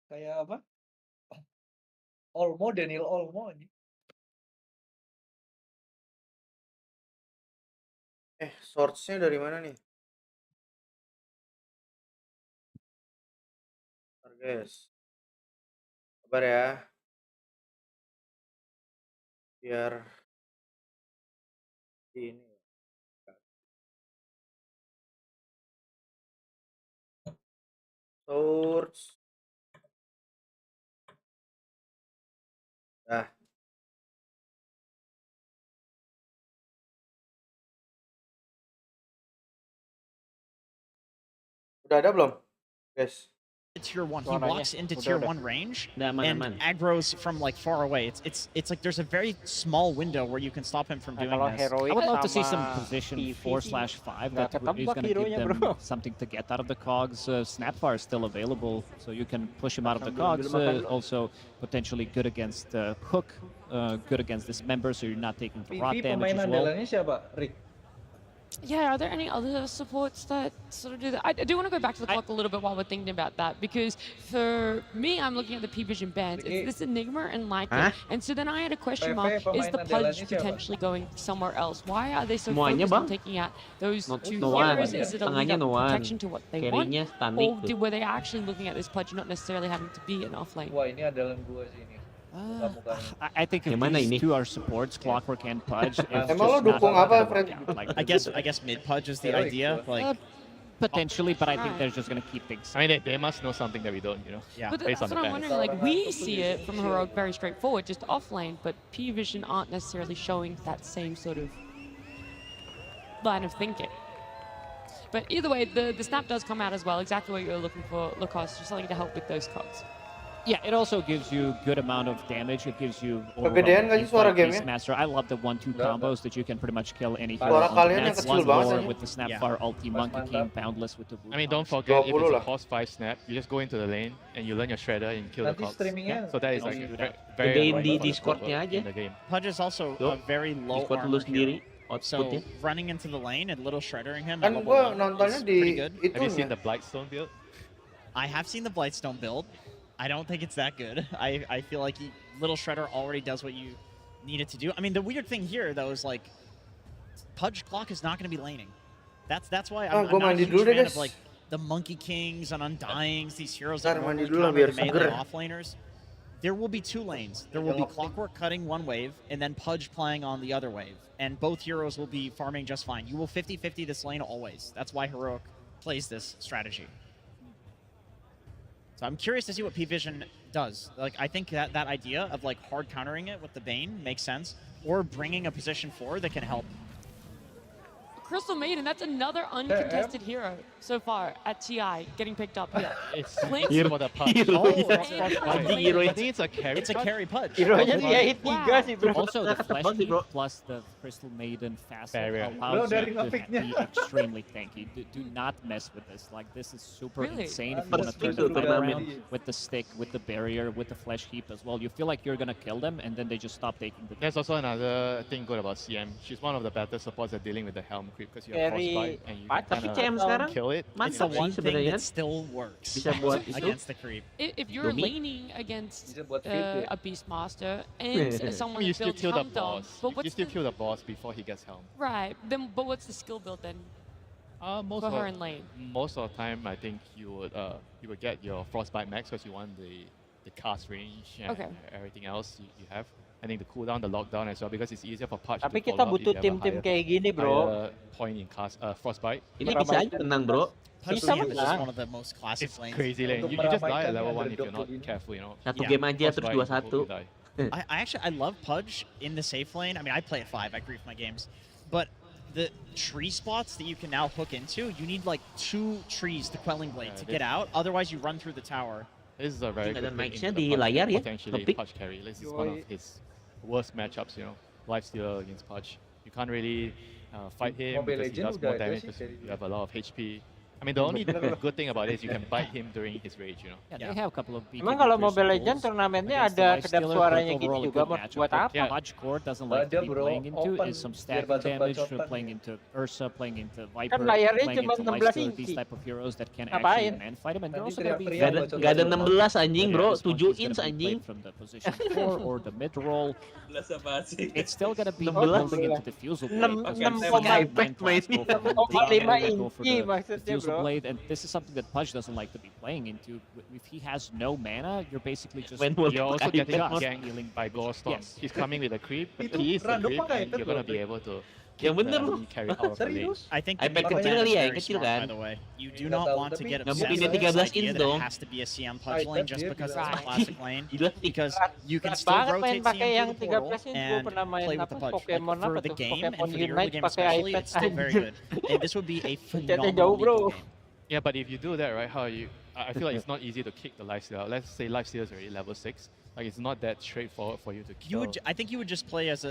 Kayak apa? Olmo, Daniel Olmo anjing. Source-nya dari mana nih? Bentar, guys. Sabar ya. Biar ini. Source. Nah, udah ada belum, guys? Tier 1. He walks into tier 1 range and aggroes from like far away. It's like there's a very small window where you can stop him from doing this. I would love to see some position 4/5 that is going to give them something to get out of the cogs. Snapfire is still available, so you can push him out of the cogs. Also potentially good against Hook, good against this member, so you're not taking the rot damage as well. Andalannya siapa? Rick. Yeah, are there any other supports that sort of do that? I do want to go back to the clock a little bit while we're thinking about that, because for me, I'm looking at the P-Vision bands. It's this Enigma and Lycan. And so then I had a question mark, is the Pudge potentially going somewhere else? Why are they so focused on taking out those two heroes? Is it a lead up protection to what they want? Or were they actually looking at this Pudge not necessarily having to be an offlane? Wah, ini andalan gua sih ini. I think if these two are supports, Clockwork and Pudge. Emang lo dukung apa, Fred? I guess mid Pudge is the idea. Like potentially, but I think they're just going to keep things. I mean, they must know something that we don't, you know. Yeah. But that's what I'm wondering. Like, we see it from Heroic very straightforward, just offlane, but P-Vision aren't necessarily showing that same sort of line of thinking. But either way, the snap does come out as well. Exactly what you're looking for, Lacoste, just something to help with those cogs. Yeah, it also gives you good amount of damage. It gives you Kegedean nggak sih suara gamenya? Master. I love the 1-2 combos that you can pretty much kill any hero. Suara kalian yang kecil banget. With the Snapfire ulti, Monkey King, Boundless with the blue. I mean, don't forget, if it's a cost 5 snap, you just go into the lane and you learn your shredder and kill the cogs. So that is like very di Discord-nya aja. in the game. Pudge is also a very low Discord armor lu sendiri. So running into the lane and little shreddering him Kan at gua level 1 nontonnya is di pretty good. Have you seen itunya. the Blightstone build? I have seen the Blightstone build. I don't think it's that good. I feel like Little Shredder already does what you need it to do. I mean, the weird thing here, though, is like Pudge Clock is not going to be laning. That's why I'm not a huge fan of like the Monkey Kings and Undyings, these heroes that normally come in the melee offlaners. There will be 2 lanes. There will be Clockwork cutting one wave, and then Pudge playing on the other wave. And both heroes will be farming just fine. You will 50-50 this lane always. That's why Heroic plays this strategy. So I'm curious to see what P-Vision does. Like, I think that idea of like hard countering it with the Bane makes sense, or bringing a position forward that can help. Crystal Maiden, that's another uncontested hero so far at TI, getting picked up here. It's for the Pudge. I think it's a carry. It's a carry Pudge. Hero-nya dia hit 3 sih, bro. Also, the Flash Heat plus the Crystal Maiden fast Barrier. allows you to be extremely tanky. Do not mess with this. Like, this is super insane if you want to turn the fight around with the stick, with the barrier, with the Flash Heap as well. You feel like you're going to kill them, and then they just stop taking the... There's also another thing good about CM. She's one of the better supports at dealing with the helm creep, because you have frostbite and you can kind of kill it. It's the one thing that still works against the creep. If you're laning against a Beastmaster and someone You still builds kill the Helm Dome, boss. but You still kill the boss before he gets helm. Right, then but what's the skill build then for her in lane? Most of the time, I think you would get your frostbite max, because you want the cast range and everything else you have. I think the cooldown, the lockdown as well, because it's easier for Pudge to Tapi kita butuh tim-tim kayak gini, bro. Point in cast frostbite. Ini bisa aja menang, bro. Bisa menang. One of the most classic lanes. Crazy lane. You just die at level 1 if you're not careful, you know. Satu game aja terus 2-1. I love Pudge in the safe lane. I mean, I play at 5. I grief my games, but the tree spots that you can now hook into, you need like 2 trees to Quelling Blade to get out. Otherwise, you run through the tower. This is a very good Max-nya di layar ya. potentially Pudge carry. This is one of his worst matchups, you know. Lifestealer against Pudge. You can't really fight him because he does more damage, because you have a lot of HP. I mean, the only good thing about it is you can bite him during his rage, you know. Yeah, they have a couple of Emang BKB kalau first Mobile goals Legends turnamennya against the ada Life kedap Stealer, suaranya but gitu overall a juga good buat matchup. apa? Yeah. Pudge Core doesn't like to Baca, be bro, playing into open is some biar static damage, bacot-bacotan playing nih. into Ursa, playing into Kan Viper, layarnya playing cuma into 16 Life Stealer, these inci. type of heroes that can Ngapain? actually man fight him, and they're Nanti also going to be teriak-teriak Gak ada 16 anjing whether bro, this monkey 7 is gonna inch be anjing. played from the position 4 or the mid roll. It's still going to be 16. building into Diffusal Blade. 6,5 inci maksudnya Diffusal bro. Blade, and this is something that Pudge doesn't like to be playing into. If he has no mana, you're basically just Main multi You're also pakai getting ipad, Mas. ganked by Ghost Storm. Yes. He's coming with a creep. Itu He is the random creep, pakai and ipad you're gonna loh, be Rick. able to Yang keep bener the loh. enemy carry out of the lane. Serius? I think the iPad Miko kecil ban kali is ya, yang very kecil smart, kan? by the way. You do Nggak not tahu, want to tapi get nggak obsessed mungkin with dia this 13 idea inch that dong. it has to be a CM Pudge iPad lane just dia because bisa. it's a classic lane. Gila sih. Because you can Berat still banget main rotate pakai CM yang through the portal 13 inch. Gue and pernah main play with apa the Pudge. Like, Pokemon for apa the tuh? game and Pokemon for the early Unite game pakai especially, iPad it's still very anjing. good. And this would be a Chatnya jauh, phenomenal bro. Miko game. Yeah, but if you do that, right, how you... I feel like it's not easy to kick the lifesteal. Let's say lifesteal is already level 6. Like, it's not that straightforward for you to kill. I think you would just play as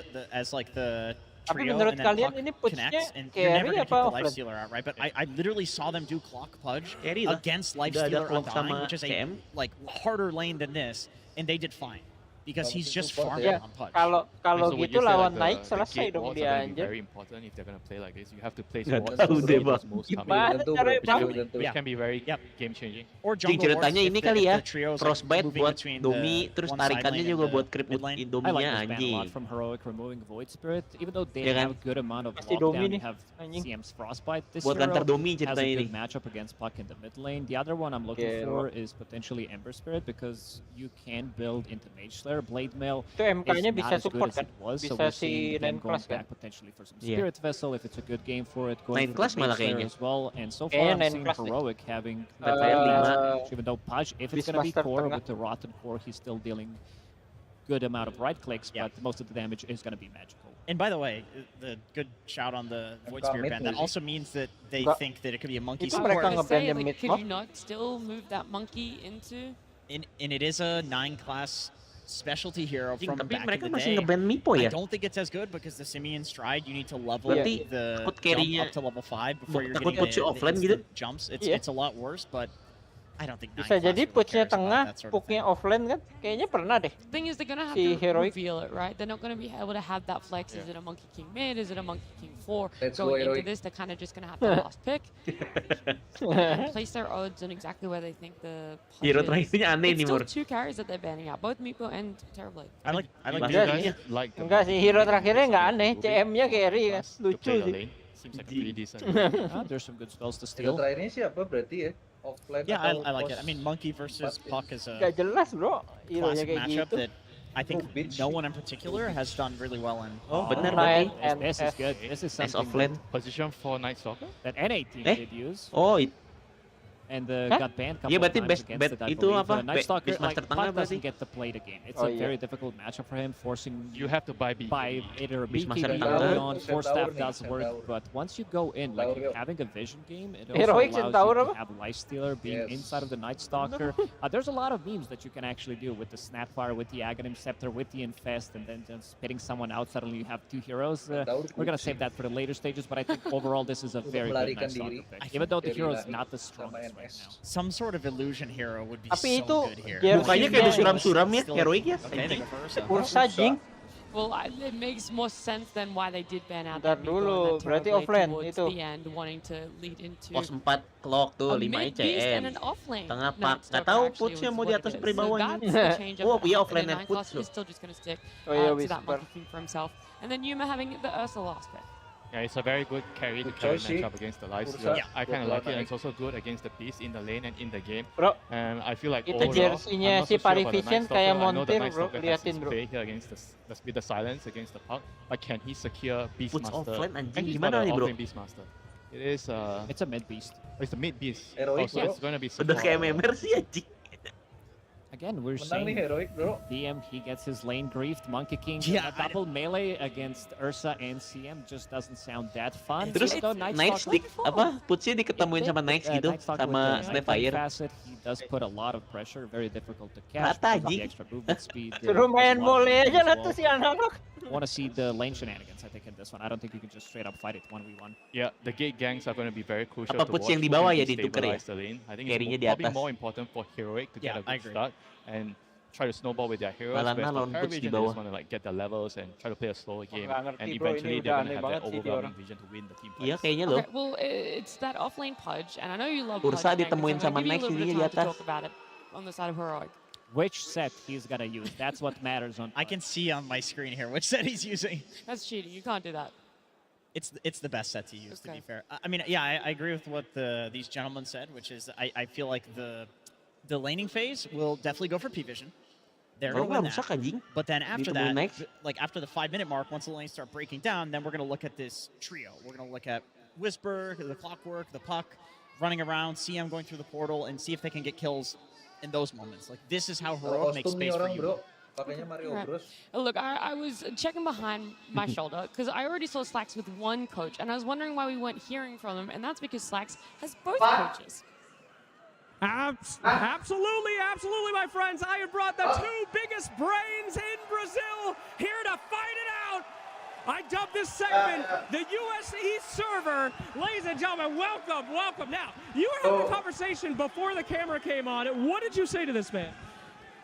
like the Tapi trio menurut and then kalian Puck ini pushnya connects, and you're never carry gonna apa kick the offlane? life stealer out, right? But I literally saw them do clock Pudge Carry lah. against life Udah ada stealer clock Undying, sama which is a CM. like harder lane than this, and they did fine because he's just Support farming ya. on Pudge. Kalau So would gitu you say, lawan like, naik the selesai gate dong wards dia are gonna be anjir. very important if they're gonna play like this. You have to place Nggak wards tahu for deh, those Bang. moves coming. Gimana Tentu, caranya bro. bang? Tentu. Which can be very Yep. game changing. Or Cing jungle wards ceritanya if ini the- kali if ya, the trio's, like, Frostbite moving buat between Domi, the terus one side tarikannya lane juga and buat the creep mid lane. I like Indominya this ban a anjing. lot from Heroic removing Void Spirit, even though they Iya kan? have a good amount of Pasti Domi lockdown, nih, you have anjing. CM's Frostbite. This Buat hero ngantar Domi has a ceritanya good ini. matchup against Puck in the mid lane. The other one I'm looking Oke, for is potentially Ember Spirit because you can build into Mage Slayer. Blade Mail Itu MK-nya is bisa not as good support as kan? it was, so Bisa we're si seeing them 9 going class kan? back potentially for some Iya. Spirit Vessel if it's a good game for it, 9 going for class the malah Mage Slayer kayaknya. as well. And so Kayaknya far I'm 9 seeing class nih. Heroic having Udah kayak 5. even though Pudge, if it's going to be Beastmaster core tengah. with the Rotten Core, he's still dealing good amount of right clicks, Yeah. but most of the damage is going to be magical. And by the way, the good shout on the Void MK Spirit mid ban. That movie. also means that they Enggak. think that it could be a monkey Itu I was mereka support. gonna nge-ban say, yang like, mid could mob. you not still move that monkey into? And it is a 9-class specialty hero Anjing, from tapi back mereka in the masih day. nge-ban Mipo I ya? don't think it's as good because the Simeon Stride, you need to level Berarti the takut jump carry-nya up to level 5 before you're takut getting put si the offline instant gitu? jumps. It's Iya. it's a lot worse, but I don't think 9 Bisa class jadi really pushnya cares about tengah, that sort of pucknya thing. offline kan? Kayaknya pernah deh. The thing is, they're gonna have Si to Heroic. reveal it, right? They're not gonna be able to have that flex. Is it a Monkey King mid? Is it a Monkey King 4? Let's go, Going into Heroic. this, they're kind of just gonna have the last pick and place their odds on exactly where they think the punch Hero is. terakhirnya aneh It's nih, still Mur. 2 carries that they're banning out, both Meepo and Terrorblade. I like Do Enggak you sih. guys like the Enggak sih, hero movie? terakhirnya nggak aneh, Movie? CM-nya carry kan? Class to Lucu play the sih. lane. Seems like a pretty decent. There's some good spells to Hero steal. terakhirnya siapa berarti ya? Offline Yeah, atau I like it. I pos? mean, Monkey versus Puck is Gak a jelas bro, hero-nya classic kayak matchup gitu. that I think Oh, bitch. no one in particular has done really well in. Oh, bener Nine berarti. and This is S. good. This is Nice something offlane. Position for Night Stalker? that NA team Eh? did use, Oh, and Huh? got banned a couple Iya, of berarti times best against bet it, I itu believe. apa? Night Stalker, like, Beastmaster tengah Puck berarti. doesn't get to play the game. It's Oh, a iya. very difficult matchup for him, forcing You have to buy B. by either Beastmaster BKB tengah. early on, Centaur 4-staff nih, does work, Centaur. but once you go in, like Centaur, yo. having a vision game, it also Heroic allows Centaur you to apa? have Lifestealer being Yes. inside of the Night Stalker. There's a lot of memes that you can actually do with the Snapfire, with the Aghanim Scepter, with the Infest, and then just spitting someone out, suddenly you have 2 heroes. Centaur We're gonna kucing. save that for the later stages, but I think overall this is a Udah very good melarikan Night Stalker diri. pick. Even though the Dari hero is lahir not the sama strongest right NS. now. Some sort of illusion hero would be Tapi so itu good here. jersey- Mukanya kayak Jersey-nya suram-suram ya, Still- Heroic ya. Okay, they go for Ursa. Ursa jing. Well, it makes more sense than why they did ban out Bentar that Meepo dulu, and that berarti Terrorblade offline towards itu. the end, wanting to lead into Pos 4 clock tuh, a 5 mid beast and ECM. an offlane. Tengah Night Pak. Nggak Stalker tahu actually putsnya was mau di what it atas is. apa di So bawahnya. that's the change of Oh, the iya, Puck, offline and the and 9 class puts loh. is still just going to stick Oh iya, to that Whisper. Monkey King for himself. And then Yuma having the Ursa last pick. Yeah, it's a very good carry to Good carry choice, matchup against the life Ursa. stealer. Yeah. I kind of Buat like it, and lawan it's also good against the beast in the lane and in the game. Bro, And I feel like itu overall, jersey-nya I'm not si so sure about the Parivision Night kayak Stalker. I know the montir, Night bro. Stalker has Liatin, his bro. play here against with the silence against the puck, but can he secure Puts Beastmaster? offline anjing, And he's gimana not nih, an bro? offlane Beastmaster. It is It's a mid beast. it's a mid beast. Heroic, So bro. it's going to be Udah support. kayak memer sih anjing. Again, we're Menang nih seeing heroic, bro. DM, he gets his lane griefed. Monkey King, Yeah, a double melee against Ursa and CM just doesn't sound that fun. Terus Even though Nightstick apa? Putsnya diketemuin sama Knights gitu, sama Snapfire. Facet, he does put a lot of pressure, very difficult to catch. Rata, because of the anjing. extra movement speed. Suruh main mole aja lah tuh well. si anak-anak. Want to see the lane shenanigans, I think, in this one. I don't think you can just straight up fight it 1v1. Yeah, the gate gangs are going to be very crucial Apa to Puts yang watch di bawah who ya can ditukar ya? stabilize the lane. I think Carry-nya it's di probably atas. more important for Heroic to get a I good agree. start and try to snowball with their heroes. Malana Whereas for lawan Puts di Paravision, they bawah. just want to like get the levels and try to play a slower game. nggak ngerti, And bro, eventually ini they're udah going to aneh have that banget sih dia overwhelming orang. vision to win the team Iya fights. kayaknya loh. Okay, well, it's that offlane Pudge, and I know you love Ursa Pudge, Hank, ditemuin so I'm sama gonna give Knights you a little ini bit di of time to atas. talk about it on the side of Heroic. Which set he's gonna use? That's what matters on. I can see on my screen here which set he's using. That's cheating. You can't do that. It's the best set to use, to be Okay. fair. I mean, yeah, I agree with what these gentlemen said, which is I feel like the laning phase will definitely go for P-Vision. They're Kalau going to nggak win rusak that. anjing. But then after Ditemuin that, Knights. like after the 5-minute mark, once the lanes start breaking down, then we're going to look at this trio. We're going to look at Whisper, the Clockwork, the Puck, running around, CM going through the portal, and see if they can get kills in those moments. Like, this is how Heroic makes Kostum nih space for orang, you. bro. Pakainya Mario Right. Bros. Look, I was checking behind my shoulder because I already saw Slacks with one coach, and I was wondering why we weren't hearing from him, and that's because Slacks has both coaches. Absolutely, absolutely, my friends. I have brought the two biggest brains in Brazil here to fight it out. I dubbed this segment the US East server. Ladies and gentlemen, welcome, welcome. Now, you were having a conversation before the camera came on. What did you say to this man?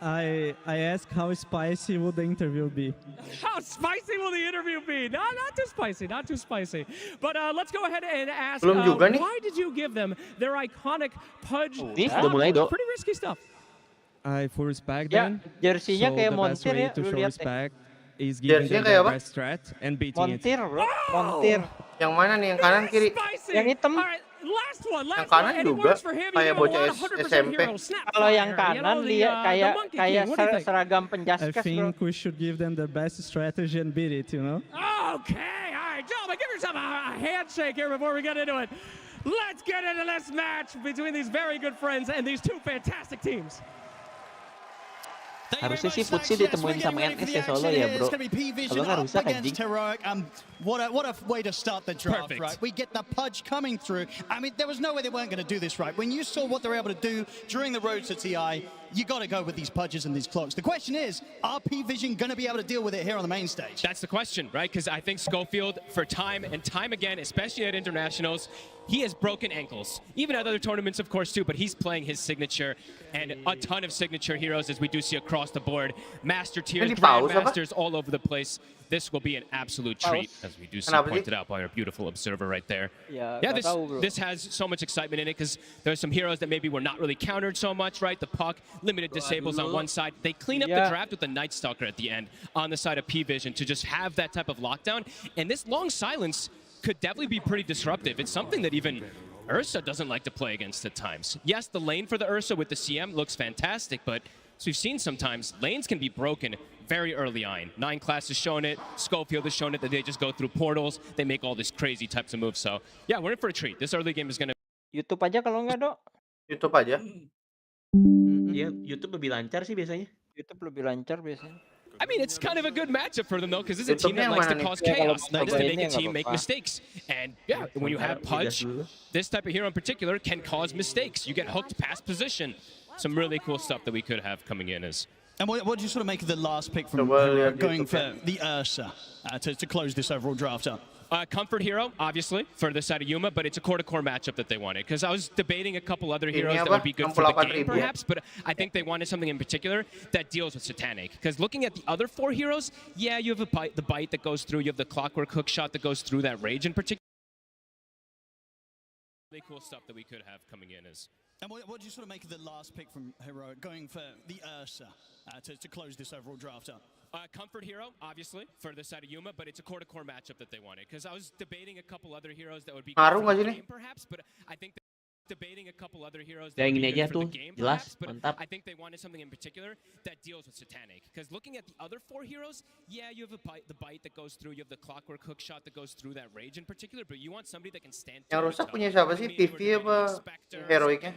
I asked how spicy would the interview be. How spicy will the interview be? No, not too spicy, not too spicy. But let's go ahead and ask, Belum juga nih. why did you give them their iconic Pudge? Nih, udah mulai, Dok. Pretty risky stuff. I full respect Ya, them. jersinya So kayak the best montir way ya, to lu show lihat deh. respect is giving Jersinya them kayak the apa? best strat and beating it. Montir, bro. Montir. Yang mana nih? Yang kanan kiri? Spicy. Yang hitam. All right, last one, Yang last kanan one. And it juga, works for him. kayak You know, bocah a lot of 100% SMP. hero. Snapfire, Kalau yang you know, kanan the, dia the kayak Monkey kayak King. What do you think? seragam I penjaskes, bro. think we should give them the best strategy and beat it, you know? Okay, all right, gentlemen, give yourself a handshake here before we get into it. Let's get into this match between these very good friends and these two fantastic teams. Harusnya sih Putsi ditemuin sama NS ya solo ya, bro. Kalau nggak rusak anjing. Heroic. What a way to start the draft, Perfect. right? We get the Pudge coming through. I mean, there was no way they weren't going to do this, right? When you saw what they were able to do during the road to TI, you got to go with these Pudges and these clocks. The question is, are P-Vision going to be able to deal with it here on the main stage? That's the question, right? Because I think Schofield, for time and time again, especially at internationals, he has broken ankles. Even at other tournaments, of course, too, but he's playing his signature and a ton of signature heroes as we do see across the board. Master tiers, Ini paus apa? grandmasters all over the place. This will be an absolute treat, as we do see Kenapa sih? pointed out by our beautiful observer right there. Ya, Yeah, nggak tahu, bro. this has so much excitement in it because there's some heroes that maybe were not really countered so much, right? The Puck, limited disables on one side. They clean up the Yeah. draft with the Night Stalker at the end on the side of P-Vision to just have that type of lockdown. And this long silence could definitely be pretty disruptive. It's something that even Ursa doesn't like to play against at times. Yes, the lane for the Ursa with the CM looks fantastic, but as we've seen sometimes, lanes can be broken very early on. 9 Class has shown it, Schofield has shown it, that they just go through portals, they make all these crazy types of moves. So yeah, we're in for a treat. This early game is going to YouTube aja kalau nggak, Dok. YouTube aja. Iya, YouTube lebih lancar sih biasanya. YouTube lebih lancar biasanya. I mean, it's kind of a good matchup for them, though, because this is a team YouTube-nya that yang likes to mana nih? cause Ya, kalau chaos, likes to cobainnya make a nggak team make apa-apa. mistakes. And yeah, when you have Pudge, this type of hero in particular can cause mistakes. You get hooked past position. Some really cool stuff that we could have coming in as And what do you sort of make of the last pick from Coba Heroic lihat going YouTube-nya. for the Ursa to close this overall draft up? Comfort hero, obviously, for the side of Yuma, but it's a core-to-core matchup that they wanted. Because I was debating a couple other Ini heroes that apa? would be good for the 68.000 game, ya? perhaps, but I think they wanted something in particular that deals with Satanic. Because looking at the other 4 heroes, yeah, you have the bite that goes through, you have the clockwork hook shot that goes through that rage in particular. Really cool stuff that we could have coming in as And what do you sort of make of the last pick from Heroic going for the Ursa to close this overall draft up? Comfort hero, obviously, for the side of Yuma, but it's a core-to-core matchup that they wanted. Because I was debating a couple other heroes that would be good Ngaruh for nggak the sih nih? game, perhaps, but I think debating a couple other heroes Ya, that would ini be aja good for tuh, the game, jelas, perhaps, but mantap. I think they wanted something in particular that deals with Satanic. Because looking at the other 4 heroes, yeah, you have the bite that goes through, you have the clockwork hook shot that goes through that rage in particular, but you want somebody that can stand Yang rusak punya siapa sih? TV apa Heroic-nya?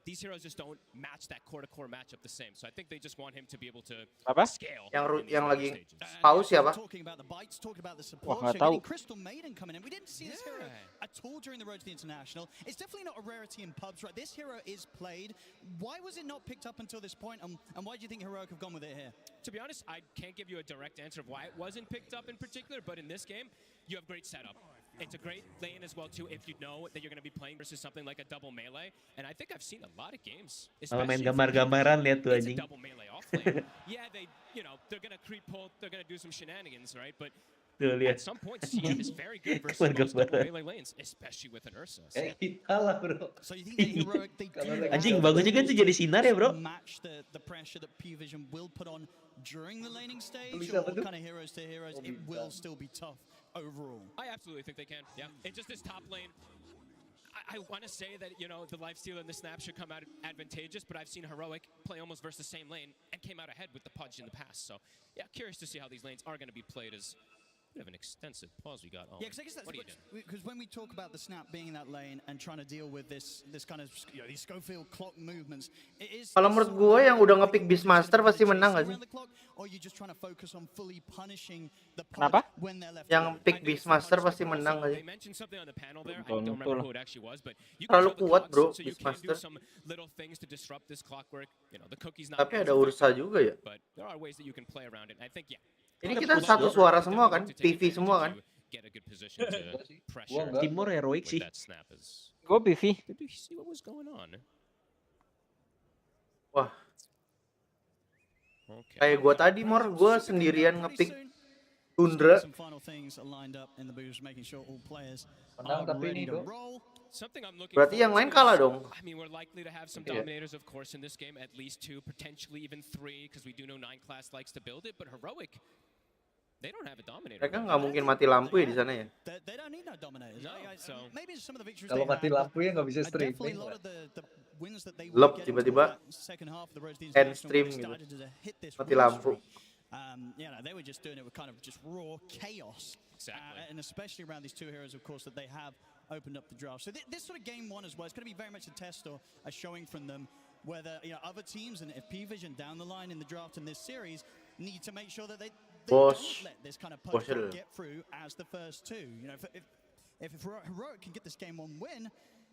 these heroes just don't match that core-to-core matchup the same. So I think they just want him to be able to Apa? scale. Yang lagi pause siapa? Talking about the bites, talking about the Wah, support, nggak so getting tahu. Crystal Maiden coming in. We didn't see this hero at all during the Road to the International. It's definitely not a rarity in pubs, right? This hero is played. Why was it not picked up until this point, and why do you think Heroic have gone with it here? To be honest, I can't give you a direct answer of why it wasn't picked up in particular, but in this game, you have great setup. It's a great lane as well, too, if you know that you're going to be playing versus something like a double melee. And I think I've seen a lot of games, Kalau main especially gambar-gambaran lihat tuh it's a anjing. double melee off lane. Yeah, they're going to creep pull, they're going to do some shenanigans, right? But Tuh at lihat. some point, CM is very good versus most double melee lanes, especially with an Ursa. So. Kita lah bro. So you think that Heroic, they do Anjing bagusnya kan tuh jadi sinar ya bro. match the pressure that P-Vision will put on during the laning stage, Bisa or betul. kind of heroes to heroes, it will still be tough overall? I absolutely think they can. Yeah, in just this top lane, I want to say that the lifesteal and the snap should come out advantageous, but I've seen Heroic play almost versus the same lane and came out ahead with the Pudge in the past. So yeah, curious to see how these lanes are going to be played. As we have an extensive pause we got. Yeah, because I guess that's because when we talk about the snap being in that lane and trying to deal with this kind of these Schofield clock movements, it is. Kalau menurut gue yang udah ngepick Beastmaster pasti menang gak sih? Or you just trying to focus on fully punishing the Kenapa? when they're left. Yang pick Beastmaster pasti menang gak They sih? mentioned something on the panel there. I don't remember who it actually was, but you Terlalu control the kuat, clocks, bro, so you can do Beastmaster. some little things to disrupt this clockwork. The cookie's not. Tapi ada Ursa juga ya. But there are ways that you can play around it. I think Ini kita satu suara semua kan? PV semua kan? Get a good position to pressure. Timur Heroic sih. That snap is. Gue PV. Did we see what was going on? Wah, Okay. kayak gue tadi gue sendirian ngepick Tundra. Some final things are lined up in the booth, making sure all players Menang are tapi ready ini to bro. roll. Something I'm looking Berarti yang lain kalah dong. I mean, we're likely to have some Yeah. dominators, of course, in this game. At least 2, potentially even 3, because we do know 9 class likes to build it. But Heroic, they don't have a dominator. Mereka nggak mungkin mati lampu ya di sana ya. They don't need no dominators. No, so maybe some of the victories Kalau they mati had, lampu ya nggak bisa definitely streaming. a lot of the wins that they Lep were getting tiba-tiba towards that second half of the Road to the end International stream really gitu. started to hit this Mati win lampu. streak. They were just doing it with kind of just raw chaos. Exactly. And especially around these 2 heroes, of course, that they have opened up the draft. So this sort of game 1 as well, it's going to be very much a test or a showing from them whether other teams and if P-Vision down the line in the draft in this series need to make sure that they don't let this kind of punch get through as the first 2. If Heroic can get this game 1 win,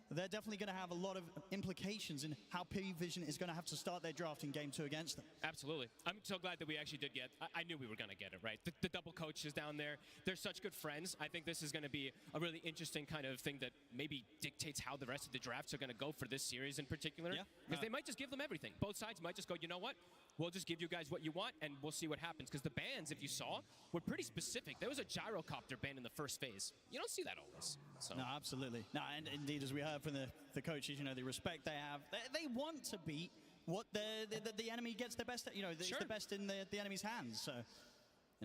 they're definitely going to have a lot of implications in how P-Vision is going to have to start their draft in game 2 against them. Absolutely. I'm so glad that we actually did get. I knew we were going to get it, right? The double coaches down there, they're such good friends. I think this is going to be a really interesting kind of thing that maybe dictates how the rest of the drafts are going to go for this series in particular. Because they might just give them everything. Both sides might just go, you know what? We'll just give you guys what you want, and we'll see what happens. Because the bans, if you saw, were pretty specific. There was a gyrocopter ban in the first phase. You don't see that always. So. No, absolutely. No, and indeed, as we heard from the coaches, the respect they have, they want to beat what the enemy gets the best at. It's the best in the enemy's hands. So,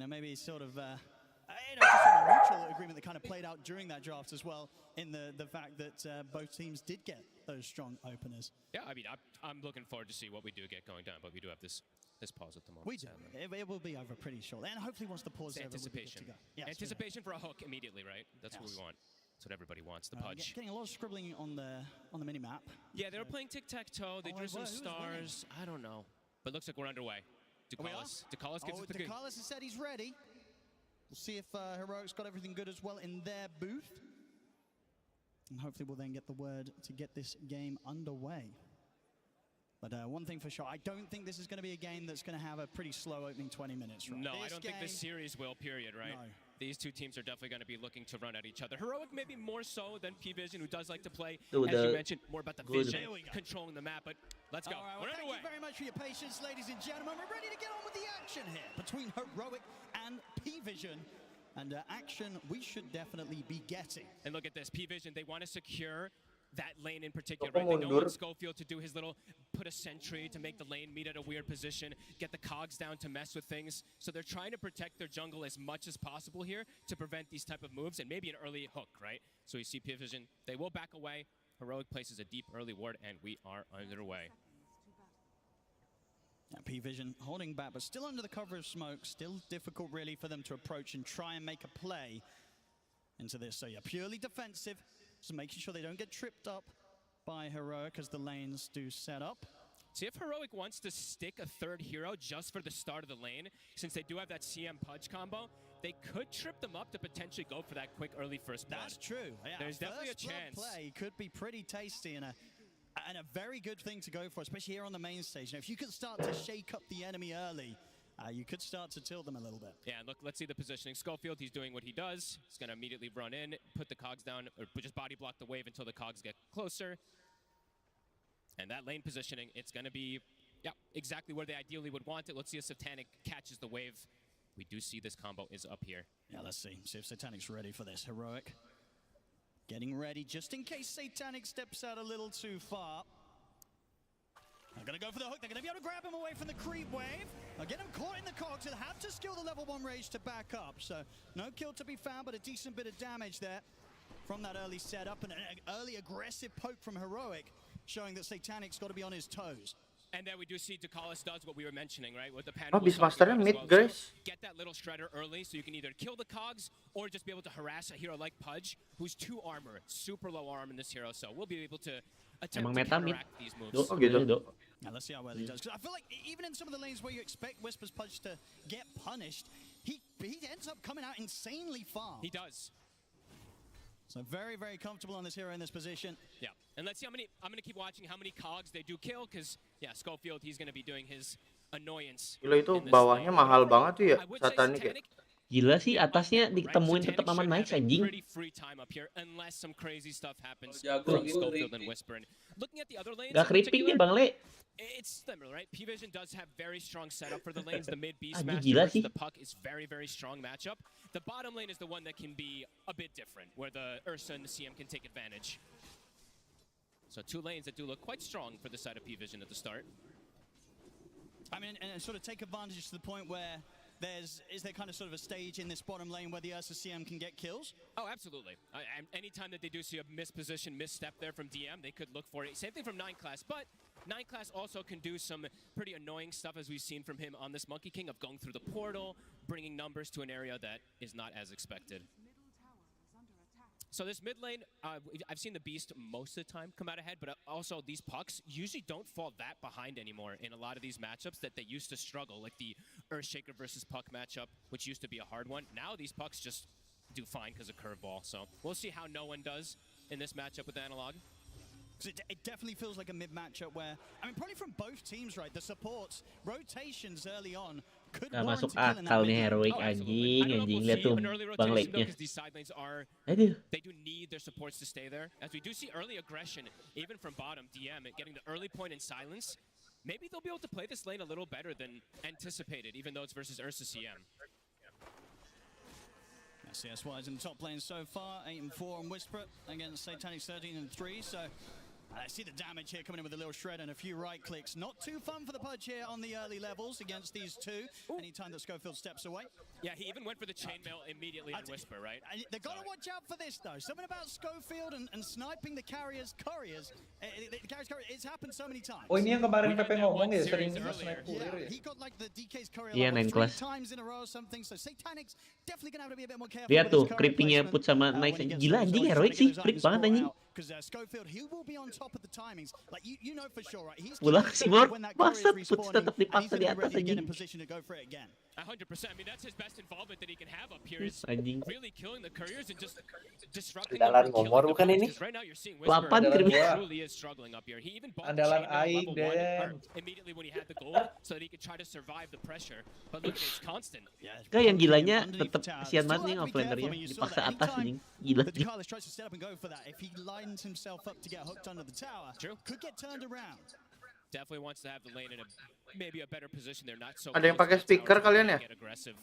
maybe sort of just a mutual agreement that kind of played out during that draft as well, in the fact that both teams did get those strong openers. Yeah, I mean, I'm looking forward to see what we do get going down, but we do have this pause at the moment. We do. It will be over pretty shortly, and hopefully once the pause is over, we'll be good to go. Yes, Anticipation for a hook immediately, right? That's what we want. That's what everybody wants, the Pudge. Getting a lot of scribbling on the mini-map. Yeah, they were playing tic-tac-toe. They drew some stars. I don't know. But looks like we're underway. Ducalis gets it. Ducalis has said he's ready. We'll see if Heroic's got everything good as well in their booth. And hopefully we'll then get the word to get this game underway. But one thing for sure, I don't think this is going to be a game that's going to have a pretty slow opening 20 minutes, right? No, I don't think this series will, period, right? No. These 2 teams are definitely going to be looking to run at each other. Heroic maybe more so than P-Vision, who does like to play, as you mentioned, more about the vision, controlling the map. But let's go. Right, we're underway. Thank you very much for your patience, ladies and gentlemen. We're ready to get on with the action here between Heroic and P-Vision. And action we should definitely be getting. And look at this. P-Vision, they want to secure that lane in particular, right? They don't want Schofield to do his little put a sentry to make the lane meet at a weird position, get the cogs down to mess with things. So they're trying to protect their jungle as much as possible here to prevent these type of moves and maybe an early hook, right? So you see P-Vision, they will back away. Heroic places a deep early ward, and we are underway. P-Vision holding back, but still under the cover of smoke. Still difficult, really, for them to approach and try and make a play into this. So yeah, purely defensive. So making sure they don't get tripped up by Heroic as the lanes do set up. See, if Heroic wants to stick a third hero just for the start of the lane, since they do have that CM Pudge combo, they could trip them up to potentially go for that quick early first blood. That's true. Yeah, there's definitely a first blood chance. Play could be pretty tasty and a very good thing to go for, especially here on the main stage. Now, if you could start to shake up the enemy early, you could start to tilt them a little bit. Yeah, look, let's see the positioning. Schofield, he's doing what he does. He's going to immediately run in, put the cogs down, or just body block the wave until the cogs get closer. And that lane positioning, it's going to be, yeah, exactly where they ideally would want it. Let's see if Satanic catches the wave. We do see this combo is up here. Yeah, let's see. See if Satanic's ready for this. Heroic getting ready just in case Satanic steps out a little too far. They're going to go for the hook. They're going to be able to grab him away from the creep wave. They'll get him caught in the cogs. They'll have to skill the level 1 rage to back up. So no kill to be found, but a decent bit of damage there from that early setup. And an early aggressive poke from Heroic, showing that Satanic's got to be on his toes. And then we do see Dakalis does what we were mentioning, right? With the panel. Oh, Beastmaster mid, guys. So get that little shredder early so you can either kill the cogs or just be able to harass a hero like Pudge, who's 2 armor, super low arm in this hero. So we'll be able to attempt to counteract these moves. Now let's see how well he does. Because I feel like even in some of the lanes where you expect Whisper's Pudge to get punished, he ends up coming out insanely far. He does. So very, very comfortable on this hero in this position. Yeah, and let's see how many, I'm going to keep watching how many cogs they do kill, because, yeah, Schofield, he's going to be doing his annoyance. Gila itu bawahnya mahal banget tuh ya, Satanic ya. Gila sih, atasnya ditemuin tetap aman nice anjing. Pretty free time up here, unless some crazy stuff happens from Schofield and Whisper. And looking at the other lanes, Gak creeping nih Bang Le. it's similar, right? P-Vision does have very strong setup for the lanes. The mid Beastmaster versus the Puck is very, very strong matchup. The bottom lane is the one that can be a bit different, where the Ursa and the CM can take advantage. So 2 lanes that do look quite strong for the side of P-Vision at the start. I mean, and sort of take advantage to the point where is there kind of sort of a stage in this bottom lane where the Ursa CM can get kills? Oh, absolutely. Anytime that they do see a misposition, misstep there from DM, they could look for it. Same thing from 9 Class, but 9 Class also can do some pretty annoying stuff, as we've seen from him on this Monkey King, of going through the portal, bringing numbers to an area that is not as expected. So this mid lane, I've seen the Beast most of the time come out ahead, but also these Pucks usually don't fall that behind anymore in a lot of these matchups that they used to struggle, like the Earthshaker versus Puck matchup, which used to be a hard one. Now these Pucks just do fine because of curveball. So we'll see how no one does in this matchup with Analog. It definitely feels like a mid matchup where, I mean, probably from both teams, right? The supports, rotations early on could Gak warrant masuk a kill in that akal mid nih lane. Heroic anjing lihat tuh Bang Le-nya. Aduh. They do need their supports to stay there, as we do see early aggression, even from bottom, DM, getting the early point in silence. Maybe they'll be able to play this lane a little better than anticipated, even though it's versus Ursa CM. CS-wise in the top lane so far, 8-4 on Whisper against Satanic 13-3, so I see the damage here coming in with a little shred and a few right clicks. Not too fun for the Pudge here on the early levels against these 2. Anytime that Schofield steps away. Yeah, he even went for the chainmail immediately on Whisper, right? They've got to watch out for this, though. Something about Schofield and sniping the carriers' couriers. It's happened so many times. Oh, ini yang kemarin Pepe ngomong ya, sering snipe Yeah, courier ya. he got like the DK's courier Iya, like, 9 3 class. times in a row or something. So Satanic's definitely going to have to be a bit more careful. Lihat tuh with his courier creepingnya placement, Put sama when Nice he anjing. gets Gila those anjing zones, Heroic trying to sih, get those creep items banget anjing. Because Schofield, he will be on top of the timings. Like, you know for sure, right? He's Pulang si Mor, when that masa courier is Put respawning, tetap and he's dipaksa going di to be atas ready to get in anjing. position to go for it again. 100%. I mean, that's his best involvement that he can have up here, is Anjing. really killing the couriers and just disrupting Andalan them from Momor killing the bukan Pucks, ini? 'cause right now you're seeing Whisper Lapan truly is struggling up here. He even bought the Andalan chainmail aing, level 1 damn. immediately when he had the gold, so that he could try to survive the pressure. But look, it's constant. Gak yang gilanya tetap kasihan banget nih offlanernya dipaksa atas anjing. Gila. The Dakalis tries to set up and go for that. If he lines himself up to get hooked under the tower, could get turned around. Definitely wants to have the lane in maybe a better position. They're not so Ada yang close pakai to the speaker tower, so kalian they ya? get aggressive.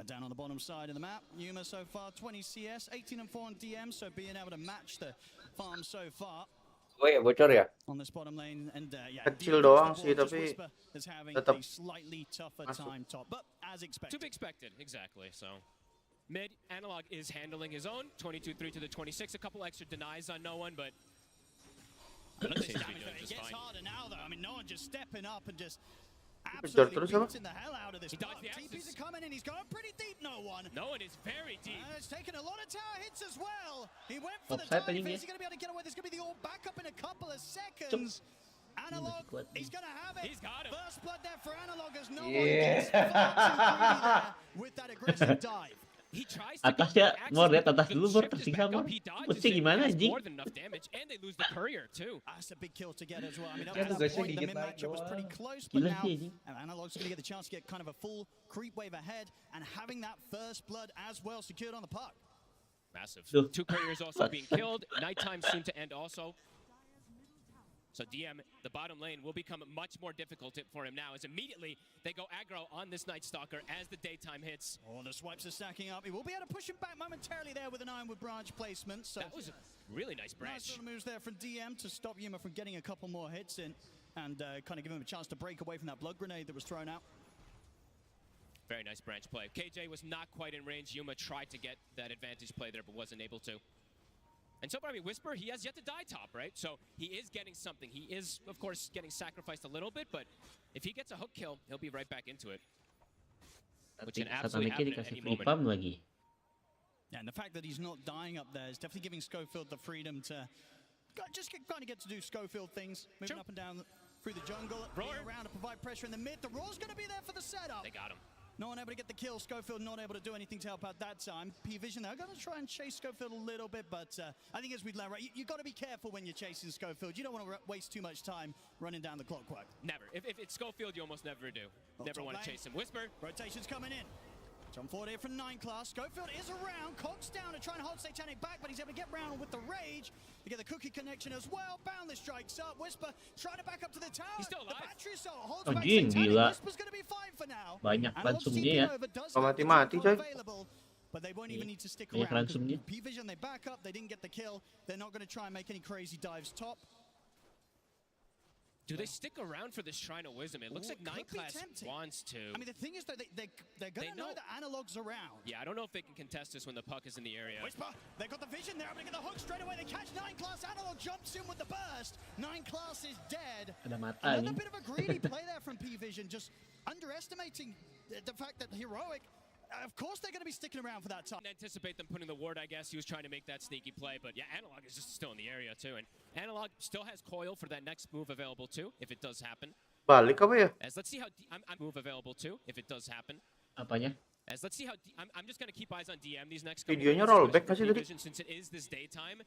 Down on the bottom side of the map, Yuma so far 20 CS, 18-4 on DM, so being able to match the farm so far. Oh ya, bocor ya? On this bottom lane, and yeah, Kecil doang sih, tapi is having tetap a slightly tougher masuk. time top, but as expected. To be expected, exactly. So mid Analog is handling his own 22-3 to the 26. A couple extra denies on no one, but Look at this seems to be damage, doing it just gets fine. harder now though. I mean, no one just stepping up and just absolutely beating the hell out of this puck. TPs are coming in. He's going pretty deep, no one. No one is very deep. It's taken a lot of tower hits as well. He went for the dive. Is he going to be able to get away? There's going to be the all back up in a couple of seconds. Analog, he's going to have it. He's got him. First blood there for Analog as no one gets far too greedy there with that aggressive dive. Atas ya, Mor lihat atas dulu, Mor tersiksa Mor. Putsnya gimana anjing? That's a big kill to get as well. I mean, up Yeah, to that guys, point, the gigit mid na matchup was doang. pretty close, but Gila now sih anjing. Analog's going to get the chance to get kind of a full creep wave ahead and having that first blood as well secured on the puck. Massive. Duh. 2 couriers also being killed. Nighttime soon to end also. So DM, the bottom lane, will become much more difficult for him now as immediately they go aggro on this Night Stalker as the daytime hits. Oh, the swipes are stacking up. He will be able to push him back momentarily there with an Ironwood branch placement. So That was a really nice branch. nice little moves there from DM to stop Yuma from getting a couple more hits in and kind of give him a chance to break away from that blood grenade that was thrown out. Very nice branch play. KJ was not quite in range. Yuma tried to get that advantage play there, but wasn't able to. And so far, I mean, Whisper, he has yet to die top, right? So he is getting something. He is, of course, getting sacrificed a little bit, but if he gets a hook kill, he'll be right back into it. Which can absolutely happen at any moment. Lagi. Yeah, and the fact that he's not dying up there is definitely giving Schofield the freedom to just kind of get to do Schofield things, moving up and down through the jungle, being around to provide pressure in the mid. The Raw's going to be there for the setup. They got him. No one able to get the kill. Schofield not able to do anything to help out that time. P-Vision, they're going to try and chase Schofield a little bit, but I think as we'd learn, right, you got to be careful when you're chasing Schofield. You don't want to waste too much time running down the clockwork. Never. If it's Schofield, you almost never do. Never want to chase him. Whisper. Rotation's coming in. Jump forward here from 9 class. Schofield is around. Cogs down to try and hold Satanic back, but he's able to get round with the rage. You get the cookie connection as well. Boundless strikes up. Whisper trying to back up to the tower. He's still alive. The battery assault holds Oh, back jing, Satanic. gila. Whisper's going to be fine for now. Banyak Analog's ransomnya TP ya. over does Oh, have the mati-mati, jump coy. available, but they won't even need to stick Banyak around. 'Cause ransomnya. P-Vision, they back up. They didn't get the kill. They're not going to try and make any crazy dives top. Do they stick around for this Shrine of Wisdom? It looks like 9 could be class tempting. wants to. I mean, the thing is, though, they're going to know that Analog's around. Yeah, I don't know if they can contest this when the puck is in the area. Whisper, they got the vision there. I'm going to get the hook straight away. They catch 9 class. Analog jumps in with the burst. 9 class is dead. Ada mata Another nih. bit of a greedy play there from P-Vision, just underestimating the fact that Heroic, of course they're going to be sticking around for that time. Anticipate them putting the ward, I guess. He was trying to make that sneaky play, but yeah, Analog is just still in the area too. And Analog still has Coil for that next move available too, if it does happen. Balik apa ya? As let's see how I'm move available too, if it does happen. Apanya? As let's see how I'm just gonna keep eyes on DM these next couple Videonya minutes, rollback especially masih tadi. for P-Vision, since it is this daytime.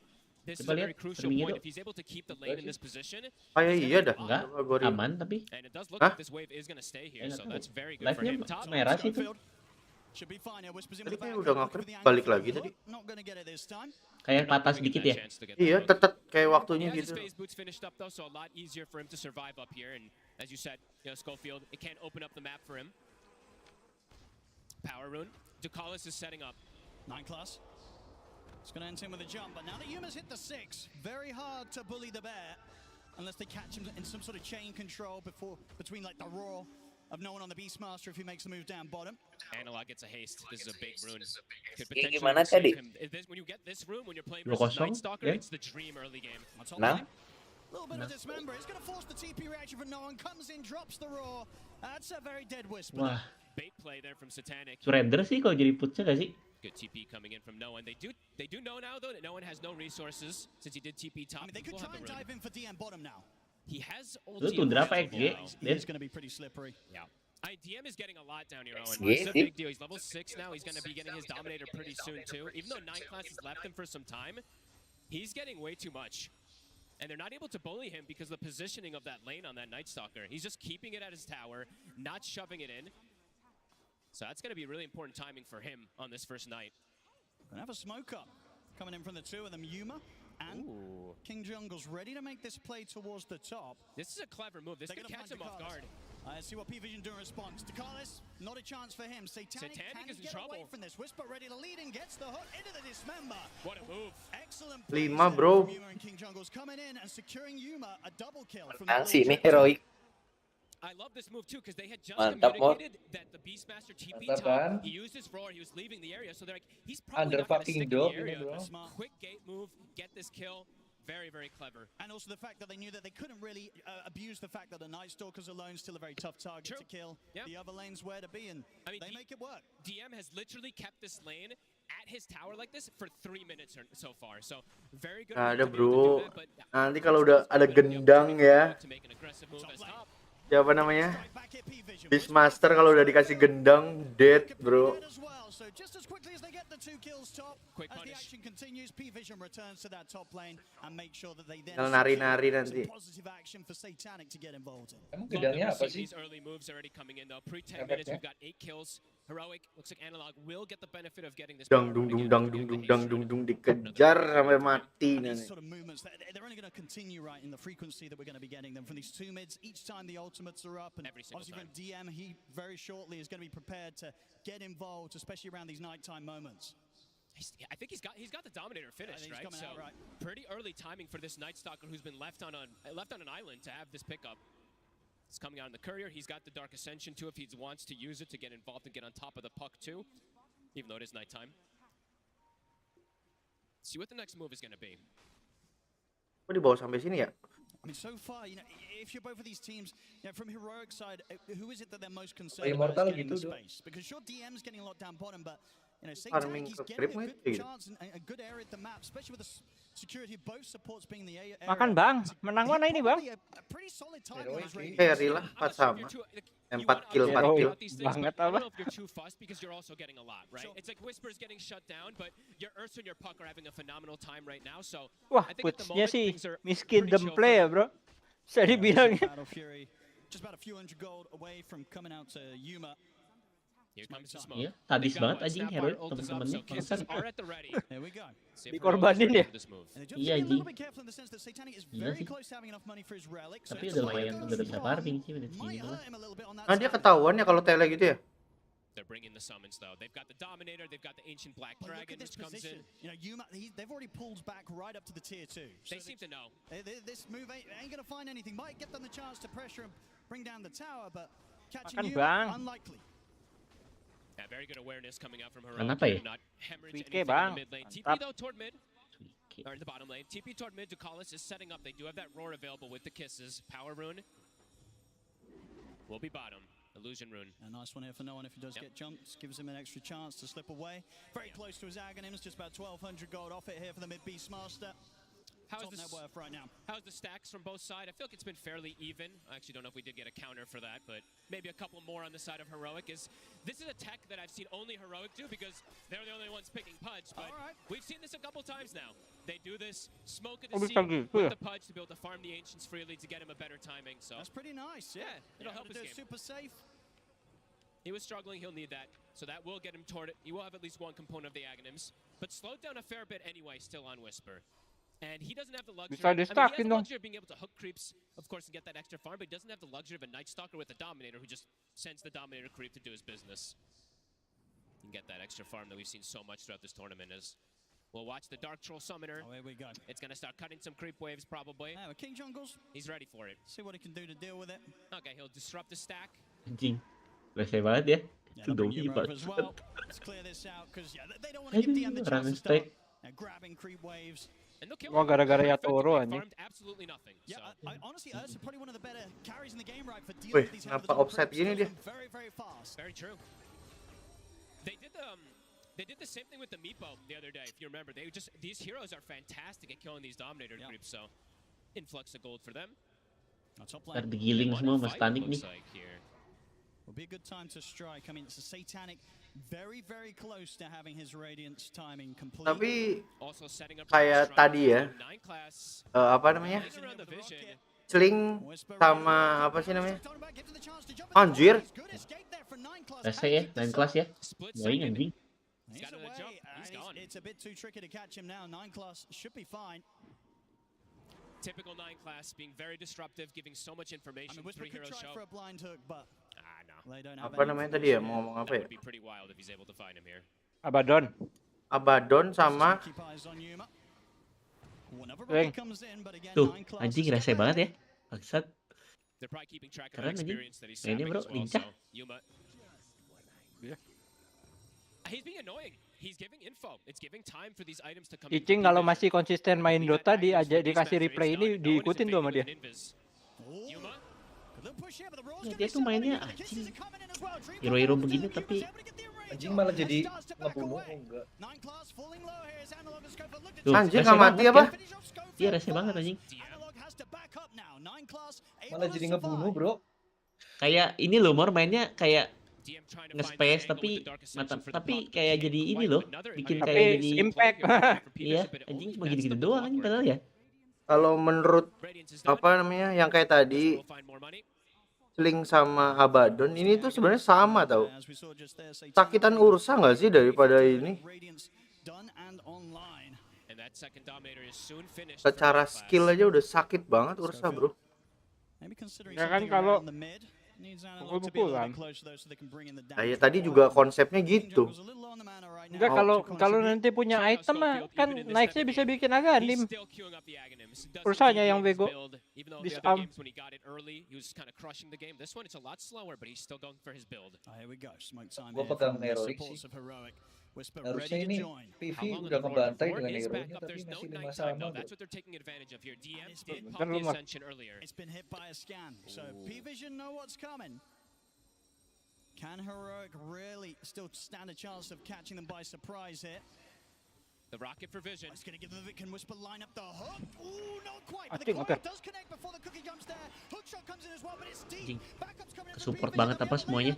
This is Coba a very lihat, crucial streamingnya point. tuh. If he's able to keep the lane in this position, Kayak iya dah. Enggak, Coba gua aman tapi. and it does look like this wave is gonna stay here, so that's very good for him. Live-nya Top. merah sih itu. Should be fine. Now Whispers in Tadi with the kayak back. udah nggak With the balik angle lagi from tadi. Not going to get it this time. Kayak patah sedikit ya. Iya, tetap kayak waktunya He has his gitu. phase boots finished up though, so a lot easier for him to survive up here. And as you said, Schofield, it can't open up the map for him. Power rune. Ducalis is setting up. 9 class. It's going to end him with a jump, but now that Yuma's hit the 6, very hard to bully the bear unless they catch him in some sort of chain control between like the roar of no one on the Beastmaster if he makes the move down bottom. Analog gets a haste. This is a big rune. Could Kayak potentially gimana save tadi? him. When you get this rune, when you're playing 2-0, versus Night Stalker, ya? it's the dream early game. Nah. A little bit of dismember. It's going to force the TP reaction from no one. Comes in, drops the roar. That's a very dead Whisper. Wah, Bait play there from Satanic. surrender sih kalau jadi putsnya gak sih? Good TP coming in from no one. They do know now though that no one has no resources since he did TP top. I mean, they could Will try have and the rune. dive in for DM bottom now. He has Lu ulti. tundra apa available XG? now. It's going to be pretty slippery. Yeah. DM is getting a lot down here, Owen. XG, This is a see? big deal. He's level 6 now. He's going to be getting his Dominator pretty soon, too. Even though 9 class has left him for some time, he's getting way too much. And they're not able to bully him because of the positioning of that lane on that Night Stalker. He's just keeping it at his tower, not shoving it in. So that's going to be really important timing for him on this first night. Gonna have a smoke up coming in from the two of them, Yuma and King Jungle's ready to make this play towards the top. This is a clever move. This They're could gonna catch find him off Ducalis. guard. See what P-Vision do in response. Ducalis, not a chance for him. Satanic can is in get trouble. away from this. Whisper ready to lead and gets the hook into the dismember. What a move. Excellent 5, plays there bro. from Yuma and King Jungle's coming in and securing Yuma a double kill from Menang the sih ini Lord heroik. I love this move too because they had just Mantap, Mor. communicated that the Beastmaster TP Mantap, top, kan? he used his roar, he was leaving the area, so they're like, he's probably Under not going to fucking stick in dog the ini, area. bro. Quick gate move, get this kill. Very, very clever. And also the fact that they knew that they couldn't really abuse the fact that the Night Stalker's alone still a very tough target to kill. Yep. The other lane's where to be, and they make it work. DM has literally kept this lane at his tower like this for 3 minutes so far. So very good. Ada bro. Nanti kalau udah ada gendang ya. Siapa namanya? Beastmaster kalau udah dikasih gendang dead bro. So just as quickly as they get the 2 kills top, as the action continues, P-Vision returns to that top lane and make sure that they then nari-nari nanti. positive action for Satanic to get involved in. Emang gendangnya apa sih? These early moves already coming in though. Pre 10 minutes we've got 8 kills. Heroic looks like Analog will get the benefit of getting this. Dang dung dung dang dung dung dang dung dung dikejar sampai mati nanti. Sort of movements they're only going to continue right in the frequency that we're going to be getting them from these 2 mids each time the ultimates are up, and obviously from DM he very shortly is going to be prepared to get involved, especially around these nighttime moments. I think he's got the Dominator finished, right? So pretty early timing for this Night Stalker who's been left on an island to have this pickup. It's coming out in the Courier. He's got the Dark Ascension too if he wants to use it to get involved and get on top of the puck too, even though it is nighttime. See what the next move is going to be. Kok dibawa sampai sini ya? I mean, so far, you know, if you're both of these teams, you know, from Heroic side, who is it that they're most concerned about getting the space? Because sure, DM's getting a lot down bottom, but you know, Satanic, he's getting a good chance and a good area at the map, especially with the security of both supports being the area. Makan bang, menang mana ini bang? A pretty solid time on his radio. Carry lah, 4 sama. 4 kill, 4 kill. Banget apa? If you're too fussed because you're also getting a lot, right? It's like Whisper's getting shut down, but your Ursa and your Puck are having a phenomenal time right now. So wah, I think at the putsnya moment sih things are miskin demplay ya bro. Saya dibilang. Just about a few hundred gold away from coming out to Yuma. Iya, habis banget anjing Hero temen-temennya. Dikorbanin ya? Iya anjing. Iya sih. Tapi udah lumayan udah bisa farming sih menit sini. Nah dia ketahuan ya kalau tele gitu ya? They're bringing the summons though. They've got the Dominator, they've got the Ancient Black Dragon which comes in. You know, Yuma, they've already pulled back right up to the tier 2. They seem to know. This move ain't gonna find anything. Might get them the chance to pressure and bring down the tower, but catching Makan Yuma, bang. unlikely. Yeah, very good awareness coming out from her. Kenapa ya? Not hemorrhage Wike, anything in bang. the mid lane. TP though toward mid. Or in the bottom lane. TP toward mid. Ducalis is setting up. They do have that roar available with the kisses. Power rune will be bottom. Illusion rune. A nice one here for no one if he does get jumped. Gives him an extra chance to slip away. Very close to his Aghanims. Just about 1,200 gold off it here for the mid Beastmaster. How's Top net worth right now. How's the stacks from both sides? I feel like it's been fairly even. I actually don't know if we did get a counter for that, but maybe a couple more on the side of Heroic. This is a tech that I've seen only Heroic do because they're the only ones picking Pudge, but we've seen this a couple times now. They do this, smoke at the scene with the Pudge to be able to farm the Ancients freely to get him a better timing. So that's pretty nice, yeah. It'll help his game. Super safe. He was struggling, he'll need that. So that will get him toward it. He will have at least one component of the Aghanims, but slowed down a fair bit anyway, still on Whisper. And he doesn't have the luxury. Bisa he has di-stackin the dong. luxury of being able to hook creeps, of course, and get that extra farm, but he doesn't have the luxury of a Night Stalker with a Dominator who just sends the Dominator creep to do his business. You can get that extra farm that we've seen so much throughout this tournament. We'll watch the Dark Troll Summoner. Oh, here we go. It's going to start cutting some creep waves, probably. King Jungles. He's ready for it. See what he can do to deal with it. Okay, he'll disrupt the stack. Anjing. Rese banget ya. Sudah as well. Let's clear this out because they don't want to give DM the chance to start grabbing creep waves. Wah, gara-gara ya Toro anjing. Absolutely nothing. Yeah, honestly, Ursa probably one of the better carries in the game, right? For dealing Wih, with these kenapa offset gini dia? very, very fast. Very true. They did the same thing with the Meepo the other day, if you remember. These heroes are fantastic at killing these Dominator creeps, so influx of gold for them. Ntar digiling semua mas Tanik nih. Will be a good time to strike. I mean, it's a Satanic very, very close to having his Radiance timing complete. Tapi kayak tadi ya, apa namanya? Sling sama apa sih namanya? Anjir. Rese ya, 9 class ya. Boing anjing. It's a bit too tricky to catch him now. 9 class should be fine. Typical 9 class being very disruptive, giving so much information. I mean, Whisper could try for a blind hook, but they don't have apa namanya tadi ya? Mau ngomong apa ya? Abaddon. Abaddon sama tuh, anjing rese banget ya. Maksud keren anjing. Ini bro, lincah. He's being annoying. Icing kalau masih konsisten main Dota dikasih replay ini diikutin tuh sama dia. Ya, dia tuh mainnya anjing. Hero-hero begini tapi anjing malah jadi ngebunuh. Enggak. Tuh, anjing nggak mati apa? Iya rese banget anjing. Malah jadi ngebunuh, bro. Kayak ini loh, Mor mainnya kayak nge-space tapi kayak jadi ini loh, bikin kayak jadi impact. Iya, anjing cuma gitu-gitu doang anjing padahal ya. Kalau menurut apa namanya yang kayak tadi Link sama Abaddon ini tuh sebenarnya sama tau. Sakitan Ursa nggak sih daripada ini? Secara skill aja udah sakit banget Ursa, bro. Ya kan kalau pukul-pukulan. Nah, ya tadi juga konsepnya gitu. Enggak, kalau nanti punya item mah kan naiknya bisa bikin Aghanim. Ursanya yang bego. Dispam. Gua pegang heroic sih. Harusnya ini PV udah ngebantai dengan hero-nya tapi masih 5 sama, bro. It's been hit by a scan, so P-Vision know what's coming. Can Heroic really still stand a chance of catching them by surprise here? The rocket for Vision. It's going to give the Can Whisper line up the hook. Ooh, not quite. But the Cloud does connect before the cookie jumps there. Hook shot comes in as well, but it's deep. Backup's coming in. Support banget apa semuanya.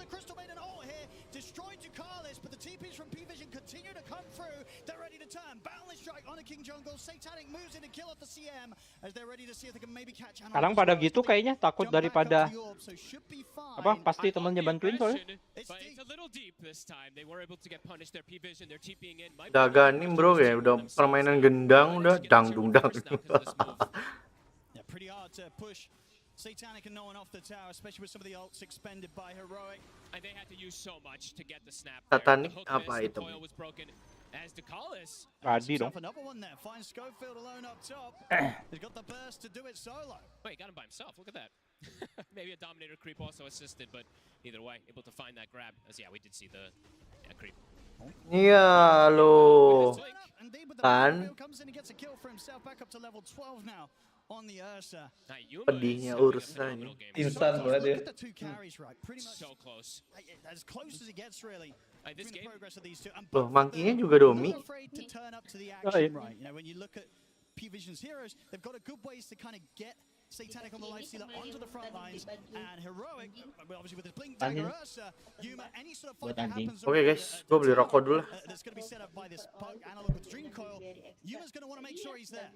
Destroyed Ducalis, but the TPs from P-Vision continue to come through. They're ready to turn. Boundless strike on a King Jungle. Satanic moves in to kill off the CM as they're ready to see if they can maybe catch. Kadang pada gitu kayaknya takut daripada apa pasti temennya bantuin soalnya. Daganim bro ya udah permainan gendang udah dangdung. Yeah, pretty hard to push Satanic and no one off the tower, especially with some of the ults expended by Heroic. And they had to use so much to get the snap. Satanic apa itu? As Ducalis. Tadi dong. Another one there. Finds Schofield alone up top. He's got the burst to do it solo. Wait, got him by himself. Look at that. Maybe a Dominator creep also assisted, but either way, able to find that grab. As yeah, we did see the creep. Iya lo. Kan? Pedihnya Ursa ini. Instan banget ya. So close. As close as it gets really. Loh, Monkey-nya juga Domi. When you look at P-Vision's heroes, they've got a good ways to kind of get Satanic on the lifestealer onto the front lines, and Heroic, obviously with his blink dagger, Ursa, Yuma, any sort of fight that happens. Oke guys, gue beli rokok dulu. That's going to be set up by this bug analog with Dream Coil. Yuma's going to want to make sure he's there.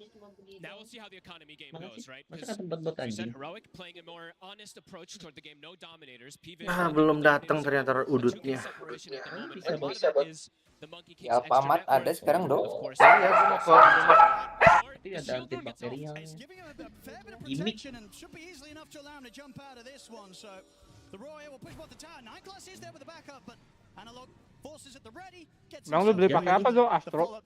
Now we'll see how the economy game goes, right? Masa bot anjing. Heroic playing a more honest approach toward the game, no dominators. Belum datang ternyata udutnya. Bisa buat. Ya pamat ada sekarang dong. Iya, gue mau ke Tidak ada antibakteri yang gimmick. Bang lu beli pakai apa tuh Astro?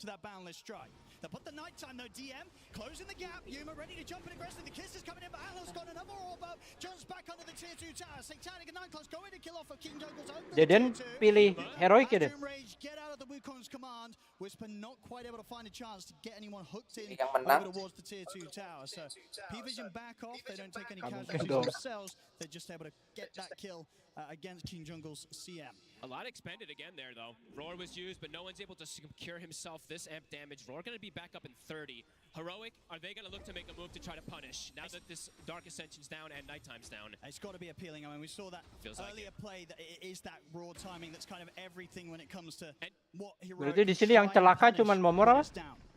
They put the nighttime though, DM closing the gap. Yuma ready to jump in aggressively. The kiss is coming in, but Anal's got another orb up. Jumps back under the tier 2 tower. Satanic and Nightclaws going to kill off a King Jungle's own. Jaden pilih Heroic ya deh. Get out of the Wukong's command. Whisper not quite able to find a chance to get anyone hooked in over towards the tier 2 tower. So P-Vision back off. They don't take any casualties themselves. They're just able to get that kill against King Jungle's CM. A lot expended again there, though. Roar was used, but no one's able to secure himself this amp damage. Roar going to be back up in 30. Heroic, are they going to look to make a move to try to punish now that this Dark Ascension's down and Nighttime's down? It's got to be appealing. I mean, we saw that earlier play. That it is that raw timing that's kind of everything when it comes to what Heroic. Berarti di sini yang celaka cuman Momora.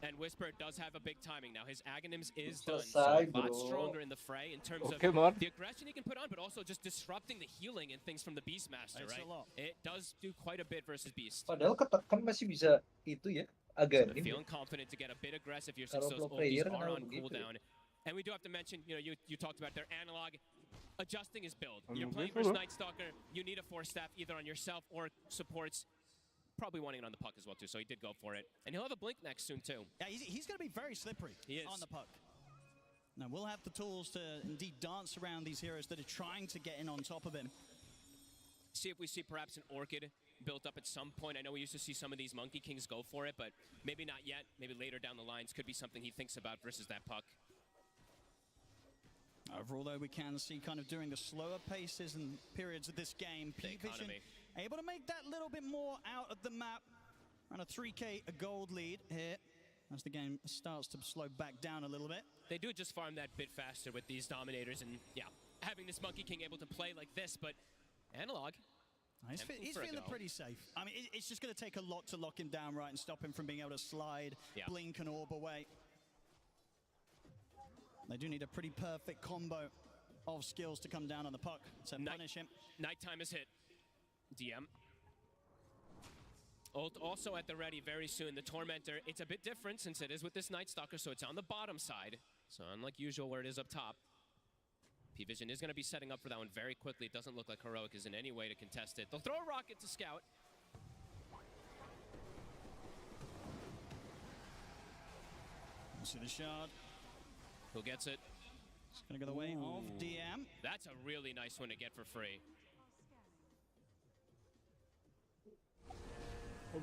And Whisper does have a big timing now. His Aghanims is done, so a lot stronger in the fray in terms of the aggression he can put on, but also just disrupting the healing and things from the Beastmaster, right? It does do quite a bit versus Beast. Padahal ketekan masih bisa itu ya, agak so feeling confident to get a bit aggressive here since those ultis are on cooldown. And we do have to mention, you talked about their analog adjusting his build. You're playing versus Night Stalker, you need a force staff either on yourself or supports. Probably wanting it on the puck as well too, so he did go for it. And he'll have a blink next soon too. Yeah, he's going to be very slippery on the puck. Now we'll have the tools to indeed dance around these heroes that are trying to get in on top of him. see if we see perhaps an Orchid built up at some point. I know we used to see some of these Monkey Kings go for it, but maybe not yet. Maybe later down the lines could be something he thinks about versus that puck. Overall, though, we can see kind of during the slower paces and periods of this game, P-Vision able to make that little bit more out of the map. Around a 3K gold lead here as the game starts to slow back down a little bit. They do just farm that bit faster with these Dominators, and yeah, having this Monkey King able to play like this, but Analog. He's feeling pretty safe. I mean, it's just going to take a lot to lock him down, right, and stop him from being able to slide, blink, and orb away. They do need a pretty perfect combo of skills to come down on the puck to punish him. Nighttime is hit. DM. Ult also at the ready very soon. The Tormentor, it's a bit different since it is with this Night Stalker, so it's on the bottom side. So unlike usual where it is up top. P-Vision is going to be setting up for that one very quickly. It doesn't look like Heroic is in any way to contest it. They'll throw a rocket to scout. We'll see the shard. Who gets it? It's going to go the way of DM. That's a really nice one to get for free.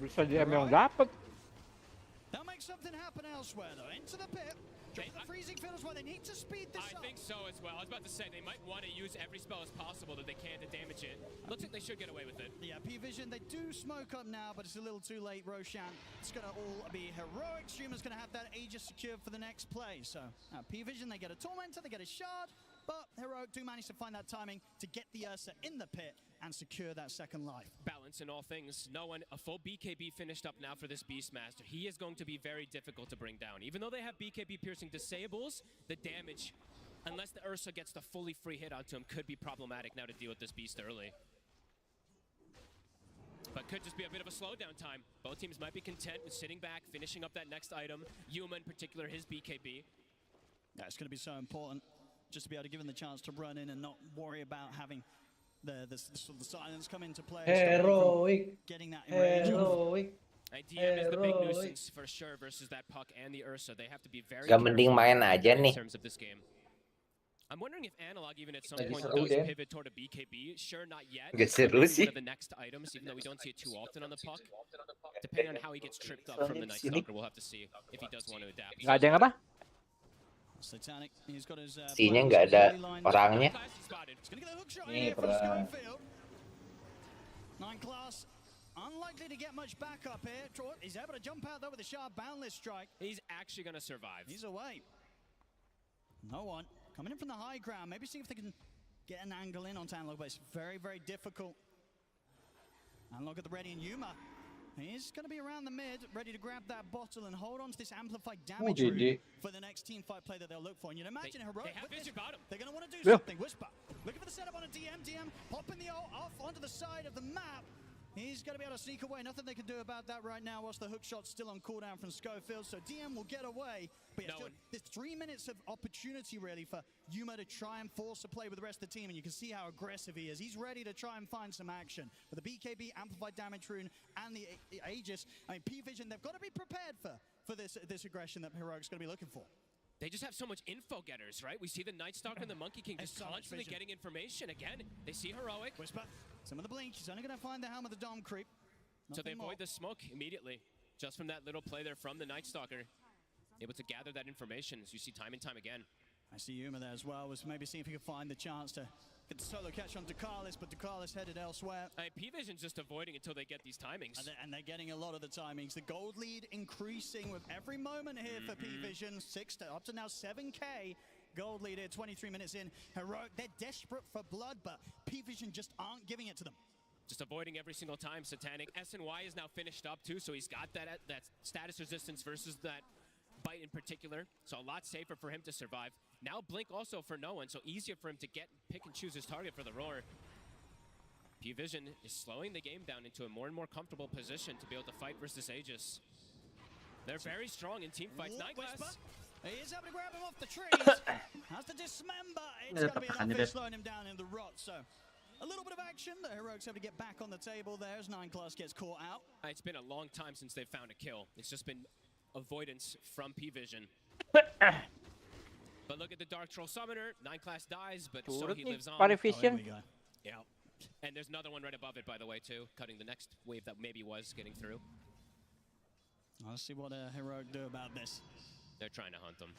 Bisa DM yang dapat. They'll make something happen elsewhere, though. Into the pit. Drop the freezing field as well. They need to speed this up. I think so as well. I was about to say they might want to use every spell as possible that they can to damage it. Looks like they should get away with it. Yeah, P-Vision, they do smoke up now, but it's a little too late, Roshan. It's going to all be Heroic. Streamer's going to have that Aegis secured for the next play. So, P-Vision, they get a Tormentor, they get a Shard, but Heroic do manage to find that timing to get the Ursa in the pit and secure that second life. Balance in all things. No one, a full BKB finished up now for this Beastmaster. He is going to be very difficult to bring down. Even though they have BKB piercing disables, the damage, unless the Ursa gets the fully free hit onto him, could be problematic now to deal with this Beast early. But could just be a bit of a slowdown time. Both teams might be content with sitting back, finishing up that next item. Yuma in particular, his BKB. Yeah, it's going to be so important just to be able to give him the chance to run in and not worry about having the silence come into play. Heroic. Getting that Heroic. DM is the big nuisance for sure versus that puck and the Ursa. They have to be very Gak mending main aja in nih. terms of this game. I'm wondering if Analog even at some point does pivot toward a BKB. Sure, not yet. Gak seru sih. One of the next items, even though we don't see it too often on the puck. Depending on how he gets tripped up from the Night Stalker, we'll have to see if he does want to adapt. Nggak ada yang apa? Sinya nggak ada orangnya. Nih, perang. Nine class, unlikely to get much backup here. He's able to jump out though with a sharp boundless strike. He's actually going to survive. He's away. No one coming in from the high ground. Maybe see if they can get an angle in on Analog, but it's very, very difficult. Analog at the ready, and Yuma. He's going to be around the mid, ready to grab that bottle and hold on to this amplified damage room for the next team fight play that they'll look for. And you'd imagine Heroic, they're going to want to do something. Whisper, looking for the setup on a DM. DM popping the ult off onto the side of the map. He's going to be able to sneak away. Nothing they can do about that right now whilst the hook shot's still on cooldown from Schofield. So DM will get away. But yeah, there's 3 minutes of opportunity really for Yuma to try and force a play with the rest of the team. And you can see how aggressive he is. He's ready to try and find some action. With the BKB, Amplified Damage Rune, and the Aegis, I mean, P-Vision, they've got to be prepared for this aggression that Heroic's going to be looking for. They just have so much info getters, right? We see the Night Stalker and the Monkey King just constantly getting information. Again, they see Heroic. Whisper, some of the blink. He's only going to find the helm of the Dom creep. So they avoid the smoke immediately. Just from that little play there from the Night Stalker. Able to gather that information, as you see time and time again. I see Yuma there as well. Was maybe seeing if he could find the chance to get the solo catch on Ducalis, but Ducalis headed elsewhere. P-Vision's just avoiding until they get these timings. And they're getting a lot of the timings. The gold lead increasing with every moment here for P-Vision. Up to now 7K. Gold lead here, 23 minutes in. Heroic, they're desperate for blood, but P-Vision just aren't giving it to them. Just avoiding every single time. Satanic. SNY is now finished up too, so he's got that status resistance versus that bite in particular. So a lot safer for him to survive. Now Blink also for no one, so easier for him to pick and choose his target for the roar. P-Vision is slowing the game down into a more and more comfortable position to be able to fight versus Aegis. They're very strong in team fights. Nightglass. He is able to grab him off the trees. Has to dismember. It's going to be enough for slowing him down in the rot. So a little bit of action. The Heroics have to get back on the table there as 9 class gets caught out. It's been a long time since they've found a kill. It's just been avoidance from P-Vision. But look at the Dark Troll Summoner. 9 class dies, but so he lives on. Parivision. Yeah. And there's another one right above it, by the way, too, cutting the next wave that maybe was getting through. Let's see what Heroic do about this. They're trying to hunt them.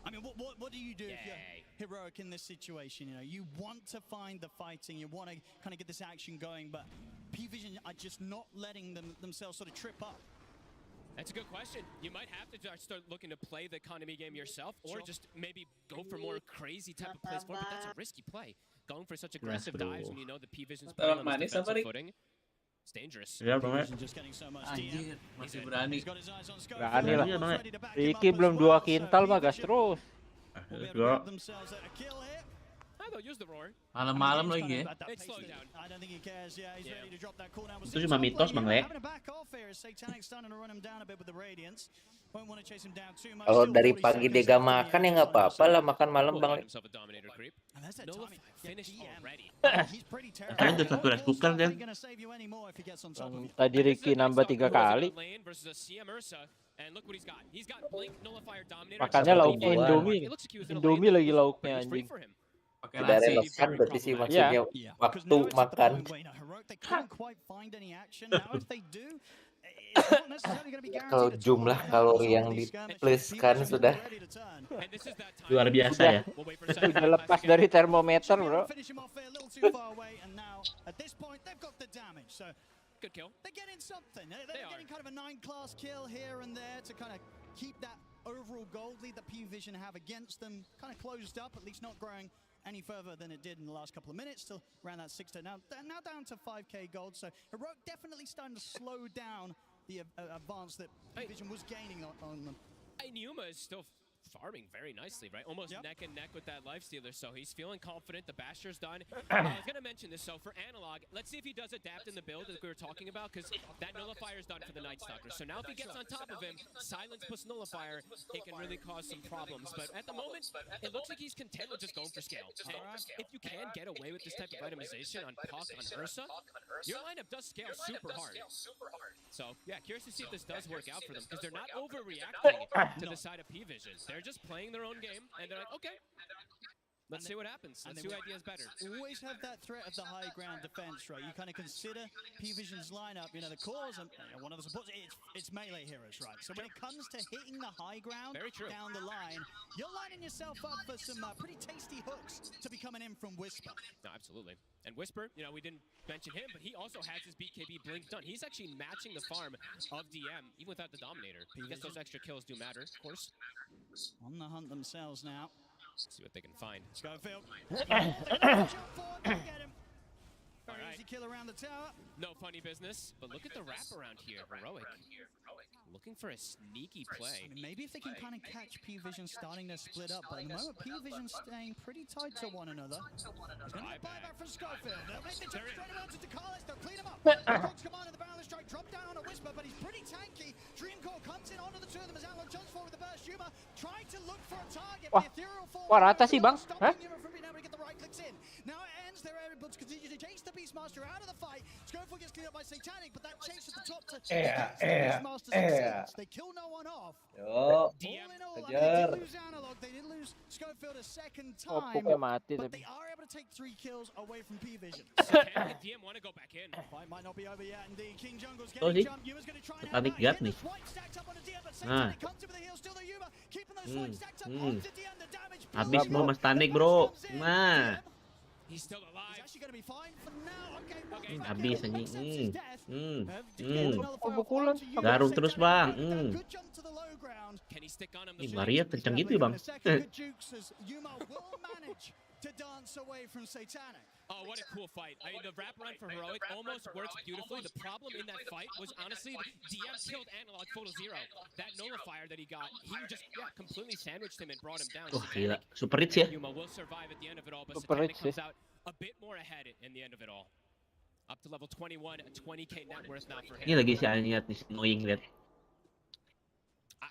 I mean, what do you do if you're Heroic in this situation? You know, you want to find the fighting, you want to kind of get this action going, but P-Vision are just not letting themselves sort of trip up. That's a good question. You might have to start looking to play the economy game yourself, or just maybe go for more crazy type of plays for it, but that's a risky play. Going for such aggressive dives when you know the P-Vision's playing on this defensive footing. It's dangerous. Ya, Bang. Anjir, masih berani. Berani lah. Ricky belum 2 kintal mah gas terus. Malam-malam lagi ya. Itu cuma mitos, Bang Le. Kalau dari pagi dia gak makan ya nggak apa-apa lah, makan malam, Bang Le. Kalian udah satu rice cooker kan? Tadi Ricky nambah 3 kali. Makannya lauknya Indomie. Indomie lagi lauknya anjing. Tidak relevan berarti sih maksudnya waktu makan. Kalau jumlah kalori yang dipluskan sudah luar biasa ya. Udah lepas dari termometer, bro. Good kill. They're getting something. They're getting kind of a 9-class kill here and there to kind of keep that overall gold lead that P-Vision have against them kind of closed up, at least not growing any further than it did in the last couple of minutes. Still around that 6 to now down to 5k gold. So Heroic definitely starting to slow down the advance that P-Vision was gaining on them. Numa is still farming very nicely, right? Almost neck and neck with that Lifestealer, so he's feeling confident. The Basher's done. I was going to mention this, so for Analog, let's see if he does adapt in the build that we were talking about, because that Nullifier's done for the Night Stalker. So now if he gets on top of him, Silence plus Nullifier, it can really cause some problems. But at the moment, it looks like he's content with just going for scale. And if you can get away with this type of itemization on Puck, on Ursa, your lineup does scale super hard. So, yeah, curious to see if this does work out for them, because they're not overreacting to the side of P-Vision. They're just playing their own game, and they're like, okay, let's see what happens. Let's see who idea's better. Always have that threat of the high ground defense, right? You kind of consider P-Vision's lineup, you know, the cores, and one of the supports, it's melee heroes, right? So when it comes to hitting the high ground down the line, you're lining yourself up for some pretty tasty hooks to be coming in from Whisper. No, absolutely. And Whisper, you know, we didn't mention him, but he also has his BKB blink done. He's actually matching the farm of DM, even without the Dominator. I guess those extra kills do matter, of course. On the hunt themselves now. See what they can find. Schofield. Very easy kill around the tower. No funny business, but look at the wraparound here. Heroic. Looking for a sneaky play. I mean, maybe if they can kind of catch P-Vision starting to split up, but at the moment P-Vision staying pretty tight to one another. There's going to be a buyback from Schofield. They'll make the jump straight around to Dekalis. They'll clean him up. Cox command of the Barrel Strike, drop down on a Whisper, but he's pretty tanky. Dreamcore comes in onto the two of them as Analog jumps forward with the burst. Yuma trying to look for a target. Wah, rata sih, Bang. Hah? Now it ends. They're able to continue to chase the Beastmaster out of the fight. Schofield gets cleared up by Satanic, but that chase at the top to Beastmaster succeeds. They kill no one off. Yo, All in all, I mean, they kejar. did lose Analog. They did lose Schofield a second time, Opuknya mati but tapi. they are able to take 3 kills away from P-Vision. Can DM want to go back in? Fight might not be over yet. Indeed, King Jungle's Oh getting sih, jumped. Yuma's going to try and Titanic have gat nih. White stacked up on the DM, but Nah. Satanic comes in with the heal. Still the Yuma keeping those white stacked up onto DM. The damage. Habis semua Mas Tanik, bro. Nah, He's still alive. He's actually going to be fine for now. Okay, habis anjing. Pukulan. Garuk terus, Bang. good jump to the low ground. Can he stick on him? Ih, Maria kencang gitu ya, Bang. Second jukes as Yuma will manage to dance away from Satanic. Oh, what a cool fight. I mean, the wraparound for Heroic almost works beautifully. The problem in that fight was, honestly, DM killed Analog Photo Zero. That Nullifier that he got, he just, completely sandwiched him and brought him down. Wah, gila. Super rich ya. Yuma will survive at the end of it all, but Super Satanic rich, comes out a bit more ahead in the end of it all. Up to level 21, 20k net worth now for him. Ini lagi si Anyat nih, annoying lihat.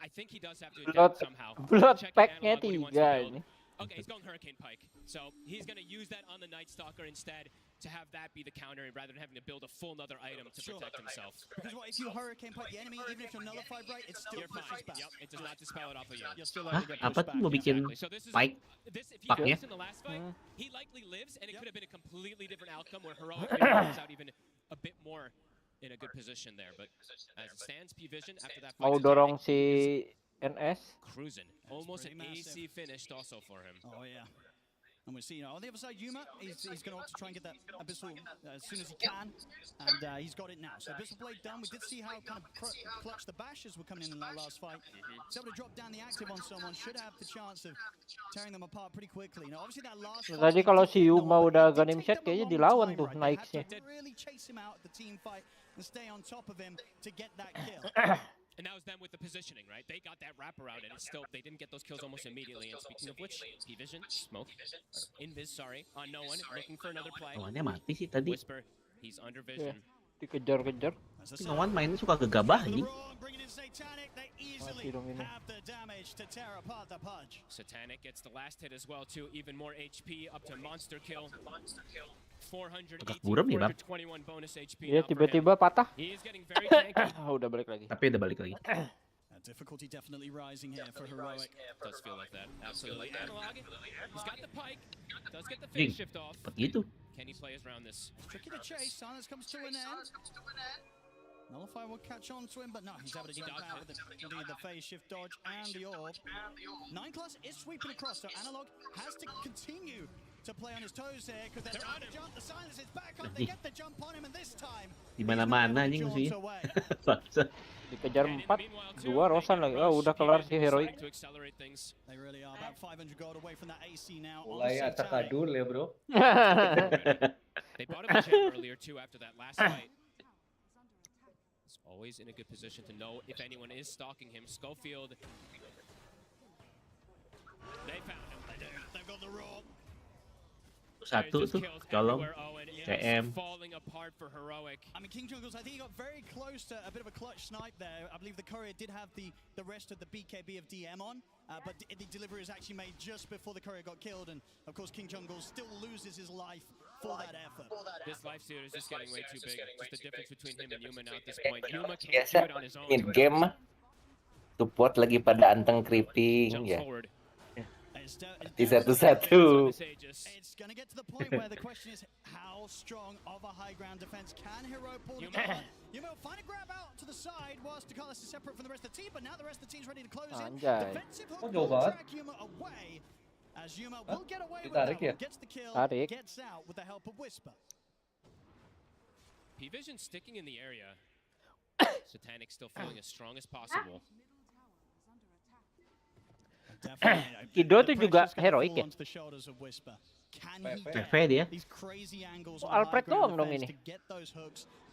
I think he does have to Blood, adapt somehow. blood Check pack-nya Analog, what he wants to 3 build. ini. Okay, he's going Hurricane Pike. So he's going to use that on the Night Stalker instead to have that be the counter rather than having to build a full another item to protect himself. Because what if you hurricane pipe the enemy, even if you're nullified right, it still pushes back. Yep, it does not dispel it off of you. You're still Hah? able to get Apa pushed tuh back. mau bikin So this is spike? this if he Paknya? dies in the last fight, he likely lives, and it could have been a completely different outcome where Heroic maybe comes out even a bit more in a good position there. But as it stands, P-Vision after that Mau fight, dorong si NS. cruising, almost an AC finished also for him. Oh yeah. And we see, on the other side, Yuma, he's going to opt to try and get that Abyssal as soon as he can, and he's got it now. So Abyssal Blade done. We did see how kind of clutch the bashes were coming in that last fight. He's able to drop down the active on someone, should have the chance of tearing them apart pretty quickly. Now, obviously that last fight, Tadi kalau si Yuma udah ganim shot kayaknya dilawan tuh Nikes-nya. really chase him out the team fight and stay on top of him to get that kill. And that was them with the positioning, right? They got that wraparound, and it's still, they didn't get those kills almost immediately. And speaking of which, P-Vision, Smoke, or Invis, sorry, on no one, looking for another play. Lawannya mati sih tadi. Whisper, he's under vision. Dikejar-kejar. Lawan mainnya suka gegabah anjing. Mati dong ini. Satanic gets the last hit as well, too. Even more HP, up to monster kill. 418, Buram ya, Bang? 421 bonus HP. Iya, tiba-tiba patah. He is getting very tanky. Udah balik lagi. Tapi udah balik lagi. Difficulty definitely rising here for Heroic. Does feel like that. Absolutely. Analog. He's got the pike. Does get the phase shift off. Begitu. Can he play around this? Tricky to chase. Silence comes to an end. Nullify will catch on to him, but no, he's able to jump out with the phase shift dodge and the orb. 9 class is sweeping across, so Analog has to continue to play on his toes here because they're on the jump. The silence is back up. They get the jump on him, and this time Di mana-mana anjing musuhnya. Dikejar 4, 2 Rosan lagi. Oh, udah kelar si Heroic. They really are about 500 gold away from that AC now. Mulai acak adul ya, bro. They bought him a gem earlier too after that last fight. He's always in a good position to know if anyone is stalking him. Schofield. They found him. They've got the raw. Satu tuh, colong. CM. Falling apart for Heroic. I mean, King Jungles, I think he got very close to a bit of a clutch snipe there. I believe the courier did have the rest of the BKB of DM on, but the delivery was actually made just before the courier got killed, and of course King Jungles still loses his life for that effort. This life steal is just getting way too big. Just the difference between him and Yuma now at this point. Yuma can't do it on his own. In game support lagi pada anteng creeping ya. Di satu-satu. It's going to get to the point where the question is how strong of a high ground defense can Hero pull together. Yuma will find a grab out to the side whilst Ducalis is separate from the rest of the team, but now the rest of the team's ready to close in. Defensive hook will track Yuma away as Yuma will get away with that one, gets the kill, gets out with the help of Whisper. P-Vision sticking in the area. Satanic still feeling as strong as possible. Kido tuh juga Heroic ya? PV dia. Alfred doang dong ini.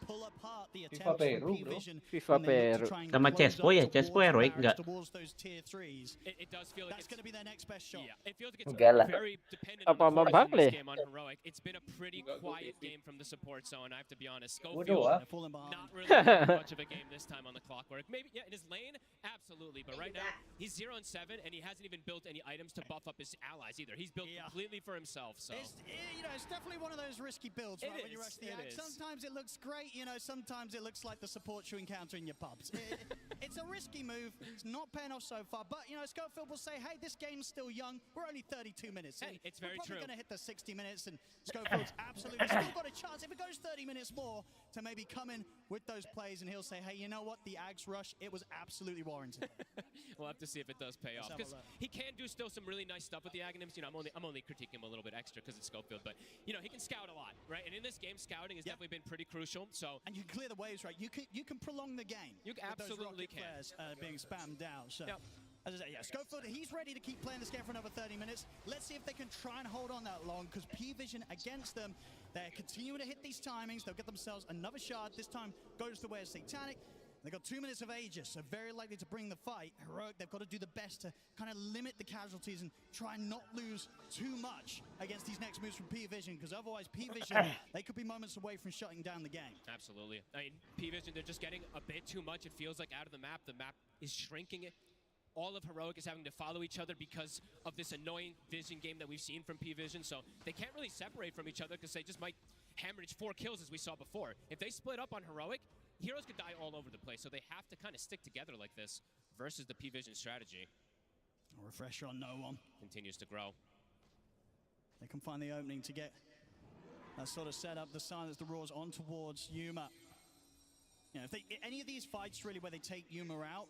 FIFA Peru, bro. FIFA Peru. Sama Chespo ya, Chespo Heroic enggak? It does feel like it's gonna be their next best shot. It feels like it's very dependent Apa on the Bang force in this Le? game on Heroic. It's been a pretty quiet game from the support zone, I have to be honest. Schofield, not really much of a game this time on the clockwork. Maybe, yeah, in his lane, absolutely. But right now, he's 0-7, and he hasn't even built any items to buff up his allies either. He's built completely for himself, so. It's definitely one of those risky builds, right, when you rush the axe. Sometimes it looks great, sometimes it looks like the support you encounter in your pubs. It's a risky move. It's not paying off so far, but, Schofield will say, hey, this game's still young. We're only 32 minutes in. Hey, it's very true. We're probably going to hit the 60 minutes, and Schofield's absolutely still got a chance. If it goes 30 minutes more, to maybe come in with those plays, and he'll say, hey, you know what? The Ags rush, it was absolutely warranted. We'll have to see if it does pay off, because he can do still some really nice stuff with the Aghanims. I'm only critiquing him a little bit extra because it's Schofield, but, he can scout a lot, right? And in this game, scouting has definitely been pretty crucial, so. And you can clear the waves, right? You can prolong the game. You absolutely can. Flares, being spammed out, so. As I say, Schofield, he's ready to keep playing this game for another 30 minutes. Let's see if they can try and hold on that long, because P-Vision against them, they're continuing to hit these timings. They'll get themselves another shard. This time goes the way of Satanic. They've got 2 minutes of Aegis, so very likely to bring the fight. Heroic, they've got to do the best to kind of limit the casualties and try and not lose too much against these next moves from P-Vision, because otherwise P-Vision, they could be moments away from shutting down the game. Absolutely. I mean, P-Vision, they're just getting a bit too much. It feels like out of the map. The map is shrinking it. All of Heroic is having to follow each other because of this annoying vision game that we've seen from P-Vision, so they can't really separate from each other because they just might hemorrhage 4 kills as we saw before. If they split up on Heroic, heroes could die all over the place, so they have to kind of stick together like this versus the P-Vision strategy. A refresher on no one. Continues to grow. They can find the opening to get that sort of set up, the silence, the roars on towards Yuma. You know, if any of these fights really where they take Yuma out,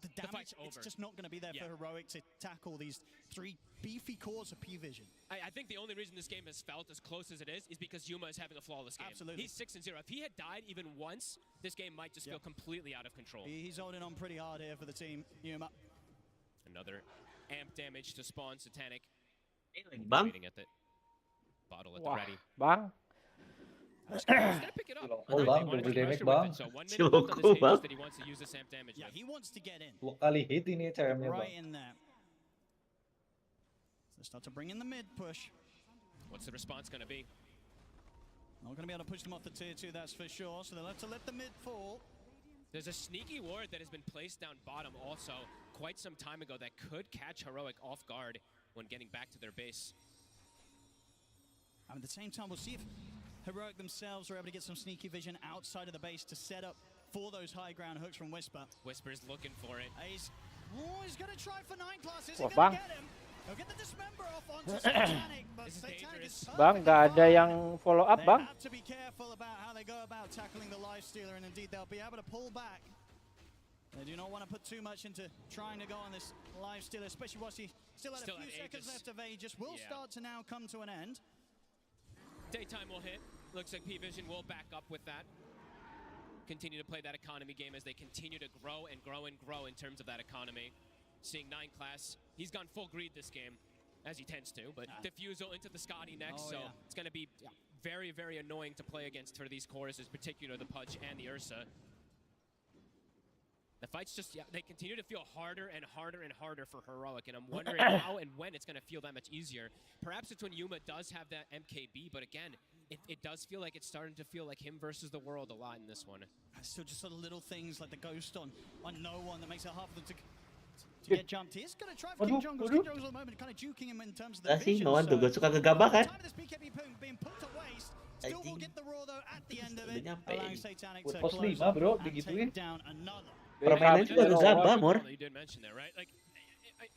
the damage, it's just not going to be there for Heroic to tackle these 3 beefy cores of P-Vision. I think the only reason this game has felt as close as it is because Yuma is having a flawless game. Absolutely. He's 6-0. If he had died even once, this game might just feel completely out of control. He's holding on pretty hard here for the team, Yuma. Another amp damage to spawn Satanic. Bang. Waiting at the bottle at the ready. Bang. He's gonna pick it up. Bang, double damage bang. So 1 minute left on this Hades that he wants to use this amp damage with. He wants to get in. 2 kali hit ini CM-nya Right bang. in there. So start to bring in the mid push. What's the response gonna be? Not going to be able to push them off the tier 2, that's for sure. So they'll have to let the mid fall. There's a sneaky ward that has been placed down bottom also quite some time ago that could catch Heroic off guard when getting back to their base. And at the same time, we'll see if Heroic themselves are able to get some sneaky vision outside of the base to set up for those high ground hooks from Whisper. Whisper's looking for it. He's going to try for 9 class. Is he going to get him? He'll get the dismember off onto Satanic, but Satanic is Bang, nggak ada yang follow up, They Bang. have to be careful about how they go about tackling the Lifestealer, and indeed they'll be able to pull back. They do not want to put too much into trying to go on this Lifestealer, especially once he still had a few seconds left of Aegis. Will start to now come to an end. Daytime will hit. Looks like P-Vision will back up with that. Continue to play that economy game as they continue to grow and grow and grow in terms of that economy. Seeing 9 class, he's gone full greed this game, as he tends to, but Diffusal into the Scotty next, so it's going to be very, very annoying to play against for these cores, in particular the Pudge and the Ursa. The fights just, they continue to feel harder and harder and harder for Heroic, and I'm wondering how and when it's going to feel that much easier. Perhaps it's when Yuma does have that MKB, but again, it does feel like it's starting to feel like him versus the world a lot in this one. Still just sort of little things like the ghost on no one that makes it hard for them to get jumped. He's going to try for King Jungles. King Jungles at the moment kind of juking him in terms of the vision. Noan tuh suka gegabah kan? Being put to waste. Still will get the roar though at the end of it. Allowing Satanic to Pos close 5 bro, and digituin. take down another. Permainan juga gegabah, Mor. You did mention that, right? Like,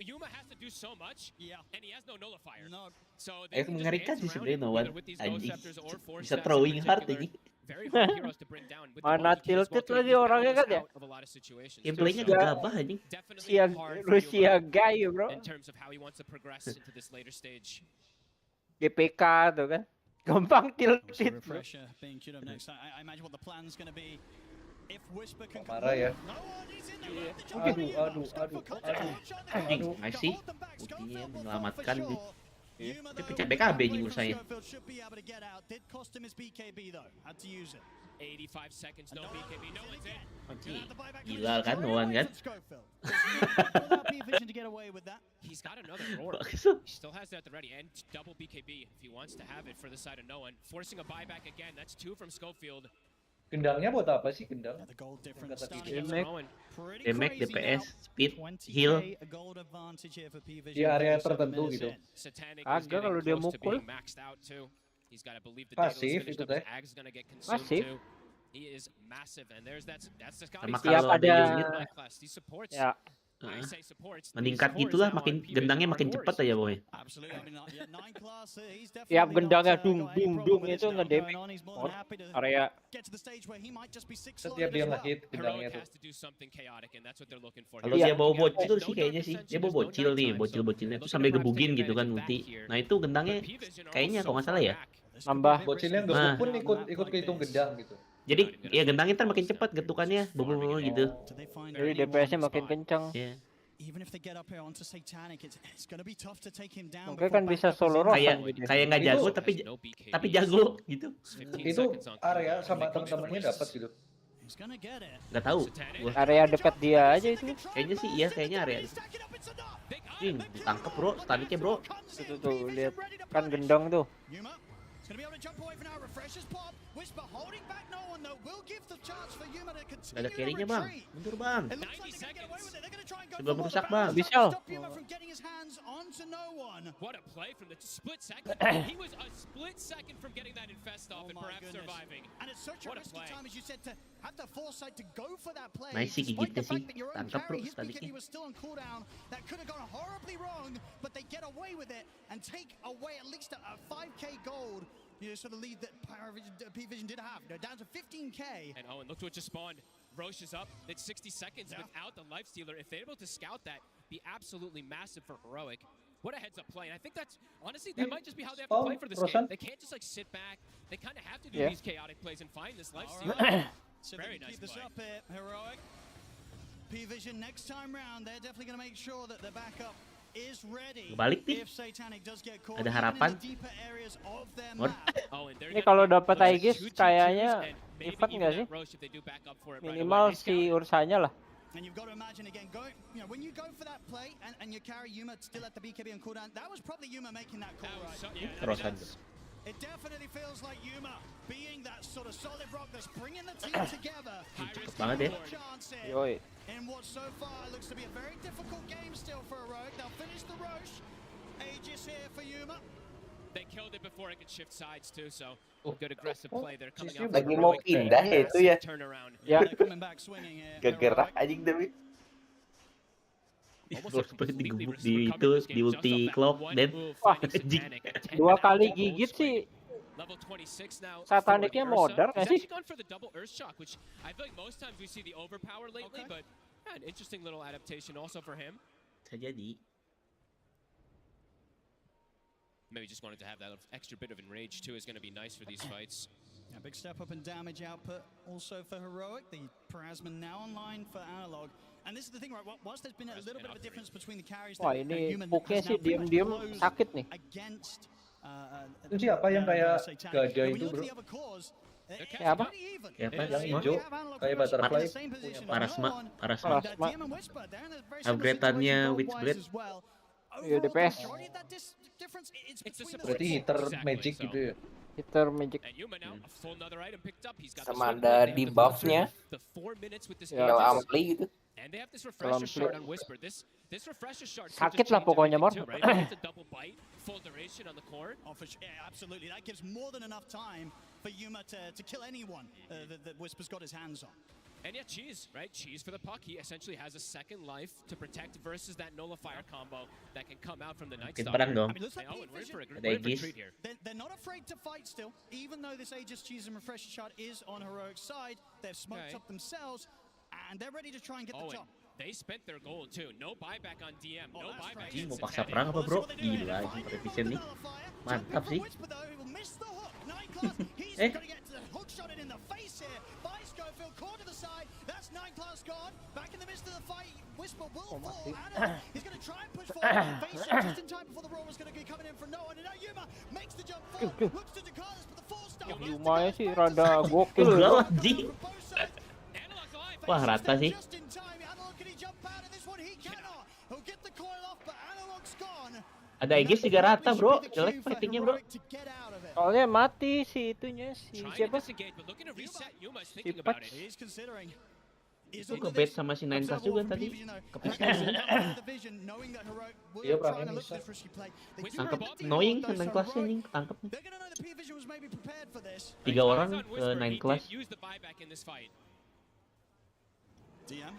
Yuma has to do so much, and he has no nullifier. So they can just mengerikan dance sih around sebenarnya it, Noan. either with these Anjing. Ghost Scepters or Force Bisa Staffs in throwing hard particular. ini. Very hard heroes to bring down. With the Mana ball, he can just tilted go through lagi and orangnya bounce kan ya? out of a lot of situations. Gameplaynya So, gegabah anjing. definitely hard for Yuma Rusia gay bro. in terms of how he wants to progress into this later stage. GPK tuh kan. Gampang tilted. Refresher being queued up next. I imagine what the plan's going to be. If Whisper can Marah ya. Aduh. Anjing, nice sih. Ultinya menyelamatkan nih. Dia pecah BKB nih menurut saya. Should be able to get out. Did cost him his BKB though. Had to use it. 85 seconds, no BKB, no one's in. Anjing, gila kan Noan kan? He's got another roar. He still has that at the ready, and double BKB if he wants to have it for the side of no one. Forcing a buyback again, that's 2 from Schofield. Gendangnya buat apa sih gendang? Damage, DPS, speed, heal. Di area tertentu gitu. Agak kalau dia mukul. Pasif itu teh. Pasif. He is massive, and there's that's the Sama Scotty. kalau ada ada Class. These supports. ya. Meningkat gitulah, makin gendangnya makin cepat aja boy. Tiap gendangnya dung itu nge-damage area. Setiap dia nge-hit gendangnya tuh. Kalau dia bawa bocil sih kayaknya sih, dia bawa bocil nih, bocil-bocilnya tuh sampai gebugin gitu kan ulti. Nah itu gendangnya kayaknya kalau nggak salah ya. Nambah. Bocilnya gebuk pun ikut kehitung gendang gitu. Jadi ya gendangnya ntar makin cepat getukannya, bubul gitu. Jadi DPS-nya makin kencang. Iya. Mungkin kan bisa solo roll. Kayak nggak jago tapi jago gitu. Itu area sama teman-temannya dapat gitu. Nggak tahu. Area dekat dia aja itu. Kayaknya sih iya, kayaknya area. Ditangkep bro, staniknya bro. Tuh lihat kan gendang tuh. Whisper holding back no one though will give the chance for Yuma to continue Ada carry-nya the bang, retreat. mundur bang. It looks like they can get away with it. They're going to try and go Sebelum for more rusak of the bang. balance. Bisa. Stop Yuma from getting his hands onto no one. What a play from the split second. He was a split second from getting that infest off and perhaps surviving. And it's such a risky time, as you said, to have the foresight to go for that play. Nice sih Despite the gigitnya sih. fact that your own Tangkap bro carry, his tadi. BKB was still on cooldown. That could have gone horribly wrong, but they get away with it and take away at least a 5k gold. You know, sort of lead that P-Vision did have. They're down to 15k. And Owen, look what just spawned. Roche is up. It's 60 seconds without the life stealer. If they're able to scout that, be absolutely massive for Heroic. What a heads up play. And I think that's, honestly, that might just be how they have to play for this game. They can't just like sit back. They kind of have to do these chaotic plays and find this life stealer. Very nice keep this play. up here, Heroic. P-Vision next time round, they're definitely going to make sure that the backup is ready. Balik nih. If Satanic does get caught, Ada even in harapan. the deeper areas of their Mod. map. Ini kalau dapat Aegis kayaknya event nggak sih? Minimal si Ursanya lah. And you've got to imagine again, when you go for that play and you carry Yuma still at the BKB on cooldown, that was probably Yuma making that call, right? It definitely feels like Yuma being that sort of solid rock that's bringing the team together. Banget ya. Yoi. In what so far looks to be a very difficult game still for Heroic. They'll finish the Roche. Aegis here for Yuma. They killed it before it could shift sides too, so good aggressive play. They're coming out Lagi mau pindah ya itu ya. Ya. Gerak anjing tapi. Bro, seperti digebuk di itu di ulti clock dan anjing. 2 kali gigit sih. Level 26 now. Satanicnya modar nggak sih? He's actually gone for the double Earth Shock, which I feel like most times we see the overpower lately, but an interesting little adaptation also for him. Bisa jadi. Maybe just wanted to have that extra bit of enrage too is going to be nice for these fights. A big step up in damage output also for Heroic. The Parasman now online for Analog. And this is the thing, right? Whilst there's been a little bit of a difference between the carries, Wah ini hooknya sih diem-diem sakit nih. Itu siapa yang kayak gajah itu bro? Ya apa? Ya apa? Yang hijau kayak butterfly. Parasma. Upgrade-annya Witchblade. Iya DPS. Berarti hitter magic gitu ya? Hitter magic. Sama ada di buff-nya. Tinggal ampli gitu. And they have this refresher shard on Whisper. This refresher shard sakit lah pokoknya Mor. double bite, full duration on the core. Yeah, absolutely. That gives more than enough time for Yuma to kill anyone that Whisper's got his hands on. And yeah, Cheese, right? Cheese for the puck. He essentially has a second life to protect versus that nullifier combo that can come out from the Night Stalker. Perang dong. I mean, looks like Ada Aegis. they're not afraid to fight still, even though this Aegis Cheese and Refresher Shard is on Heroic's side. They've smoked up themselves, and they're ready to try and get the top. They spent their gold too. No buyback on DM. No buyback. Anjing mau paksa perang apa bro? Gila anjing Precision nih. Mantap sih. Yuma sih rada gokil. Anjing. Wah rata sih. Ada Aegis juga rata bro, jelek fightingnya bro. Soalnya mati si itunya si siapa? Si Patch. Itu ngebait sama si 9 Plus juga tadi. Iya perangnya bisa. Tangkap annoying kan 9 Plus nih, tangkap nih. 3 orang ke 9 Plus. DM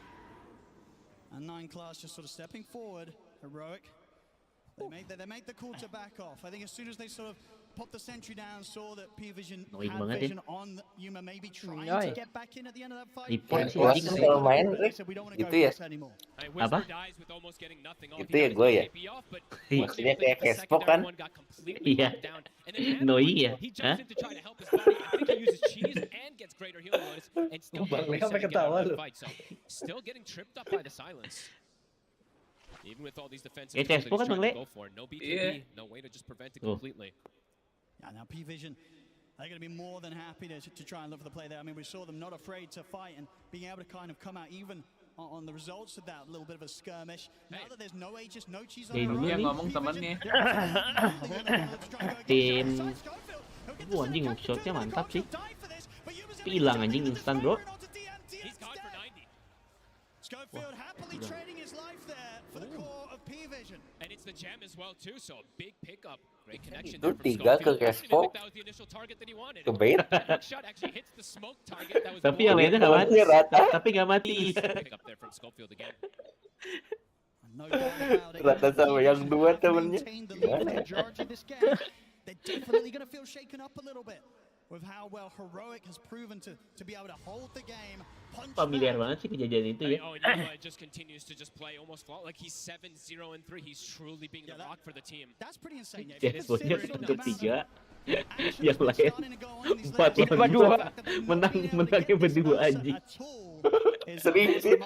and 9 Class just sort of stepping forward. Heroic. They make the call to back off. I think as soon as they sort of popped the sentry down, saw that P-Vision had vision on Yuma, maybe trying to get back in at the end of that fight. Kalau main itu ya. Apa? Itu ya gue ya. Maksudnya kayak cashbox kan? Iya. Annoying ya. Hah? Bang Lea sampai ketawa lu. Still getting tripped up by the silence. Even with all these defensive tools that he's trying to go for, no BKB, no way to just prevent it completely. Yeah, now P-Vision, they're going to be more than happy to try and look for the play there. I mean, we saw them not afraid to fight and being able to kind of come out even on the results of that little bit of a skirmish. Now that there's no Aegis, no cheese on the Dia road, ngomong temannya. Tim Anjing hookshotnya mantap sih. Tapi hilang anjing instan, bro. Schofield happily trading his life there for the core of P-Vision. And it's the gem as well too, so a big pickup. Great connection Itu there 3 ke from Respo. That was the initial target that he wanted. Ke bait. That shot actually hits the smoke target. That was Tapi yang lainnya nggak mati. Tapi nggak mati. pick up there from Schofield again. Rata sama yang 2 temennya. They're definitely going to feel shaken up a little bit with how well Heroic has proven to be able to hold the game. Familiar banget sih kejadian itu ya. Oh, and Yuma just continues to just play almost like he's 7-0-3. He's truly being the rock for the team. That's pretty insane. Responnya untuk 3. Yang lain 4 lawan 2. Menangnya berdua anjing. Sering sih.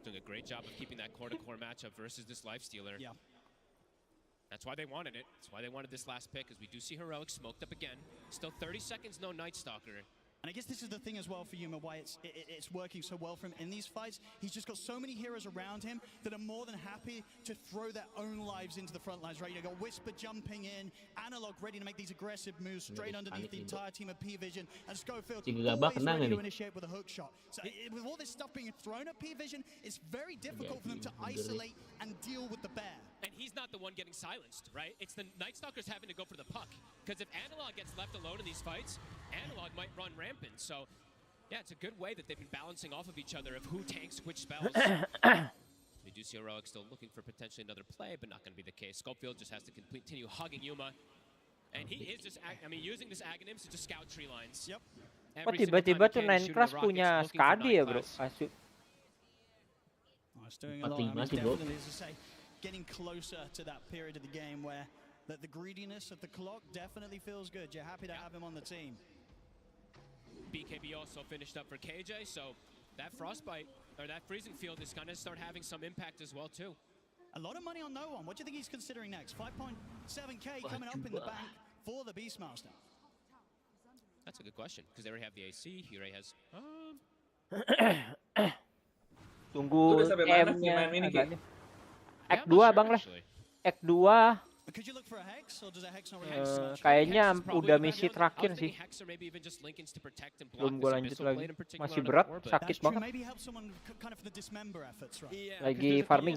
Doing a great job of keeping that core-to-core matchup versus this Lifestealer. Yeah. That's why they wanted it. That's why they wanted this last pick, because we do see Heroic smoked up again. Still 30 seconds, no Night Stalker. And I guess this is the thing as well for Yuma, why it's working so well for him in these fights. He's just got so many heroes around him that are more than happy to throw their own lives into the front lines, right? You got Whisper jumping in, Analog ready to make these aggressive moves straight underneath the entire team of P-Vision, and Schofield always ready to initiate with a hook shot. So with all this stuff being thrown at P-Vision, it's very difficult for them to isolate and deal with the bear. And he's not the one getting silenced, right? It's the Night Stalkers having to go for the puck. Because if Analog gets left alone in these fights, Analog might run rampant. So, yeah, it's a good way that they've been balancing off of each other of who tanks which spells. We do see Heroic still looking for potentially another play, but not going to be the case. Schofield just has to continue hugging Yuma. And he is just, using this Aghanims to just scout tree lines. Yep. Oh, tiba-tiba tuh 9 Class punya Skadi ya, bro? Asyik. Doing a lot. I mean, definitely, as I say, getting closer to that period of the game where the greediness of the clock definitely feels good. You're happy to have him on the team. BKB also finished up for KJ, so that Frostbite, or that Freezing Field is going to start having some impact as well, too. A lot of money on no one. What do you think he's considering next? 5.7K coming up in the bank for the Beastmaster. That's a good question, because they already have the AC, he already has... Tunggu M-nya agaknya. Act 2 bang lah. Act 2 kayaknya udah misi terakhir sih. Belum gue lanjut lagi. Masih berat, sakit banget. Lagi farming.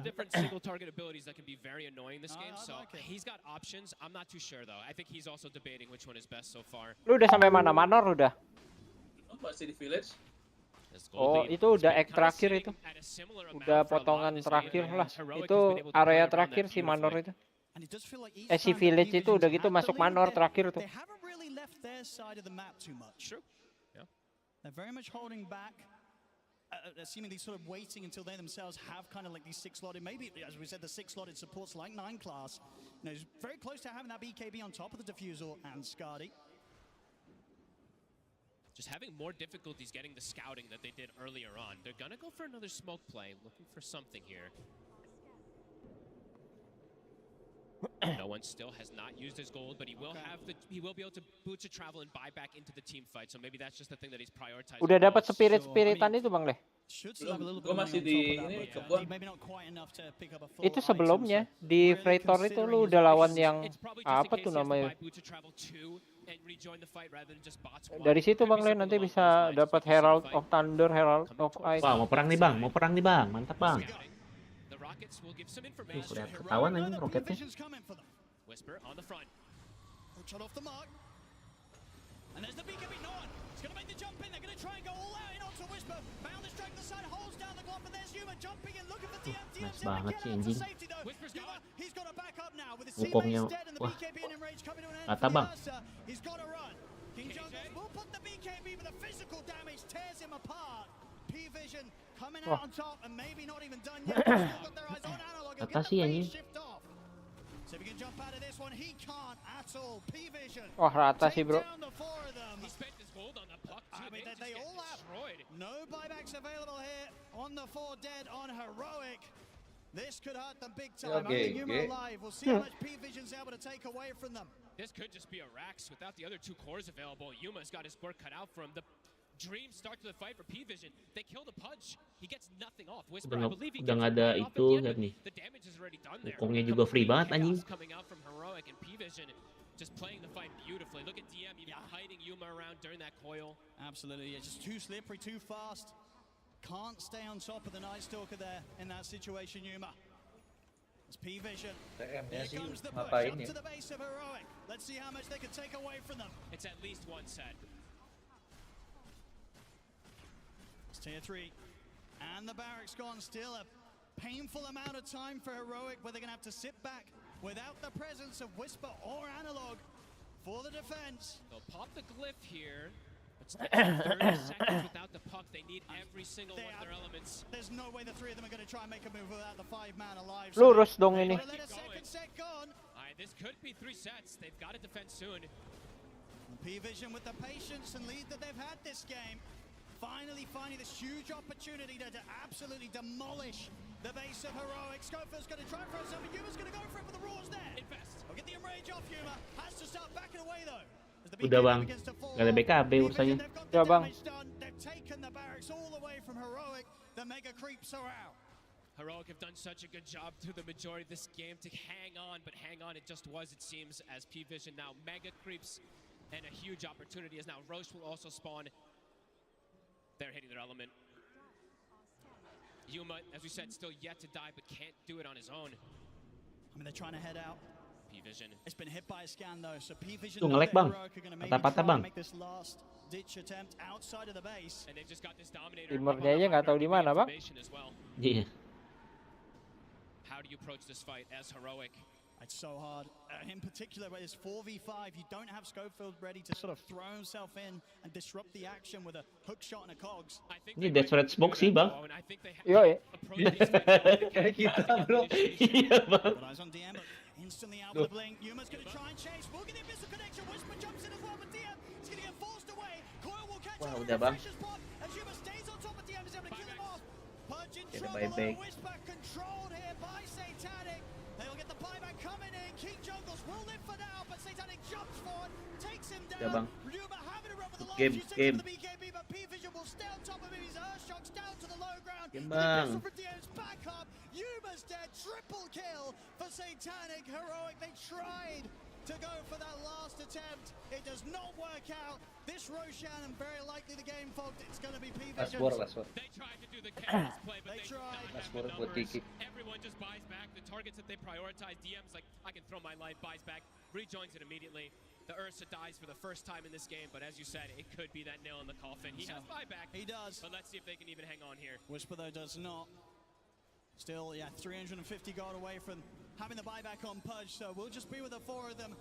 Lu udah sampai mana Manor udah? Masih di village. Oh, itu udah act terakhir itu. Udah potongan terakhir lah. Itu area terakhir si Manor itu. Si village itu udah gitu masuk Manor terakhir tuh. They're very much holding back, seemingly sort of waiting until they themselves have kind of like these 6-slotted, maybe as we said, the 6-slotted supports like 9 Class. You know, he's very close to having that BKB on top of the Diffusal and Skadi. Just having more difficulties getting the scouting that they did earlier on. They're gonna go for another smoke play, looking for something here. No one still has not used his gold, but he will be able to boots to travel and buy back into the team fight. So maybe that's just the thing that he's prioritizing. Udah dapat spiritan itu Bang Leh. Gua masih di ini coba. Itu sebelumnya di Freightor itu lu udah lawan yang apa tuh namanya? Dari situ Bang Leh nanti bisa dapat Herald of Thunder, Herald of Ice. Wah, mau perang nih Bang, mantap Bang. Udah ketahuan aja roketnya. Whisper on the front. Shot off the mark. And there's the BKB Norn. He's going to make the jump in. They're going to try and go all out in onto Whisper. Found the strike to the side, holds down the glove, and there's Yuma jumping in, looking for DM's banget sih anjing. He's got to back up now with the Wukongnya, dead and the BKB in enrage coming to an end. Kata Bang. He's got to run. King Jungle will put the BKB, but the physical damage tears him apart. P-Vision coming out on top and maybe not even done yet. Still got their eyes on Analog. He'll get the phase shift off. So if he can jump out of this one, he can't at all. P-Vision. Wah, rata sih, bro. He spent his gold on the puck too. I mean, they all have no buybacks available here on the 4 dead on Heroic. This could hurt them big time. Only Yuma alive. We'll see how much P-Vision's able to take away from them. This could just be a Rax without the other 2 cores available. Yuma's got his work cut out for him. The Dream start to the fight for P-Vision. They kill the Pudge. He gets nothing off. Whisper, I believe he udah nggak ada itu, lihat nih. Wukongnya juga free banget anjing. Coming out from Heroic and P-Vision just playing the fight beautifully. Look at DM even hiding Yuma around during that coil. Absolutely, yeah, just too slippery, too fast. Can't stay on top of the Night Stalker there in that situation, Yuma. It's P-Vision. Here comes the push up to the base of Heroic. Let's see how much they can take away from them. It's at least one set. It's tier 3. And the barracks gone. Still a painful amount of time for Heroic, where they're going to have to sit back without the presence of Whisper or Analog for the defense. They'll pop the glyph here. It's 30 seconds without the puck. They need every single one of their elements. There's no way the three of them are going to try and make a move without the 5-man alive. Lurus dong ini. This could be 3 sets. They've got to defend soon. P-Vision with the patience and lead that they've had this game. Finally finding this huge opportunity to absolutely demolish the base of Heroic. Schofield's going to try for himself, and Yuma's going to go for it, but the Raw's there. Invest. We'll get the enrage off Yuma. Has to start backing away though. Udah bang, gak ada BKB urusannya. Udah bang. They've taken the barracks all the way from Heroic. The mega creeps are out. Heroic have done such a good job through the majority of this game to hang on, but hang on it just was, it seems, as P-Vision now mega creeps, and a huge opportunity as now Roche will also spawn. They're hitting their element. Yuma, as we said, still yet to die, but can't do it on his own. I mean, they're trying to head out. P-Vision. It's been hit by a scan though, so P-Vision Tuh nge-lag bang, patah-patah bang. make this last ditch attempt outside of the base. And they've just got this dominator. Timurnya aja nggak tahu di mana bang. Iya. How do you approach this fight as Heroic? It's so hard. In particular, where it's 4v5, you don't have Schofield ready to sort of throw himself in and disrupt the action with a hook shot and a cogs. Ini desperate smoke sih bang. Yo Kayak kita bro. Iya bang. Eyes on DM, but instantly out with the blink. Yuma's going to try and chase. We'll get the missile connection. Whisper jumps in as well, but DM is going to get forced away. Coil will catch up with the pressure spot as Yuma stays on top of DM, is able to kill him off. Pudge in trouble, Whisper controlled here by Satanic. They'll get the buyback coming in. King Jungles will live for now, but Satanic jumps forward, takes him down. Yuma having a run with the last few seconds of the BKB, but P-Vision will stay on top of him. His Earthshock's down to the low ground. The missile from DM's back up. Yuma's dead. Triple kill for Satanic. Heroic, they tried to go for that last attempt. It does not work out. This Roshan, and very likely the game fogged. It's going to be P-Vision. Last war. They tried to do the chaos play, but they tried. Last war buat Kiki. Everyone just buys back. The targets that they prioritize, DM's like, I can throw my life, buys back, rejoins it immediately. The Ursa dies for the first time in this game, but as you said, it could be that nail in the coffin. He has buyback. He does. But let's see if they can even hang on here. Whisper, though, does not. Still, yeah, 350 gold away from having the buyback on Pudge, so we'll just be with the 4 of them.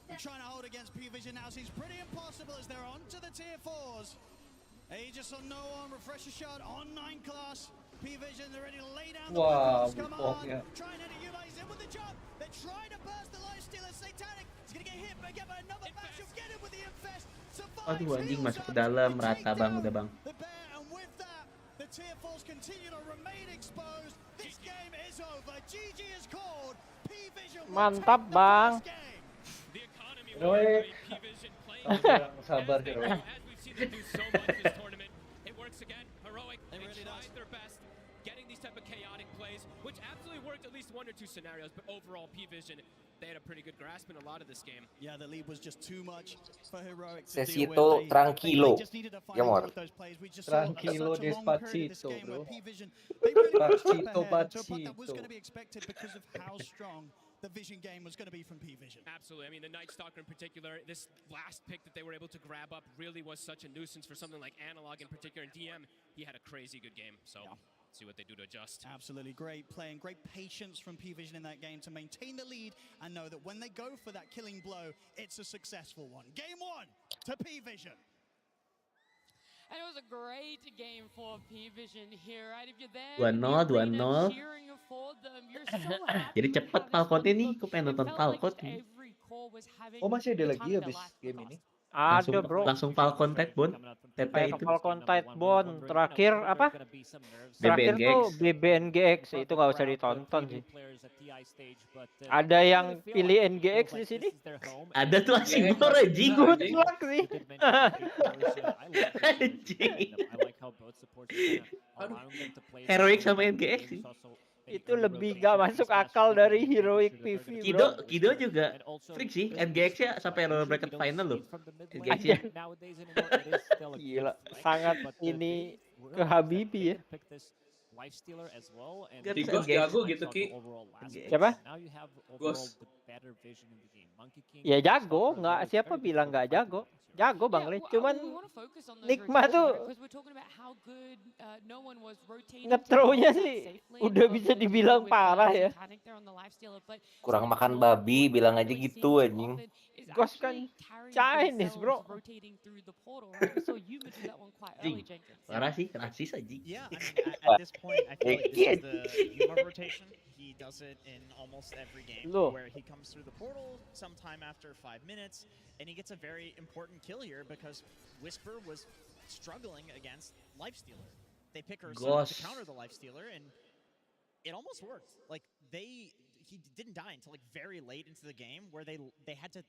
I'm trying to hold against P-Vision now seems pretty impossible as they're on to the tier 4s. Aegis on no one, refresher shot on 9 class. P-Vision, they're ready to lay down the weapons. Come on, try and hit a Yuma, he's in with the jump. They're trying to burst the life stealer. Satanic, he's gonna get hit again by another bash. You'll get him with the infest. Aduh anjing masuk ke dalam, rata bang, udah bang. The bear, and with that, the tier 4s continue to remain exposed. This game is over. GG is called. P-Vision mantap bang. The economy Heroic. P-Vision playing. Sabar Heroic. As we've seen them do so much this tournament, it works again. Heroic, they really tried their best getting these type of chaotic plays, which absolutely worked at least 1 or 2 scenarios, but overall P-Vision, they had a pretty good grasp in a lot of this game. Yeah, the lead was just too much for Heroic to Sesi deal itu with. tranquilo. They just needed to find Ya, more Mor. of those plays. We just saw Tranquilo, such a long period of this despacito, game where bro. P-Vision, they really pushed up Pacito, ahead to a point that was pacito. going to be expected because of how strong the Vision game was going to be from P-Vision. Absolutely. I mean, the Night Stalker in particular, this last pick that they were able to grab up really was such a nuisance for something like Analog in particular. And DM, he had a crazy good game. So see what they do to adjust. Absolutely great play and great patience from P-Vision in that game to maintain the lead and know that when they go for that killing blow, it's a successful one. Game 1 to P-Vision. And it was a great game for P-Vision here, right? If you're there, 2-0. cheering for them, you're so happy. Jadi cepet Falcotnya nih, aku pengen nonton Falcot nih. Every core was having Oh masih ada the lagi time of habis their life game with ini? us. Ada bro. Langsung Falcon Tidebond, TP Kayak itu. Falcon Tidebond terakhir apa? Terakhir BBNGX. tuh BBNGX itu nggak usah ditonton sih. Ada yang pilih NGX di sini? Ada tuh asing banget anjing. Good luck sih. Anjing. Heroic sama NGX sih. Itu lebih gak masuk akal dari heroic PV, bro. Kido juga freak sih. NGX-nya sampai lower bracket final loh. NGX-nya. Gila, sangat ini ke Habibi ya. Si Ghost jago gitu, Ki. Siapa? Ghost. Ya jago, nggak siapa bilang nggak jago. Jago Bang Le, cuman Nikma tuh nge-throw-nya sih udah bisa dibilang parah ya. Kurang makan babi, bilang aja gitu anjing. Ghost kan Chinese, bro. Parah sih, rasis aja. Yeah, I mean, at this point, I feel like this is the Yuma rotation. He does it in almost every game, where he comes through the portal sometime after 5 minutes, and he gets a very important kill here because Whisper was struggling against Lifestealer. They pick her to counter the Lifestealer, and it almost worked. Like he didn't die until like very late into the game, where they had to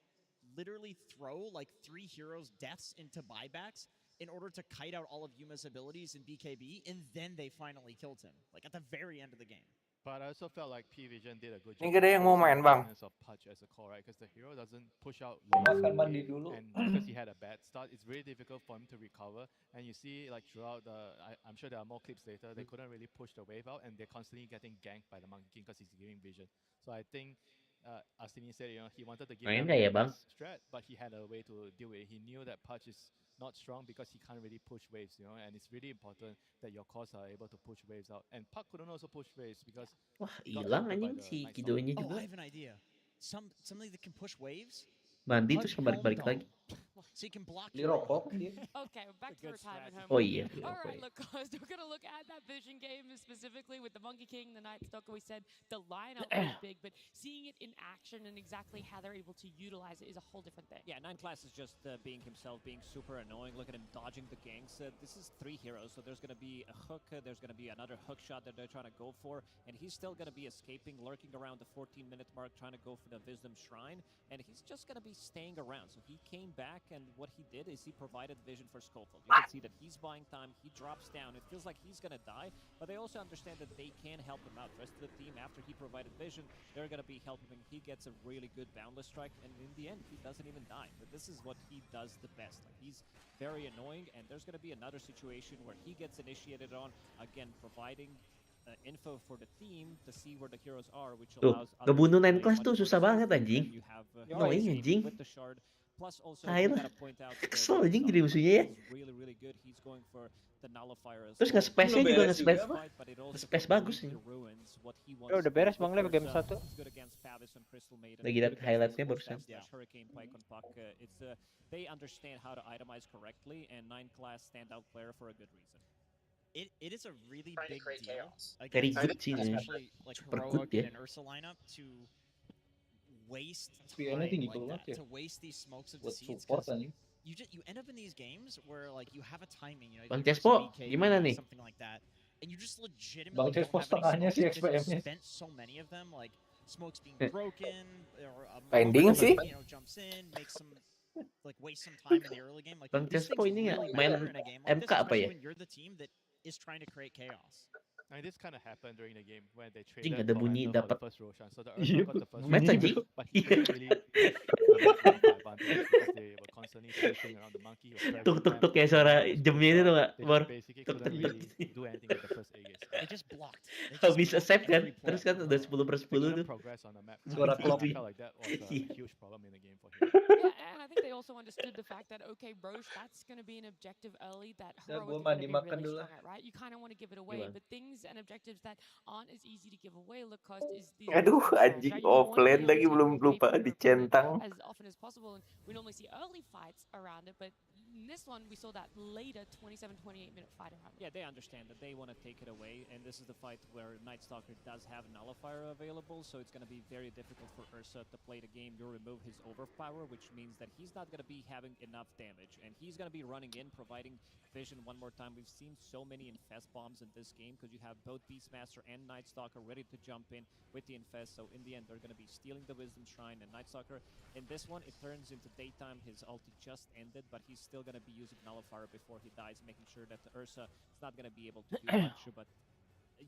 literally throw like 3 heroes' deaths into buybacks in order to kite out all of Yuma's abilities in BKB, and then they finally killed him, like at the very end of the game. But I also felt like P-Vision did a good job. Ini gak ada yang mau main, Bang. Of Pudge as a core, right? Because the hero doesn't push out late, and because he had a bad start, it's really difficult for him to recover. And you see, like throughout I'm sure there are more clips later, they couldn't really push the wave out, and they're constantly getting ganked by the Monkey King because he's giving vision. So I think, Astini said, he wanted to give him a strat, but he had a way to deal with it. He knew that Pudge is not strong because he can't really push waves, and it's really important that your cores are able to push waves out. And Puck couldn't also push waves because wah, hilang anjing si Kidonya juga. I have an idea. Something that can push waves. Mandi terus kebalik-balik lagi. So you can block dirokok. Okay, back to retirement home. Oh iya. Alright, look, guys, we're gonna look at that Vision game specifically with the Monkey King, the Night Stalker. We said the lineup was big, but seeing it in action and exactly how they're able to utilize it is a whole different thing. Yeah, 9class is just being himself, being super annoying. Look at him dodging the ganks. This is 3 heroes, so there's gonna be a hook, there's gonna be another hook shot that they're trying to go for, and he's still gonna be escaping, lurking around the 14-minute mark, trying to go for the Wisdom Shrine, and he's just gonna be staying around. So he came back, and what he did is he provided vision for Schofield. You can see that he's buying time, he drops down, it feels like he's gonna die, but they also understand that they can help him out. The rest of the team, after he provided vision, they're gonna be helping him. He gets a really good boundless strike, and in the end, he doesn't even die. But this is what he does the best. Like, he's very annoying, and there's gonna be another situation where he gets initiated on, again, providing info for the team to see where the heroes are, which allows ngebunuh 9class tuh susah banget anjing. Annoying anjing. Kesel anjing jadi musuhnya ya. Terus nge-space-nya juga nge-space bagus nih. Udah beres Bang Le game 1. Lagi lihat highlight-nya barusan. They understand how to itemize correctly, and 9class stand out player for a good reason. It is a really big deal. Very good sih, especially like Heroic and Ursa lineup to waste time like that, to waste these smokes of the seeds. You end up in these games where like you have a timing, Bang Cespo, gimana nih? Something like that, and you just legitimately don't have any smokes because you spent so many of them, like smokes being broken or Pending sih. Jumps in, makes some like waste some time in the early game. Like Bang Cespo ini nggak main MK apa ya? When you're the team that is trying to create chaos. I mean, this kind of happened during the game when they traded ada bunyi dapat the first Roshan. So the Ursa got the first match anjing. but he didn't really advantage because they were constantly chasing around the monkey. Tuk kayak suara jamnya itu tuh nggak? They basically couldn't really do anything with the first Aegis. They just blocked. Habis accept kan? Terus kan udah 10/10 tuh. Suara clock. I felt like that was a huge problem in the game for him. Yeah, and I think they also understood the fact that okay, Roche, that's going to be an objective early that Heroic is going to be really strong at, right? You kind of want to give it away, but things and objectives that aren't as easy to give away. Look, cost is the aduh anjing offlane lagi belum lupa dicentang. As often as possible, and we normally see early fights around it, but in this one we saw that later 27-28 minute fight around it. Yeah, they understand that they want to take it away, and this is the fight where Night Stalker does have Nullifier available, so it's going to be very difficult for Ursa to play the game. You remove his overpower, which means that he's not going to be having enough damage, and he's going to be running in, providing vision one more time. We've seen so many Infest bombs in this game because you have both Beastmaster and Night Stalker ready to jump in with the Infest, so in the end they're going to be stealing the Wisdom Shrine, and Night Stalker in this one, it turns into daytime. His ulti just ended, but he's still going to be using Nullifier before he dies, making sure that the Ursa is not going to be able to do much, but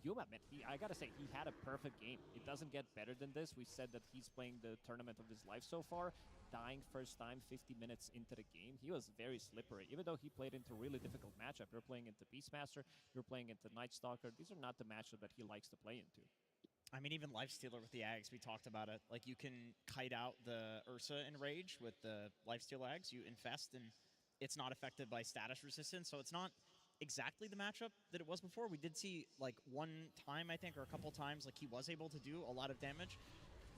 Yuma, man, I gotta say, he had a perfect game. It doesn't get better than this. We said that he's playing the tournament of his life so far. Dying first time 50 minutes into the game. He was very slippery. Even though he played into a really difficult matchup. You're playing into Beastmaster, you're playing into Night Stalker. These are not the matchup that he likes to play into. I mean, even Lifestealer with the Ags, we talked about it. Like, you can kite out the Ursa in Rage with the Lifesteal Ags. You infest, and it's not affected by status resistance, so it's not exactly the matchup that it was before. We did see, like, one time, I think, or a couple times, like, he was able to do a lot of damage.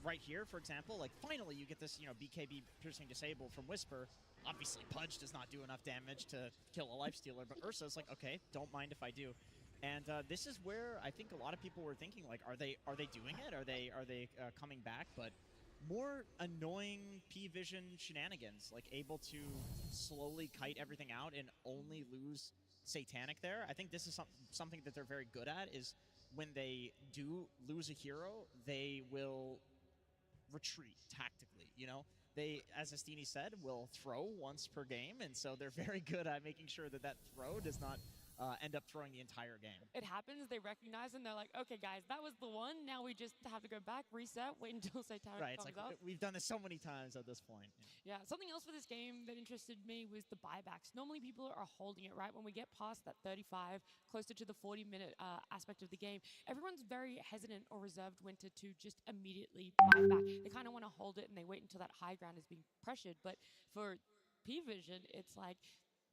Right here, for example, like, finally you get this, you know, BKB piercing disable from Whisper. Obviously, Pudge does not do enough damage to kill a Lifestealer, but Ursa's like, okay, don't mind if I do. And this is where I think a lot of people were thinking, like, are they doing it? Are they coming back? But more annoying P-Vision shenanigans, like able to slowly kite everything out and only lose Satanic there. I think this is something that they're very good at, is when they do lose a hero, they will retreat tactically, you know? They, as Astini said, will throw once per game, and so they're very good at making sure that that throw does not end up throwing the entire game. It happens, they recognize, and they're like, okay, guys, that was the one. Now we just have to go back, reset, wait until Satanic right, comes it's like up. we've done this so many times at this point. Yeah, something else for this game that interested me was the buybacks. Normally people are holding it, right? When we get past that 35, closer to the 40-minute aspect of the game, everyone's very hesitant or reserved Winter to just immediately buy back. They kind of want to hold it and they wait until that high ground is being pressured. But for P-Vision, it's like,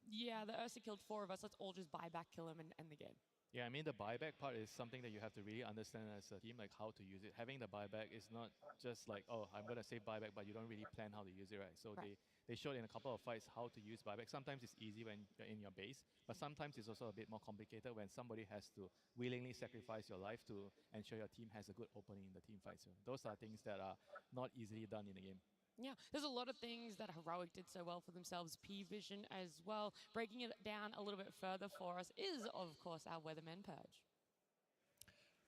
yeah, the Ursa killed 4 of us. Let's all just buy back, kill him, and end the game. Yeah, I mean, the buyback part is something that you have to really understand as a team, like how to use it. Having the buyback is not just like, oh, I'm going to say buyback, but you don't really plan how to use it, right? So they showed in a couple of fights how to use buyback. Sometimes it's easy when you're in your base, but sometimes it's also a bit more complicated when somebody has to willingly sacrifice your life to ensure your team has a good opening in the team fight. So those are things that are not easily done in the game. Yeah, there's a lot of things that Heroic did so well for themselves. P-Vision as well. Breaking it down a little bit further for us is, of course, our Weatherman Purge.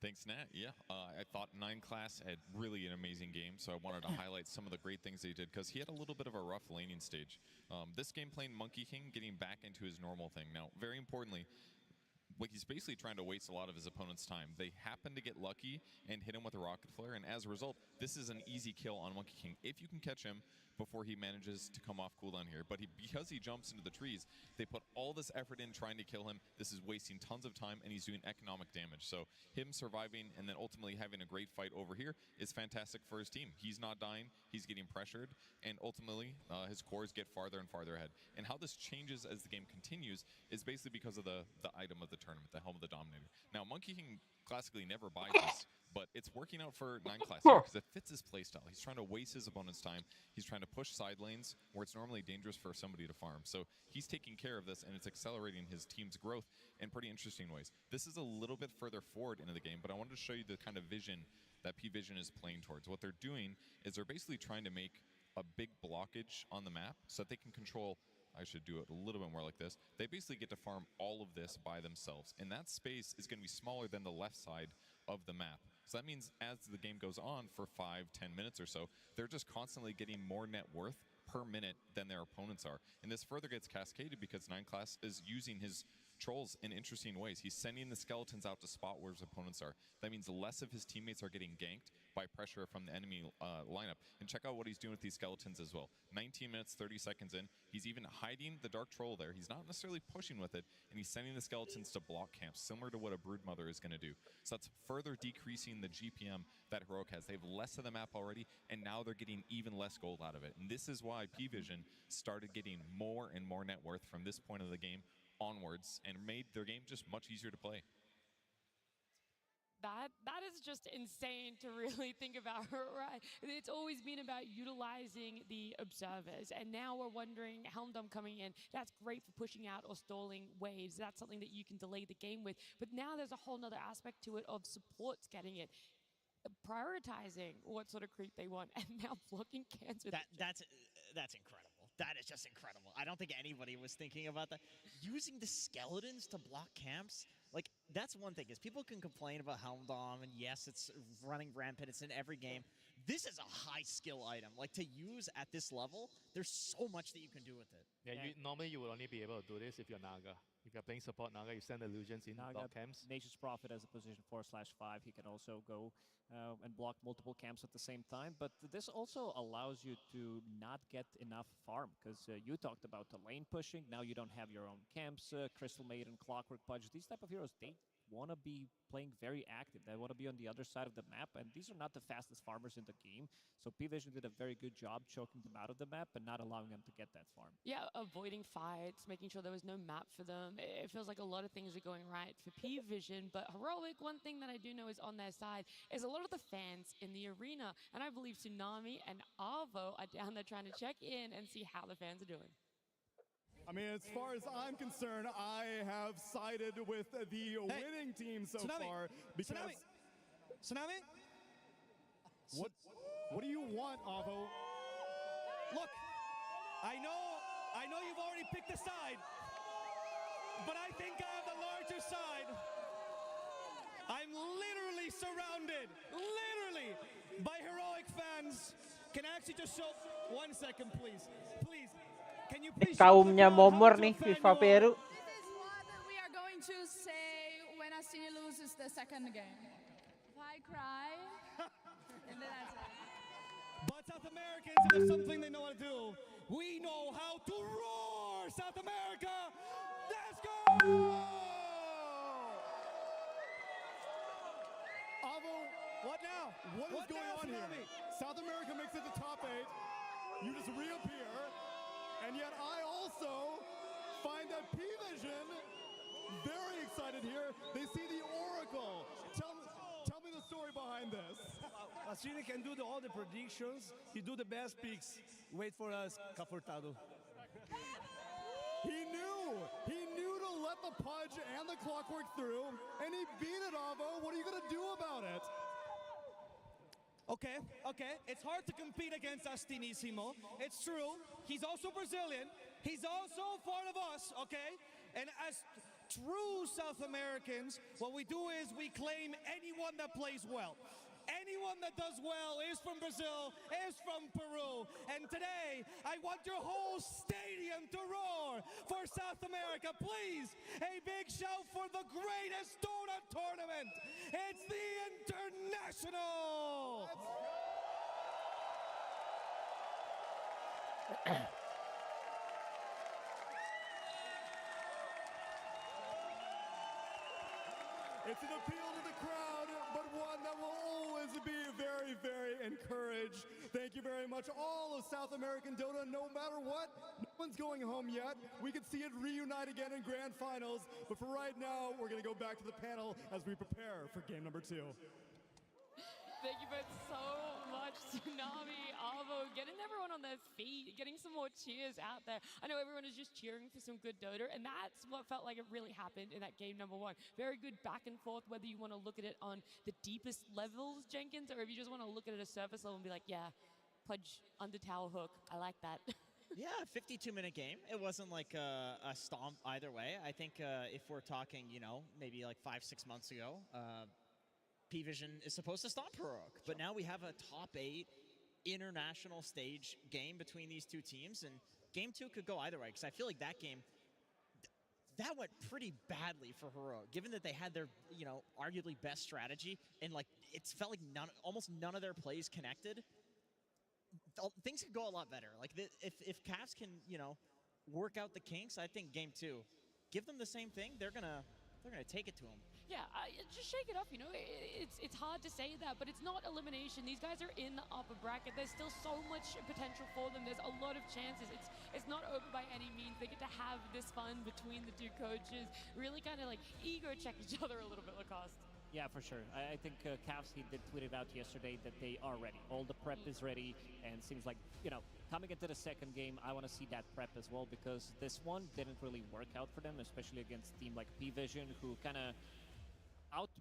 Thanks, Nat. Yeah, I thought 9 Class had really an amazing game, so I wanted to highlight some of the great things he did, because he had a little bit of a rough laning stage. This game playing Monkey King, getting back into his normal thing. Now, very importantly, like, he's basically trying to waste a lot of his opponent's time. They happen to get lucky and hit him with a rocket flare, and as a result, this is an easy kill on Monkey King if you can catch him before he manages to come off cooldown here. But because he jumps into the trees, they put all this effort in trying to kill him. This is wasting tons of time, and he's doing economic damage. So him surviving and then ultimately having a great fight over here is fantastic for his team. He's not dying, he's getting pressured, and ultimately his cores get farther and farther ahead. And how this changes as the game continues is basically because of the item of the tournament, the Helm of the Dominator. Now, Monkey King classically never buys this, but it's working out for 9 Class here because it fits his playstyle. He's trying to waste his opponent's time. He's trying to push side lanes where it's normally dangerous for somebody to farm. So he's taking care of this, and it's accelerating his team's growth in pretty interesting ways. This is a little bit further forward into the game, but I wanted to show you the kind of vision that P-Vision is playing towards. What they're doing is they're basically trying to make a big blockage on the map so that they can control. I should do it a little bit more like this. They basically get to farm all of this by themselves, and that space is going to be smaller than the left side of the map. So that means as the game goes on for 5-10 minutes or so, they're just constantly getting more net worth per minute than their opponents are. And this further gets cascaded because 9 Class is using his trolls in interesting ways. He's sending the skeletons out to spot where his opponents are. That means less of his teammates are getting ganked by pressure from the enemy lineup. And check out what he's doing with these skeletons as well. 19 minutes, 30 seconds in, he's even hiding the Dark Troll there. He's not necessarily pushing with it, and he's sending the skeletons to block camps, similar to what a Broodmother is going to do. So that's further decreasing the GPM that Heroic has. They have less of the map already, and now they're getting even less gold out of it. And this is why P-Vision started getting more and more net worth from this point of the game onwards, and made their game just much easier to play. That is just insane to really think about, right? It's always been about utilizing the observers, and now we're wondering, Helmdom coming in, that's great for pushing out or stalling waves. That's something that you can delay the game with. But now there's a whole nother aspect to it of supports getting it, prioritizing what sort of creep they want, and now blocking cans with that's incredible. That is just incredible. I don't think anybody was thinking about that. Using the skeletons to block camps, like, that's one thing, is people can complain about Helmdom, and yes, it's running rampant, it's in every game. this is a high skill item. Like, to use at this level, there's so much that you can do with it. Yeah, normally you would only be able to do this if you're Naga. If you're playing support Naga, you send illusions in block camps. Nature's Prophet as a position 4/5. He can also go and block multiple camps at the same time. But this also allows you to not get enough farm, because you talked about the lane pushing. Now you don't have your own camps. Crystal Maiden, Clockwork Pudge, these type of heroes, they want to be playing very active. They want to be on the other side of the map, and these are not the fastest farmers in the game. So P-Vision did a very good job choking them out of the map and not allowing them to get that farm. Yeah, avoiding fights, making sure there was no map for them. It feels like a lot of things are going right for P-Vision, but Heroic, one thing that I do know is on their side is a lot of the fans in the arena, and I believe Tsunami and Arvo are down there trying to check in and see how the fans are doing. I mean, as far as I'm concerned, I have sided with the winning team so far because Tsunami? What do you want, Avo? Look, I know you've already picked a side, but I think I have the larger side. I'm literally surrounded, by Heroic fans. Can I actually just show 1 second, please? Please. Can you please Kaumnya Momor nih, FIFA Peru. This is what we are going to say when Astini loses the second game. If I cry, and then that's it. But South Americans have something they know how to do. We know how to roar, South America. Let's go! Avo, what now? What is going on here? South America makes it to top 8. You just reappear. And yet I also find that P-Vision very excited here. They see the Oracle. Tell me the story behind this. Astini can do all the predictions. He do the best picks. Wait for us, Cafortado. He knew to let the Pudge and the Clockwork through, and he beat it, Avo. What are you going to do about it? Okay. It's hard to compete against Astinissimo. It's true. He's also Brazilian. He's also part of us, okay? And as true South Americans, what we do is we claim anyone that plays well. Anyone that does well is from Brazil, is from Peru. And today, I want your whole stadium to roar for South America. Please, a big shout for the greatest donut tournament. It's the International. It's an appeal to the crowd, but one that will always be very, very encouraged. Thank you very much, all of South American Dota. No matter what, no one's going home yet. We could see it reunite again in grand finals, but for right now, we're going to go back to the panel as we prepare for game number 2. Thank you both so much, Tsunami, Arvo, getting everyone on their feet, getting some more cheers out there. I know everyone is just cheering for some good Dota, and that's what felt like it really happened in that game number 1. Very good back and forth, whether you want to look at it on the deepest levels, Jenkins, or if you just want to look at it at a surface level and be like, yeah, Pudge, under tower hook, I like that. Yeah, 52-minute game. It wasn't like a stomp either way. I think if we're talking, maybe like 5-6 months ago, P-Vision is supposed to stop Heroic, but now we have a top 8 international stage game between these two teams, and game 2 could go either way, because I feel like that game, that went pretty badly for Heroic, given that they had their, arguably best strategy, and like it felt like almost none of their plays connected. Things could go a lot better. Like if Cavs can, work out the kinks, I think game 2, give them the same thing, they're gonna take it to them. Yeah, just shake it up, It's hard to say that, but it's not elimination. These guys are in the upper bracket. There's still so much potential for them. There's a lot of chances. It's not over by any means. They get to have this fun between the two coaches, really kind of like ego check each other a little bit, Lacoste. Yeah, for sure. I think Cavs, he did tweet it out yesterday that they are ready. All the prep is ready, and seems like, coming into the second game, I want to see that prep as well, because this one didn't really work out for them, especially against a team like P-Vision, who kind of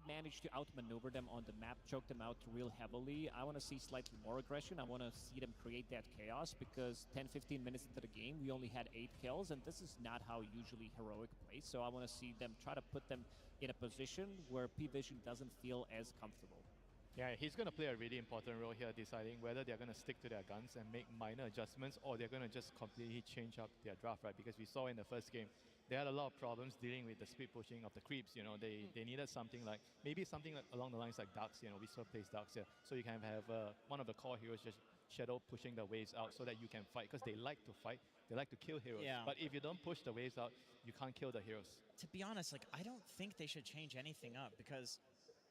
managed to outmaneuver them on the map, choke them out real heavily. I want to see slightly more aggression. I want to see them create that chaos, because 10-15 minutes into the game, we only had 8 kills, and this is not how usually Heroic plays. So I want to see them try to put them in a position where P-Vision doesn't feel as comfortable. Yeah, he's going to play a really important role here, deciding whether they're going to stick to their guns and make minor adjustments, or they're going to just completely change up their draft, right? Because we saw in the first game, they had a lot of problems dealing with the speed pushing of the creeps. You know, they needed something like, maybe something like along the lines like Ducks. You know, we saw plays Ducks here. So you can have one of the core heroes just shadow pushing the waves out so that you can fight, because they like to fight. They like to kill heroes. Yeah. But if you don't push the waves out, you can't kill the heroes. To be honest, like, I don't think they should change anything up, because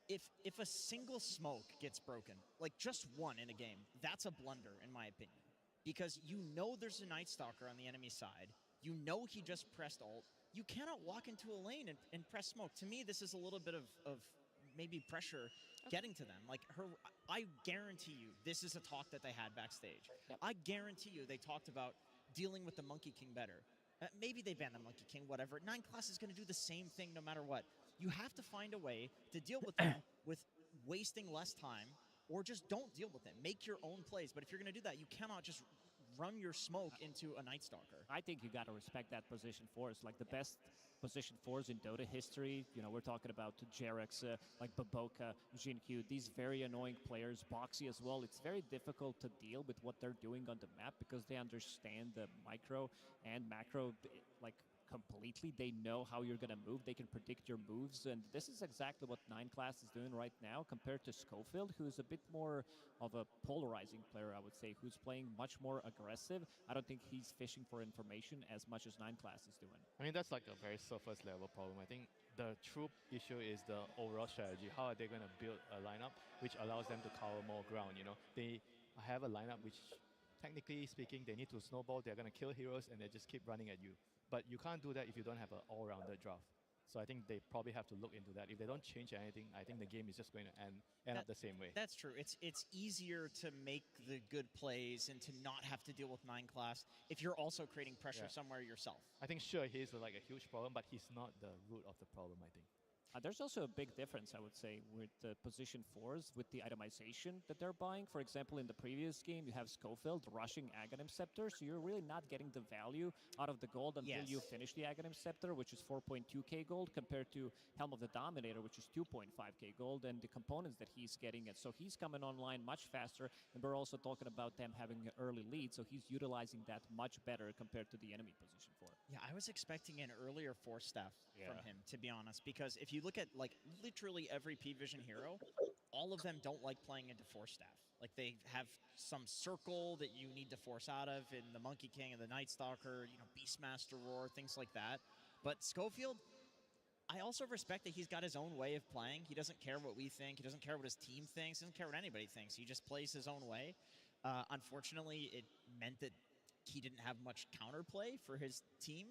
if a single smoke gets broken, like just one in a game, that's a blunder in my opinion. Because you know there's a Night Stalker on the enemy side. You know he just pressed ult. You cannot walk into a lane and press smoke. To me, this is a little bit of maybe pressure getting to them. Like, I guarantee you this is a talk that they had backstage. Yep. I guarantee you they talked about dealing with the Monkey King better. Maybe they ban the Monkey King, whatever. 9 class is going to do the same thing no matter what. You have to find a way to deal with them with wasting less time, or just don't deal with them. Make your own plays. But if you're going to do that, you cannot just run your smoke into a Night Stalker. I think you got to respect that position force. Like the best position force in Dota history, you know, we're talking about Jarex, like Baboka, Jinkyu, these very annoying players, Boxy as well. It's very difficult to deal with what they're doing on the map because they understand the micro and macro, like, completely. They know how you're going to move. They can predict your moves. And this is exactly what 9 class is doing right now compared to Schofield, who's a bit more of a polarizing player, I would say, who's playing much more aggressive. I don't think he's fishing for information as much as 9 class is doing. I mean, that's like a very surface level problem. I think the true issue is the overall strategy. How are they going to build a lineup which allows them to cover more ground? You know, they have a lineup which, technically speaking, they need to snowball. They're going to kill heroes and they just keep running at you. But you can't do that if you don't have an all-rounded draft. So I think they probably have to look into that. If they don't change anything, I think the game is just going to end up the same way. That's true. It's easier to make the good plays and to not have to deal with 9 class if you're also creating pressure somewhere yourself. I think sure he's like a huge problem, but he's not the root of the problem, I think. There's also a big difference, I would say, with the position 4s, with the itemization that they're buying. For example, in the previous game, you have Schofield rushing Aghanim Scepter, so you're really not getting the value out of the gold until you finish the Aghanim Scepter, which is 4.2k gold, compared to Helm of the Dominator, which is 2.5k gold, and the components that he's getting it. So he's coming online much faster, and we're also talking about them having an early lead, so he's utilizing that much better compared to the enemy position 4. Yeah, I was expecting an earlier force staff from him, to be honest, because if you look at like literally every P-Vision hero, all of them don't like playing into force staff. Like they have some circle that you need to force out of in the Monkey King and the Night Stalker, you know, Beastmaster Roar, things like that. But Schofield, I also respect that he's got his own way of playing. He doesn't care what we think. He doesn't care what his team thinks. He doesn't care what anybody thinks. He just plays his own way. Unfortunately, it meant that he didn't have much counterplay for his team.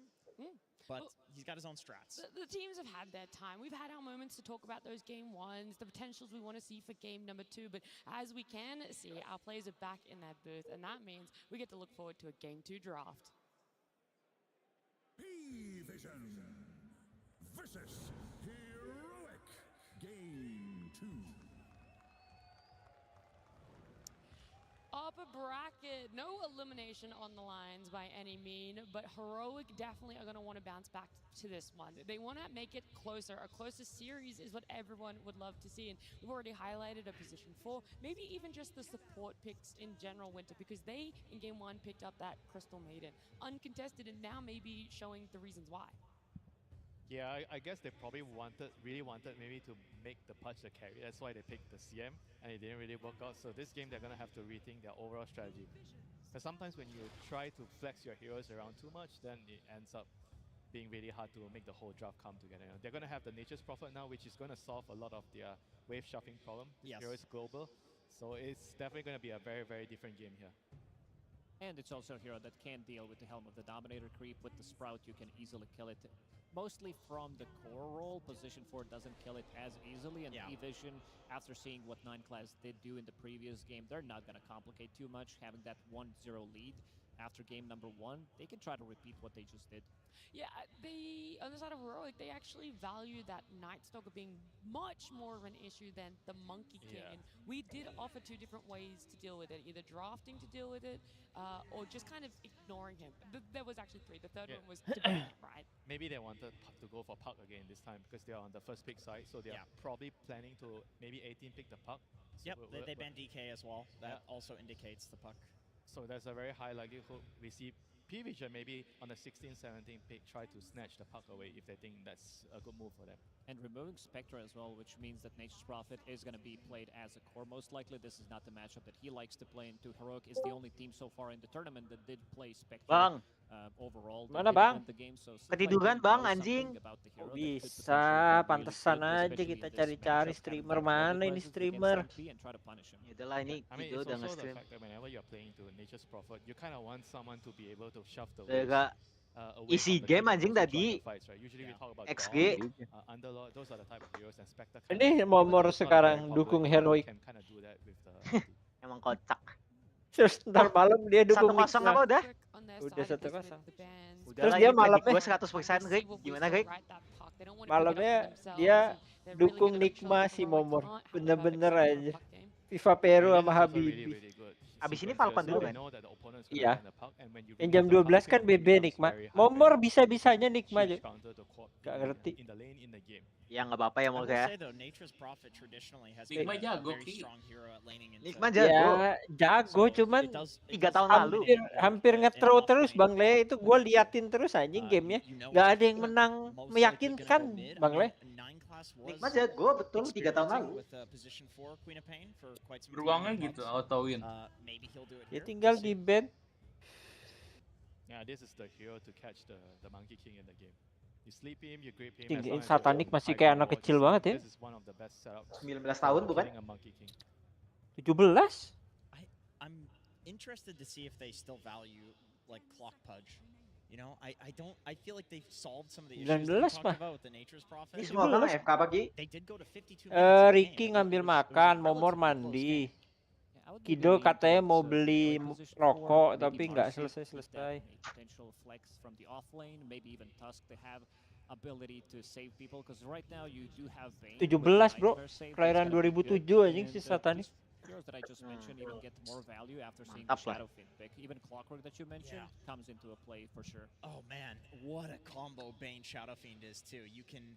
But he's got his own strats. The teams have had their time. We've had our moments to talk about those game 1s, the potentials we want to see for game number 2. But as we can see, our players are back in that booth, and that means we get to look forward to a game 2 draft. P-Vision versus Heroic Game 2. Upper bracket, no elimination on the lines by any mean, but Heroic definitely are going to want to bounce back to this one. They want to make it closer. A closer series is what everyone would love to see, and we've already highlighted a position 4, maybe even just the support picks in general, Winter, because they, in game 1, picked up that Crystal Maiden. Uncontested, and now maybe showing the reasons why. Yeah, I guess they probably really wanted maybe to make the Pudge the carry. That's why they picked the CM, and it didn't really work out. So this game, they're going to have to rethink their overall strategy. Because sometimes when you try to flex your heroes around too much, then it ends up being really hard to make the whole draft come together. They're going to have the Nature's Prophet now, which is going to solve a lot of their wave shuffling problem. Yes. Hero is global. So it's definitely going to be a very, very different game here. And it's also a hero that can deal with the Helm of the Dominator creep. With the Sprout, you can easily kill it. Mostly from the core role, position 4 doesn't kill it as easily, and P-Vision, after seeing what 9 class did do in the previous game, they're not going to complicate too much, having that 1-0 lead. after game number 1, they can try to repeat what they just did. Yeah, they, on the side of Heroic, they actually value that Night Stalker being much more of an issue than the Monkey King. And we did offer 2 different ways to deal with it, either drafting to deal with it, or just kind of ignoring him. There was actually 3. The third one was to ban him, right? Maybe they wanted Puck to go for Puck again this time because they are on the first pick side, so they are probably planning to maybe 18 pick the Puck. So Yep, they banned DK as well. That also indicates the Puck. So there's a very high likelihood we see P-Vision maybe on the 16-17 pick try to snatch the Puck away if they think that's a good move for them. And removing Spectre as well, which means that Nature's Prophet is going to be played as a core most likely. This is not the matchup that he likes to play into. Heroic is the only team so far in the tournament that did play Spectre overall. Mana bang? The game, so Ketiduran bang anjing. Oh, bisa, pantesan aja kita cari-cari streamer mana ini streamer. Yaudahlah ini Kido udah nge-stream. Whenever you're playing to Nature's Prophet, you kind of want someone to be able to shove the isi game anjing tadi. XG. Ini Momor sekarang dukung Heroic. Emang kocak. Terus ntar malam dia dukung 1-0 apa udah? Udah 1-0. Terus dia malamnya gue 100% Greg. Gimana Greg? Malamnya dia dukung Nikma si Momor. Bener-bener aja. FIFA Peru sama Habibi. Abis ini Falcon dulu kan? Iya. Yang jam 12 kan BB Nikma. Momor bisa-bisanya Nikma aja. Gak ngerti. Ya nggak apa-apa ya mau kayak. Nikma jago Ki. Nikma jago. Ya jago cuman 3 tahun lalu. Hampir nge-throw terus Bang Le. Itu gue liatin terus anjing gamenya. Gak ada yang menang meyakinkan Bang Le. Nikma jago betul 3 tahun lalu. Beruangnya gitu auto win. Ya tinggal di band. Yeah, this is the hero to catch the Monkey King in the game. You sleep him, you grip him. Tinggiin Satanik masih kayak anak kecil banget ya. 19 tahun bukan? 17? I'm interested to see if they still value like clock pudge. You know, I feel like they've solved some of the issues we talked about with the Nature's Prophet. Ini semua kan FK pagi. They did go to 52 minutes. Ricky ngambil makan, Momor mandi. Kido katanya mau beli rokok tapi nggak selesai-selesai. 17 bro, kelahiran 2007 anjing si Satanik. Heroes that I just mentioned even get more value after seeing Mantap the Shadow Fin pick. Even Clockwork that you mentioned comes into a play for sure. Oh man, what a combo Bane Shadow Fiend is too. You can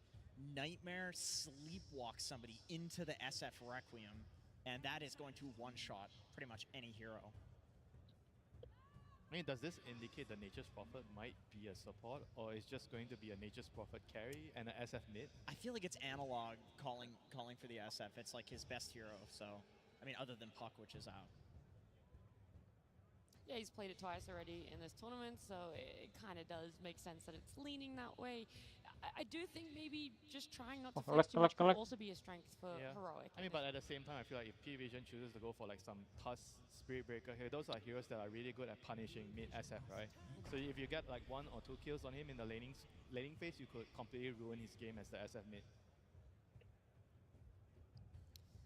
Nightmare sleepwalk somebody into the SF Requiem, and that is going to one-shot pretty much any hero. I mean, does this indicate the Nature's Prophet might be a support, or is just going to be a Nature's Prophet carry and an SF mid? I feel like it's analog calling for the SF. It's like his best hero, so I mean, other than Puck, which is out. Yeah, he's played it twice already in this tournament, so it kind of does make sense that it's leaning that way. I do think maybe just trying not to flex too much could also be a strength for Heroic. I mean, but at the same time, I feel like if P-Vision chooses to go for like some Tusk, Spirit Breaker here, those are heroes that are really good at punishing mid SF, right? So if you get like 1 or 2 kills on him in the laning phase, you could completely ruin his game as the SF mid.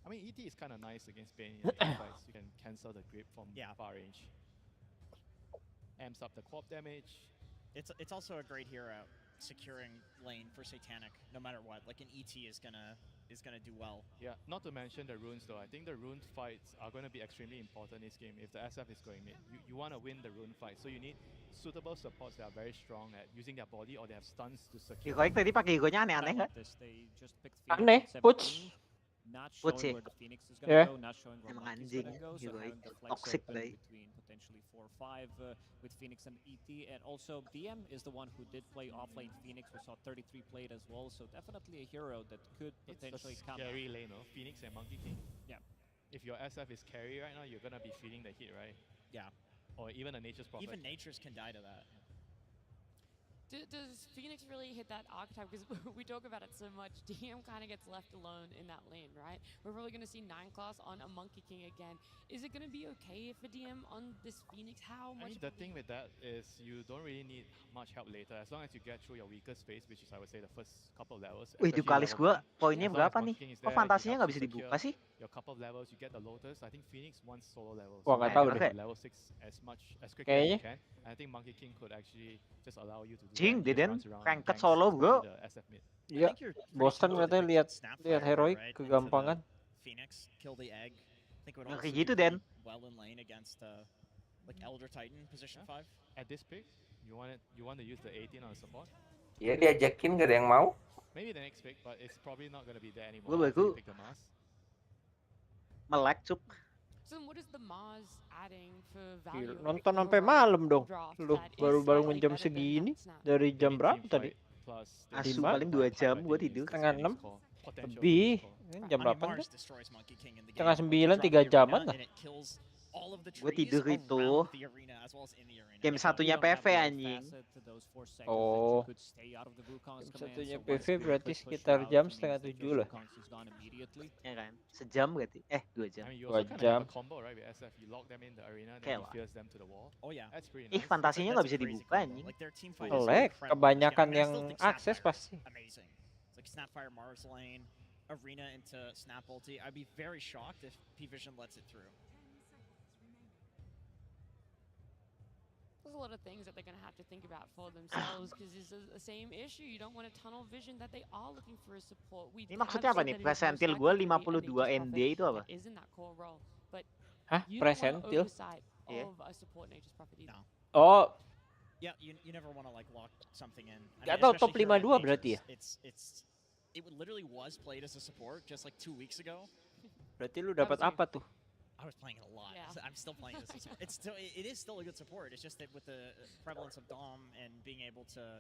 I mean, ET is kind of nice against Bane in fights. You can cancel the grip from far range. Amps up the co-op damage. It's also a great hero securing lane for Satanic, no matter what. Like an ET is gonna do well. Yeah, not to mention the runes though. I think the rune fights are going to be extremely important in this game. If the SF is going mid, you want to win the rune fight, so you need suitable supports that are very strong at using their body or they have stuns to secure. Heroic tadi pakai egonya aneh-aneh nggak? Aneh, Puts. Not Puts showing ya. where the Phoenix is gonna go, not showing where Emang Monkey's anjing, gonna go, so Heroic. having the flex Toxic open play. between potentially 4 or 5 with Phoenix and ET, and also BM is the one who did play offlane Phoenix. We saw 33 played as well, so definitely a hero that could potentially it's a come. scary lane, no? Phoenix and Monkey King. Yeah. If your SF is carry right now, you're gonna be feeling the hit, right? Yeah. Or even a Nature's Prophet. Even Nature's can die to that. Does Phoenix really hit that archetype? Because we talk about it so much. DM kind of gets left alone in that lane, right? We're probably going to see 9 class on a Monkey King again. Is it going to be okay for DM on this Phoenix? How much? I mean, the thing with that is you don't really need much help later. As long as you get through your weakest phase, which is I would say the first couple of levels. Wih, itu Kalis gua poinnya berapa nih? Kok fantasinya nggak bisa dibuka sih? Your couple of levels, you get the Lotus. I think Phoenix wants solo levels. Wah, nggak tahu deh. Level 6 as quick as you can. I think Monkey King could actually just allow you to do Cing, didn't ranked solo bro. Iya, bosan katanya lihat heroic kegampangan. Phoenix kill the egg. I think it would Nggak kayak also gitu be Den. well in lane against like Elder Titan position 5. At this pick, you want to use the 18 on support? Iya diajakin gak ada yang mau. Maybe the next pick, but it's probably not going to be there anymore. Gue melek cuk. So what is the Mars adding for value? Nonton sampai malam dong. Lu baru bangun jam segini. Dari jam berapa tadi? Asu paling 2 jam gua tidur. Setengah 6. Lebih. Jam berapa tuh? Setengah 9, 3 jaman lah. Gue tidur itu game satunya PV anjing. Oh, game satunya PV berarti sekitar jam setengah 7 lah. Ya kan, sejam berarti? 2 jam. 2 jam. Kayak lah. Ih, fantasinya nggak bisa dibuka anjing. Lag, kebanyakan yang akses pasti. Snapfire Mars lane, Arena into Snap ulti. I'd be very shocked if P-Vision lets it through. There's a lot of things that they're going to have to think about for themselves because it's the same issue. You don't want a tunnel vision that they are looking for a support. Ini maksudnya apa nih? Presentil gue 52 ND itu apa? Hah? Presentil? Iya. Oh. Yeah, you never want to like lock something in. Gak tau top 52 berarti ya? It literally was played as a support just like 2 weeks ago. Berarti lu dapat apa tuh? I was playing it a lot. Yeah. I'm still playing this. It is still a good support. It's just that with the prevalence of Dom and being able to,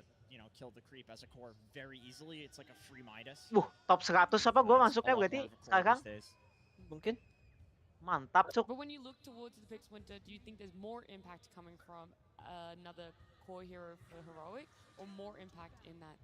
kill the creep as a core very easily, it's like a free Midas. Top 100 apa gua masuknya berarti sekarang? Mungkin. Mantap, cuk. But when you look towards the picks winter, do you think there's more impact coming from another core hero for heroic or more impact in that?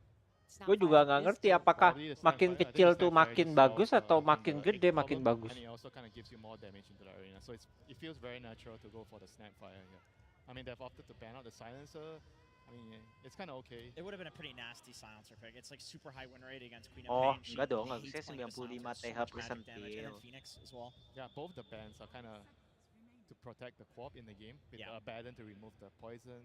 Gue juga nggak ngerti apakah makin kecil tuh makin bagus atau makin gede makin bagus. And it also kind of gives you more damage into the arena, so it feels very natural to go for the Snapfire here. I mean, they've opted to ban out the silencer. I mean, it's kind of okay. It would have been a pretty nasty silencer pick. It's like super high win rate against Queen of Pain. Enggak dong, harusnya 95 TH persentil. Yeah, both the bans are kind of to protect the Quap in the game with the Abaddon to remove the poison.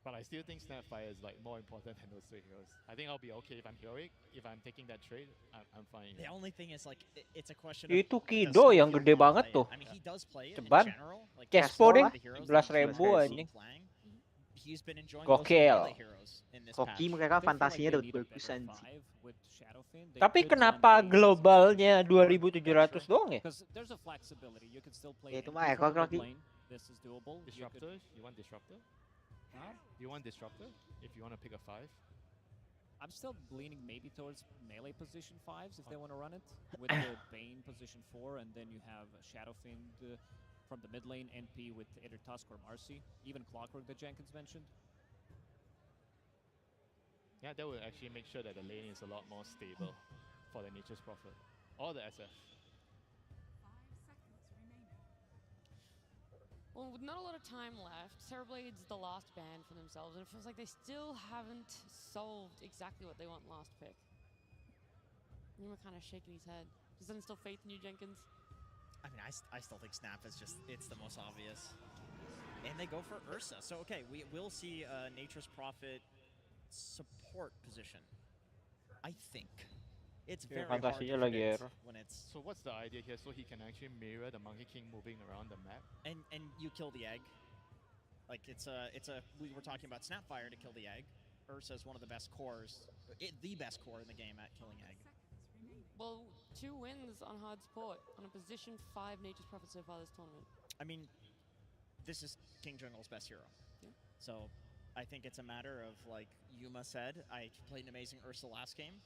But I still think Snapfire is like more important than those 3 heroes. I think I'll be okay if I'm heroic. If I'm taking that trade, I'm fine. The only thing is like it's a question of itu Kido yang gede banget tuh. Ceban. Kespo deh, 11.000 anjing. Gokil. Koki mereka fantasinya bagus anjing. Tapi kenapa globalnya 2.700 doang ya? Ya itu mah ekor Koki. Disruptor? You want Disruptor? You want Disruptor if you want to pick a 5? I'm still leaning maybe towards melee position 5s if they want to run it, with the Bane position 4, and then you have Shadow Fiend from the mid lane, NP with either Tusk or Marcy, even Clockwork that Jenkins mentioned. Yeah, that will actually make sure that the lane is a lot more stable for the Nature's Prophet or the SF. Well, with not a lot of time left, Terrorblade's the last ban for themselves, and it feels like they still haven't solved exactly what they want last pick. We're kind of shaking his head. Does he still faith in you, Jenkins? I mean, I still think Snap is it's the most obvious. And they go for Ursa. So, okay, we will see Nature's Prophet support position, I think. It's very hard to predict when it's... So what's the idea here? So he can actually mirror the Monkey King moving around the map? And you kill the egg. Like, we were talking about Snapfire to kill the egg. Ursa is one of the best cores, the best core in the game at killing egg. Well, 2 wins on hard support on a position 5 Nature's Prophet so far this tournament. I mean, this is King Jungle's best hero. Yeah. So I think it's a matter of, like Yuma said, I played an amazing Ursa last game.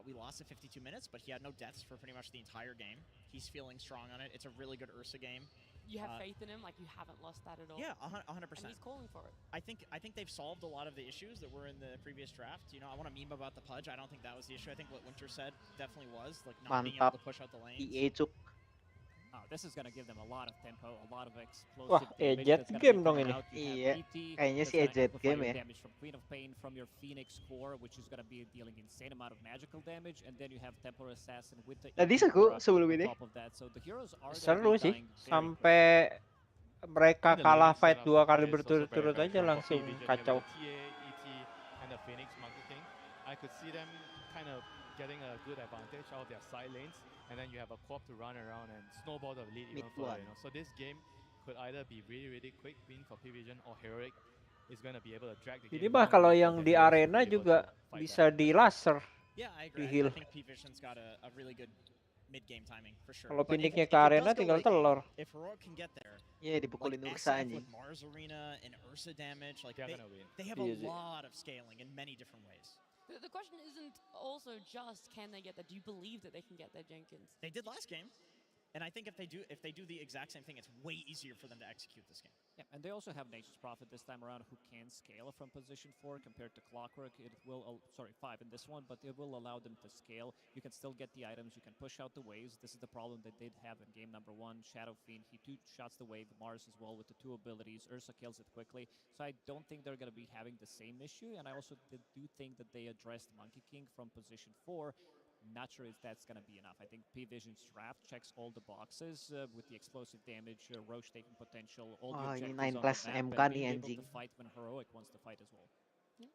We lost at 52 minutes, but he had no deaths for pretty much the entire game. He's feeling strong on it. It's a really good Ursa game. you have faith in him, like you haven't lost that at all. Yeah, 100%. And he's calling for it. I think they've solved a lot of the issues that were in the previous draft. You know, I want to meme about the pudge. I don't think that was the issue. I think what Winter said definitely was, like, not being able to push out the lanes. Oh, this is gonna give them a lot of tempo, a lot of explosive Wah, damage. EZ That's gonna game be dong coming ini. out. You Iya, have ET, kayaknya that's si gonna EZ amplify game your ya. damage from Queen of Pain, from your Phoenix core, which is gonna be dealing insane amount of magical damage, and then you have Templar Assassin with the Tadi ET seru aura sebelum on ini. top of that. So the heroes are gonna Seru be sih, dying very sampai mereka And the kalah lane fight setup 2 kali is also very, berturut-turut very aja strong for langsung P-Vision here kacau. with the TA, ET, and the Phoenix Monkey King. I could see them kind of getting a good advantage out of their side lanes, and then you have a Corp to run around and snowball the lead even further. You know? So this game could either be really, really quick win for P-Vision, or Heroic is going to be able to drag the game. Jadi mah kalau yang di arena juga bisa di laser. Yeah, I Di agree. heal. I think P-Vision's got a really good mid-game timing for sure. Kalau But if pindiknya it ke arena does go tinggal late game, telur. if Heroic can get there, Iya, dipukulin like Ursa SF anjing. with Mars Arena and Ursa damage, like They're gonna win. they have Iya a sih. lot of scaling in many different ways. The question isn't also just can they get that. Do you believe that they can get that, Jenkins? They did last game, and I think if they do the exact same thing, it's way easier for them to execute this game. Yeah, and they also have Nature's Prophet this time around, who can scale from position 4 compared to Clockwork. It will, 5 in this one, but it will allow them to scale. You can still get the items, you can push out the waves. This is the problem that they'd have in game number 1. Shadow Fiend, he 2 shots the wave, Mars as well with the 2 abilities. Ursa kills it quickly, so I don't think they're going to be having the same issue, and I also do think that they addressed Monkey King from position 4. Not sure if that's going to be enough. I think P-Vision's draft checks all the boxes with the explosive damage, Roche taking potential, all the Ini objectives 9 on plus the map, MK and nih being able anjing. to fight when Heroic wants to fight as well.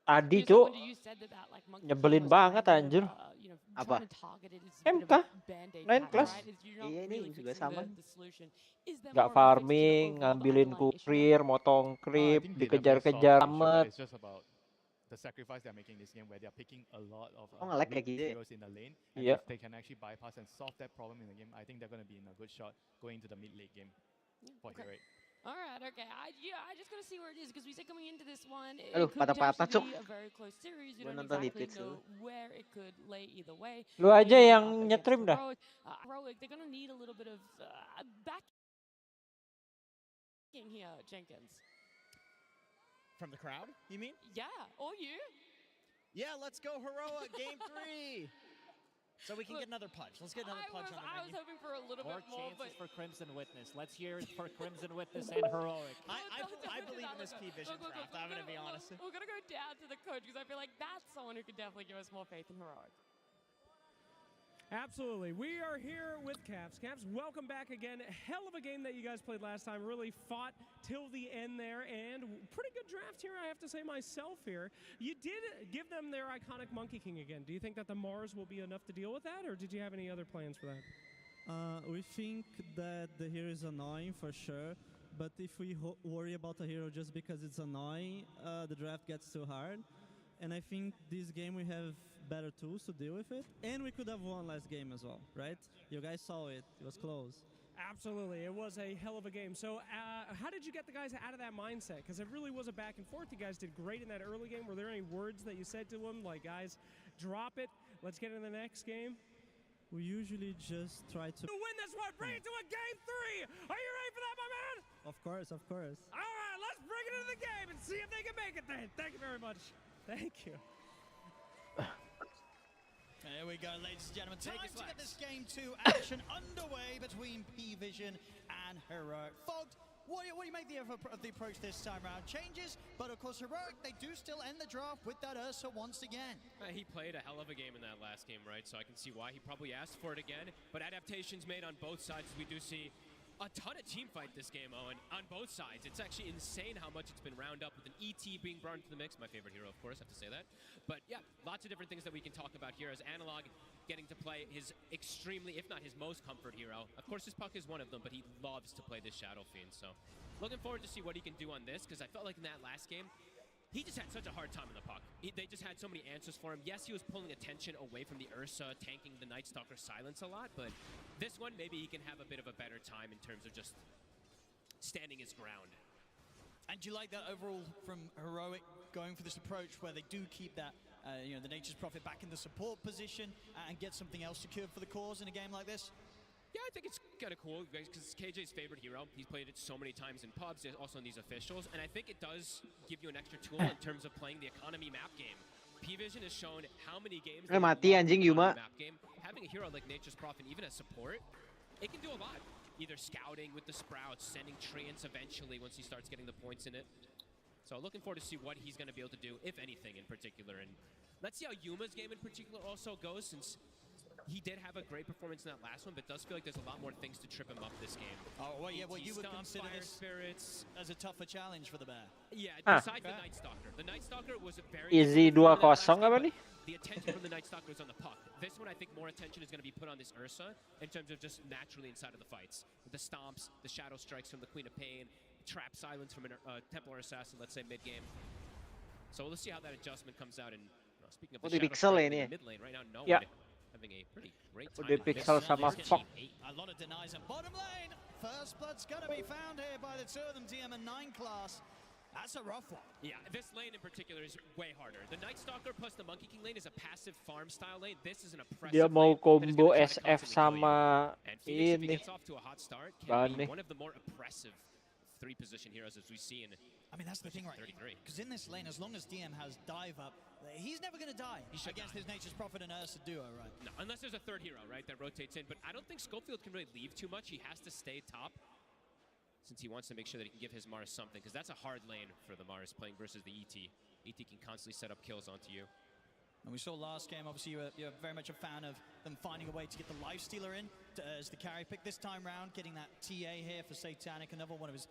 Tadi Here's cuk, someone you said that like Monkey King nyebelin was banget kind of, anjir. you know, Apa? trying to target it is a bit MK? of a Band-Aid 9 pattern, plus. right? Is you're not Iya really ini juga fixing sama. the solution. Is there Gak more of a fix to the farming, overall ngambilin underlying issue? kurir, motong I creep, think they definitely solved dikejar-kejar the issue, but amat. it's just about the sacrifice they're making this game, where they're picking a lot of Oh, nge-lag kayak weak gitu ya? heroes in the lane, and Iya. if they can actually bypass and solve that problem in the game, I think they're going to be in a good shot going into the mid-late game for Heroic. All right, okay. I just gotta see where it is, because we said coming into this one, it Aduh, could patah-patah, potentially be Cuk. a very close series. You Gua don't nonton exactly highlights know dulu. where it could lay either way. Lu aja Maybe yang up against nyetrim dah. Heroic, they're gonna need a little bit of backing here, Jenkins. From the crowd, you mean? Yeah, or you. Yeah, let's go Heroic, game 3. So we can get another pudge. Let's get another pudge on the I was menu. hoping for a little More bit more, but chances for Crimson Witness. Let's hear it for Crimson Witness and Heroic. I believe in this P-Vision draft, I'm going to be honest. We're gonna go down to the coach, because I feel like that's someone who could definitely give us more faith in Heroic. Absolutely. We are here with Caps. Caps, welcome back again. Hell of a game that you guys played last time. Really fought till the end there, and pretty good draft here, I have to say myself here. You did give them their iconic Monkey King again. Do you think that the Mars will be enough to deal with that, or did you have any other plans for that? We think that the hero is annoying for sure, but if we worry about a hero just because it's annoying, the draft gets too hard. And I think this game we have better tools to deal with it, and we could have won last game as well, right? You guys saw it, it was close. Absolutely, it was a hell of a game. So how did you get the guys out of that mindset? Because it really was a back and forth. You guys did great in that early game. Were there any words that you said to them, like, guys, drop it, let's get in the next game? We usually just try to win this one, bring it to a game 3! Are you ready for that, my man? Of course, of course. All right, let's bring it into the game and see if they can make it then. Thank you very much. Thank you. There we go, ladies and gentlemen. Time to get this game 2 action underway between P-Vision and Heroic. Fogged, what do you make of the approach this time around? Changes, but of course Heroic, they do still end the draft with that Ursa once again. He played a hell of a game in that last game, right? So I can see why he probably asked for it again. But adaptations made on both sides. We do see a ton of team fight this game, Owen, on both sides. It's actually insane how much it's been round up with an ET being brought into the mix. My favorite hero, of course, I have to say that. But yeah, lots of different things that we can talk about here as Analog getting to play his extremely, if not his most comfort hero. Of course, his puck is one of them, but he loves to play this Shadow Fiend. So looking forward to see what he can do on this, because I felt like in that last game, he just had such a hard time in the puck. They just had so many answers for him. Yes, he was pulling attention away from the Ursa, tanking the Night Stalker silence a lot, but this one, maybe he can have a bit of a better time in terms of just standing his ground. And do you like that overall from Heroic going for this approach where they do keep that, the Nature's Prophet back in the support position and get something else secured for the cause in a game like this? Yeah, I think it's kind of cool because it's KJ's favorite hero. He's played it so many times in pubs, also in these officials, and I think it does give you an extra tool in terms of playing the economy map game. P-Vision has shown how many games mati anjing Yuma. map game. Having a hero like Nature's Prophet, even as support, it can do a lot. Either scouting with the Sprouts, sending treants eventually once he starts getting the points in it. So looking forward to see what he's going to be able to do, if anything in particular. And let's see how Yuma's game in particular also goes, since he did have a great performance in that last one, but does feel like there's a lot more things to trip him up this game. Oh, well, yeah, well, you would consider Fire this Spirits as a tougher challenge for the Bear. Yeah, besides the Night Stalker. The Night Stalker was a very... Easy 2-0 apa nih? The attention from the Night Stalker was on the puck. This one, I think more attention is going to be put on this Ursa in terms of just naturally inside of the fights. The stomps, the shadow strikes from the Queen of Pain, trap silence from a Templar Assassin, let's say mid-game. So let's see how that adjustment comes out. And speaking of the shadow strike in the mid lane, right now no one having a pretty great time. Udah pixel sama Fox. A lot of denies and bottom lane. First blood's gonna be found here by the two of them, DM and 9 class. That's a rough one. Yeah, this lane in particular is way harder. The Night Stalker plus the Monkey King lane is a passive farm style lane. This is an oppressive Dia mau combo SF sama ini. ini. Bane. One of the more oppressive 3-position heroes as we see in. I mean, that's the thing, right? Because in this lane, as long as DM has dive up, he's never going to die against his Nature's Prophet and Ursa duo, right? No, unless there's a third hero, right, that rotates in. But I don't think Schofield can really leave too much. He has to stay top, since he wants to make sure that he can give his Mars something, because that's a hard lane for the Mars playing versus the ET. ET can constantly set up kills onto you. And we saw last game, obviously, you're very much a fan of them finding a way to get the Lifestealer in as the carry pick this time round, getting that TA here for Satanic, another one of his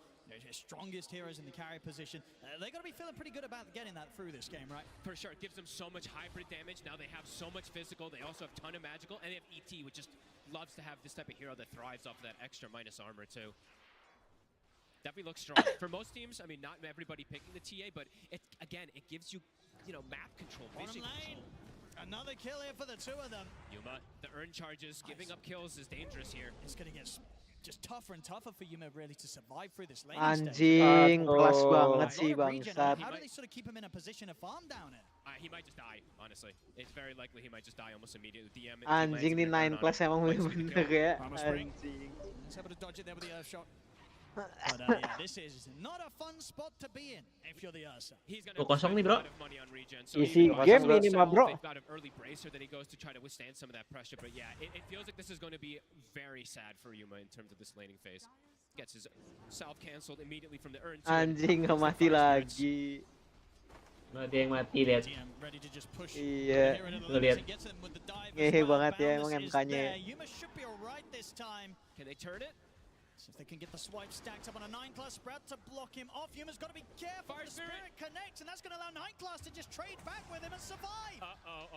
strongest heroes in the carry position. They're going to be feeling pretty good about getting that through this game, right? For sure. It gives them so much hybrid damage. Now they have so much physical. They also have a ton of magical. And they have ET, which just loves to have this type of hero that thrives off of that extra minus armor, too. Definitely looks strong. For most teams, I mean, not everybody picking the TA, but again, it gives you, map control, vision control. Another kill here for the two of them. Yuma, the earn charges, giving up kills is dangerous here. It's going to get just tougher and tougher for Yuma really to survive through this lane. Anjing, kelas banget sih bangsat. How do they sort of keep him in a position of farm down it? He might just die, honestly. It's very likely he might just die almost immediately. DM Anjing nih 9 class emang bener-bener ya. Anjing. He's able to dodge it there with the Earth Shot. But yeah, this is not a fun spot to be in if you're the Ursa. Kosong nih, bro. Easy game ini mah, bro. Got an early bracer that he goes to try to withstand some of that pressure, but yeah, it feels like this is going to be very sad for Yuma in terms of this laning phase. Gets his self canceled immediately from the urn. Anjing, nggak mati lagi. Ada yang mati, lihat. Iya, lu lihat. Ngehe banget ya emang MK-nya. Can they turn it? So if they can get the swipe stacked up on a 9 class Sprout to block him off, Yuma's got to be careful. Fire Spirit connects, and that's going to allow 9 class to just trade back with him and survive.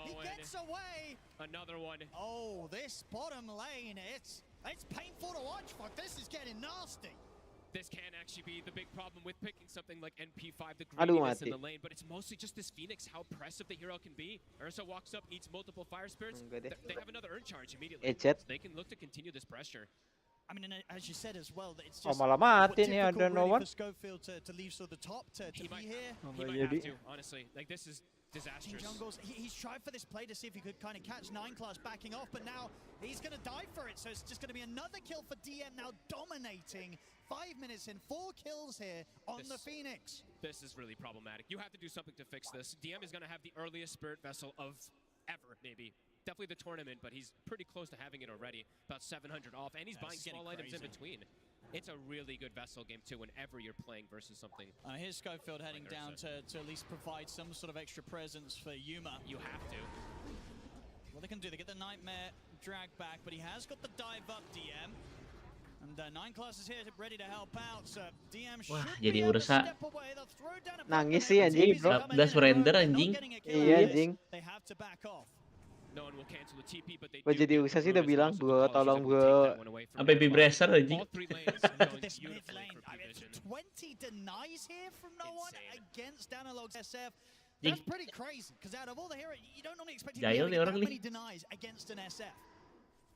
He gets away. Another one. Oh, this bottom lane, it's painful to watch. Fuck, this is getting nasty. This can actually be the big problem with picking something like NP5, the greediness in the lane, but it's mostly just this Phoenix, how oppressive the hero can be. Ursa walks up, eats multiple Fire Spirits. They have another Urn Charge immediately. So they can look to continue this pressure. I mean, and as you said as well, that it's just malah mati nih, ada no one. For Schofield to leave so the top to be here. He might have to, honestly. Like, this is disastrous. Jungles, he's tried for this play to see if he could kind of catch 9 class backing off, but now he's going to die for it. So it's just going to be another kill for DM, now dominating. 5 minutes in, 4 kills here on the Phoenix. This is really problematic. You have to do something to fix this. DM is going to have the earliest Spirit Vessel of ever, maybe. Definitely the tournament, but he's pretty close to having it already. About 700 off, and he's buying small items in between. It's a really good Vessel game, too, whenever you're playing versus something. Here's Schofield heading down to at least provide some sort of extra presence for Yuma. You have to. What they can do, they get the Nightmare drag back, but he has got the dive up DM. And 9 class is here ready to help out. So DM Wah, jadi Ursa nangis sih anjing, bro. Udah surrender anjing. Iya anjing. They have to back off. No one will cancel the TP, but they Gue jadi Ursa sih udah bilang, gue tolong gue. Sampai vibrator anjing. 20 denies here from no one against Analog's SF. That's pretty crazy, because out of all the heroes, you don't normally expect to get that many denies against an SF.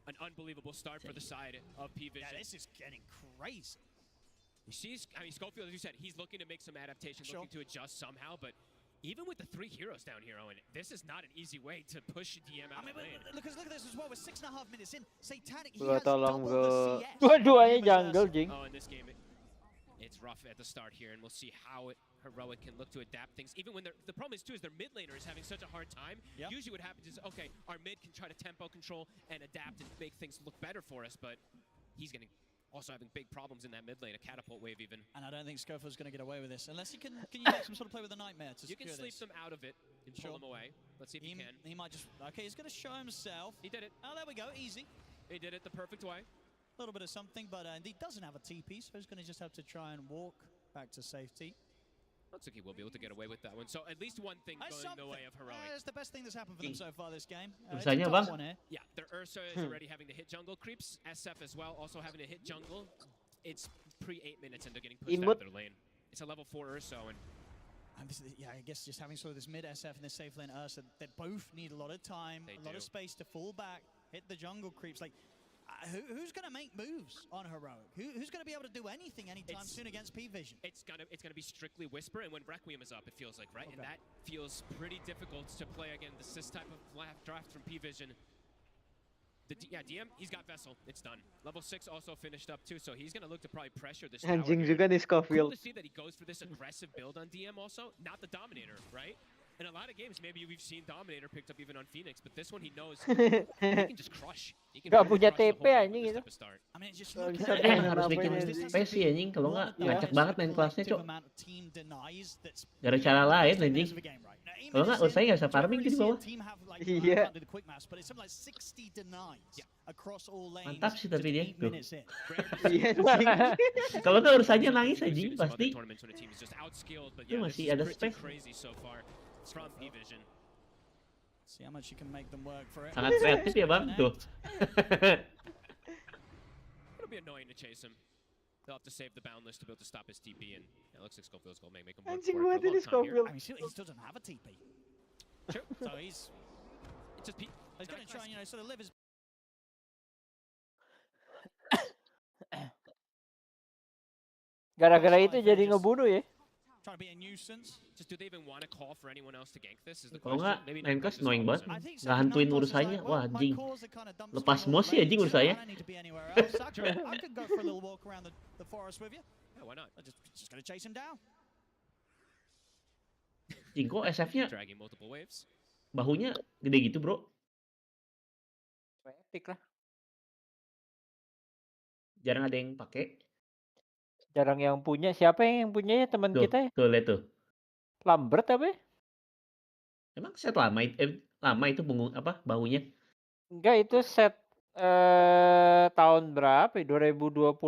An unbelievable start for the side of P-Vision. Yeah, this is getting crazy. He sees, I mean, Schofield, as you said, he's looking to make some adaptations, looking to adjust somehow, but Even with the 3 heroes down here, Owen, this is not an easy way to push DM out of lane. Look at this as well. We're 6.5 minutes in. Satanic, he Gua has tolong double bro. the CS. Dua-duanya jungle, Jing. Oh, in this game, it's rough at the start here, and we'll see how Heroic can look to adapt things. Even when the problem is, too, is their mid laner is having such a hard time. Yep. Usually what happens is, okay, our mid can try to tempo control and adapt and make things look better for us, but he's going to also having big problems in that mid lane, a catapult wave even. And I don't think Scofield's going to get away with this, unless can you make some sort of play with the Nightmare to You can sleep this? them out of it and pull them away. Let's see if he can. He might just, okay, he's going to show himself. He did it. Oh, there we go, easy. He did it the perfect way. A little bit of something, but he doesn't have a TP, so he's going to just have to try and walk back to safety. Looks like he will be able to get away with that one. So at least one thing going the way of Heroic. That's the best thing that's happened for them so far this game. Ursanya, Bang. Yeah, their Ursa is already having to hit jungle creeps. SF as well, also having to hit jungle. It's pre-8 minutes into getting pushed out of their lane. It's a level 4 Ursa, and yeah, I guess just having sort of this mid SF and this safe lane Ursa, they both need a lot of time, a lot of space to fall back, hit the jungle creeps. Like, who's going to make moves on Heroic? Who's going to be able to do anything anytime soon against P-Vision? It's gonna be strictly Whisper, and when Requiem is up, it feels like, right? Okay. And that feels pretty difficult to play against this type of draft from P-Vision. DM, he's got Vessel. It's done. Level 6 also finished up too, so he's going to look to probably pressure this tower. Anjing juga nih Scofield. Cool to see that he goes for this aggressive build on DM also, not the Dominator, right? In a lot of games, maybe we've seen Dominator picked up even on Phoenix, but this one he knows he can just crush. He can Gak punya TP anjing itu. I mean, just harus bikin space sih anjing, kalau nggak ngacak banget main kelasnya, Cok. Gak ada cara lain anjing. Kalau nggak, saya nggak bisa farming di bawah. Iya. Mantap sih tapi dia. Tuh. Iya. Kalau nggak urusannya nangis anjing pasti. Itu masih ada space. From P-Vision. See how much you can make them work for it. Sangat kreatif ya bang tuh. It'll be annoying to chase him. They'll have to save the boundless to be able to stop his TP, and it looks like Scofield's going to make him work for it for a long time here. I mean, he still doesn't have a TP. True. So he's just he's going to try and sort of live his. Gara-gara itu jadi ngebunuh ya. Trying to be a nuisance. Just do they even want to call for anyone else to gank this? Is the Kalau question. nggak, Maincast annoying banget. Nggak hantuin urusannya. Wah anjing. Lepas mos sih anjing urusannya. I could go for a little walk around the forest with you. Yeah, why not? Just gonna chase him down. Jingko SF-nya Dragging multiple waves. bahunya gede gitu bro. Epic lah. Jarang ada yang pakai. Jarang yang punya. Siapa yang punyanya teman Tuh, kita ya? tuh lihat tuh. Lambert apa ya? Emang set lama itu punggung apa bahunya? Enggak, itu set tahun berapa ya? 2021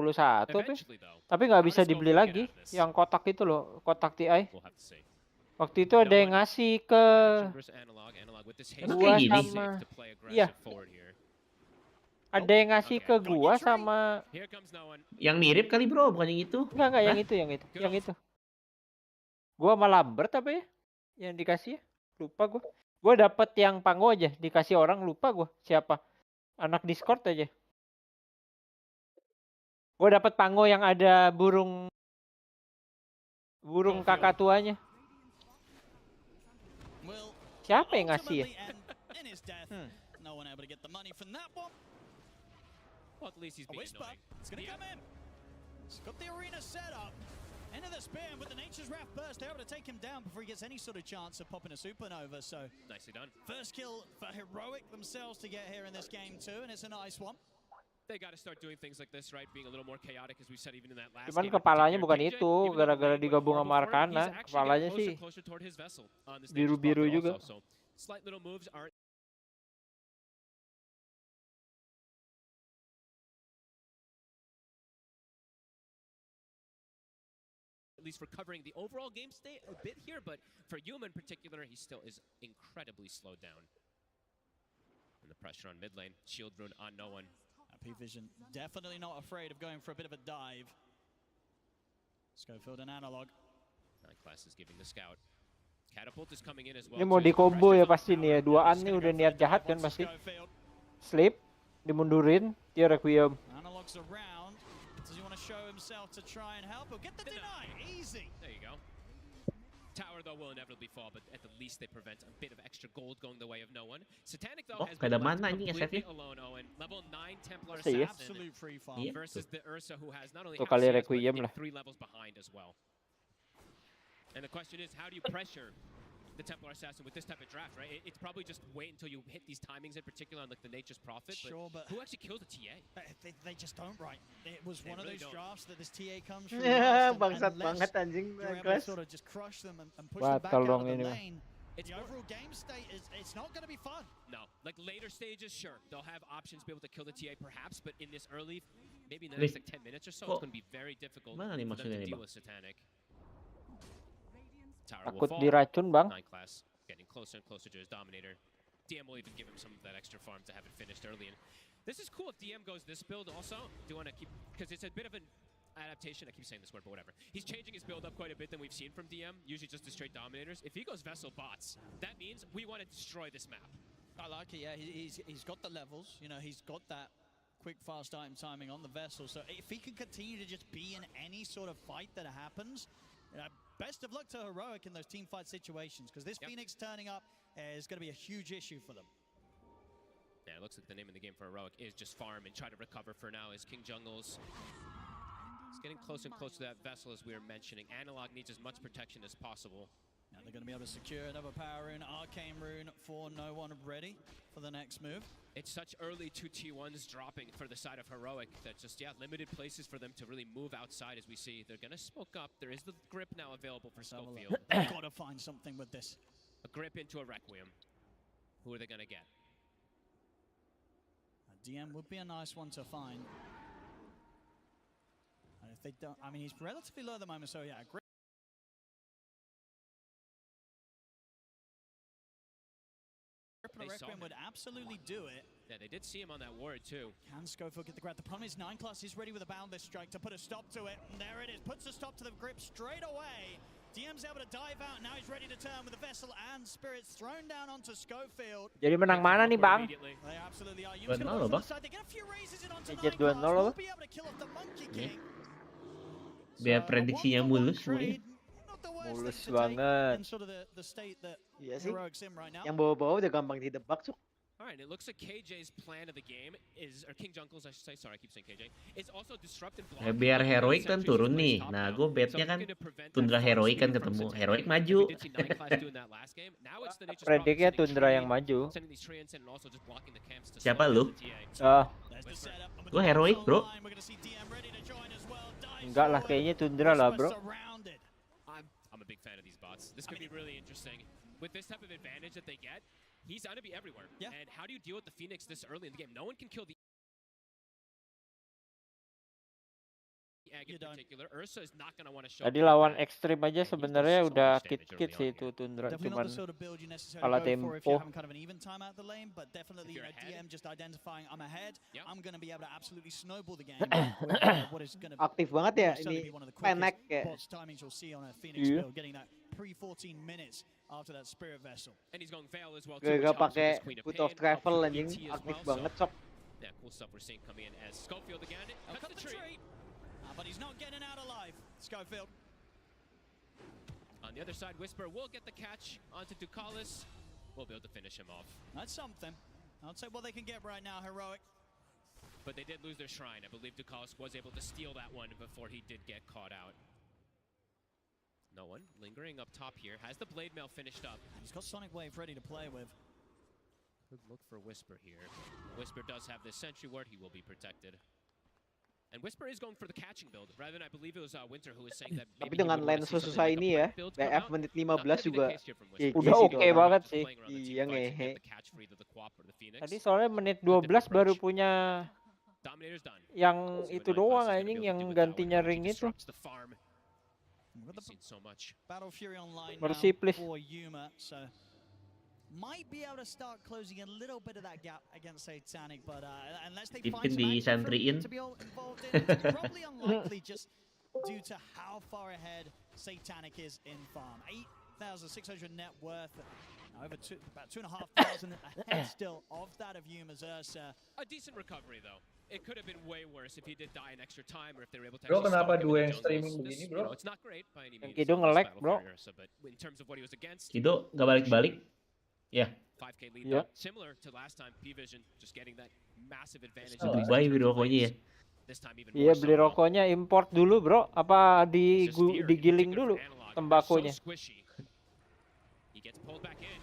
apa? Tapi nggak bisa dibeli lagi. Yang kotak itu loh, kotak TI. Waktu itu ada yang ngasih ke gua sama, iya. Ada yang ngasih ke gua sama. Yang mirip kali bro, bukan yang itu. Enggak, yang itu. Gua sama Lambert apa ya? Yang dikasih ya? Lupa gua. Gua dapet yang Pango aja, dikasih orang lupa gua siapa. Anak Discord aja. Gua dapet Pango yang ada burung kakak tuanya. Siapa yang ngasih ya? No one able to get the money from that one. Well, at least he's being annoying. It's gonna come in. He's got the arena set up. Into the spam with the Nature's Wrath burst. They're able to take him down before he gets any sort of chance of popping a supernova. So nicely done. First kill for Heroic themselves to get here in this game too, and it's a nice one. They got to start doing things like this, right? Being a little more chaotic, as we said even in that last Cuman game. kepalanya bukan itu, gara-gara digabung sama Arcana. Kepalanya sih biru-biru juga. Slight little moves aren't at least recovering the overall game state a bit here, but for Yuma in particular, he still is incredibly slowed down. And the pressure on mid lane, shield rune on no one. P-Vision definitely not afraid of going for a bit of a dive. Scofield and Analog. Class is giving the scout. Catapult is coming in as well. Ini mau di combo ya pasti nih ya. Duaan nih udah niat jahat kan pasti. Sleep, dimundurin, dia Requiem. Analog's around. Does he want to show himself to try and help? Or get the deny? Easy. There you go. Tower, though, will inevitably fall, but at the least they prevent a bit of extra gold going the way of no one. Satanic, though, has Kada been left mana anjing completely SF-nya? alone, Owen. Level 9 Templar Iya. Assassin Absolute free farm. Iya. versus the Ursa, who has not only Tuh half kali CS, Requiem but lah. 3 levels behind as well. And the question is, how do you pressure the Templar Assassin with this type of draft, right? It's probably just wait until you hit these timings, in particular on like the Nature's Prophet. Sure, but who actually kills the TA? They just don't, right? It was one of those drafts that this TA comes through. Bangsat banget anjing you're able to Clash. sort of just crush them and push them back out of the lane. The overall game state is it's not going to be fun. No, like later stages, sure, they'll have options to be able to kill the TA perhaps, but in this early, maybe in the next like 10 minutes or so, it's going to be very difficult for them to deal with Satanic. Tower will Takut fall. diracun, Bang. 9 class getting closer and closer to his Dominator. DM will even give him some of that extra farm to have it finished early. And this is cool if DM goes this build also. Do you want to keep, because it's a bit of an adaptation. I keep saying this word, but whatever. He's changing his build up quite a bit than we've seen from DM, usually just the straight Dominators. If he goes Vessel bots, that means we want to destroy this map. I like it, yeah. He's got the levels, you know, he's got that quick, fast item timing on the Vessel. So if he can continue to just be in any sort of fight that happens, best of luck to Heroic in those team fight situations, because this Phoenix turning up is going to be a huge issue for them. Yeah, it looks like the name of the game for Heroic is just farm and try to recover for now as King Jungles. It's getting closer and closer to that Vessel, as we were mentioning. Analog needs as much protection as possible. Now they're going to be able to secure another power rune, arcane rune for no one ready for the next move. It's such early 2 T1s dropping for the side of Heroic that just, limited places for them to really move outside. As we see, they're going to smoke up. There is the grip now available for Schofield. They've got to find something with this. A grip into a Requiem. Who are they going to get? A DM would be a nice one to find. And if they don't, I mean, he's relatively low at the moment, so yeah, a grip. A Requiem would absolutely do it. Yeah, they did see him on that ward too. Can Schofield get the grab? The problem is 9 class is ready with a Boundless Strike to put a stop to it. And there it is, puts a stop to the grip straight away. DM's able to dive out, now he's ready to turn with the Vessel and Spirits thrown down onto Schofield. Jadi menang mana nih, Bang? They absolutely are. 2-0 loh, Bang. They get a few raises in onto 9 Eject class. 2-0 loh. Will be able to kill off the Monkey King. Biar prediksinya mulus semuanya. Mulus banget. And sort of the state that Iya sih. Heroic's in right now. Yang bawa-bawa udah gampang ditebak, Cuk. All right, it looks like KJ's plan of the game is, or King Jungles, I should say, sorry, I keep saying KJ, is also disrupt and block. Biar Heroic kan turun nih. Nah, gue betnya kan Tundra Heroic kan ketemu. Heroic maju. Prediknya Tundra yang maju. Siapa lu? Ah, Gue Heroic, bro. enggak lah, kayaknya Tundra lah, bro. I'm a big fan of these bots. This could be really interesting. With this type of advantage that they get, he's going to be everywhere. Yeah. And how do you deal with the Phoenix this early in the game? No one can kill the Egg in particular. Ursa is not going to want to show. Tadi lawan ekstrim aja sebenarnya udah kit-kit sih itu Tundra, cuman kalah tempo. Kind of an even time out the lane, but definitely DM just identifying I'm ahead. I'm going to be able to absolutely snowball the game. Aktif banget ya ini Penek ya. Timings you'll see on a Phoenix build, getting that pre-14 minutes after that Spirit Vessel. And he's going Veil as well. Gak pakai Foot of Travel anjing, aktif banget, Sok. Yeah, cool stuff we're seeing coming in as Schofield again. Cut the tree. But he's not getting out alive, Schofield. On the other side, Whisper will get the catch onto Ducalis. We'll be able to finish him off. That's something. I'll say what they can get right now, Heroic. But they did lose their shrine. I believe Ducalis was able to steal that one before he did get caught out. No one lingering up top here. Has the Blade Mail finished up. And he's got Sonic Wave ready to play with. Good look for Whisper here. Whisper does have this Sentry Ward. He will be protected. And Whisper is going for the catching build, rather than I believe it was Winter who was saying that. Tapi dengan lane susah ini ya, BF menit 15 juga udah oke banget sih. Iya ngehe. Tadi soalnya menit 12 baru punya yang itu doang anjing, yang gantinya ring itu. Mercy please. Might be able to start closing a little bit of that gap against Satanic, but unless they Ipin find disantriin. to be involved in, it's probably unlikely just due to how far ahead Satanic is in farm. 8,600 net worth, over about 2,500 ahead still of that of Yuma's Ursa. A decent recovery though. It could have been way worse if he did die in extra time or if they were able to Bro, actually kenapa stalk him in dua the yang jungles. streaming begini, bro? It's not great by any means. Kido nge-lag, bro. But in terms of what he was against, Kido nggak balik-balik. Ya. 5K lead Yeah. similar to last time. P-Vision just getting that massive advantage. Dubai rokoknya ya. This time even Iya, more beli so. rokoknya import dulu, bro. Apa digiling dulu tembakonya? He gets pulled back in.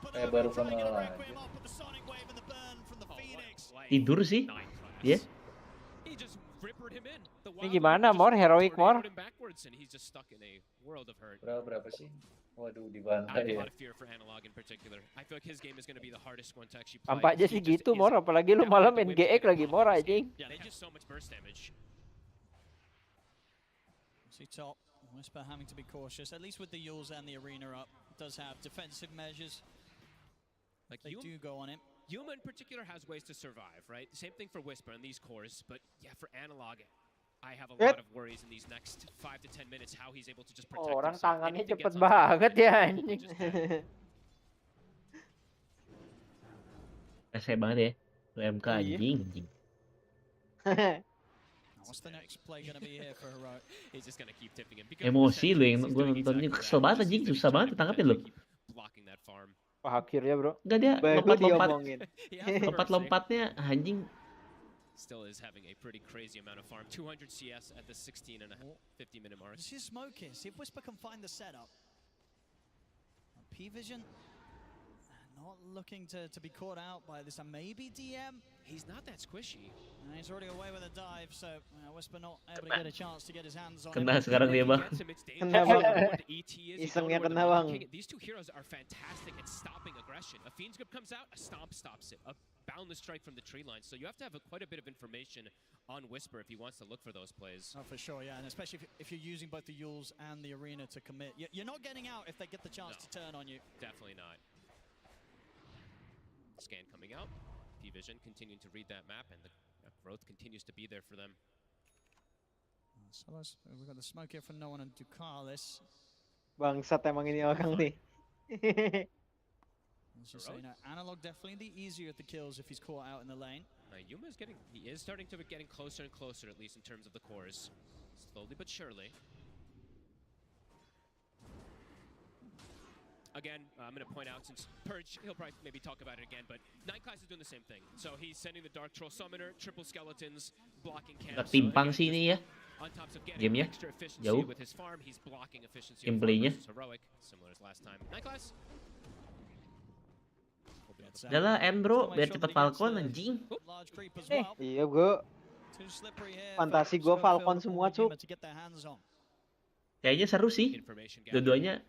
Kayak baru kenal aja. Tidur sih. Ya. Ini gimana, Mor? Heroic, Mor? Berapa sih? Waduh, dibantai ya. Tampaknya sih gitu, Mor. Apalagi lu malah main GX lagi, Mor, anjing. See top, Whisper having to be cautious, at least with the Yules and the arena up, does have defensive measures. Like they do go on it. Yuma in particular has ways to survive, right? Same thing for Whisper in these cores, but yeah, for Analog, I have a lot of worries in these next 5 to 10 minutes how he's able to just protect Orang himself. tangannya cepet banget ya, anjing. Saya banget ya. Lu MK anjing. What's the next play gonna be here for Heroic? He's just gonna keep tipping him. Emosi lu yang gue nontonnya kesel banget anjing, susah banget ditangkapin lu. Blocking that farm. Akhirnya, bro. Enggak dia lompat-lompat. Lompat-lompatnya anjing. Still is having a pretty crazy amount of farm. 200 CS at the 16 and a 50-minute mark. This is smoking. See if Whisper can find the setup. P-Vision not looking to be caught out by this. Maybe DM. He's not that squishy. And he's already away with a dive, so Whisper not able to get a chance to get his hands on Kena him. sekarang dia, Bang. Kena, Bang. Isengnya kena, Bang. These two heroes are fantastic at stopping aggression. A Fiend's Grip comes out, a Stomp stops it. A boundless strike from the tree line. So you have to have quite a bit of information on Whisper if he wants to look for those plays. Oh, for sure, yeah, and especially if you're using both the Yules and the arena to commit. You're not getting out if they get the chance to turn on you. Definitely not. Scan coming out. P-Vision continuing to read that map, and the growth continues to be there for them. So we've got the smoke here from No One and Ducalis. Bangsat emang ini orang nih. Analog definitely the easier at the kills if he's caught out in the lane. Yuma is starting to getting closer and closer, at least in terms of the cores. Slowly but surely. Again, I'm going to point out, since Purge, he'll probably maybe talk about it again, but 9 Class is doing the same thing. So he's sending the Dark Troll Summoner, triple skeletons, blocking camps. Timpang sih ini ya. On top of getting Gamenya extra efficiency jauh. with his farm, he's blocking efficiency. Gameplaynya. Heroic, similar as last time. 9 Class. Udah lah, M bro, biar cepet Falcon anjing. Iya, bro. Fantasi gue Falcon semua, cuk. Kayaknya seru sih. Dua-duanya.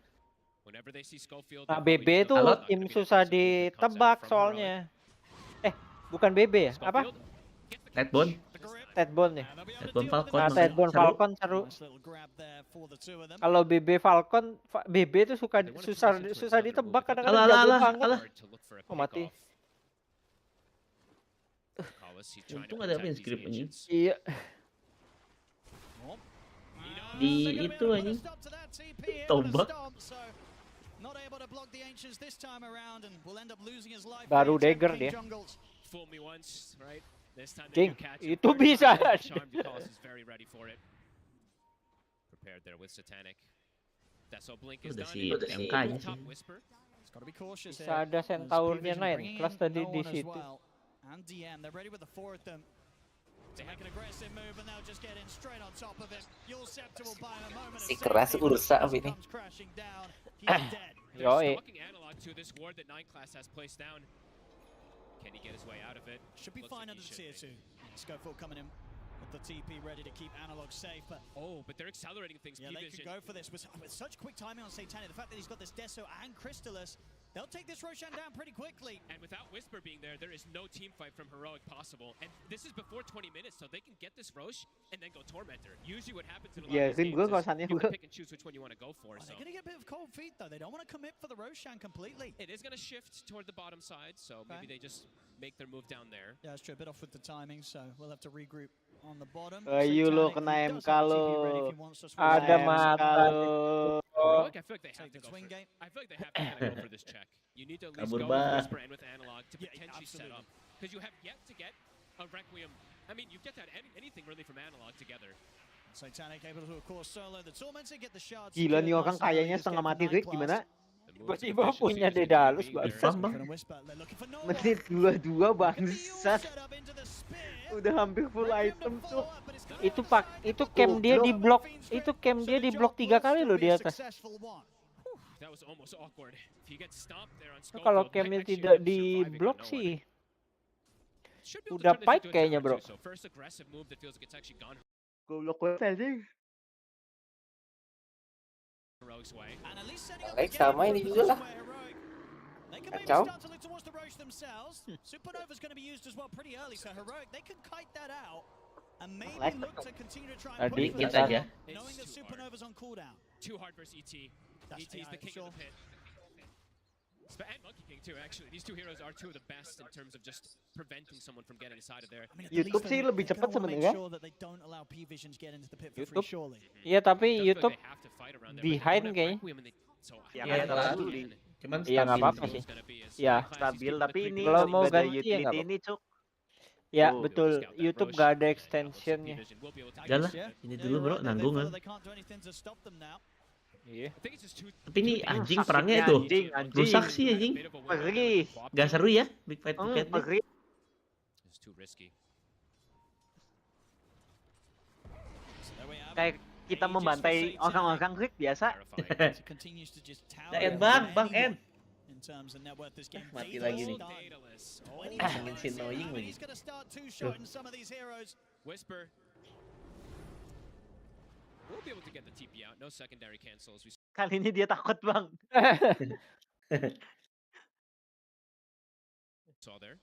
Nah, BB itu tim susah ditebak soalnya. Bukan BB ya? Apa? Tidebone. Tidebone ya? Tidebone Falcon. Nah, Tidebone Falcon seru. Kalau BB Falcon, BB itu susah ditebak, kadang-kadang jago banget. Oh, mati. Untung ada pin script anjing. Iya. Di itu anjing. Tombak. Baru dagger dia. Cing, itu bisa. Udah si MK aja sih. Bisa ada centaurnya 9 kelas tadi di situ. Si keras Ursa ini. Yoi. Can he get his way out of it? Should be fine under the tier 2. Scofield coming in with the TP ready to keep Analog safe, but but they're accelerating things. Yeah, they could go for this with such quick timing on Satanic. The fact that he's got this Deso and Crystallis, they'll take this Roshan down pretty quickly. And without Whisper being there, there is no team fight from Heroic possible. And this is before 20 minutes, so they can get this Rosh and then go Tormentor. Usually what happens in a lot of these games is you can pick and choose which one you want to go for. They're going to get a bit of cold feet, though. They don't want to commit for the Roshan completely. It is going to shift toward the bottom side, so maybe they just make their move down there. Yeah, it's true. A bit off with the timing, so we'll have to regroup on the bottom. Ayo lo kena MK lo. Ada mata lo. Heroic, I feel like they have to go for it. I feel like they have to kind of go for this check. You need to at least go with Whisper and with Analog to potentially set up. because you have yet to get a Requiem. I mean, you get that anything really from Analog together. Satanic able to, of course, solo the Tormentor, get the shards. Gila nih orang kayaknya setengah mati Rick gimana? Tiba-tiba punya Daedalus bangsat. Menit 22 bangsat. Udah hampir full item cuk. Itu camp dia di blok. Itu camp dia di blok 3 kali loh di atas. Kalau campnya tidak di blok sih udah fight kayaknya bro. Goblok banget sih. Baik sama ini juga lah. Kacau. Supernova's going to be used as well pretty early, so Heroic they can kite that out and maybe look to continue to try and push it aja. Knowing that Supernova's on cooldown. Too hard versus ET. ET's the king of the pit. And Monkey King too, actually. These two heroes are two of the best in terms of just preventing someone from getting inside of there. YouTube sih lebih cepat sebenarnya. YouTube. Iya tapi YouTube behind kayaknya. Ya kan cuman iya nggak apa-apa sih. Ya stabil tapi ini kalau mau ganti ya nggak ini cuk. Ya betul. YouTube nggak ada extensionnya. Jangan lah, ini dulu bro, nanggung kan. Iya. Tapi ini anjing perangnya itu rusak sih anjing. Gak seru ya big fight big fight. Kayak kita membantai orang-orang Rick biasa. Bang N. Mati lagi nih. Angin si annoying lagi. Whisper. We'll be able to get the TP out. No secondary cancels. Kali ini dia takut bang. Saw there.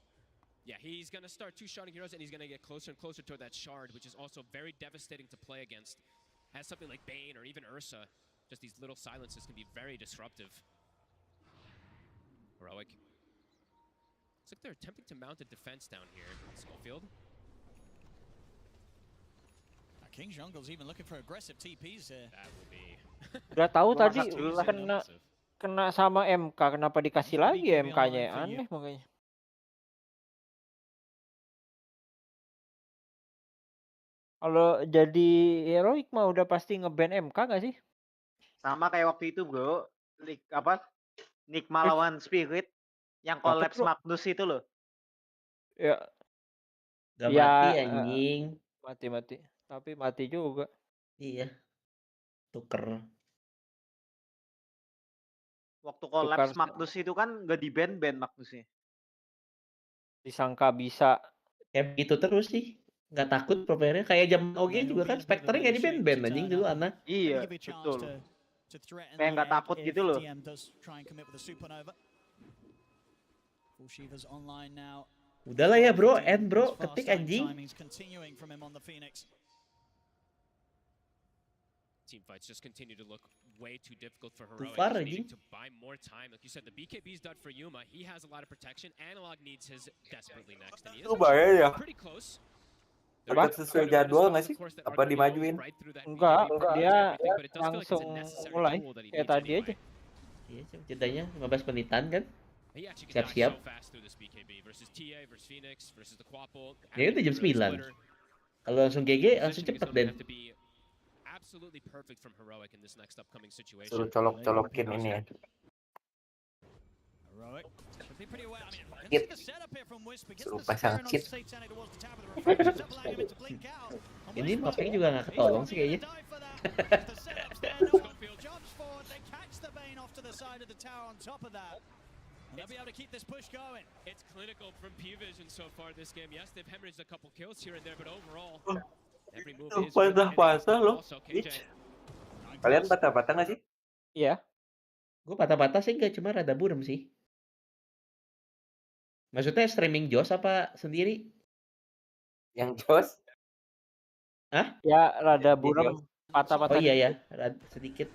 Yeah, he's gonna start two-shotting heroes, and he's gonna get closer and closer to that shard, which is also very devastating to play against. As something like Bane or even Ursa, just these little silences can be very disruptive. Heroic. Looks like they're attempting to mount a defense down here. Schofield. King Jungle's even looking for aggressive TPs here. That will be. Udah tahu tadi kena sama MK, kenapa dikasih lagi MK-nya? Aneh makanya. Kalau jadi Heroic mah udah pasti nge-ban MK gak sih? Sama kayak waktu itu bro, Nigma lawan Spirit yang collapse Magnus itu loh. Ya. Gak mati anjing. Mati. Tapi mati juga. Iya. Tuker. Waktu collapse Magnus itu kan gak di-ban Magnusnya. Disangka bisa. Kayak gitu terus sih. Gak takut pro-playernya. Kayak jam OG juga kan Spectre-nya gak di-ban anjing dulu anak. Iya, betul. Kayak gak takut gitu loh. Udahlah ya bro, end bro, ketik anjing. Team fights just continue to look way too difficult for Heroic. Needing to buy more time. Like you said, the BKB's done for Yuma. He has a lot of protection. Analog needs his desperately next. And he is pretty close. Udah sesuai jadwal nggak sih? Apa dimajuin? Enggak, dia langsung mulai kayak tadi aja. Iya, jedanya 15 menitan kan? Siap-siap. Ya udah jam 9. Kalau langsung GG langsung cepet Den. Suruh colok-colokin ini ya. Suruh pasang kit. Ini mapnya juga nggak ketolong sih kayaknya. They'll be able to keep this push going. It's clinical from P-Vision so far this game. Yes, they've hemorrhaged a couple kills here and there, but overall, every move is patah loh. Kalian patah-patah nggak sih? Iya. Gue patah-patah sih nggak, cuma rada burem sih. Maksudnya streaming Joss apa sendiri? Yang Joss? Hah? Ya rada burem, patah-patah. Oh iya ya, sedikit.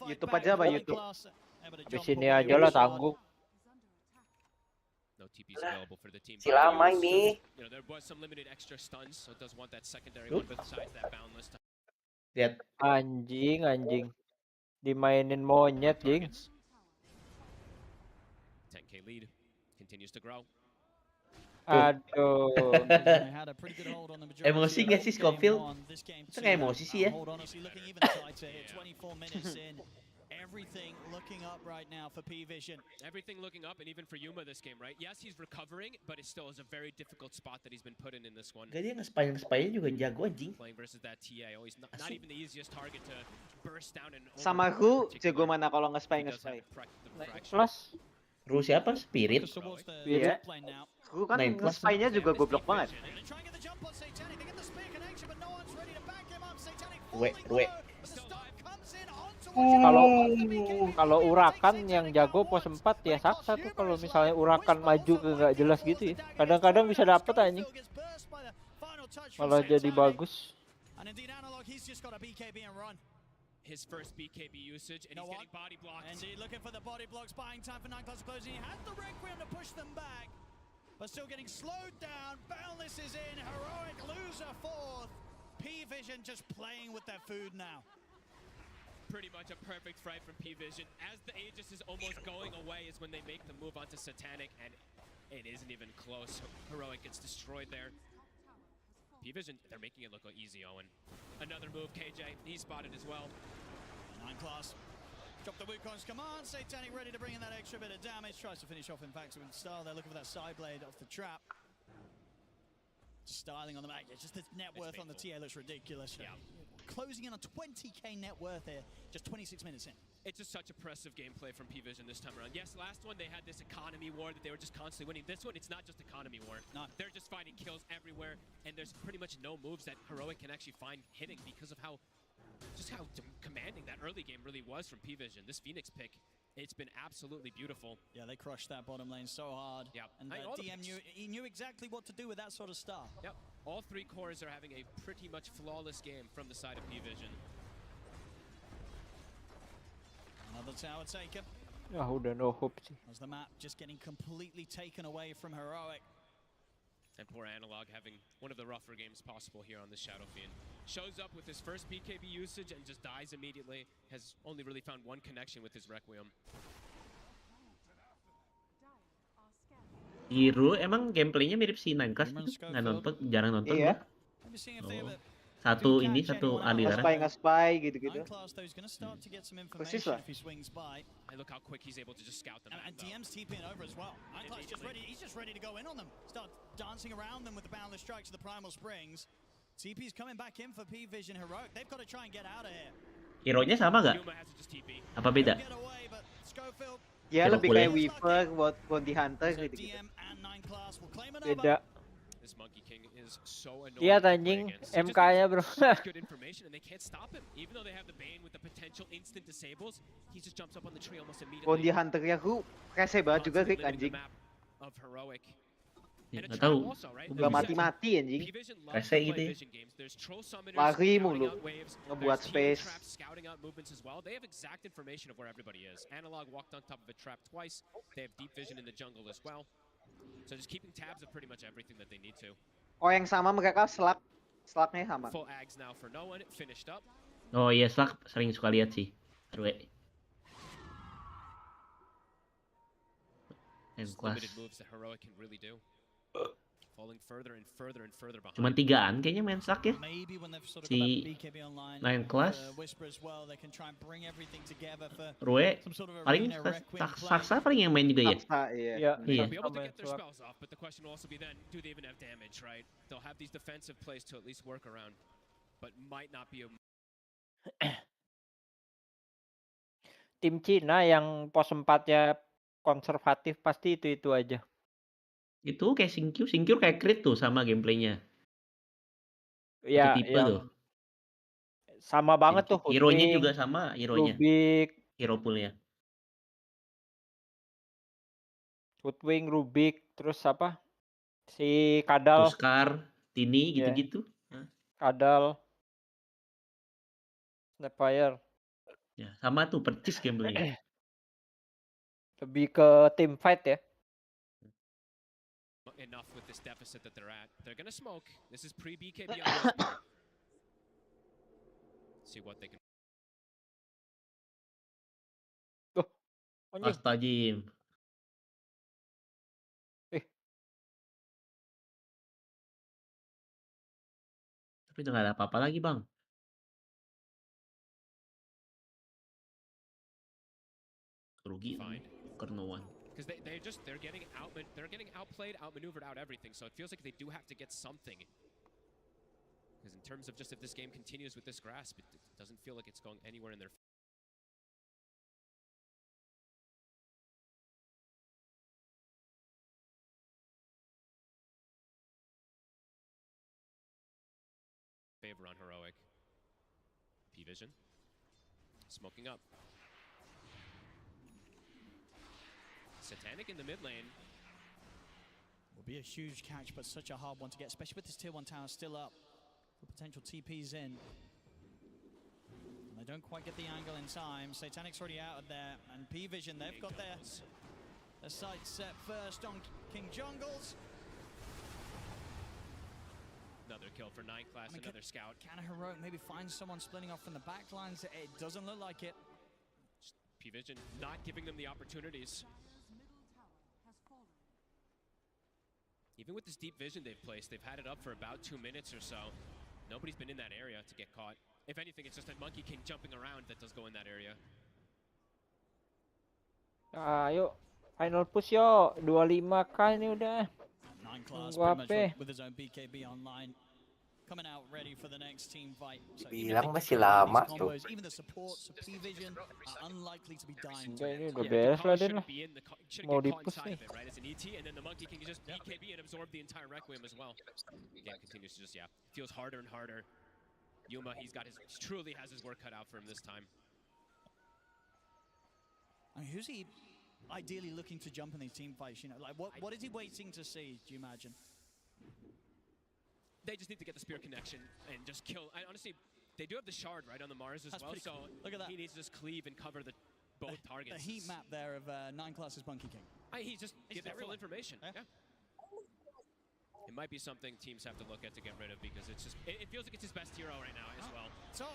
YouTube aja apa YouTube? Di sini aja lah tanggung. Si lama ini. Lihat. Anjing. Dimainin monyet, jing. 10K lead continues to grow. Aduh. Emosi nggak sih Scofield? Itu kayak emosi sih ya. Everything looking up right now for P-Vision. Everything looking up, and even for Yuma this game, right? Yes, he's recovering, but it still is a very difficult spot that he's been put in this one. Gak, dia nge-spy juga jago anjing. Playing versus that TA, always not even the easiest target to burst down and Sama Ru jago mana kalau nge-spy. Plus Ru siapa? Spirit? Iya. Ru kan nge-spy-nya juga goblok banget. Rue. Kalau Urakan yang jago pos 4 ya saksa tuh kalau misalnya Urakan maju ke nggak jelas gitu ya. Kadang-kadang bisa dapet anjing. Malah jadi bagus. His first BKB usage, and he's getting body blocked. Indeed, looking for the body blocks, buying time for 9 class closing. He had the Requiem to push them back, but still getting slowed down. Boundless is in, Heroic loser fourth. P-Vision just playing with their food now. Pretty much a perfect fight from P-Vision. As the Aegis is almost going away is when they make the move onto Satanic, and it isn't even close. Heroic gets destroyed there. P-Vision, they're making it look easy, Owen. Another move, KJ, he's spotted as well. 9 class. Drop the Wukong's command. Satanic ready to bring in that extra bit of damage. Tries to finish off, in fact, with style. They're looking for that side blade off the trap. Styling on the back. Just the net worth on the TA looks ridiculous. Yeah. Closing in on 20k net worth here, just 26 minutes in. It's just such impressive gameplay from P-Vision this time around. Yes, last one they had this economy war that they were just constantly winning. This one, it's not just economy war. No. They're just finding kills everywhere, and there's pretty much no moves that Heroic can actually find hitting because of how commanding that early game really was from P-Vision. This Phoenix pick, it's been absolutely beautiful. Yeah, they crushed that bottom lane so hard. Yeah. And DM knew exactly what to do with that sort of stuff. Yep. All three cores are having a pretty much flawless game from the side of P-Vision. Another tower taken. Ya udah no hope sih. As the map just getting completely taken away from Heroic. And poor Analog having one of the rougher games possible here on this Shadow Fiend. Shows up with his first BKB usage and just dies immediately. Has only really found one connection with his Requiem. Hero emang gameplaynya mirip si 9 class itu? Nggak nonton, jarang nonton. Iya. Oh. Satu ini, satu aliran. Nge-spy gitu-gitu. Persis lah. And look how quick he's able to just scout them. And DM's TPing over as well. 9 class just ready. He's just ready to go in on them. Start dancing around them with the boundless strikes of the Primal Springs. TP's coming back in for P-Vision Heroic. They've got to try and get out of here. Hero-nya sama nggak? Apa beda? Ya lebih kayak Weaver, Bounty Hunter gitu. Beda. Iya anjing, MK-nya bro. Bounty Hunter-nya Ru rese banget juga Rick anjing. Ya, nggak tahu. Gak mati-mati anjing. Rese gitu ya. Lari mulu. Ngebuat space. They have exact information of where everybody is. Analog walked on top of a trap twice. They have deep vision in the jungle as well. So just keeping tabs of pretty much everything that they need to. Oh yang sama mereka slug-nya sama. Full ags now for no one. Finished up. Oh iya, slug sering suka lihat sih. Rue. Limited moves that Heroic can really do. Falling further and further and further behind. Cuman 3an kayaknya main slug ya. Si 9 class. Rue paling saksa paling yang main juga ya. Iya. Iya. Be able to get their spells off, but the question will also be then, do they even have damage, right? They'll have these defensive plays to at least work around, but might not be a... Tim Cina yang pos 4-nya konservatif pasti itu aja. Itu kayak Singkyu kayak crit tuh sama gameplaynya. Iya, tipe tuh. Sama banget tuh. Hero-nya juga sama, hero-nya. Rubik. Hero pool-nya. Hoodwing, Rubik, terus apa? Si Kadal. Oscar, Tini, gitu-gitu. Kadal. Snapfire. Ya, sama tuh, percis gameplaynya. Lebih ke team fight ya. Enough with this deficit that they're at. They're gonna smoke. This is pre-BKB on Whisper. See what they can... Astagfirullah. Tapi udah gak ada apa-apa lagi, Bang. Rugi. Karena one. Because they're getting outplayed, outmaneuvered, out everything. So it feels like they do have to get something. Because in terms of just if this game continues with this grasp, it doesn't feel like it's going anywhere in their favor on Heroic. P-Vision. Smoking up. Satanic in the mid lane. Will be a huge catch, but such a hard one to get, especially with this tier 1 tower still up. The potential TPs in. And they don't quite get the angle in time. Satanic's already out of there. And P-Vision, they've got their sights set first on King Jungles. Another kill for 9 class, another scout. Can a Heroic maybe find someone splitting off from the back lines? It doesn't look like it. P-Vision not giving them the opportunities. Even with this deep vision they've placed, they've had it up for about 2 minutes or so. Nobody's been in that area to get caught. If anything, it's just that Monkey King jumping around that does go in that area. Ayo, final push yo. 25k ini udah. 9 class pretty much with his own BKB online. Coming out ready for the next team fight. So Bilang masih lama tuh. Even the supports of P-Vision are unlikely to be dying. Ini udah beres lah Den lah. Mau di-push nih. Right, as an ET, and then the Monkey King just BKB and absorb the entire Requiem as well. Game continues to just, feels harder and harder. Yuma, he truly has his work cut out for him this time. I mean, who's he ideally looking to jump in these team fights? You know, like what is he waiting to see? Do you imagine? They just need to get the spear connection and just kill. Honestly, they do have the shard right on the Mars as well, so cool. Look at that. He needs to just cleave and cover both targets. The heat map there of 9 classes Monkey King. He just get that full information. Yeah. It might be something teams have to look at to get rid of because it feels like it's his best hero right now as well. So,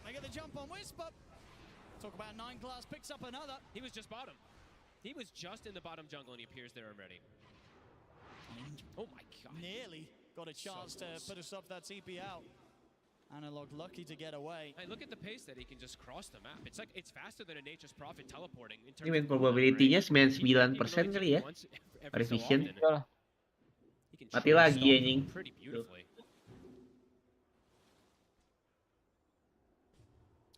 they get the jump on Wisp, but talk about 9 class picks up another. He was just bottom. He was just in the bottom jungle and he appears there already. Oh my god. Nearly got a chance to put a stop to that TP out. Analog lucky to get away. Hey, look at the pace that he can just cross the map. It's like it's faster than a Nature's Prophet teleporting. Ini main probability-nya 99% kali ya. Vision. Mati lagi anjing.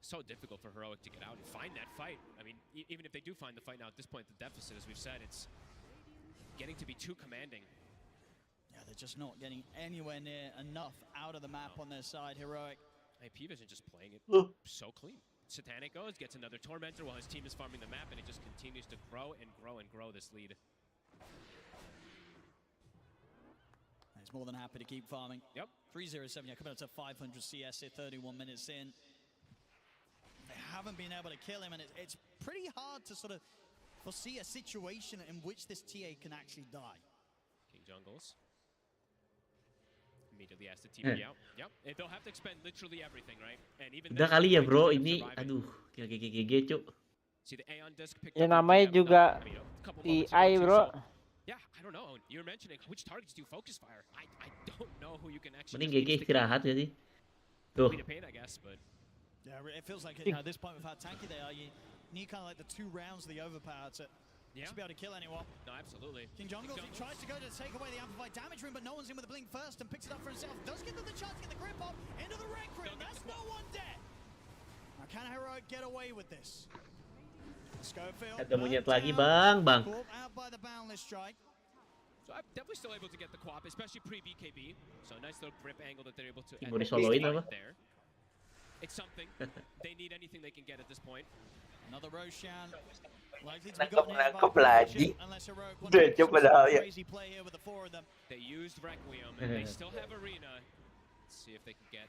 So difficult for Heroic to get out and find that fight. I mean, even if they do find the fight now at this point, the deficit, as we've said, it's getting to be too commanding. Yeah, they're just not getting anywhere near enough out of the map on their side. Heroic. Hey, P-Vision just playing it so clean. Satanic goes, gets another Tormentor while his team is farming the map, and it just continues to grow and grow and grow this lead. He's more than happy to keep farming. Yep. 307, yeah, coming up to 500 CS here, 31 minutes in. They haven't been able to kill him, and it's pretty hard to sort of foresee a situation in which this TA can actually die. King Jungles immediately has to TP out. Yep. They'll have to expend literally everything, right? And even udah kali ya bro, ini aduh, GG cuk. See the Aeon disc picked Ya namanya juga EI bro. Yeah, I don't know. You were mentioning which targets do you focus fire. I don't know who you can actually. Mending GG istirahat ya sih. Tuh. Pain, I guess, but yeah, it feels like at this point with how tanky they are, you need kind of like the 2 rounds of the overpower to be able to kill anyone. No, absolutely. King Jungles, he tries to go to take away the amplified damage room, but no one's in with the blink first and picks it up for himself. Does give them the chance to get the grip off into the Rec Room. That's no one dead. Now can Heroic get away with this? Schofield. Ada monyet lagi bang. Out by the boundless strike. So I'm definitely still able to get the QoP, especially pre-BKB. So nice little grip angle that they're able to mau disoloin apa? There. It's something. They need anything they can get at this point. Another Roshan. Likely to be gotten unless Heroic wants crazy play here with the 4 of them. They used Requiem and they still have Arena. Let's see if they can get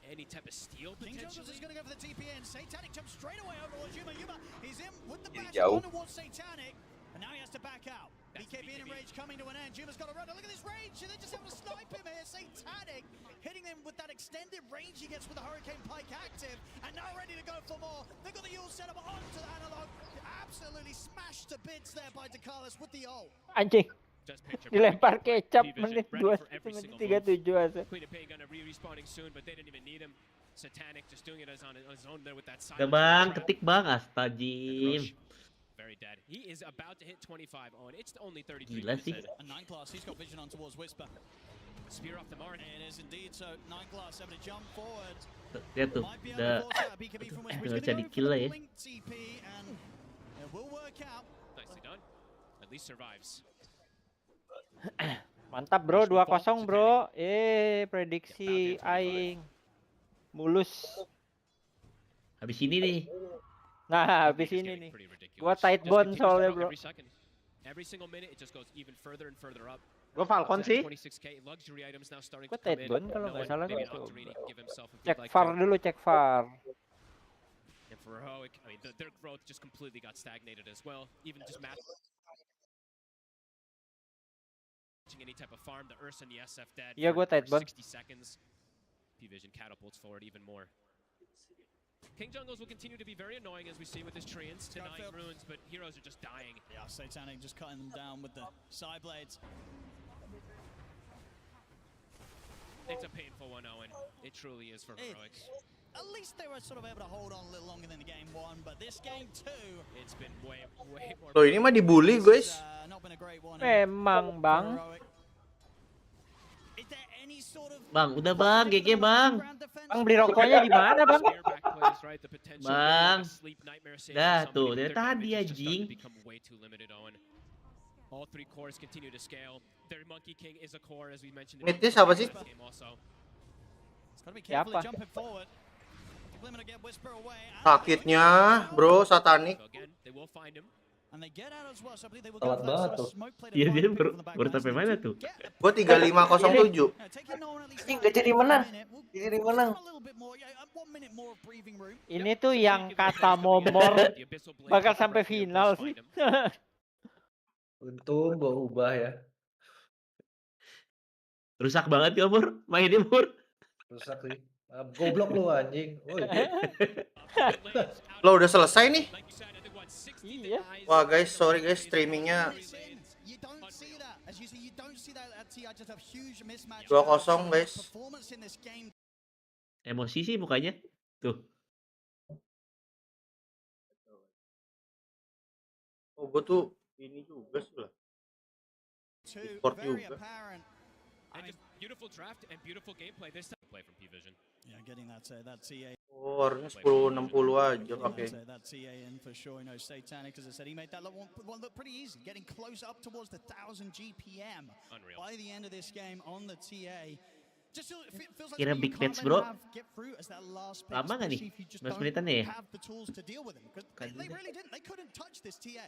any type of steal potentially. King Jungles is going to go for the TPN. Satanic jumps straight away over Yuma. Yuma, he's in with the bash going towards Satanic, and now he has to back out. BKB and Rage coming to an end. Yuma's got to run. Look at this Rage. They're just able to snipe him here. Satanic hitting him with that extended range he gets with the Hurricane Pike active, and now ready to go for more. They've got the Yule set up onto the Analog. Absolutely smashed to bits there by Dekalis with the ult. Anjing. Dilempar kecap menit 2 menit 37 aja. Udah bang, ketik bang, astagfirullah. Very dead. He is about to hit 25 on. It's only 33. Gila sih. He's got vision on towards Whisper. Spear off the mark. It is indeed so. 9glass able to jump forward. Lihat tuh, udah bisa di-kill lah ya. Nicely done. At least survives. Mantap bro, 2-0 bro. Prediksi aing mulus. Habis ini nih. Nah, habis ini nih. Gua tight bond soalnya bro. Every single minute it just goes even further and further up. Gua Falcon sih. Gua tight bond kalau nggak salah gitu. Cek VAR dulu, cek VAR. And for Heroic, I mean, their growth just completely got stagnated as well. Even just any type of farm, the Ursa and the SF dead. Iya, gua tight bond. 60 seconds. P-Vision catapults forward even more. King Jungles will continue to be very annoying as we see with his treants, denying runes, but heroes are just dying. Yeah, Satanic just cutting them down with the side blades. It's a painful one, Owen. It truly is for Heroic. At least they were sort of able to hold on a little longer than the game 1, but this game 2, it's been way more. Loh, ini mah dibully, guys. Memang, Bang. Bang, udah bang, GG bang. Bang beli rokoknya di mana, Bang? Bang. Dah tuh, dari tadi anjing. All 3 cores continue to scale. Their Monkey King is a core as we mentioned. Midnya siapa sih? Siapa? Sakitnya, bro, Satanic. Telat banget tuh. Iya, dia baru sampai mana tuh? Gua 3507. Nggak jadi menang. Jadi menang. Ini tuh yang kata Momor bakal sampai final sih. Untung gua ubah ya. Rusak banget ya, Mur. Mainnya, Mur. Rusak sih. Goblok lu anjing. Woi. Lo udah selesai nih? Iya. Wah guys, sorry guys, streamingnya 2-0 guys. Emosi sih mukanya. Tuh. Oh, gue tuh ini juga sih lah. Support juga. Beautiful draft and beautiful gameplay this time. Play from P-Vision. Yeah, getting that TA. Oh, harusnya 10-60 aja pakai. That TA in for sure. You know, Satanic, as I said, he made that one look pretty easy. Getting close up towards the 1000 GPM. Unreal. By the end of this game on the TA. Kira big match bro. Lama nggak nih? 15 menitan ya?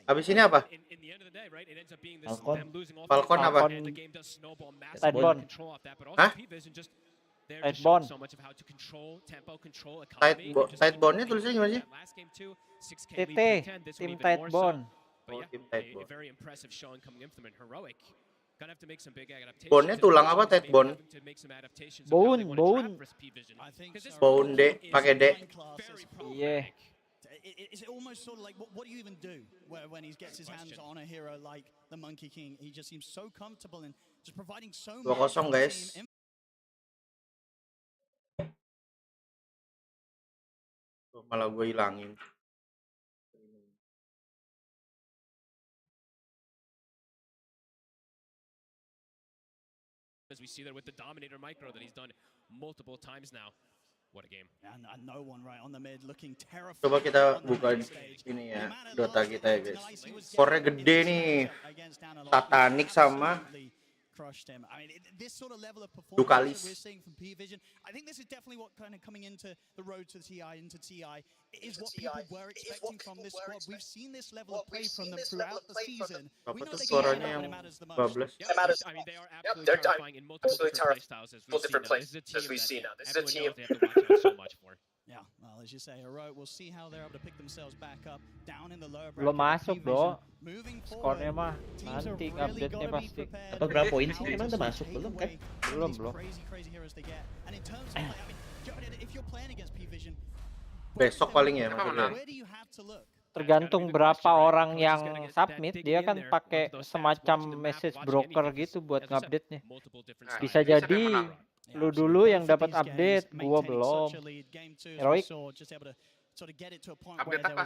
Habis ini apa? Falcon apa? Tidebond. Hah? Tidebond. Tidebondnya tulisnya gimana sih? TT, tim Tidebond. Oh, tim Tidebond. Very impressive showing coming in from Heroic. Gonna have to make some big adaptations. Bone-nya tulang apa, Tidebond? Bone. Bone D, pakai D. Iya. It's almost sort of like, what do you even do when he gets his hands on a hero like the Monkey King? He just seems so comfortable in just providing so much. 2-0 guys. Malah gue hilangin. As we see there with the Dominator micro that he's done multiple times now. What a game. And no one right on the mid looking terrified. Coba kita buka ini ya, Dota kita ya guys. Skornya gede nih. Satanic sama crushed him. I mean, this sort of level of performance we're seeing from P-Vision, I think this is definitely what kind of coming into the road to TI, into TI, is what people were expecting from this squad. We've seen this level of play from them throughout the season. We know they can get when it matters the most. I mean, they are absolutely terrifying in multiple different playstyles as we've seen now. This is a team they have to watch out so much for. Yeah, well, as you say, Heroic, we'll see how they're able to pick themselves back up down in the lower bracket. Belum masuk, bro. Skornya mah nanti update-nya pasti. Atau berapa poin sih? Emang udah masuk belum kan? Belum. Besok paling ya maksudnya. tergantung berapa orang yang submit, dia kan pakai semacam message broker gitu buat ngupdate-nya. Bisa jadi lu dulu yang dapat update, gua belum. Heroic. Update apa?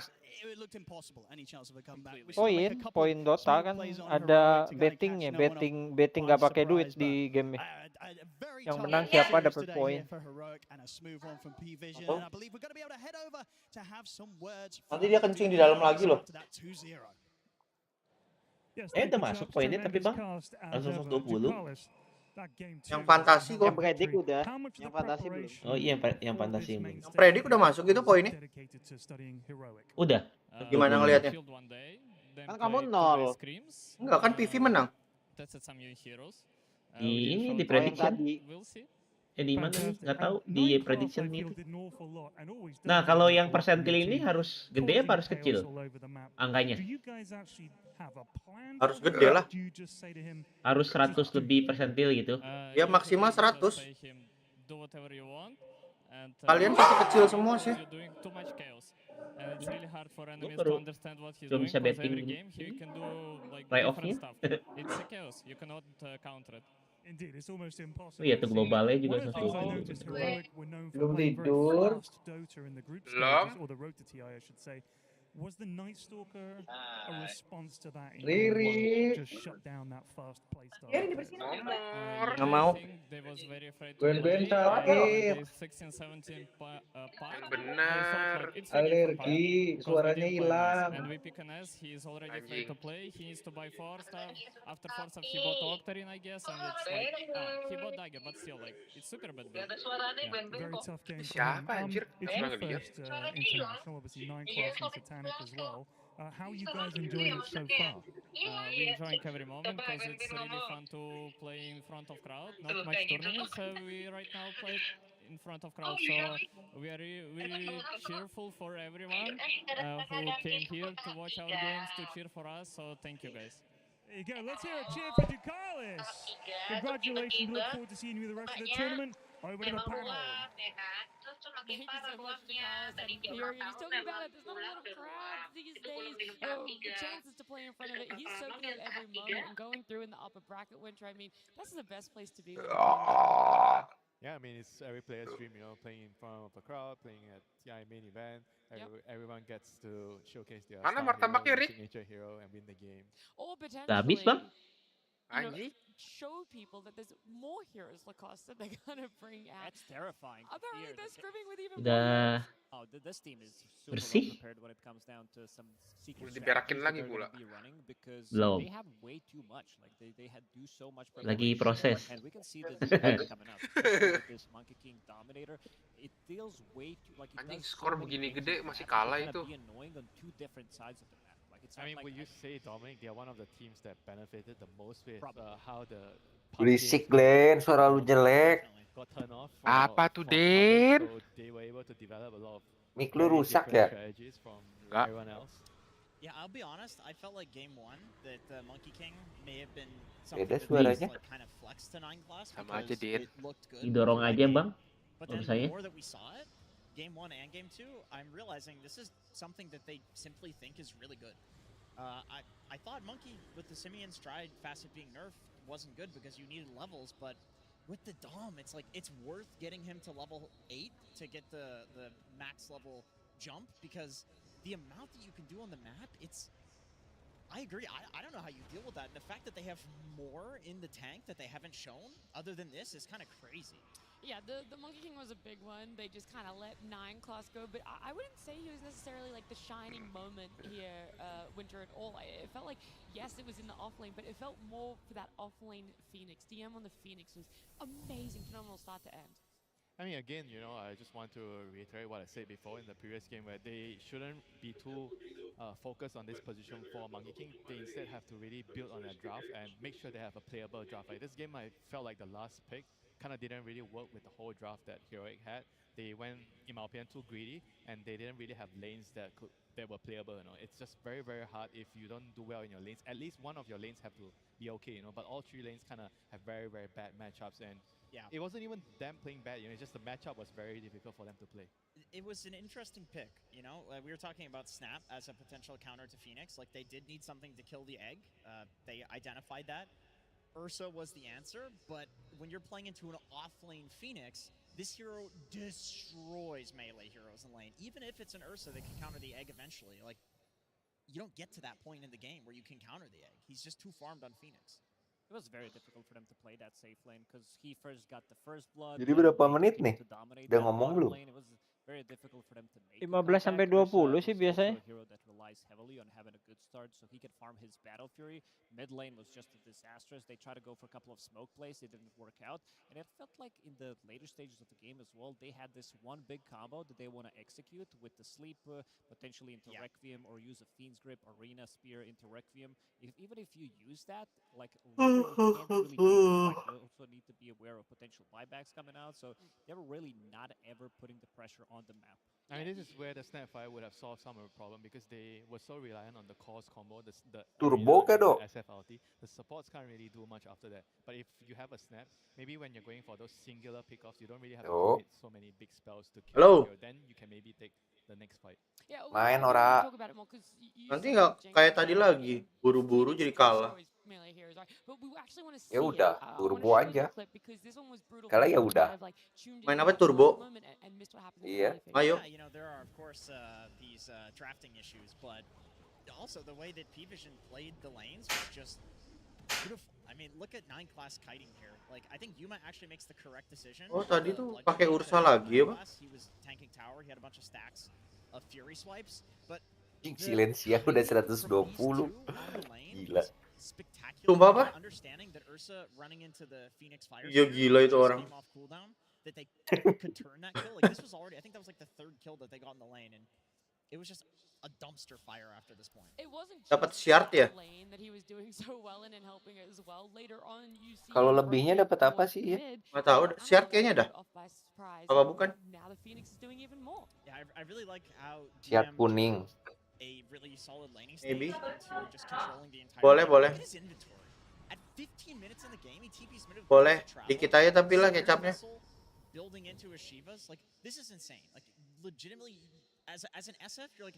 Poin Dota kan ada bettingnya, betting nggak pakai duit di game. Yang menang siapa dapat poin. Nanti dia kencing di dalam lagi loh. Udah masuk poinnya tapi bang langsung 120. Yang fantasi kok. Yang predik udah, yang fantasi belum. Oh iya yang fantasi belum. Yang predik udah masuk gitu poinnya. Udah. Gimana ngelihatnya? Kan kamu 0. Enggak kan PV menang. Di prediction. Di mana nih? Nggak tahu di prediction itu. Nah kalau yang persentil ini harus gede apa harus kecil angkanya? Harus gede lah. Harus 100 lebih persentil gitu. Ya maksimal 100. Kalian pasti kecil semua sih. Gue baru belum bisa betting playoff-nya. Oh iya tuh globalnya juga 120. Belum tidur. Belum. Was the Night Stalker a response to that? Riri. Just shut down that fast play style. Nggak mau. Ben sakit. Yang benar. Alergi. Suaranya hilang. Anjing. Siapa anjir? Suara dia. International, obviously 9 class and Satanic as well. How are you guys enjoying it so far? We're enjoying every moment because it's really fun to play in front of crowd. Not much tournaments, so we right now play in front of crowd. So we are really cheerful for everyone who came here to watch our games, to cheer for us. So thank you guys. There you go. Let's hear a cheer for Ducalis. Congratulations. Look forward to seeing you the rest of the tournament. Over to the panel. Thank you so much, Ducalis. He's talking about it. There's not a lot of crowds these days. The chances to play in front of it. He's soaking up every moment and going through in the upper bracket winter. I mean, this is the best place to be. Yeah, I mean, it's every player's dream, you know, playing in front of a crowd, playing at TI main event. Everyone gets to showcase their signature hero and win the game. Or potentially, habis bang? Show people that there's more heroes Lacoste that they're gonna bring out. That's terrifying. Apparently they're scrimming with even Udah Oh, this team is super bersih. well prepared when it comes down to some secret Udah diberakin lagi strategies pula. that they're gonna be running because Belum. they have way too much. Like they had do so much Lagi preparation, proses. and we can see this coming up. Especially with this Monkey King Dominator, it feels way too like it Anjing does skor so many begini things gede that masih can kalah kinda itu. be annoying on two different sides of the map. Like it's I mean, not would like you say, Dominic, they are one of the teams that benefited the most with how the Berisik, Glenn. Suara lu jelek. got turned off Apa tuh, from Den? public, so they were able to develop a lot of Mik lu very rusak different ya? strategies from Enggak. everyone else. Yeah, I'll be honest. I felt like game one that Monkey King may have been something Beda that suaranya. like kind of flexed to 9 class Sama aja, because Din. it looked good. Didorong aja bang. But Menurut then saya. the more that we saw it, game one and game two, I'm realizing this is something that they simply think is really good. I thought Monkey with the Simeon Stride facet being nerfed wasn't good because you needed levels, but with the Dom, it's like it's worth getting him to level 8 to get the max level jump because the amount that you can do on the map, I agree. I don't know how you deal with that. And the fact that they have more in the tank that they haven't shown other than this is kind of crazy. Yeah, the Monkey King was a big one. They just kind of let 9 class go, but I wouldn't say he was necessarily like the shining moment here, Winter, at all. It felt like, yes, it was in the offlane, but it felt more for that offlane Phoenix. DM on the Phoenix was amazing, phenomenal start to end. I mean, again, you know, I just want to reiterate what I said before in the previous game where they shouldn't be too focused on this position for Monkey King. They instead have to really build on their draft and make sure they have a playable draft. Like this game, I felt like the last pick kind of didn't really work with the whole draft that Heroic had. They went, in my opinion, too greedy, and they didn't really have lanes that were playable. You know, it's just very, very hard if you don't do well in your lanes. At least one of your lanes have to be okay, you know. But all 3 lanes kind of have very, very bad matchups, and yeah, it wasn't even them playing bad. You know, it's just the matchup was very difficult for them to play. it was an interesting pick, you know? We were talking about Snap as a potential counter to Phoenix. Like, they did need something to kill the egg. They identified that. Ursa was the answer, but when you're playing into an off-lane Phoenix, this hero destroys melee heroes in lane. Even if it's an Ursa that can counter the egg eventually, like, you don't get to that point in the game where you can counter the egg. He's just too farmed on Phoenix. It was very difficult for them to play that safe lane because he first got the first blood. Jadi berapa menit nih? Udah ngomong belum? It was very difficult for them to make 15 sampai 20 sih biasanya. A hero that relies heavily on having a good start so he could farm his Battle Fury. Mid lane was just disastrous. They tried to go for a couple of smoke plays, it didn't work out. And it felt like in the later stages of the game as well, they had this one big combo that they want to execute with the sleep potentially into Requiem or use a Fiend's Grip Arena Spear into Requiem. Even if you use that, like later you can't really beat the fight. You also need to be aware of potential buybacks coming out. So they were really not ever putting the pressure on the map. I mean, this is where the Snapfire would have solved some of the problem because they were so reliant on the cores combo, the Turbo arena, dong. the SF ulti. The supports can't really do much after that. But if you have a Snap, maybe when you're going for those singular pickoffs, you don't really have to commit so many big spells to kill the hero. Then you can maybe take the next fight. Main ora. Nanti nggak kayak tadi lagi, buru-buru jadi kalah. Ya udah, turbo aja. Kalau ya udah. Main apa turbo? Iya. Ayo. You know, there are of course these drafting issues, but also the way that P-Vision played the lanes was just beautiful. I mean, look at 9 class kiting here. Like, I think Yuma actually makes the correct decision. Oh, tadi tuh pakai Ursa lagi ya, Pak? He was tanking tower, he had a bunch of stacks of Fury swipes, but Silencia udah 120. Gila. Sumpah apa? Iya gila itu orang. That they could turn that kill. Like, this was already, I think that was like the 3rd kill that they got in the lane, and it was just a dumpster fire after this point. Dapat shard ya? Kalau lebihnya dapat apa sih ya? Nggak tahu, shard kayaknya dah. Apa bukan? I really like how Shard kuning. A really solid laning Maybe. just controlling the entire Boleh, boleh. At 15 minutes in the game, he TP's mid of Boleh. Dikit aja tapi lah kecapnya. Building into a Shiva's, like, this is insane. Like, legitimately, as an SF, you're like,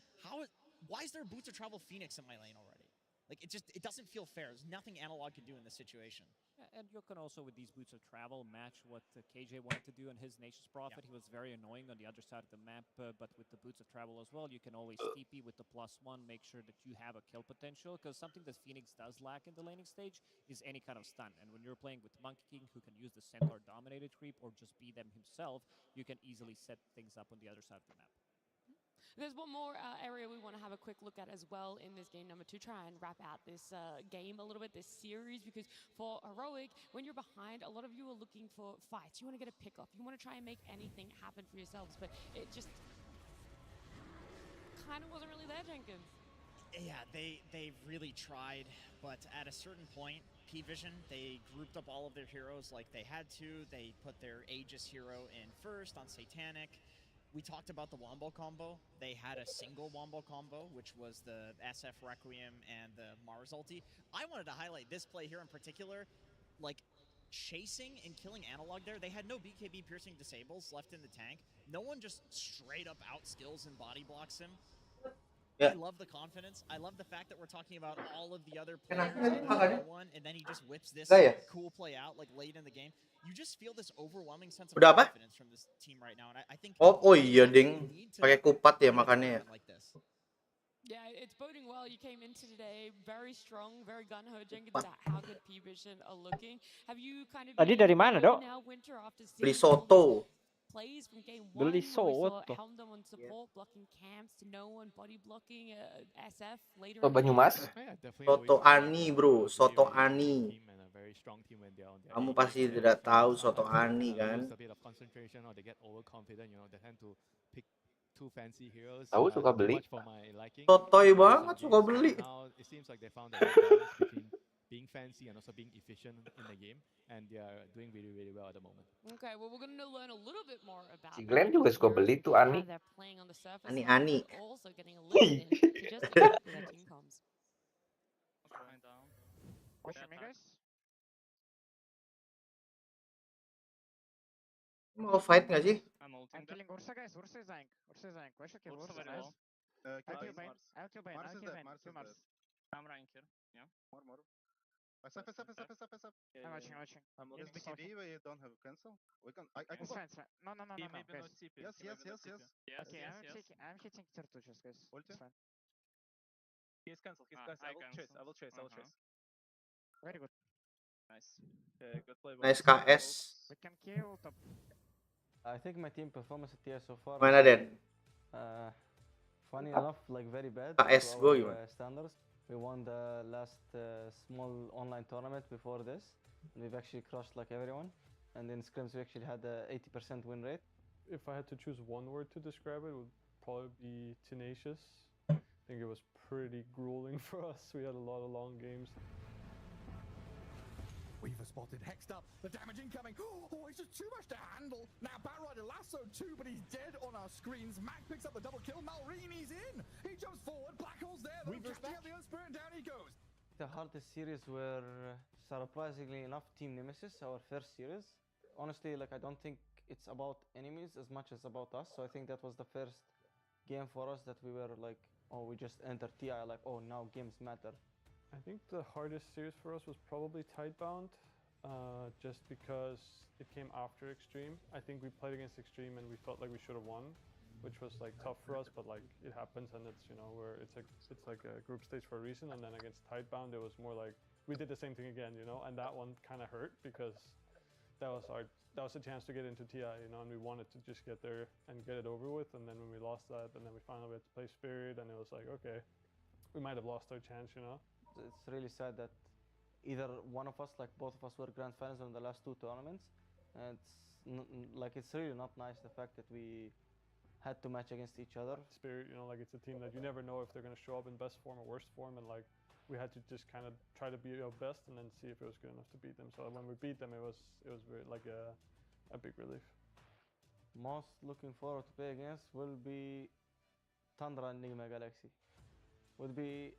why is there a Boots of Travel Phoenix in my lane already? Like, it doesn't feel fair. There's nothing Analog can do in this situation. And you can also, with these Boots of Travel, match what KJ wanted to do on his Nature's Prophet. He was very annoying on the other side of the map, but with the Boots of Travel as well, you can always TP with the +1, make sure that you have a kill potential, because something that Phoenix does lack in the laning stage is any kind of stun. And when you're playing with Monkey King, who can use the Centaur-dominated creep or just be them himself, you can easily set things up on the other side of the map. There's one more area we want to have a quick look at as well in this game number 2, try and wrap out this game a little bit, this series, because for Heroic, when you're behind, a lot of you are looking for fights. You want to get a pick-off. You want to try and make anything happen for yourselves, but it just kind of wasn't really there, Jenkins. Yeah, they really tried, but at a certain point, P-Vision, they grouped up all of their heroes like they had to. They put their Aegis hero in first on Satanic. We talked about the Wombo combo. They had a single Wombo combo, which was the SF Requiem and the Mars ulti. I wanted to highlight this play here in particular. Like, chasing and killing Analog there, they had no BKB piercing disables left in the tank. No one just straight up out skills and body blocks him. I love the confidence. I love the fact that we're talking about all of the other players and then he just whips this cool play out like late in the game. You just feel this overwhelming sense of confidence from this team right now, and I think. Oh iya ding, pakai kupat ya makannya ya. Yeah, it's boding well. You came into today very strong, very gun-ho, Jenkins, about how good P-Vision are looking. Have you kind of Tadi dari mana, Dok? Beli soto. Plays from game 1, Beli soto. Helm them on support, blocking camps to no one, body blocking SF later. Soto Banyumas? Soto Ani, bro. Soto Ani. Kamu pasti tidak tahu Soto Ani kan? Tahu suka beli. Sotoy banget suka beli. Being fancy and also being efficient in the game, and they are doing really, really well at the moment. Okay, well, we're going to learn a little bit more about. Si Glenn juga suka beli tuh Ani. Ani. Also getting a little bit into just about their team comms. Push me, guys. Mau fight nggak sih? I'm ulti. I'm killing Ursa, guys. Ursa is dying. Ursa is dying. We should kill Ursa. very Nice. well. I'll kill Bane. I'll kill Bane. I'll kill Bane. Kill Mars. I'm rank here. Yeah. More. Step. I'm watching. I'm Just looking be BKB, we don't have cancel. We can. I It's fine, it's fine. No, He maybe guys. not TP. Yes. Okay, I'm hitting cartouches, guys. Ulti. It's fine. He's cancelled. Guys, I will chase. Very good. Nice. Okay, good play. Nice KS. We can kill top. I think my team performance at TI so far. Mana Den? Funny enough, like very bad. KS to go our, gimana? Standards. We won the last small online tournament before this. And we've actually crushed like everyone. And in scrims we actually had a 80% win rate. If I had to choose one word to describe it, it would probably be tenacious. I think it was pretty grueling for us. We had a lot of long games. Weaver spotted, hexed up, the damage incoming. Oh, it's just too much to handle. Now Batrider lassoed too, but he's dead on our screens. Mac picks up the double kill. Malrini's in. He jumps forward. Black Hole's there. Weaver's back. The Earth Spirit, down he goes. The hardest series were surprisingly enough Team Nemesis, our first series. Honestly, like I don't think it's about enemies as much as about us. So I think that was the first game for us that we were like, oh, we just entered TI, like, oh, now games matter. I think the hardest series for us was probably Tidebound, just because it came after Extreme. I think we played against Extreme and we felt like we should have won, which was like tough for us, but like it happens, and it's, you know, where it's like a group stage for a reason. And then against Tidebound, it was more like we did the same thing again, you know, and that one kind of hurt because that was a chance to get into TI, you know, and we wanted to just get there and get it over with. And then when we lost that, and then we finally had to play Spirit, and it was like, okay, we might have lost our chance, you know. It's really sad that either one of us, like both of us, were grand finals in the last two tournaments, and it's really not nice the fact that we had to match against each other. Spirit, you know, like it's a team that you never know if they're going to show up in best form or worst form, and like we had to just kind of try to be our best and then see if it was good enough to beat them. So when we beat them, it was very, like a big relief. Most looking forward to play against will be Tundra and Enigma Galaxy. Would be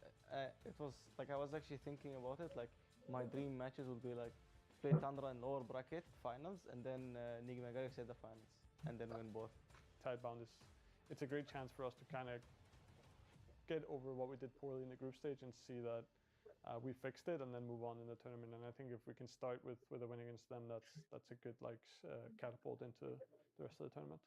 it was like I was actually thinking about it, like my dream matches would be like play Tundra in lower bracket finals and then Enigma Galaxy at the finals and then win both. Tidebound it's a great chance for us to kind of get over what we did poorly in the group stage and see that we fixed it and then move on in the tournament. And I think if we can start with a win against them, that's a good like catapult into the rest of the tournament.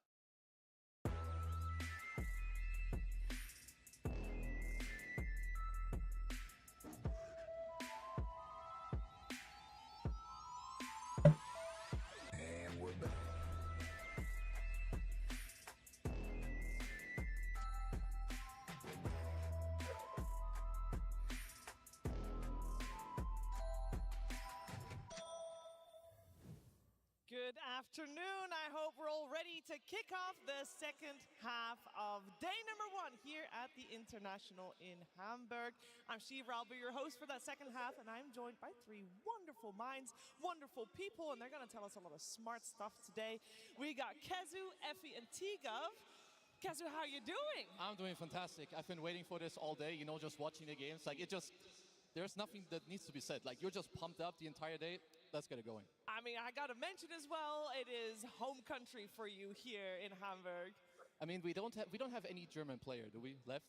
Good afternoon. I hope we're all ready to kick off the second half of day number 1 here at the International in Hamburg. I'm Shiva, I'll be your host for that second half, and I'm joined by 3 wonderful minds, wonderful people, and they're going to tell us a lot of smart stuff today. We got Kezu, Effie, and Tigov. Kezu, how are you doing? I'm doing fantastic. I've been waiting for this all day, you know, just watching the games. Like, there's nothing that needs to be said. Like, you're just pumped up the entire day. Let's get it going. I mean, I got to mention as well, it is home country for you here in Hamburg. I mean, we don't have any German player, do we, left?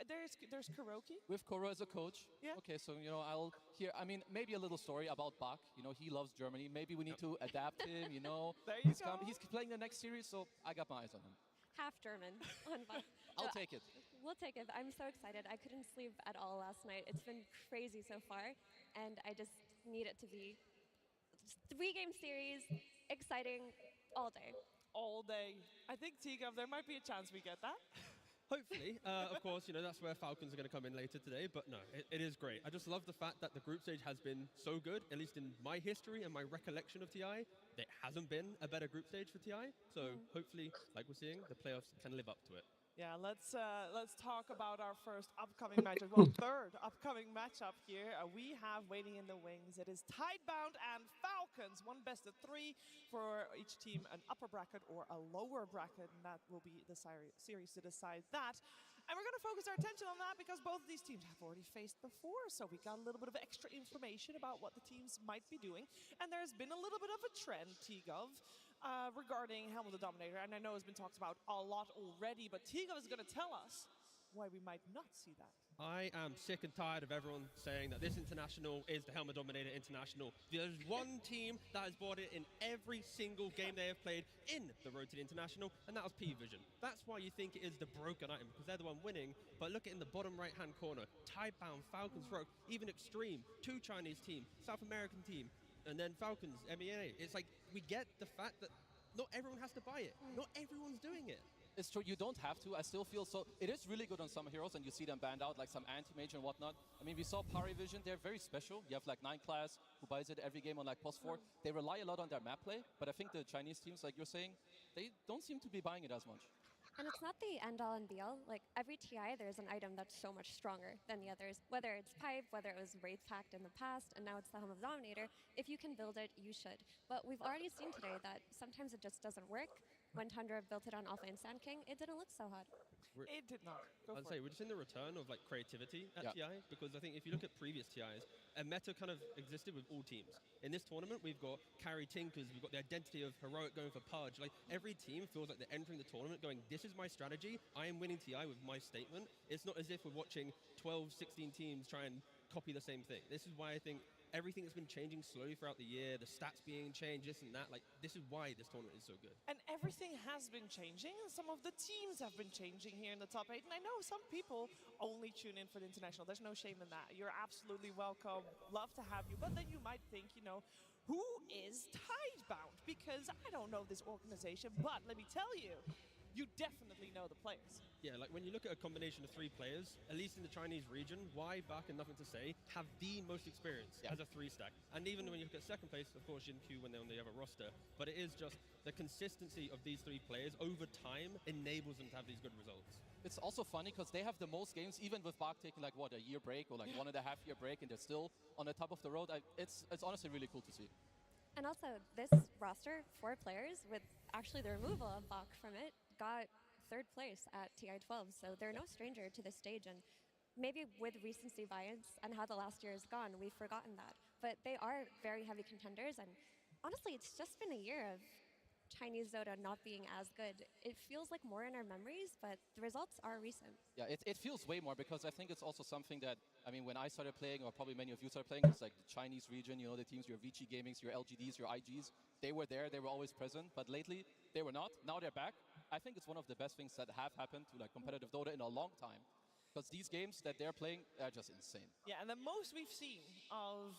There's Kuroki. With Koro as a coach? Yeah. Okay, so, you know, I mean, maybe a little story about Bach. You know, he loves Germany. Maybe we need to adapt him, you know. There you go. He's playing the next series, so I got my eyes on him. Half German on Bach. I'll take it. We'll take it. I'm so excited. I couldn't sleep at all last night. It's been crazy so far, and I just need it to be 3-game series, exciting all day. All day. I think, Tigov, there might be a chance we get that. Hopefully. Of course, you know, that's where Falcons are going to come in later today. But no, it is great. I just love the fact that the group stage has been so good, at least in my history and my recollection of TI. There hasn't been a better group stage for TI. So hopefully, like we're seeing, the playoffs can live up to it. Yeah, let's talk about our first upcoming matchup. Well, third upcoming matchup here we have waiting in the wings. It is Tidebound and Falcons, one best of 3 for each team, an upper bracket or a lower bracket, and that will be the series to decide that. And we're going to focus our attention on that because both of these teams have already faced before, so we got a little bit of extra information about what the teams might be doing. And there's been a little bit of a trend, T-Gov, regarding Helm of the Dominator, and I know it's been talked about a lot already, but T-Gov is going to tell us why we might not see that. I am sick and tired of everyone saying that this international is the Helmet Dominator International. There's one team that has bought it in every single game they have played in the Road to the International, and that was P-Vision. That's why you think it is the broken item, because they're the one winning. But look at in the bottom right-hand corner, Tidebound, Falcons Rogue, even Extreme, 2 Chinese team, South American team, and then Falcons, MEA. It's like, we get the fact that not everyone has to buy it. Not everyone's doing it. It's true, you don't have to. I still feel so. It is really good on some heroes, and you see them banned out, like some anti-mage and whatnot. I mean, we saw Parivision, they're very special. You have like 9 class who buys it every game on like post 4. They rely a lot on their map play, but I think the Chinese teams, like you're saying, they don't seem to be buying it as much. And it's not the end-all and be-all. Like, every TI, there's an item that's so much stronger than the others. Whether it's Pipe, whether it was Wraith Pact in the past, and now it's the Helm of the Dominator. If you can build it, you should. But we've already seen today that sometimes it just doesn't work. When Tundra built it on Alpha and Sand King, it didn't look so hot. It did not. I'd say we're just in the return of like creativity at TI, because I think if you look at previous TIs, a meta kind of existed with all teams. In this tournament, we've got carry Tinkers, we've got the identity of Heroic going for Pudge. Like, every team feels like they're entering the tournament going, this is my strategy, I am winning TI with my statement. It's not as if we're watching 12, 16 teams try and copy the same thing. This is why I think everything has been changing slowly throughout the year, the stats being changed, this and that. Like, this is why this tournament is so good. And everything has been changing, and some of the teams have been changing here in the top 8. And I know some people only tune in for the international. There's no shame in that. You're absolutely welcome. Love to have you. But then you might think, you know, who is Tidebound? Because I don't know this organization, but let me tell you, you definitely know the players. Yeah, like when you look at a combination of 3 players, at least in the Chinese region, Y, Bak, and Nothing to Say have the most experience as a 3-stack. And even when you look at second place, of course, Q when they're on the other roster. But it is just the consistency of these 3 players over time enables them to have these good results. It's also funny because they have the most games, even with Bak taking like, what, a year break or like 1.5 year break, and they're still on the top of the road. It's honestly really cool to see. And also, this roster, 4 players, with actually the removal of Bak from it, got 3rd place at TI12. So they're no stranger to this stage. And maybe with recency bias and how the last year has gone, we've forgotten that. But they are very heavy contenders. And honestly, it's just been a year of Chinese Dota not being as good. It feels like more in our memories, but the results are recent. Yeah, it feels way more, because I think it's also something that, I mean, when I started playing, or probably many of you started playing, it's like the Chinese region, you know, the teams, your Vici Gamings, your LGDs, your IGs, they were there, they were always present, but lately they were not. Now they're back. I think it's one of the best things that have happened to like competitive Dota in a long time, because these games that they're playing are just insane. Yeah, and the most we've seen of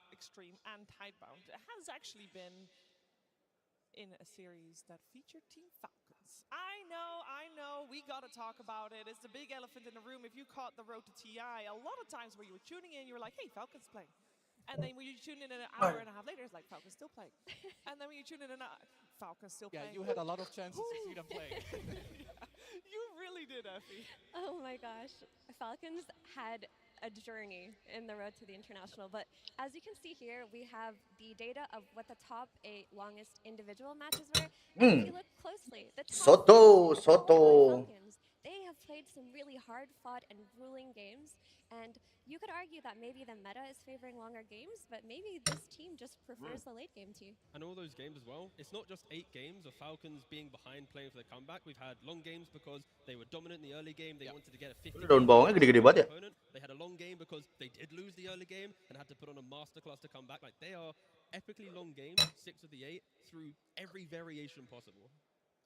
Extreme and Tidebound has actually been in a series that featured Team Falcons. I know, we gotta talk about it. It's the big elephant in the room. If you caught the road to TI, a lot of times where you were tuning in, you were like, hey, Falcons playing. And then when you tune in an hour and a half later, it's like, Falcons still playing. And then when you tune in Falcons still playing. Yeah, you had a lot of chances to see them playing. Yeah, you really did, Effie. Oh my gosh. Falcons had a journey in the road to the international, but as you can see here, we have the data of what the top 8 longest individual matches were. And if you look closely, the top Soto. Falcons, they have played some really hard-fought and grueling games, and you could argue that maybe the meta is favoring longer games, but maybe this team just prefers the late game too. And all those games as well, it's not just 8 games of Falcons being behind playing for the comeback. We've had long games because they were dominant in the early game, they wanted to get a 50 Daun bawangnya gede-gede banget ya. opponent. They had a long game because they did lose the early game and had to put on a masterclass to come back. Like, they are epically long games, 6 of the 8, through every variation possible.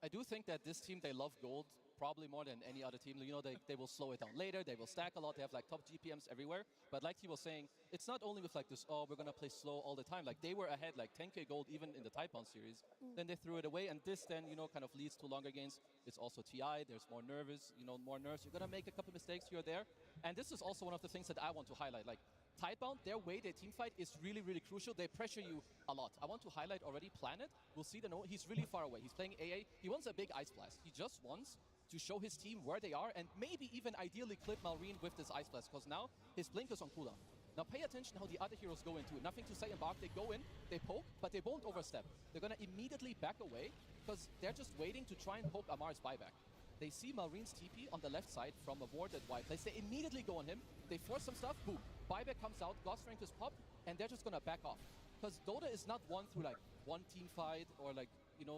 I do think that this team, they love gold probably more than any other team. You know, they will slow it down later, they will stack a lot, they have like top GPMs everywhere. But like he was saying, it's not only with like this, oh, we're gonna play slow all the time. Like, they were ahead like 10k gold even in the Taipan series. Then they threw it away, and this then, you know, kind of leads to longer games. It's also TI, there's more nervous, you know, more nerves. You're gonna make a couple mistakes here or there. And this is also one of the things that I want to highlight. Like, Tidebound, their way they team fight is really, really crucial. They pressure you a lot. I want to highlight already Planet. We'll see the note. He's really far away. He's playing AA. He wants a big Ice Blast. He just wants to show his team where they are, and maybe even ideally clip Malrine with this Ice Blast, because now his Blink is on cooldown. Now pay attention how the other heroes go into it. Nothing to Say and Bak, they go in, they poke, but they won't overstep. They're gonna immediately back away, because they're just waiting to try and poke Amar's buyback. They see Malreen's TP on the left side from a warded white place. They immediately go on him. They force some stuff. Boom. Buyback comes out. God strength is popped. And they're just going to back off. Because Dota is not won through like one team fight or like,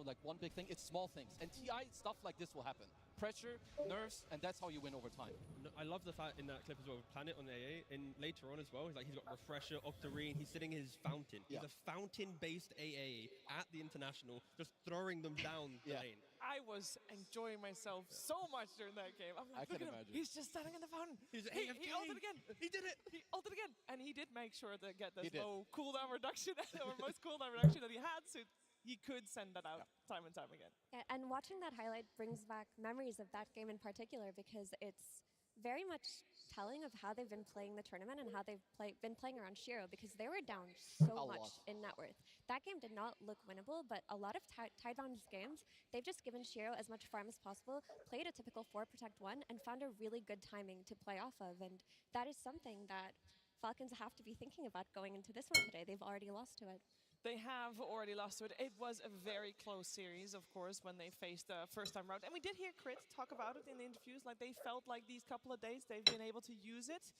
like one big thing. It's small things. And TI, stuff like this will happen. Pressure, nerves, and that's how you win over time. I love the fact in that clip as well, Planet on AA, and later on as well, he's got Refresher, Octarine, he's sitting in his fountain. Yeah. He's a fountain-based AA at the International, just throwing them down the lane. I was enjoying myself so much during that game. I'm like, I can look at him. imagine. He's just standing in the fountain. He's He AFK. ulted again. He did it. He ulted again. And he did make sure to get He this did. low cooldown reduction, or most cooldown reduction that he had, so he could send that out time and time again. Yeah, and watching that highlight brings back memories of that game in particular because it's very much telling of how they've been playing the tournament and how they've been playing around Shiro because they were down so A much lot. in net worth. That game did not look winnable, but a lot of Tidebound's games, they've just given Shiro as much farm as possible, played a typical 4 protect 1, and found a really good timing to play off of. And that is something that Falcons have to be thinking about going into this one today. They've already lost to it. They have already lost to it. It was a very close series, of course, when they faced the first time round. And we did hear Crit talk about it in the interviews, like they felt like these couple of days they've been able to use it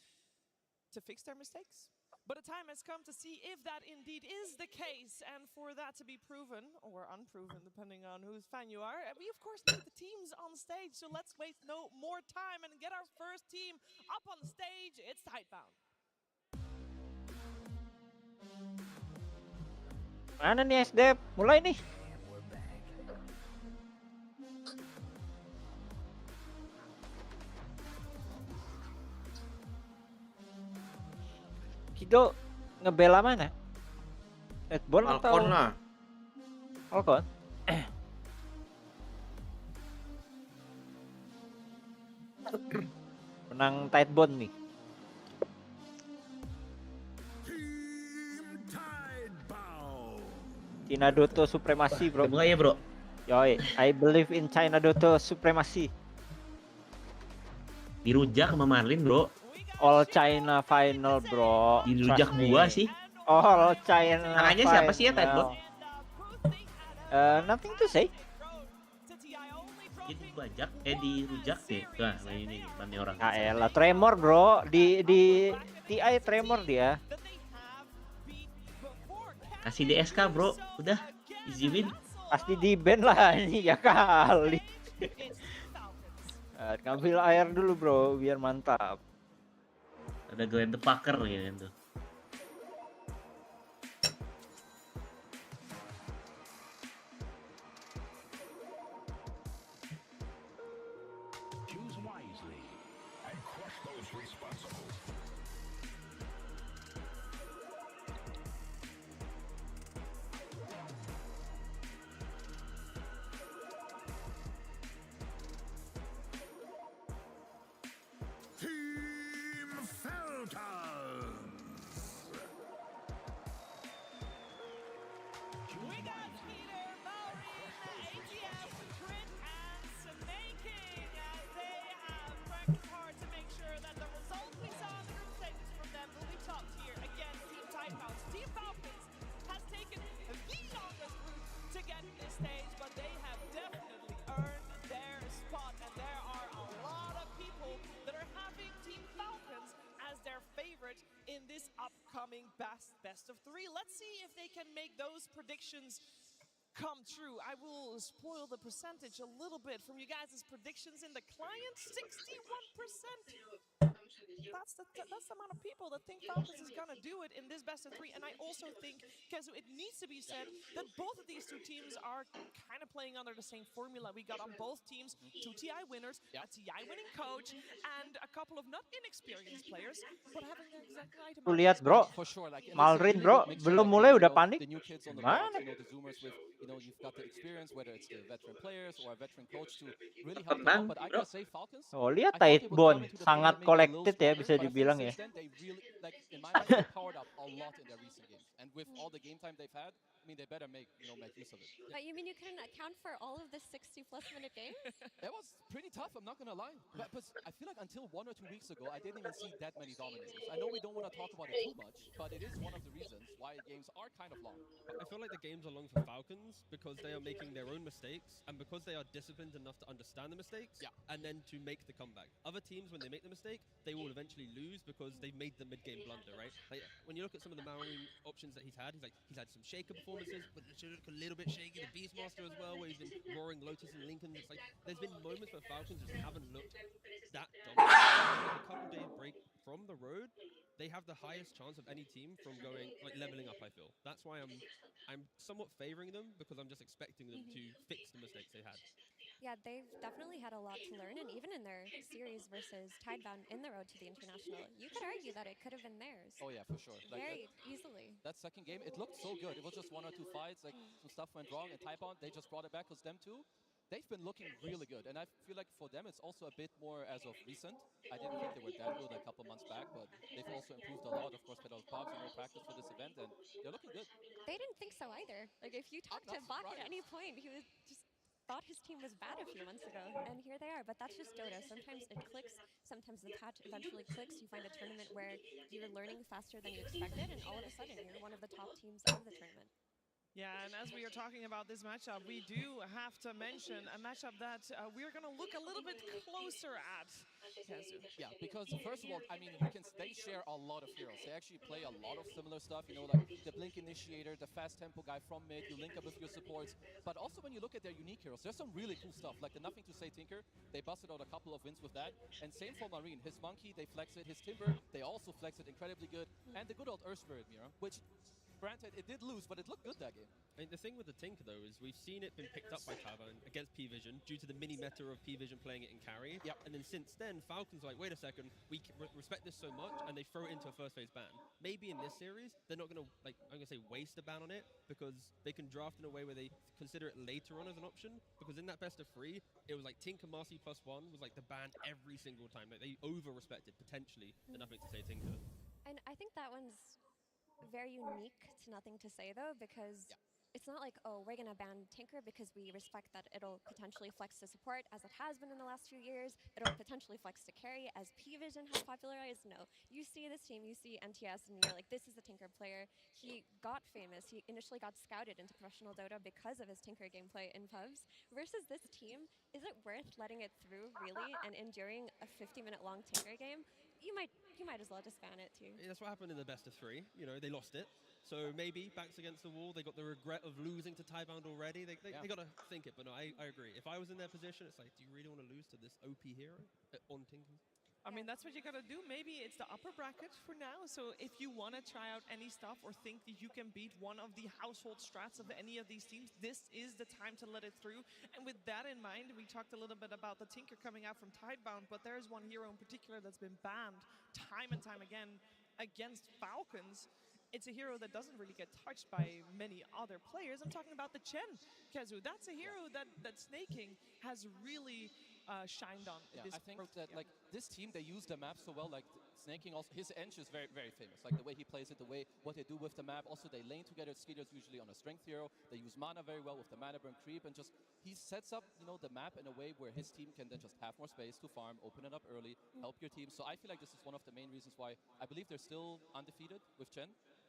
to fix their mistakes. But a time has come to see if that indeed is the case, and for that to be proven, or unproven, depending on whose fan you are, we of course need the teams on stage, so let's waste no more time and get our first team up on the stage. It's Tidebound. Mana nih SD? Mulai nih. Kido ngebela mana? Redbone atau? Falcon lah. Falcon? Menang Tidebone nih. China Dota supremacy, bro. Buka ya, bro. Yoi, I believe in China Dota supremacy. Dirujak sama Marlin, bro. All China final, bro. Dirujak gua sih. All China. Tangannya siapa sih ya, Tidebone? Nothing to say. Dia dibajak, dirujak deh. Nah, ini mana orang. Ah elah, tremor, bro. Di TI tremor dia. Kasih DSK, bro. Udah, easy win. Pasti di ban lah ini ya kali. Ngambil air dulu, bro, biar mantap. Ada Glenn the Packer ya tuh. Choose wisely and crush those responsible. Team Falcons. We got Peter, Maureen, ATF, Crit, and Snaking as they have practiced hard to make sure that the results we saw in the group stages from them will be top tier against Team Tidebound. Team Falcons has taken the longest route to get to this stage, but they have definitely earned their spot, and there are a lot of people that are having Team Falcons as their favorite in this upcoming best of 3. Let's see if they can make those predictions come true. I will spoil the percentage a little bit from you guys' predictions in the client. 61%. That's the amount of people that think Falcons is gonna do it in this best of 3. And I also think, Kezu, it needs to be said that both of these two teams are kind of playing under the same formula. We got on both teams 2 TI winners, a TI winning coach, and a couple of not inexperienced players, but having the exact right Tuh amount. lihat, bro. For sure, like, and this is Malrin, really bro, good mixture, belum like, mulai udah the panik. new kids on the Gimana? box, the Zoomers with, you've got the experience, whether it's the veteran players or a veteran coach to really help them Tenang, out. But I bro. gotta say, Falcons, Oh, lihat I thought they would come Tidebone into the sangat tournament maybe a little collected ya bisa But I think dibilang ya. since then they really, like in my mind, they powered up a lot in their recent games, and with all the game time they've had, I mean, they better make use of it. But you mean you couldn't account for all of the 60+ minute games? It was pretty tough, I'm not gonna lie. But I feel like until 1 or 2 weeks ago, I didn't even see that many dominators. I know we don't want to talk about it too much, but it is one of the reasons why games are kind of long. I feel like the games are long for Falcons because they are making their own mistakes and because they are disciplined enough to understand the mistakes and then to make the comeback. Other teams, when they make the mistake, they will eventually lose because they've made the mid-game blunder, right? Like when you look at some of the Marine options that he's had had some shaker performances, but it should look a little bit shaky. The Beastmaster as well, where he's been roaring Lotus and Lincoln. It's like there's been moments where Falcons just haven't looked that dominant. A couple days break from the road, they have the highest chance of any team from going leveling up. I feel that's why I'm somewhat favoring them because I'm just expecting them to fix the mistakes they had. Yeah, they've definitely had a lot to learn, and even in their series versus Tidebound in the road to the International, you could argue that it could have been theirs. Oh yeah, for sure. Very easily. That second game, it looked so good. It was just 1 or 2 fights, like some stuff went wrong, and Tidebound, they just brought it back because them too, they've been looking really good. And I feel like for them, it's also a bit more as of recent. I didn't think they were that good a couple months back, but they've also improved a lot. Of course, pedal pogs and more practice for this event, and they're looking good. They didn't think so either. Like, if you talk to Bach at any point, he was just thought his team was bad a few months ago, and here they are. But that's just Dota. Sometimes it clicks, sometimes the patch eventually clicks. You find a tournament where you're learning faster than you expected, and all of a sudden, you're one of the top teams of the tournament. Yeah, and as we are talking about this matchup, we do have to mention a matchup that we're going to look a little bit closer at. Yeah, because first of all, I mean, they share a lot of heroes. They actually play a lot of similar stuff, you know, like the Blink Initiator, the fast tempo guy from mid, you link up with your supports. But also when you look at their unique heroes, there's some really cool stuff, like the Nothing to Say Tinker. They busted out a couple of wins with that. And same for Marine. His Monkey, they flex it. His Timber, they also flex it incredibly good. And the good old Earth Spirit Mirror, which granted, it did lose, but it looked good that game. I mean, the thing with the Tinker, though, is we've seen it been picked up by Tidebound against P-Vision due to the mini-meta of P-Vision playing it in carry. Yep. And then since then, Falcons are like, wait a second, we respect this so much, and they throw it into a first-phase ban. Maybe in this series, they're not going to, I'm going to say waste a ban on it, because they can draft in a way where they consider it later on as an option, because in that best of 3, it was like Tinker Marcy +1 was like the ban every single time. Like, they over-respected, potentially, the Nothing to Say Tinker. And I think that one's very unique to Nothing to Say, though, because it's not like, oh, we're going to ban Tinker because we respect that it'll potentially flex to support, as it has been in the last few years. It'll potentially flex to carry, as P-Vision has popularized. No. You see this team, you see NTS, and you're like, this is a Tinker player. He got famous. He initially got scouted into professional Dota because of his Tinker gameplay in pubs. Versus this team, is it worth letting it through, really, and enduring a 50-minute long Tinker game? You might as well just ban it, too. That's what happened in the best of 3. You know, they lost it. So maybe backs against the wall. They got the regret of losing to Tidebound already. They got to think it. But no, I agree. If I was in their position, it's like, do you really want to lose to this OP hero on Tinker? I mean, that's what you gotta do. Maybe it's the upper bracket for now. So if you want to try out any stuff or think that you can beat one of the household strats of any of these teams, this is the time to let it through. And with that in mind, we talked a little bit about the Tinker coming out from Tidebound, but there's one hero in particular that's been banned time and time again against Falcons. It's a hero that doesn't really get touched by many other players. I'm talking about the Chen, Kezu. That's a hero that Snaking has really shined on. Yeah, I think that like this team, they use the map so well. Like Snaking, also his Ench is very, very famous. Like the way he plays it, the way what they do with the map. Also, they lane together. Skeeter's usually on a strength hero. They use mana very well with the mana burn creep, and just he sets up the map in a way where his team can then just have more space to farm, open it up early, help your team. So I feel like this is one of the main reasons why I believe they're still undefeated with Chen.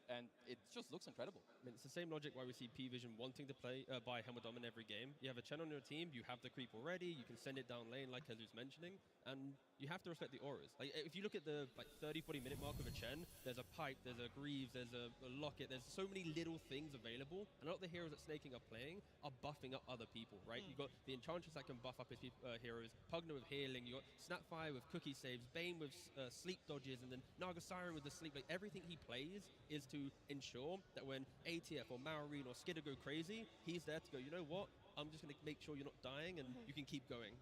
And it just looks incredible. I mean, it's the same logic why we see P-Vision wanting to play buy Helmodom in every game. You have a Chen on your team, you have the creep already, you can send it down lane like Kezu's mentioning, and you have to respect the auras. Like, if you look at the 30-40 minute mark of a Chen, there's a Pipe, there's a Greaves, there's a Locket, there's so many little things available, and a lot of the heroes that Snaking are playing are buffing up other people, right? You've got the Enchantress that can buff up his heroes, Pugna with healing, you got Snapfire with cookie saves, Bane with sleep dodges, and then Naga Siren with the sleep. Like, everything he plays is to ensure that when ATF or Marine or Skidder go crazy, he's there to go, you know what, I'm just going to make sure you're not dying and you can keep going.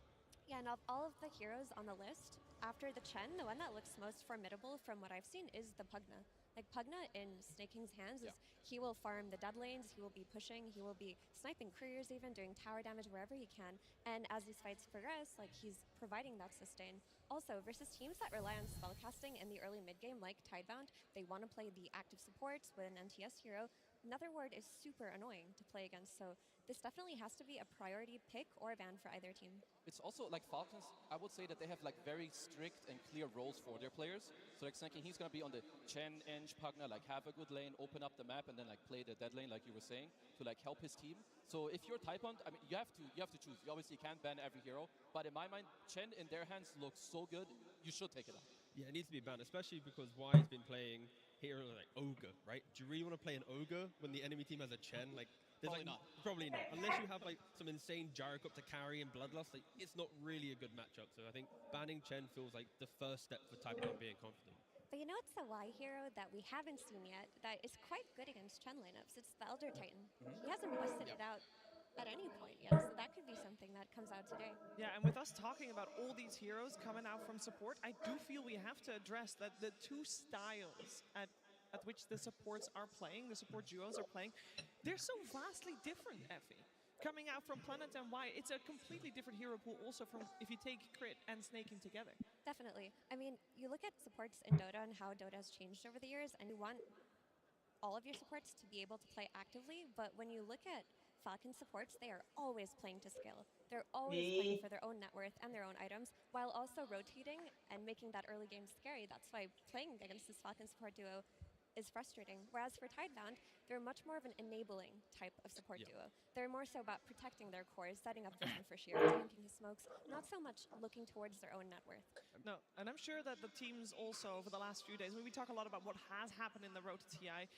Yeah, and of all of the heroes on the list, after the Chen, the one that looks most formidable from what I've seen is the Pugna. Like Pugna in Snaking's hands is he will farm the dead lanes, he will be pushing, he will be sniping couriers even, doing tower damage wherever he can. And as these fights progress, like he's providing that sustain. Also, versus teams that rely on spellcasting in the early mid-game like Tidebound, they want to play the active supports with an NTS hero. Netherward is super annoying to play against, so this definitely has to be a priority pick or ban for either team. It's also like Falcons, I would say that they have like very strict and clear roles for their players. So like Snakey, he's going to be on the Chen, Eng, Pugna, like have a good lane, open up the map, and then like play the dead lane like you were saying to like help his team. So if you're Typhoon, I mean, you have to choose. You obviously can't ban every hero, but in my mind, Chen in their hands looks so good, you should take it out. Yeah, it needs to be banned, especially because Y's been playing hero like Ogre, right? Do you really want to play an Ogre when the enemy team has a Chen? Like, Probably not. Probably not. Unless you have like some insane Gyro Cup to carry and Bloodlust, like it's not really a good matchup. So I think banning Chen feels like the first step for Typhoon being confident. But you know it's the Y hero that we haven't seen yet that is quite good against Chen lineups. It's the Elder Titan. He hasn't busted it out at any point yet, so that could be something that comes out today. Yeah, and with us talking about all these heroes coming out from support, I do feel we have to address that the two styles at which the supports are playing, the support duos are playing, they're so vastly different, Effie. Coming out from Planet and Y, it's a completely different hero pool also from if you take Crit and Snaking together. Definitely. I mean, you look at supports in Dota and how Dota has changed over the years, and you want all of your supports to be able to play actively, but when you look at Falcon supports, they are always playing to skill. They're always playing for their own net worth and their own items, while also rotating and making that early game scary. That's why playing against this Falcon support duo is frustrating. Whereas for Tidebound, they're much more of an enabling type of support duo. They're more so about protecting their cores, setting up vision for Shiro, tanking his smokes, not so much looking towards their own net worth. No, and I'm sure that the teams also over the last few days, when we talk a lot about what has happened in the road to TI,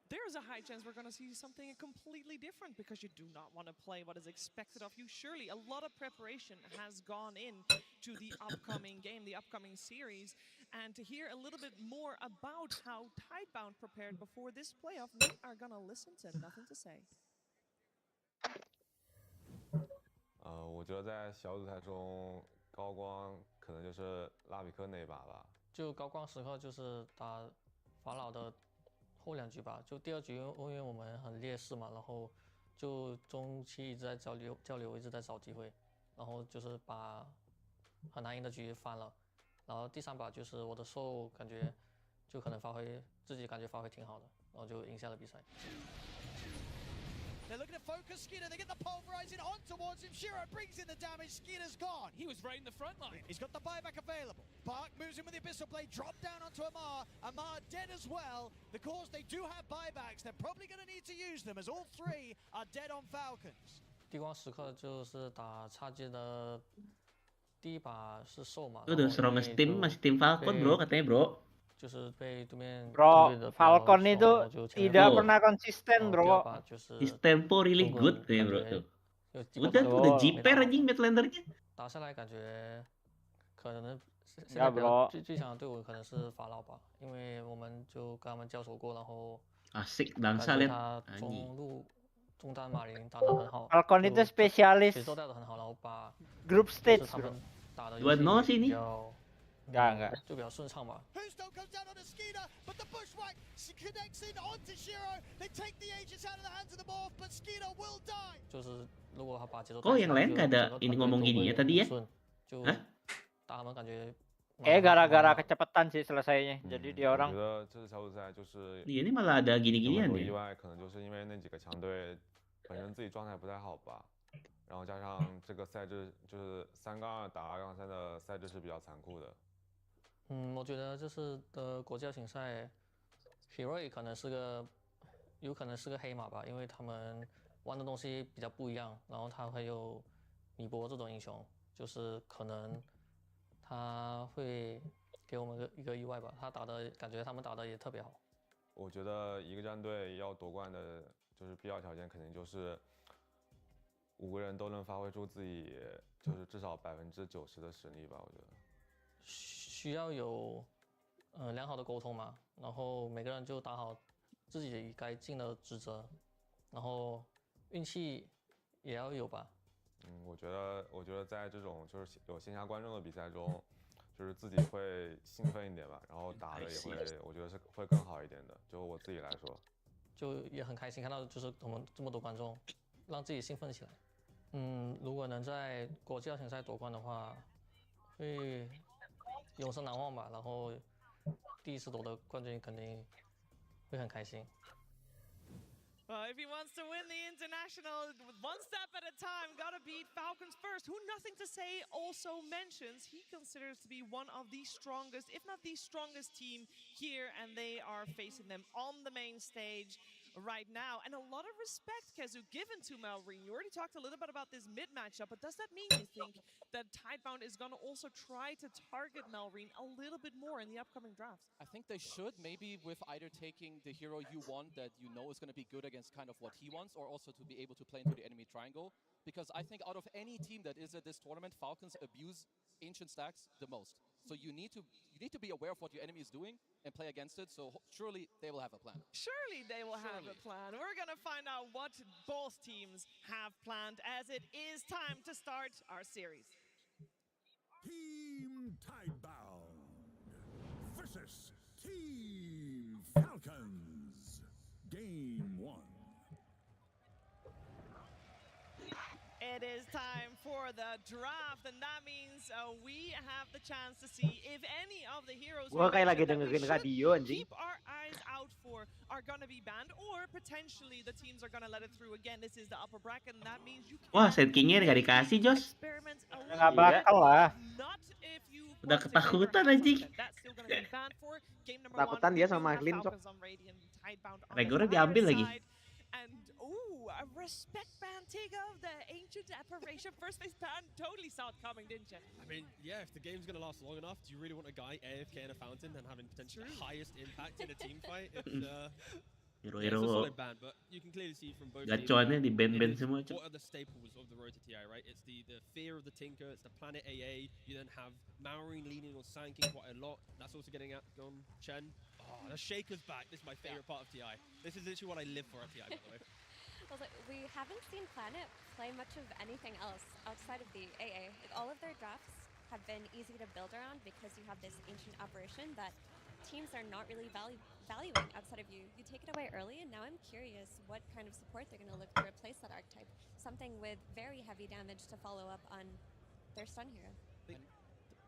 there's a high chance we're going to see something completely different because you do not want to play what is expected of you. Surely a lot of preparation has gone in to the upcoming game, the upcoming series. And to hear a little bit more about how Tidebound prepared before this playoff, we are going to listen to Nothing to Say. 我觉得在小组赛中，高光可能就是拉比克那一把吧。就高光时刻就是打法老的后2局吧，就第2局因为我们很劣势嘛，然后就中期一直在交流，一直在找机会，然后就是把很难赢的局翻了。然后第3把就是我的受感觉就可能自己感觉发挥挺好的，然后就赢下了比赛。 They're looking to focus Skinner. They get the pulverizing on towards him. Shiro brings in the damage. Skinner's gone. He was right in the front line. He's got the buyback available. Park moves in with the Abyssal Blade. Drop down onto Amar. Amar dead as well. Because they do have buybacks, they're probably going to need to use them as all 3 are dead on Falcons. 低光时刻就是打差阶的第1把是受嘛。Itu the strongest team masih tim Falcon bro katanya bro. 就是被对面 Bro, Falcon itu tidak pernah konsisten bro. His tempo really good ya bro tuh. Udah jiper anjing mid lanernya. 打下来感觉可能现在最强的队伍可能是法老吧，因为我们就跟他们交手过，然后 Asik bangsa lihat. 他中单马林打得很好。Falcon itu spesialis 节奏带得很好，然后把 group stage 他们打的 2-0 sih ini. Enggak. 就比较顺畅吧。 Whosto comes down on a Skeeter, but the bushwhack connects in onto Shiro. They take the Aegis out of the hands of the Morph, but Skeeter will die. 就是如果他把节奏 Oh yang lain gak ada ini ngomong gini ya tadi ya? 就打他们感觉 gara-gara kecepatan sih selesainya. Jadi dia orang 我觉得这次小组赛就是 ini malah ada gini-ginian 意外，可能就是因为那几个强队本身自己状态不太好吧。 然后加上这个赛制就是3-2打2-3的赛制是比较残酷的。我觉得这次的国际邀请赛 ，Heroic 有可能是个黑马吧，因为他们玩的东西比较不一样，然后他会有米波这种英雄，就是可能他会给我们一个意外吧。感觉他们打的也特别好。我觉得一个战队要夺冠的，就是必要条件肯定就是5个人都能发挥出自己，就是至少90%的实力吧。我觉得需要有良好的沟通嘛，然后每个人就打好自己该尽的职责，然后运气也要有吧。我觉得在这种就是有线下观众的比赛中，就是自己会兴奋一点吧，然后打的也会，我觉得是会更好一点的。就我自己来说，就也很开心看到就是我们这么多观众，让自己兴奋起来。如果能在国际邀请赛夺冠的话，会永生难忘吧。然后第一次夺得冠军肯定会很开心。Well, if he wants to win the international, one step at a time, gotta beat Falcons first, who Nothing to Say also mentions he considers to be one of the strongest, if not the strongest team here, and they are facing them on the main stage right now. And a lot of respect, Kezu, given to Malrine. You already talked a little bit about this mid matchup, but does that mean you think that Tidebound is going to also try to target Malrine a little bit more in the upcoming drafts? I think they should, maybe with either taking the hero you want that you know is going to be good against kind of what he wants, or also to be able to play into the enemy triangle. Because I think out of any team that is at this tournament, Falcons abuse ancient stacks the most. So you need to be aware of what your enemy is doing and play against it. So surely they will have a plan. Surely they will have a plan. We're going to find out what both teams have planned as it is time to start our series. Team Tidebound versus Team Falcons. Game 1. It is time for the draft, and that means we have the chance to see if any of the heroes Gua kayak lagi that we dengerin should radio anjing. keep our eyes out for are gonna be banned, or potentially the teams are gonna let it through. Again, this is the upper bracket, and that means you can Wah, Sand King-nya nggak dikasih, Jos. experiment a Nggak little bakal lah. not if you Udah want to get your ketakutan hands on anjing. it. That's still gonna be banned for game number 1. Takutan We dia do sama have Glin, Sok. Falcons on Radiant, Tidebound on Regornya the diambil other lagi. side. And a respect ban, Tigo, the ancient apparition first base ban. Totally saw it coming, didn't you? I mean, yeah, if the game's going to last long enough, do you really want a guy AFK in a fountain and having potentially the highest impact in a team fight? It's, it's a solid ban, but you can clearly see from both gacuannya di band-band semua. what are the staples of the road to TI, right? It's the fear of the Tinker, it's the Planet AA, you then have Malrine leaning on Sand King quite a lot. That's also getting at Gon Chen. Oh, the Shaker's back. This is my favorite part of TI. This is literally what I live for at TI, by the way. We haven't seen Planet play much of anything else outside of the AA. Like, all of their drafts have been easy to build around because you have this ancient apparition that teams are not really valuing outside of you. You take it away early, and now I'm curious what kind of support they're going to look to replace that archetype. Something with very heavy damage to follow up on their stun hero.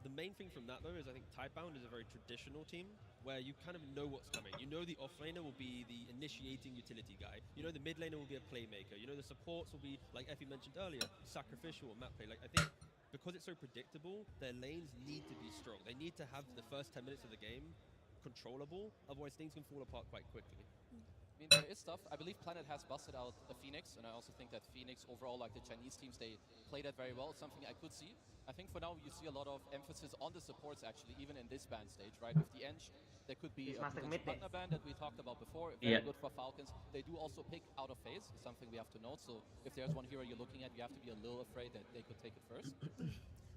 The main thing from that, though, is I think Tidebound is a very traditional team where you kind of know what's coming. You know the offlaner will be the initiating utility guy. You know the mid laner will be a playmaker. You know the supports will be, like Effie mentioned earlier, sacrificial or map play. Like, I think because it's so predictable, their lanes need to be strong. They need to have the first 10 minutes of the game controllable, otherwise things can fall apart quite quickly. I mean, there is stuff. I believe Planet has busted out the Phoenix, and I also think that Phoenix overall, like the Chinese teams, they play that very well. It's something I could see. I think for now you see a lot of emphasis on the supports actually, even in this ban stage, right? With the Eng, there could be a partner ban that we talked about before. Very good for Falcons. They do also pick out of phase, something we have to note. So if there's one hero you're looking at, you have to be a little afraid that they could take it first.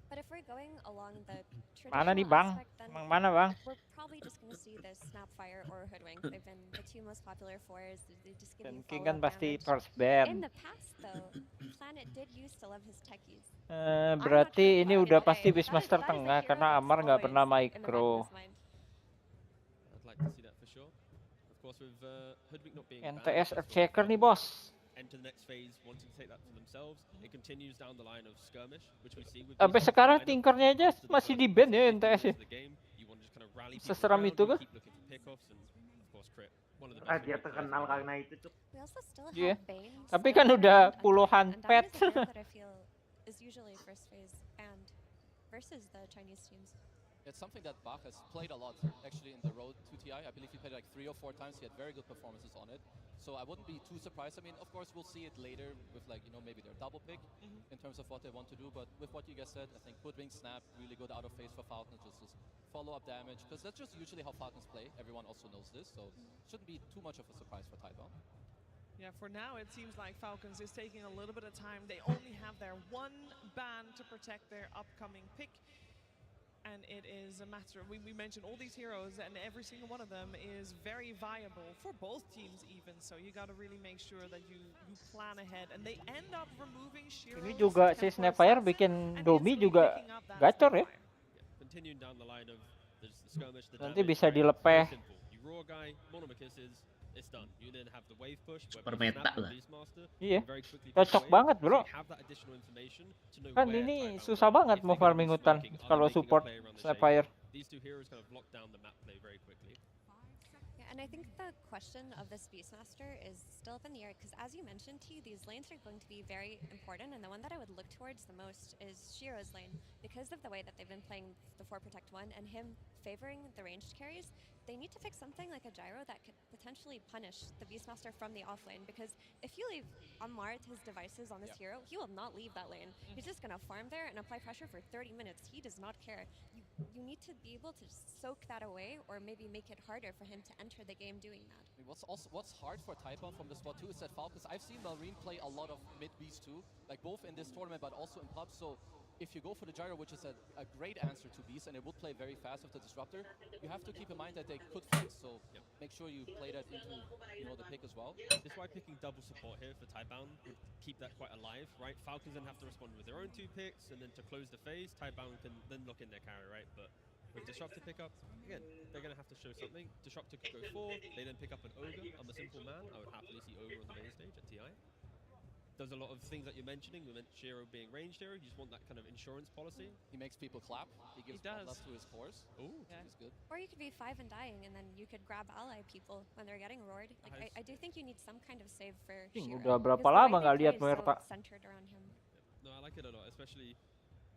But if we're going along the Mana nih, traditional Bang? aspect, then Bang mana, Bang? we're probably just going to see this Snapfire or Hoodwink. They've been the two most popular fours. They just give you King kan follow-up pasti damage. first ban. In the past, though, Planet did used to love his techies. Berarti ini udah pasti Beastmaster tengah karena Amar nggak pernah micro. I'd like to see that for sure. Of course, with Hoodwink not being NTS Earthshaker nih, bos. enter the next phase wanting to take that for themselves. It continues down the line of skirmish, which we see with Sampai sekarang Tinkernya aja masih di ban ya NTS ya. Seseram itu kah? Dia terkenal karena itu tuh. Iya. Tapi kan udah puluhan pet. Is usually first phase and versus the Chinese teams. It's something that Bach has played a lot, actually, in the road to TI. I believe he played like 3 or 4 times. He had very good performances on it. So I wouldn't be too surprised. I mean, of course, we'll see it later with, like, you know, maybe their double pick in terms of what they want to do. But with what you guys said, I think Hoodwink Snap, really good out of phase for Falcons, just follow-up damage. Because that's just usually how Falcons play. Everyone also knows this. So shouldn't be too much of a surprise for Tidebound. Yeah, for now it seems like Falcons is taking a little bit of time. They only have their one ban to protect their upcoming pick. And it is a matter of, we mentioned all these heroes, and every single one of them is very viable for both teams even. So you got to really make sure that you plan ahead. And they end up removing Shiro. Ini juga si Snapfire bikin Domi juga gacor ya. continuing down the line of the skirmish, the Nanti damage, bisa right? dilepeh. Very simple. You raw guy, monomachis, it's done. You then have the wave push, where Super you meta snap lah. the Beastmaster, Iya, very quickly cocok push away, banget so bro. you have that additional information to know Kan where ini Tidebound susah are, banget if mau they're gonna be farming hutan smoking, are they kalau making a support play around the Snapfire. Shaper? These two heroes kind of lock down the map play very quickly. Yeah, and I think the question of this Beastmaster is still up in the air because, as you mentioned, T, these lanes are going to be very important, and the one that I would look towards the most is Shiro's lane because of the way that they've been playing the 4 Protect 1 and him favoring the ranged carries. They need to fix something like a gyro that could potentially punish the Beastmaster from the off lane, because if you leave Ammar his devices on this hero, he will not leave that lane. He's just going to farm there and apply pressure for 30 minutes. He does not care. You need to be able to soak that away or maybe make it harder for him to enter the game doing that. I mean, what's hard for Tidebound from the spot too is that Falcons, I've seen Malrine play a lot of mid beast too, like both in this tournament but also in pubs. So if you go for the gyro, which is a great answer to beast, and it would play very fast with the disruptor, you have to keep in mind that they could flex. So make sure you play that into the pick as well. That's why picking double support here for Tidebound would keep that quite alive, right? Falcons then have to respond with their own 2 picks, and then to close the phase, Tidebound can then lock in their carry, right? But with Disruptor pickup, again, they're going to have to show something. Disruptor could go 4, they then pick up an Ogre. I'm a simple man, I would happily see Ogre on the main stage at TI. Does a lot of things that you're mentioning. We mentioned Shiro being ranged hero. You just want that kind of insurance policy. He makes people clap. He gives love to his cores. Ooh, which is good. Or you could be 5 and dying, and then you could grab ally people when they're getting roared. Like I do think you need some kind of save for Shiro. Udah berapa because the lama way nggak they lihat play is Muerta? so centered around him. No, I like it a lot, especially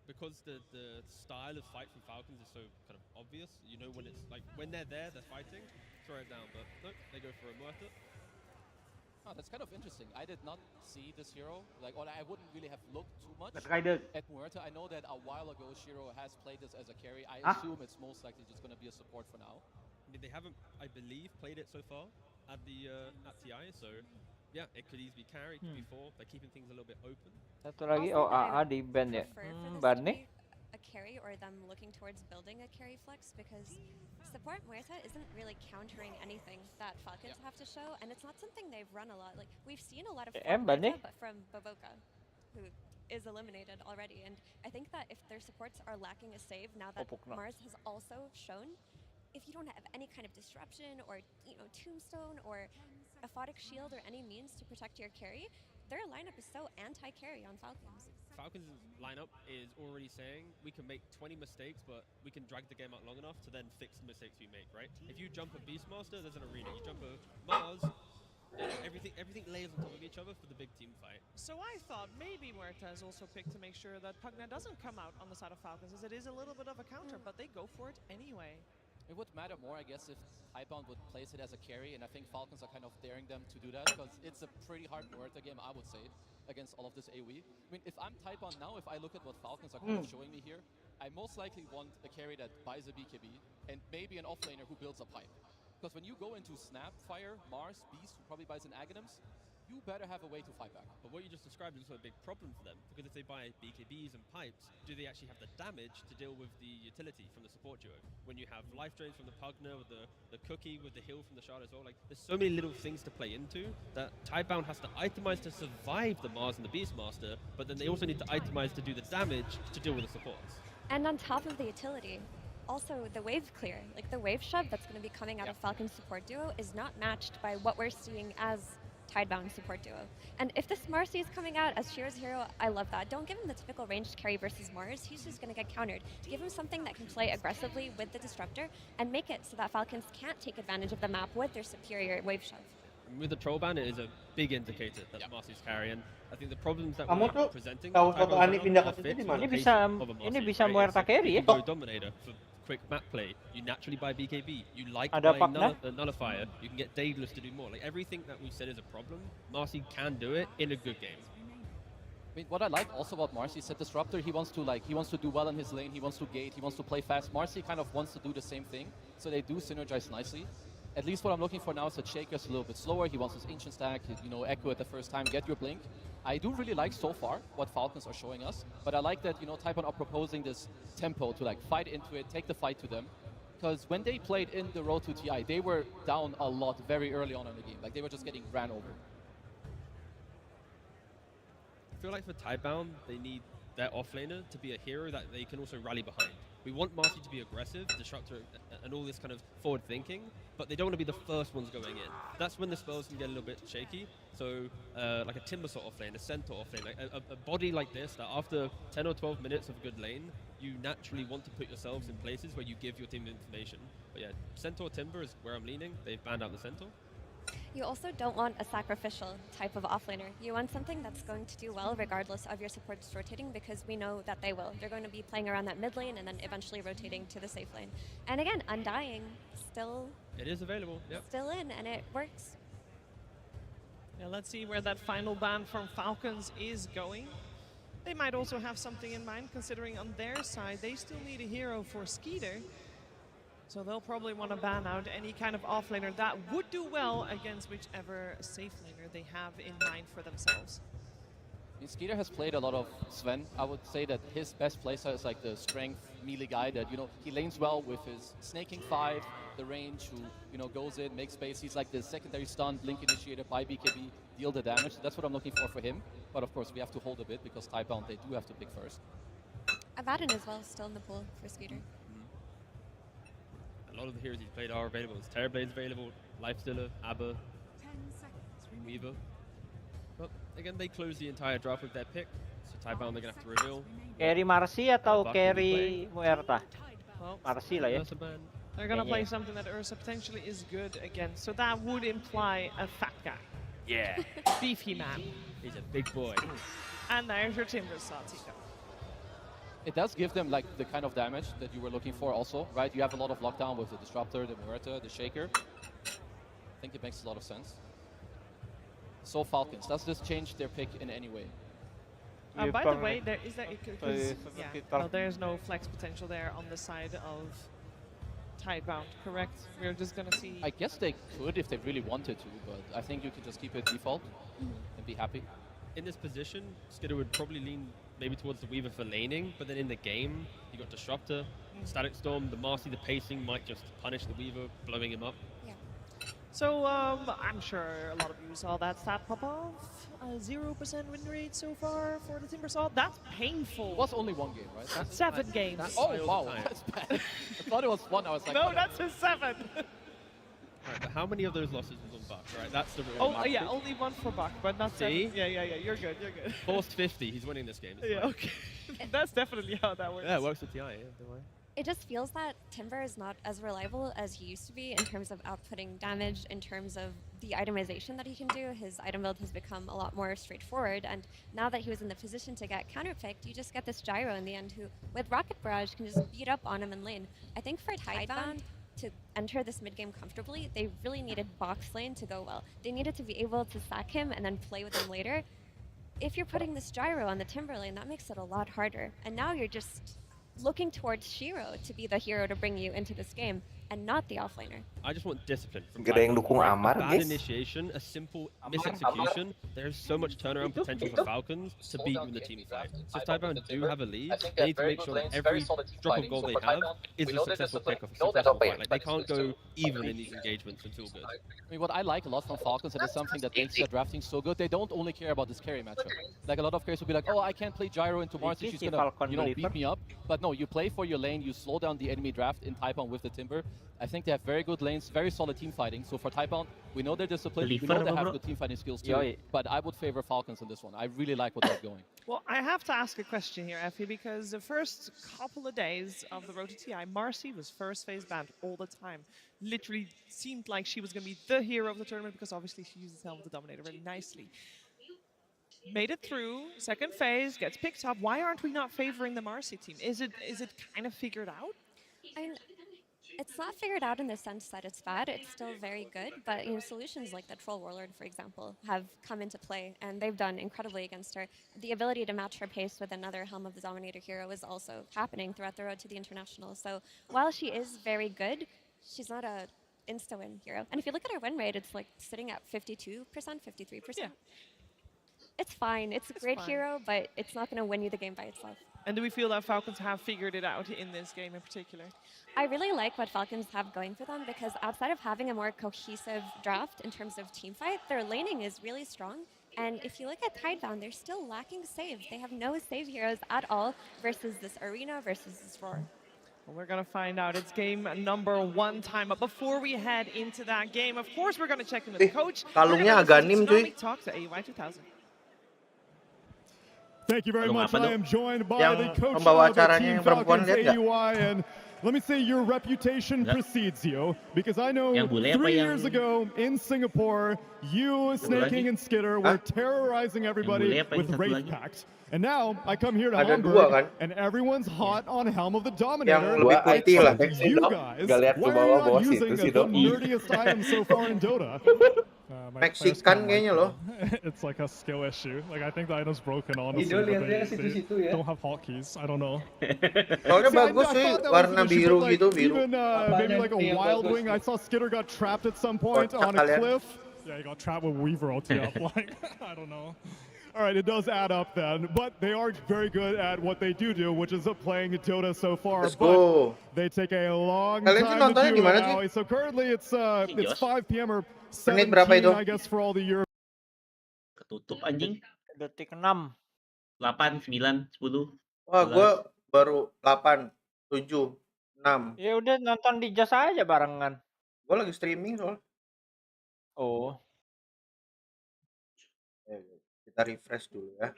because the style of fight from Falcons is so kind of obvious. You know when it's like when they're there, they're fighting. Throw it down, but no, they go for a Muerta. Oh, that's kind of interesting. I did not see this hero, or I wouldn't really have looked too much at Muerta. I know that a while ago Shiro has played this as a carry. I assume it's most likely just going to be a support for now. I mean, they haven't, I believe, played it so far at the at TI, so yeah, it could easily be carry, could be 4. They're keeping things a little bit open. Satu lagi, oh AA di ban ya. Bannya? A carry or them looking towards building a carry flex, because support Muerta isn't really countering anything that Falcons have to show, and it's not something they've run a lot. Like we've seen a lot of Muerta, but from Baboka, who is eliminated already. And I think that if their supports are lacking a save, now that Mars has also shown, if you don't have any kind of disruption or tombstone or aphotic shield or any means to protect your carry, their lineup is so anti-carry on Falcons. Falcons' lineup is already saying we can make 20 mistakes, but we can drag the game out long enough to then fix the mistakes we make, right? If you jump a Beastmaster, there's an arena. You jump a Mars, everything layers on top of each other for the big team fight. So I thought maybe Muerta is also picked to make sure that Pugna doesn't come out on the side of Falcons, as it is a little bit of a counter, but they go for it anyway. It would matter more, I guess, if Tidebound would place it as a carry, and I think Falcons are kind of daring them to do that, because it's a pretty hard Muerta game, I would say, against all of this AoE. I mean, if I'm Tidebound now, if I look at what Falcons are kind of showing me here, I most likely want a carry that buys a BKB, and maybe an offlaner who builds a pipe. Because when you go into Snapfire, Mars, Beast, who probably buys an Aghanims, you better have a way to fight back. But what you just described is also a big problem for them, because if they buy BKBs and pipes, do they actually have the damage to deal with the utility from the support duo? When you have life drains from the Pugna, with the cookie, with the heal from the Shard as well, like there's so many little things to play into that Tidebound has to itemize to survive the Mars and the Beastmaster, but then they also need to itemize to do the damage to deal with the supports. And on top of the utility, also the wave clear, like the wave shove that's going to be coming out of Falcon's support duo is not matched by what we're seeing as Tidebound support duo. And if this Marcy is coming out as Shiro's hero, I love that. Don't give him the typical ranged carry versus Mars. He's just going to get countered. Give him something that can play aggressively with the Disruptor and make it so that Falcons can't take advantage of the map with their superior wave shove. With the troll ban, it is a big indicator that Marcy's carry, and I think the problems that Kamu we're tuh presenting. tahu foto Ani pindah ke situ di mana? Ini bisa Muerta carry ya. Go Dominator for quick map play. You naturally buy BKB. You like Ada playing Nullifier. You can get Daedalus to do more. Like everything that we've said is a problem, Marcy can do it in a good game. I mean, what I like also about Marcy is that Disruptor, he wants to do well in his lane, he wants to gate, he wants to play fast. Marcy kind of wants to do the same thing, so they do synergize nicely. At least what I'm looking for now is that Shaker's a little bit slower. He wants his Ancient Stack, Echo at the first time, get your Blink. I do really like so far what Falcons are showing us, but I like that, Tidebound are proposing this tempo to fight into it, take the fight to them. Because when they played in the road to TI, they were down a lot very early on in the game. Like they were just getting ran over. I feel like for Tidebound, they need their offlaner to be a hero that they can also rally behind. we want Marcy to be aggressive, disruptor, and all this kind of forward thinking, but they don't want to be the first ones going in. That's when the spells can get a little bit shaky. So like a Timber sort of lane, a Centaur off lane, like a body like this, that after 10 or 12 minutes of a good lane, you naturally want to put yourselves in places where you give your team information. But yeah, Centaur Timber is where I'm leaning. They've banned out the Centaur. You also don't want a sacrificial type of offlaner. You want something that's going to do well regardless of your supports rotating, because we know that they will. They're going to be playing around that mid lane and then eventually rotating to the safe lane. And again, Undying still... It is available, yep. Still in, and it works. Yeah, let's see where that final ban from Falcons is going. They might also have something in mind, considering on their side, they still need a hero for Skeeter. So they'll probably want to ban out any kind of offlaner that would do well against whichever safe laner they have in mind for themselves. I mean, Skeeter has played a lot of Sven. I would say that his best playstyle is like the strength melee guy that, you know, he lanes well with his snaking 5, the range, who, you know, goes in, makes space. He's like the secondary stun, blink initiator by BKB, deal the damage. That's what I'm looking for him. But of course, we have to hold a bit because Typebound, they do have to pick first. Abaddon as well, still in the pool for Skeeter. A lot of the heroes he's played are available. Terrorblade's available, Lifestealer, Abba, Weaver. But again, they close the entire draft with their pick, so Typebound they're going to have to reveal. Carry Marcy atau carry Muerta? Well, Marcy lah ya. They're going to play something that Ursa potentially is good against, so that would imply a fat guy. Yeah. Beefy man. He's a big boy. And there's your Timber Satiko. It does give them like the kind of damage that you were looking for also, right? You have a lot of lockdown with the Disruptor, the Muerta, the Shaker. I think it makes a lot of sense. So Falcons, does this change their pick in any way? By the way, there is there's no flex potential there on the side of Tidebound, correct? We're just gonna see. I guess they could if they really wanted to, but I think you can just keep it default and be happy. In this position, Skidder would probably lean maybe towards the Weaver for laning, but then in the game, you got Disruptor, Static Storm, the Marcy, the pacing might just punish the Weaver, blowing him up. Yeah. So I'm sure a lot of you saw that stat pop off. 0% win rate so far for the Timbersaw. That's painful. It was only one game, right? That's 7 games. Oh wow, that's bad. I thought it was 1. I was like, no, that's a 7. Right, but how many of those losses was on Buck, right? That's the real Oh, yeah, only 1 for Buck, but not 7. See? Yeah, you're good, you're good. Forced 50, he's winning this game. Yeah, okay. That's definitely how that works. Yeah, it works with TI, yeah, don't worry. It just feels that Timber is not as reliable as he used to be in terms of outputting damage, in terms of the itemization that he can do. His item build has become a lot more straightforward, and now that he was in the position to get counterpicked, you just get this Gyro in the end who, with Rocket Barrage, can just beat up on him in lane. I think for Tidebound to enter this mid-game comfortably, they really needed box lane to go well. They needed to be able to sack him and then play with him later. If you're putting this Gyro on the Timber lane, that makes it a lot harder. And now you're just looking towards Shiro to be the hero to bring you into this game, and not the offlaner. I just want discipline from Gak ada yang dukung Amar, bad guys. initiation, a simple misexecution. There's so much turnaround potential for Falcons to beat you in the team fight. So if Tidebound do have a lead, they need to make sure that every drop of goal they have is a successful pick-off, a successful fight. Like, they can't go even in these engagements and feel good. I mean, what I like a lot from Falcons, and it's something that makes their drafting so good, they don't only care about this carry matchup. Like, a lot of carries will be like, oh, I can't play Gyro into Marcy, she's gonna, you know, beat me up. But no, you play for your lane, you slow down the enemy draft in Typebound with the Timber. I think they have very good lanes, very solid team fighting. So for Typebound, we know they're disciplined, we know they have good team fighting skills too. But I would favor Falcons in this one. I really like what they're going. Well, I have to ask a question here, Effie, because the first couple of days of the Road to TI, Marcy was first phase banned all the time. Literally seemed like she was going to be the hero of the tournament because obviously she uses Helm of the Dominator really nicely. Made it through, second phase, gets picked up. Why aren't we not favoring the Marcy team? Is it kind of figured out? It's not figured out in the sense that it's bad. It's still very good, but you know, solutions like the Troll Warlord, for example, have come into play, and they've done incredibly against her. The ability to match her pace with another Helm of the Dominator hero is also happening throughout the road to the International. So while she is very good, she's not a insta-win hero. And if you look at her win rate, it's like sitting at 52%, 53%. Yeah. It's fine. It's a great hero, but it's not going to win you the game by itself. And do we feel that Falcons have figured it out in this game in particular? I really like what Falcons have going for them because outside of having a more cohesive draft in terms of team fight, their laning is really strong. And if you look at Tidebound, they're still lacking saves. They have no save heroes at all versus this Arena, versus this Roar. We're going to find out. It's game number 1 time. But before we head into that game, of course, we're going to check in with the coach. Kalungnya agak nim, cuy. Talk to AY 2000. Thank you very much. I am joined by the coach pembawa of the acaranya Team yang perempuan, Falcons, lihat nggak? AUI, and let me say your reputation precedes you, because I know 3 years ago in Singapore, you, Snake King, and Skitter were terrorizing everybody with Wraith Pact. And now I come here to Hamburg, and everyone's hot on Helm of the Dominator. I talk to you guys. Why are you not using the nerdiest item so far in Dota? Mexican kayaknya loh. It's like a skill issue. Like I think the item's broken honestly. They don't have hotkeys. I don't know. Soalnya bagus sih, warna biru gitu, biru. Even maybe like a Wild Wing. I saw Skitter got trapped at some point on a cliff. Yeah, he got trapped with Weaver ulti up. Like I don't know. All right, it does add up then, but they are very good at what they do, which is playing Dota so far. Let's go. They take a long time to do it now. So currently it's 5 p.m. or 17, I guess, for all the Europe. Ketutup anjing. Detik 6. 8, 9, 10. Wah, gue baru 8, 7, 6. Ya udah nonton di jas aja barengan. Gue lagi streaming soalnya. Oh. Kita refresh dulu ya.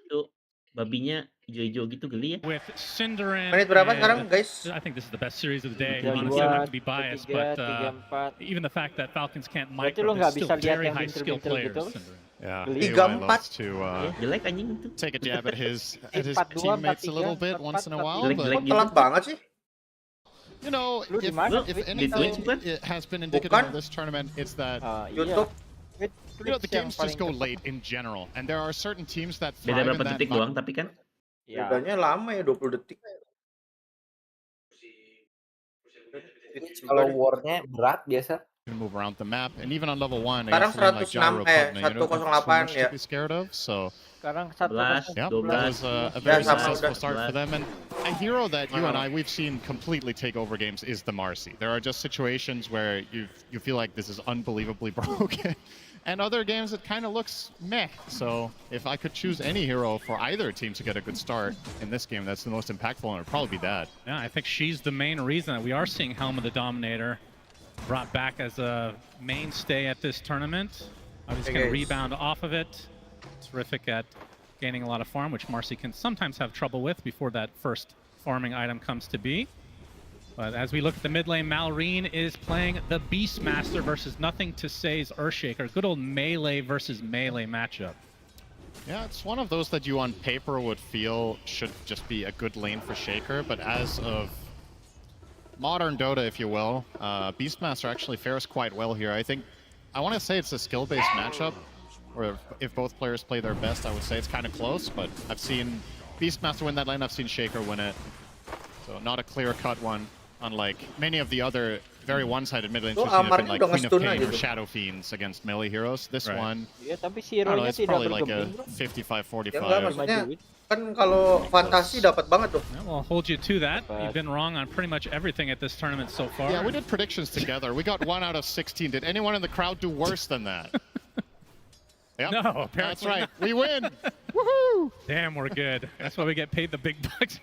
Itu babinya hijau-hijau gitu geli ya. With Synderen. Menit berapa sekarang, guys? I think this is the best series of the day. Honestly, I don't have to be biased, but even the fact that Falcons can't micro, they're still very high skill players. Yeah, 3-4 to take a jab at his teammates a little bit once in a while, but telat banget sih. you know, if anything it has been indicative of this tournament, it's that you know, the games just go late in general, and there are certain teams that thrive in that. Doang, tapi kan Bedanya lama ya, 20 detik. Kalau war-nya berat biasa. Move around the map, and even on level 1, Sekarang 106 ya. Be scared of, so sekarang 11, that was a very successful start for them, and a hero that you and we've seen completely take over games is the Marcy. There are just situations where you feel like this is unbelievably broken, and other games it kind of looks meh. So if I could choose any hero for either team to get a good start in this game, that's the most impactful, and it would probably be that. Yeah, I think she's the main reason that we are seeing Helm of the Dominator brought back as a mainstay at this tournament. Obviously going to rebound off of it. Terrific at gaining a lot of farm, which Marcy can sometimes have trouble with before that first farming item comes to be. But as we look at the mid lane, Malrine is playing the Beastmaster versus Nothing to Say's Earthshaker. Good old melee versus melee matchup. Yeah, it's one of those that you on paper would feel should just be a good lane for Shaker, but as of modern Dota, if you will, Beastmaster actually fares quite well here. I want to say it's a skill-based matchup, or if both players play their best, I would say it's kind of close, but I've seen Beastmaster win that lane, I've seen Shaker win it. So not a clear-cut one, unlike many of the other very one-sided mid lanes we've seen have been like Queen of Pain or Shadow Fiends against melee heroes. This one, I don't know, it's probably like a 55-45. Kan kalau fantasi dapat banget tuh. Yeah, well, I'll hold you to that. You've been wrong on pretty much everything at this tournament so far. Yeah, we did predictions together. We got 1 out of 16. Did anyone in the crowd do worse than that? Yep. No, apparently that's right. We win. Woohoo! Damn, we're good. That's why we get paid the big bucks.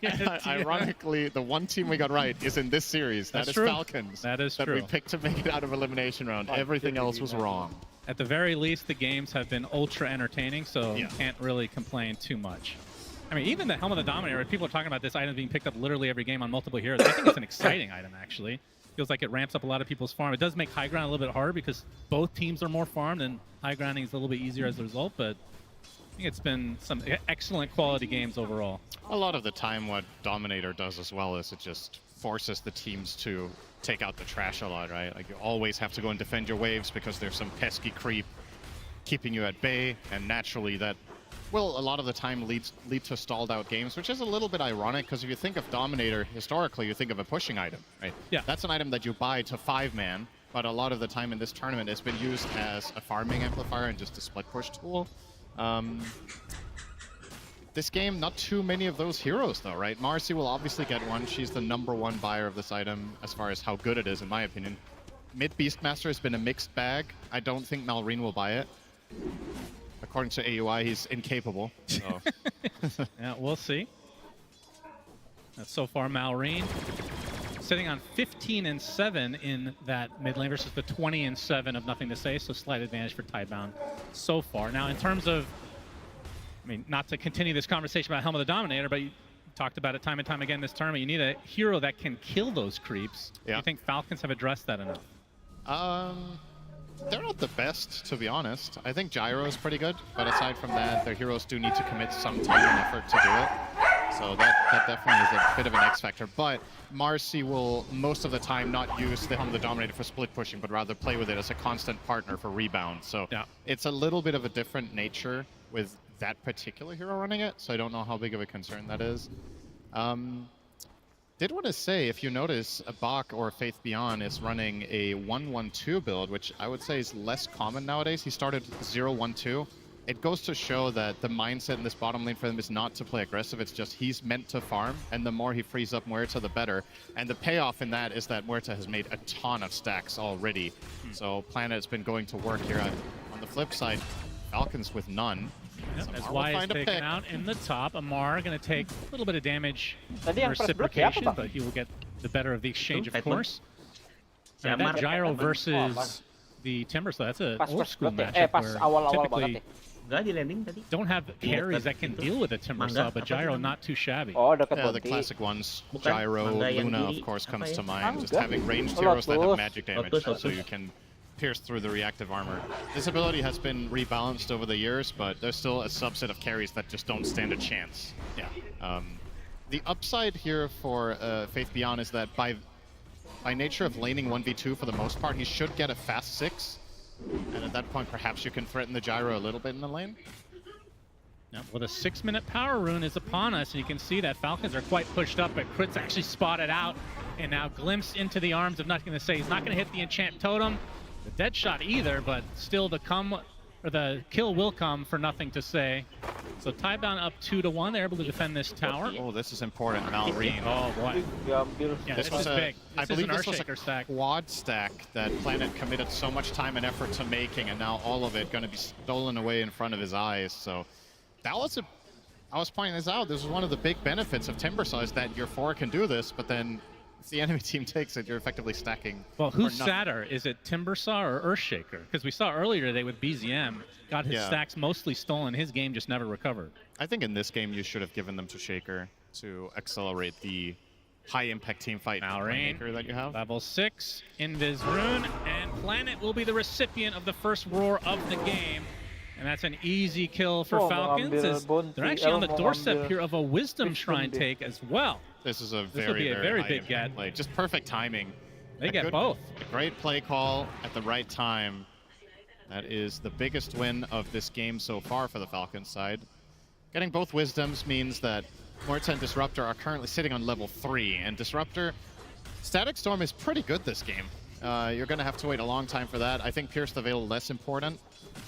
Ironically, the one team we got right is in this series. That is true. Falcons. That is true. That we picked to make it out of elimination round. Everything else was wrong. At the very least, the games have been ultra entertaining, so you can't really complain too much. I mean, even the Helm of the Dominator, people are talking about this item being picked up literally every game on multiple heroes. I think it's an exciting item, actually. Feels like it ramps up a lot of people's farm. It does make high ground a little bit harder because both teams are more farmed, and high grounding is a little bit easier as a result, but I think it's been some excellent quality games overall. A lot of the time what Dominator does as well is it just forces the teams to take out the trash a lot, right? Like you always have to go and defend your waves because there's some pesky creep keeping you at bay, and naturally that will a lot of the time lead to stalled out games, which is a little bit ironic because if you think of Dominator historically, you think of a pushing item, right? Yeah. That's an item that you buy to 5-man, but a lot of the time in this tournament it's been used as a farming amplifier and just a split push tool. This game, not too many of those heroes though, right? Marcy will obviously get one. She's the #1 buyer of this item as far as how good it is, in my opinion. Mid Beastmaster has been a mixed bag. I don't think Malrine will buy it. According to AUI, he's incapable. So. Yeah, we'll see. That's so far Malrine sitting on 15-7 in that mid lane versus the 20-7 of Nothing to Say, so slight advantage for Tidebound so far. Now, in terms of, I mean, not to continue this conversation about Helm of the Dominator, but you talked about it time and time again this tournament, you need a hero that can kill those creeps. Yeah. Do you think Falcons have addressed that enough? They're not the best, to be honest. I think Gyro is pretty good, but aside from that, their heroes do need to commit some time and effort to do it. So that definitely is a bit of an X factor. But Marcy will most of the time not use the Helm of the Dominator for split pushing, but rather play with it as a constant partner for rebound. So it's a little bit of a different nature with that particular hero running it. So I don't know how big of a concern that is. Did want to say, if you notice, a Bach or Faith Beyond is running a 1-1-2 build, which I would say is less common nowadays. He started 0-1-2. It goes to show that the mindset in this bottom lane for them is not to play aggressive. It's just he's meant to farm, and the more he frees up Muerta, the better. And the payoff in that is that Muerta has made a ton of stacks already. So Planet's been going to work here. On the flip side, Falcons with none. Yep, as Y is taken out in the top. Amar going to take a little bit of damage reciprocation, but he will get the better of the exchange, of course. And that Gyro versus the Timber, so that's an old school matchup where typically don't have carries that can deal with a Timber Saw, but Gyro not too shabby. Yeah, the classic ones. Gyro, Luna, of course, comes to mind. Just having ranged heroes that have magic damage, so you can pierce through the reactive armor. This ability has been rebalanced over the years, but there's still a subset of carries that just don't stand a chance. Yeah. The upside here for Faith Beyond is that by nature of laning 1v2 for the most part, he should get a fast 6. And at that point, perhaps you can threaten the Gyro a little bit in the lane. Now, well, the 6-minute power rune is upon us, and you can see that Falcons are quite pushed up, but Crit's actually spotted out, and now glimpsed into the arms of Nothing to Say. He's not going to hit the enchant totem, the dead shot either, but still the kill will come for Nothing to Say. So Tidebound up 2-1. They're able to defend this tower. Oh, this is important, Malrine. Oh boy. Yeah, this is big. I believe this was a quad stack that Planet committed so much time and effort to making, and now all of it going to be stolen away in front of his eyes. So that was I was pointing this out. This is one of the big benefits of Timbersaw is that your 4 can do this, but then if the enemy team takes it, you're effectively stacking. Well, who's sadder? Is it Timbersaw or Earthshaker? Because we saw earlier today with BZM, got his stacks mostly stolen. His game just never recovered. I think in this game you should have given them to Shaker to accelerate the high-impact team fight maker that you have. Level 6, Invis Rune, and Planet will be the recipient of the first roar of the game. And that's an easy kill for Falcons. As they're actually on the doorstep here of a Wisdom Shrine take as well. This is a very big get. Play. Just perfect timing. They get both. A great play call at the right time. That is the biggest win of this game so far for the Falcons side. Getting both Wisdoms means that Muerta and Disruptor are currently sitting on level 3. And Disruptor, Static Storm is pretty good this game. You're going to have to wait a long time for that. I think Pierce the Veil less important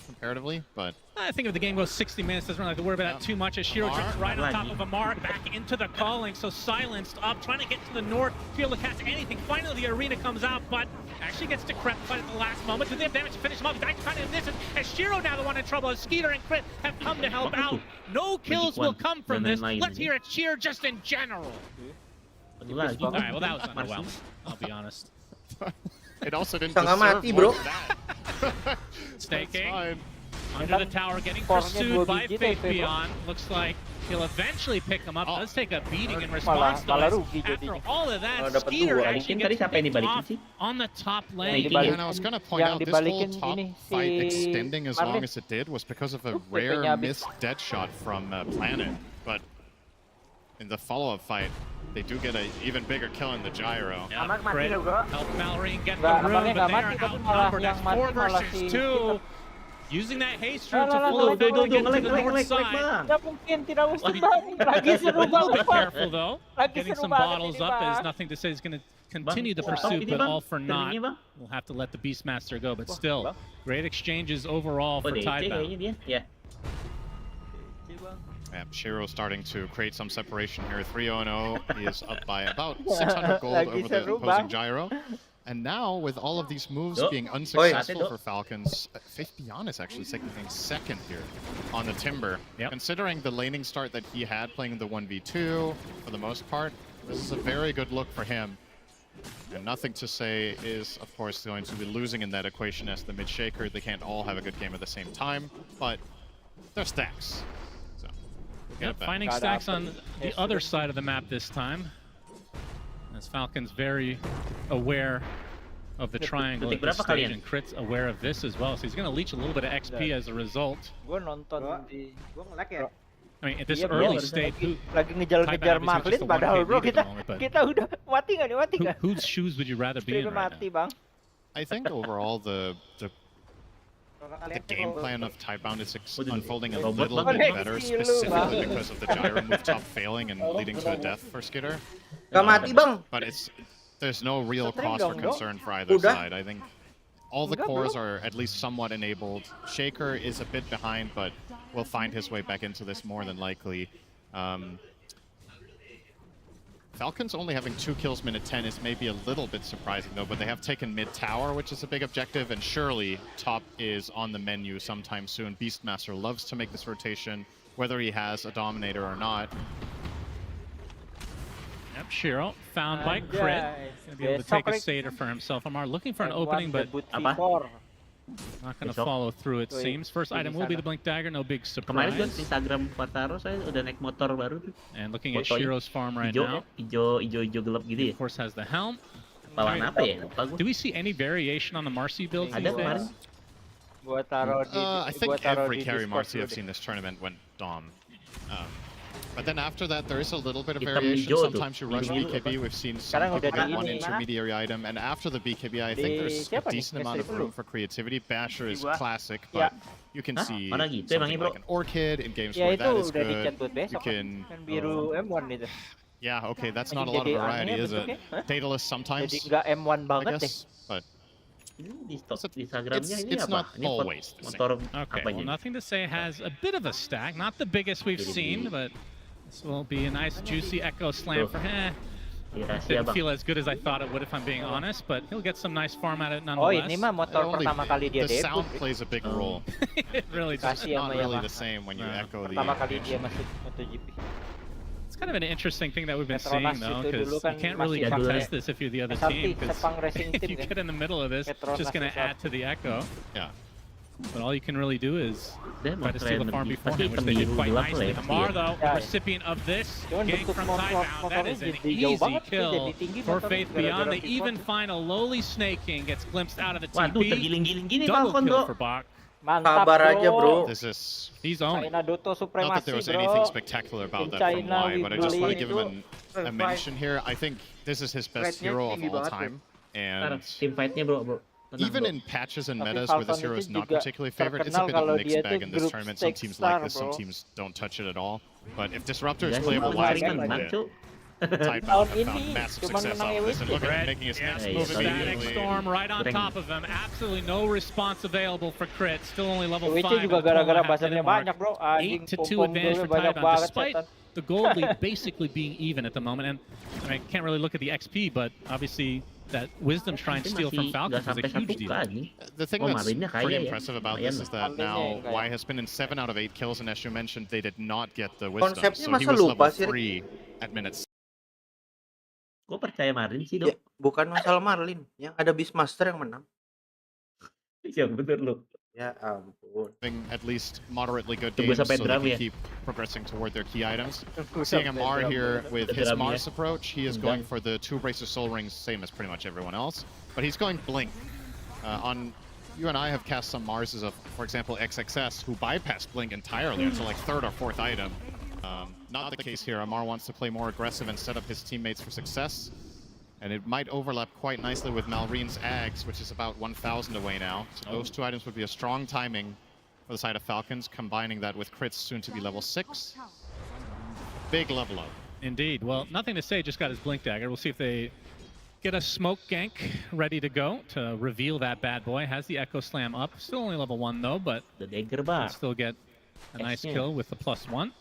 comparatively, but I think if the game goes 60 minutes, doesn't really have to worry about that too much as Shiro jumps right on top of Amar, back into the calling, so silenced up, trying to get to the north, feel to catch anything. Finally, the arena comes out, but actually gets decrepit at the last moment. Do they have damage to finish him up? He's actually trying to miss it, as Shiro now the one in trouble, as Skeeter and Crit have come to help out. No kills will come from this. Let's hear a cheer just in general. All right, well, that was underwhelming, I'll be honest. It also didn't mati, bro. Staking under the tower, getting pursued by Faith Beyond. Looks like he'll eventually pick him up. Does take a beating in response though. After all of that, Skeeter actually gets picked off on the top lane. And I was going to point out, this whole top fight extending as long as it did was because of a rare missed dead shot from Planet. But in the follow-up fight, they do get an even bigger kill in the Gyro. Help Malrine get the rune, but they are outnumbered. That's 4 versus 2. Using that haste rune to flow back to get to the north side. Be careful though. Getting some bottles up as Nothing to Say is going to continue the pursuit, but all for naught. We'll have to let the Beastmaster go, but still, great exchanges overall for Tidebound. Yeah. Shiro starting to create some separation here. 3-0. He is up by about 600 gold over the opposing Gyro. And now, with all of these moves being unsuccessful for Falcons, Faith Beyond is actually taking second here on the Timber. Considering the laning start that he had playing the 1v2 for the most part, This is a very good look for him. And nothing to say is, of course, going to be losing in that equation as the mid-shaker. They can't all have a good game at the same time, but they're stacks. So, finding stacks on the other side of the map this time. As Falcon's very aware of the triangle at this stage, and Crit's aware of this as well. So he's going to leach a little bit of XP as a result. I mean, at this early stage, lagi ngejar-ngejar Marlin, padahal bro kita udah mati nggak? Whose shoes would you rather be in right mati, Bang. I think overall the game plan of Tidebound is unfolding a little bit better, specifically because of the gyro move top failing and leading to a death for Skitter. Gak mati, Bang. But there's no real cause for concern for either side. I think all the cores are at least somewhat enabled. Shaker is a bit behind, but will find his way back into this more than likely. Falcons only having 2 kills minute 10 is maybe a little bit surprising though, but they have taken mid tower, which is a big objective, and surely top is on the menu sometime soon. Beastmaster loves to make this rotation, whether he has a Dominator or not. Yep, Shiro found by Crit. Gonna be able to take a Satyr for himself. Amar looking for an opening, but not gonna follow through, it seems. First item will be the Blink Dagger, no big surprise. Kemarin tuh Instagram Quartaro saya udah naik motor baru tuh. And looking at Shiro's farm right now. Hijau gelap gitu ya. Of course has the helm. Bawaan apa ya? Do we see any variation on the Marcy build these days? I think every carry Marcy I've seen this tournament went Dom. But then after that, there is a little bit of variation. Sometimes you rush BKB. We've seen some one intermediary item. And after the BKB, I think there's a decent amount of room for creativity. Basher is classic, but you can see something like an Orchid in games where that is good. You can... Yeah, okay, that's not a lot of variety, is it? Daedalus sometimes, I guess, but... It's not always the same. Okay, well, nothing to say has a bit of a stack. Not the biggest we've seen, but this will be a nice juicy Echo Slam for him. Didn't feel as good as I thought it would, if I'm being honest, but he'll get some nice farm at it nonetheless. Oh, ini mah motor pertama kali dia debut. The sound plays a big role. It really does. It's not really the same when you echo the... Pertama kali dia masuk MotoGP. It's kind of an interesting thing that we've been seeing, though, because you can't really contest this if you're the other team, because if you get in the middle of this, it's just going to add to the echo. Yeah. But all you can really do is try to steal the farm beforehand, which they did quite nicely. Amar, though, the recipient of this gank from Tidebound, that is an easy kill for Faith Beyond. They even find a lowly snaking, gets glimpsed out of the TP. Double kill for Bach. Sabar aja, bro. This is... He's on. Not that there was anything spectacular about that from Y, but I just want to give him a mention here. I think this is his best hero of all time. And even in patches and metas where this hero is not particularly favored, it's a bit of a mixed bag in this tournament. Some teams like this, some teams don't touch it at all. But if Disruptor is playable, Tidebound have found massive success off of this, and look at him making his next move immediately. Static Storm right on top of him. Absolutely no response available for Crit. Still only level 5. juga gara-gara buzzernya banyak, bro. 8-2 advantage for Tidebound, despite the gold lead basically being even at the moment. And I mean, I can't really look at the XP, but obviously that Wisdom Shrine steal from Falcons is a huge deal. The thing that's pretty impressive about this is that now Y has been in 7 out of 8 kills, and as you mentioned, they did not get the Wisdom, so he was level 3 at minutes. Gue percaya Marlin sih, Dok. Bukan masalah Marlin, yang ada Beastmaster yang menang. Iya, bener loh. Ya ampun. At least moderately good games so they can keep progressing toward their key items. Seeing Amar here with his Mars approach, he is going for the 2 Bracer Soul Rings, same as pretty much everyone else. But he's going Blink. You and I have cast some Marses of, for example, XXS, who bypassed Blink entirely until like 3rd or 4th item. Not the case here. Amar wants to play more aggressive and set up his teammates for success. And it might overlap quite nicely with Malreen's Ags, which is about 1,000 away now. So those 2 items would be a strong timing for the side of Falcons, combining that with Crit's soon to be level 6. Big level up. Indeed. Well, nothing to say, just got his Blink Dagger. We'll see if they get a smoke gank ready to go to reveal that bad boy. Has the Echo Slam up. Still only level 1 though, but will still get a nice kill with the +1.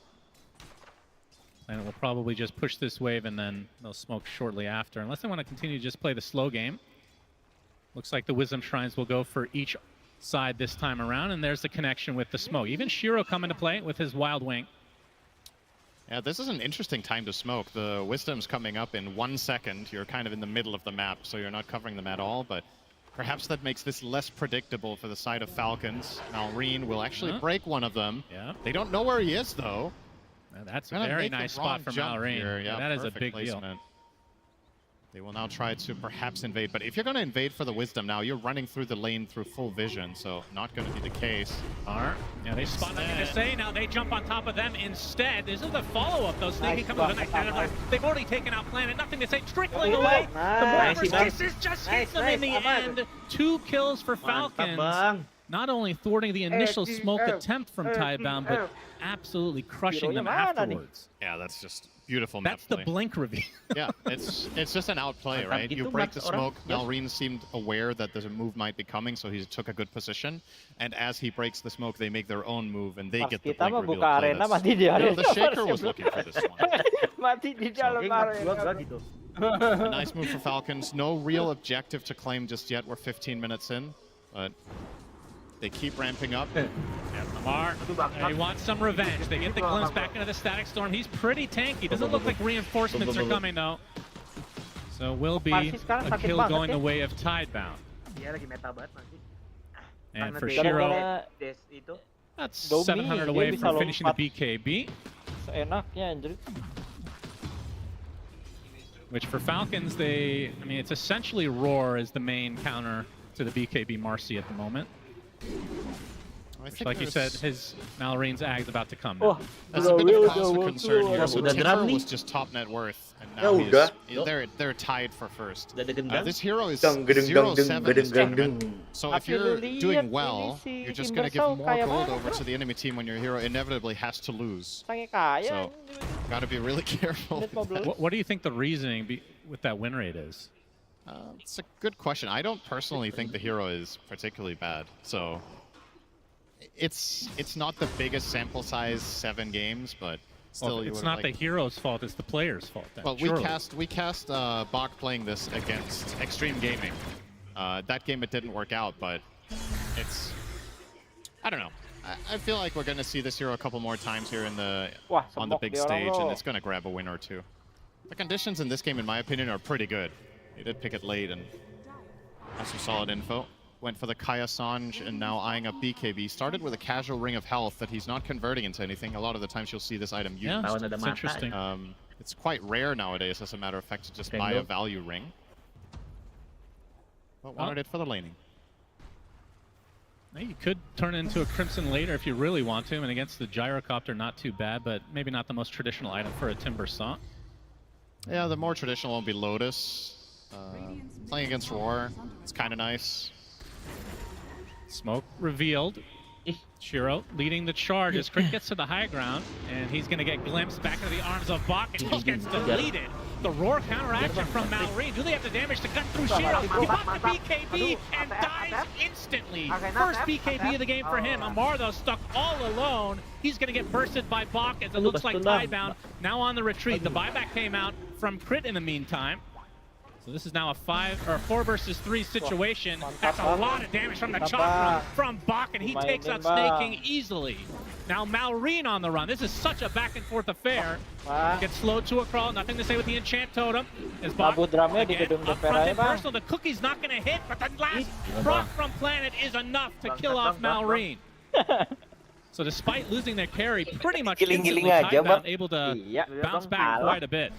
And it will probably just push this wave and then they'll smoke shortly after. Unless they want to continue to just play the slow game. Looks like the Wisdom Shrines will go for each side this time around. And there's the connection with the smoke. Even Shiro come into play with his Wild Wing. Yeah, this is an interesting time to smoke. The Wisdom's coming up in 1 second. You're kind of in the middle of the map, so you're not covering them at all, but perhaps that makes this less predictable for the side of Falcons. Malrine will actually break one of them. Yeah. They don't know where he is, though. That's a very nice spot for Malrine. Yeah, that is a big placement. deal. They will now try to perhaps invade, but if you're going to invade for the Wisdom now, you're running through the lane through full vision, so not going to be the case. Yeah, they spot nothing to say. Now they jump on top of them instead. This is the follow-up, though. Sneaking coming with a nice standard blast. They've already taken out Planet. Nothing to say. Trickling away. The Morpher's Kisses just hits them in the end. 2 kills for Falcons. Not only thwarting the initial smoke attempt from Tidebound, but absolutely crushing them afterwards. Yeah, that's just beautiful. That's the blink reveal. Yeah, it's just an outplay, right? You break the smoke. Malrine seemed aware that there's a move might be coming, so he took a good position. And as he breaks the smoke, they make their own move, and they get the blink reveal play. The Shaker was looking for this one. A nice move for Falcons. No real objective to claim just yet. We're 15 minutes in, but they keep ramping up. Amar, he wants some revenge. They get the glimpse back into the Static Storm. He's pretty tanky. Doesn't look like reinforcements are coming, though. So will be a kill going the way of Tidebound. And for Shiro, that's 700 away from finishing the BKB. Which for Falcons, I mean, it's essentially Roar is the main counter to the BKB Marcy at the moment. Which, like you said, his Malrine's Ag's about to come now. That's a bit of cause for concern here. So Timber was just top net worth, and now they're tied for first. This hero is 0-7. So if you're doing well, you're just going to give more gold over to the enemy team when your hero inevitably has to lose. So got to be really careful. What do you think the reasoning with that win rate is? It's a good question. I don't personally think the hero is particularly bad. So it's not the biggest sample size, 7 games, but still, well, it's not the hero's fault. It's the player's fault. Then, well, we cast Bach playing this against Extreme Gaming. That game it didn't work out, but I don't know. I feel like we're going to see this hero a couple more times here on the big stage, and it's going to grab a win or two. The conditions in this game, in my opinion, are pretty good. He did pick it late and has some solid info. Went for the Kaya Sanj and now eyeing up BKB. Started with a casual Ring of Health that he's not converting into anything. A lot of the times you'll see this item used. Yeah, that's interesting. It's quite rare nowadays, as a matter of fact, to just buy a value ring. But wanted it for the laning. You could turn it into a Crimson later if you really want to, and against the Gyrocopter, not too bad, but maybe not the most traditional item for a Timber Saw. Yeah, the more traditional one will be Lotus. Playing against Roar, it's kind of nice. Smoke revealed. Shiro leading the charge as Crit gets to the high ground, and he's going to get glimpsed back into the arms of Bach, and he gets deleted. The Roar counteraction from Malrine. Do they have the damage to cut through Shiro? He bought the BKB and dies instantly. First BKB of the game for him. Amar, though, stuck all alone. He's going to get bursted by Bach as it looks like Tidebound now on the retreat. The buyback came out from Crit in the meantime. So this is now a 4 versus 3 situation. That's a lot of damage from the chop from Bach, and he takes out Snaking easily. Now Malrine on the run. This is such a back and forth affair. Gets slowed to a crawl. Nothing to say with the enchant totem. As Bach again up front and personal. The cookie's not going to hit, but the last proc from Planet is enough to kill off Malrine. So despite losing their carry, pretty much instantly Tidebound able to bounce back quite a bit.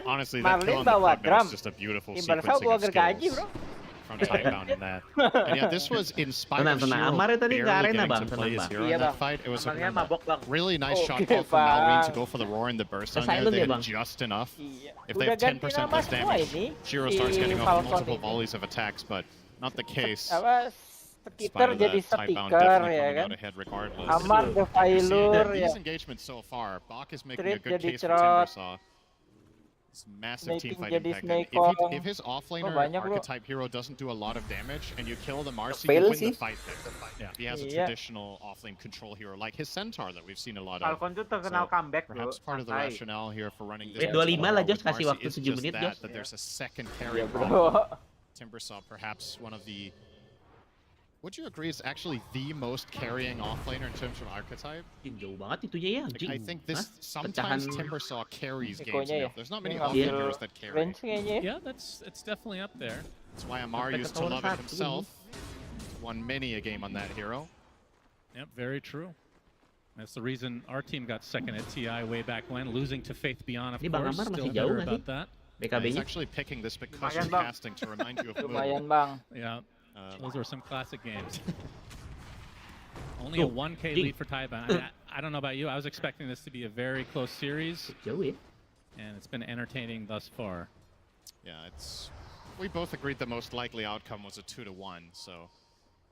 Honestly, that kill on the Tidebound is just a beautiful sequencing of skills from Tidebound in that. And yeah, this was in spite of Shiro barely getting to play his hero in that fight. It was a really nice shot call from Malrine to go for the Roar and the burst on there. They had just enough. If they have 10% less damage, Shiro starts getting off multiple volleys of attacks, but not the case. Sticker jadi stiker ya kan. Amar the failure ya. These engagements so far, Bach is making a good case for Timbersaw. Massive team fight impact. If his offlaner archetype hero doesn't do a lot of damage and you kill the Marcy, you win the fight there. Yeah, he has a traditional offlane control hero like his Centaur that we've seen a lot of. So perhaps part of the rationale here for running this 25 lah Jos, kasih waktu 7 menit that there's a second carry role. Timbersaw perhaps one of the would you agree it's actually the most carrying offlaner in terms of archetype? Jauh banget itunya ya, anjing. I think this Hah? sometimes Pecahan Timbersaw carries games. Ekonya ya. There's not many Ini off ngambil heroes that carry. range kayaknya ya. Yeah, it's definitely up there. That's why Amar Sampai ke used to tower love it 1 himself. Won many a game on that hero. Yep, very true. That's the reason our team got second at TI way back when, losing to Faith Beyond, of Ini Bang course. Amar Still masih jauh bitter nggak sih? about that. He's BKB-nya? actually picking this percussion Lumayan, Bang. casting to remind you of Moon. Lumayan Bang. Yeah, those were some classic games. Only a 1K lead for Taiwan. I don't know about you. I was expecting this to be a very close series. Jauh ya. And it's been entertaining thus far. Yeah, we both agreed the most likely outcome was a 2-1, so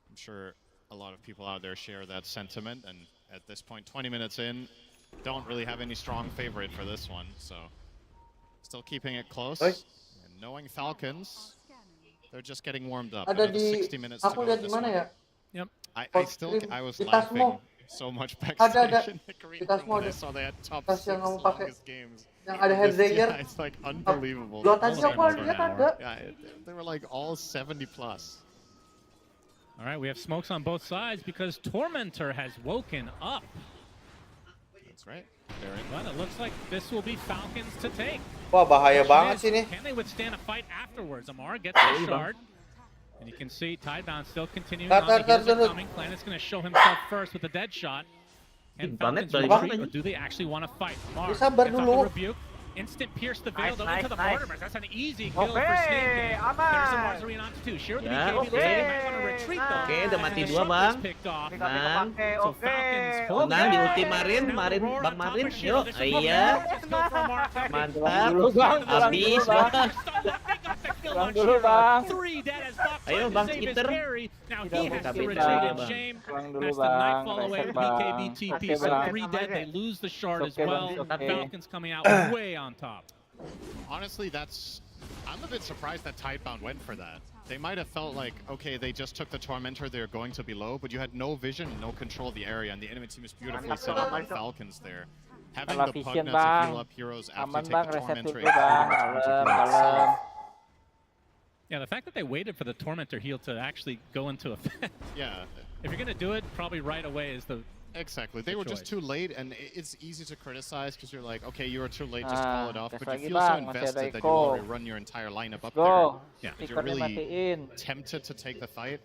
I'm sure a lot of people out there share that sentiment, and at this point, 20 minutes in, don't really have any strong favorite for this one, so still keeping it close. And knowing Falcons, they're just getting warmed up. Ada Another di 60 minutes to aku go lihat this di mana one. ya? Yep. I was di laughing tasmu. so much Ada backstage in the green di tasmu room when ada. I saw they had top Tas 6 yang kamu pakai. longest games. Yang ada hair dryer. It's like unbelievable. Lo tadi aku lihat ada. Yeah, they were like all 70 plus. All right, we have smokes on both sides because Tormentor has woken up. That's right. But it looks like this will be Falcons to take. Wah, bahaya Question banget is, sih ini. Can they withstand a fight afterwards? Amar gets the shard. And you can see Tidebound still continuing on. The heals are coming. Planet's going to show himself first with a dead shot. And Falcons retreat, or do they actually want to fight? Amar gets off the rebuke. Instant pierce the veil, though, into the Mortimers. That's an easy kill for Snake. There's some Marceline on two. Share the BKB. Looks like they might want to retreat, though. Oke, udah mati 2, Bang. Tenang. Tenang, di ulti Marin, Bang Marin. Yuk, iya. Mantap. Habis, Bang. Pulang dulu, Bang. Ayo, Bang, Iter. Now Tidak he has to BKB, retreat in Bang. shame. Pulang dulu, Has to knife Bang. fall away with Bang. BKB TP. Oke, So Bang. 3 dead, they lose the shard as Oke, well. Bang. Oke. Falcons coming out way on top. Honestly, I'm a bit surprised that Tidebound went for that. They might have felt like, okay, they just took the Tormentor, they're going to be low, but you had no vision, no control of the area, and the enemy team is beautifully set up on Falcons there. Having Salah the vision, Pugna to Bang. heal up heroes after Aman, you Bang. take the Reset Tormentor dulu, Bang. Kalem. Yeah, the fact that they waited for the Tormentor heal to actually go into effect. Yeah. If you're going to do it, probably right away is the Exactly. They were just choice. too late, and it's easy to criticize because you're like, okay, you were too late, just call it off. gas But you lagi, feel so Bang. Masih ada invested that you Echo. already run your entire lineup up Go. there. Yeah. You're Speakernya really matiin. tempted to take the fight,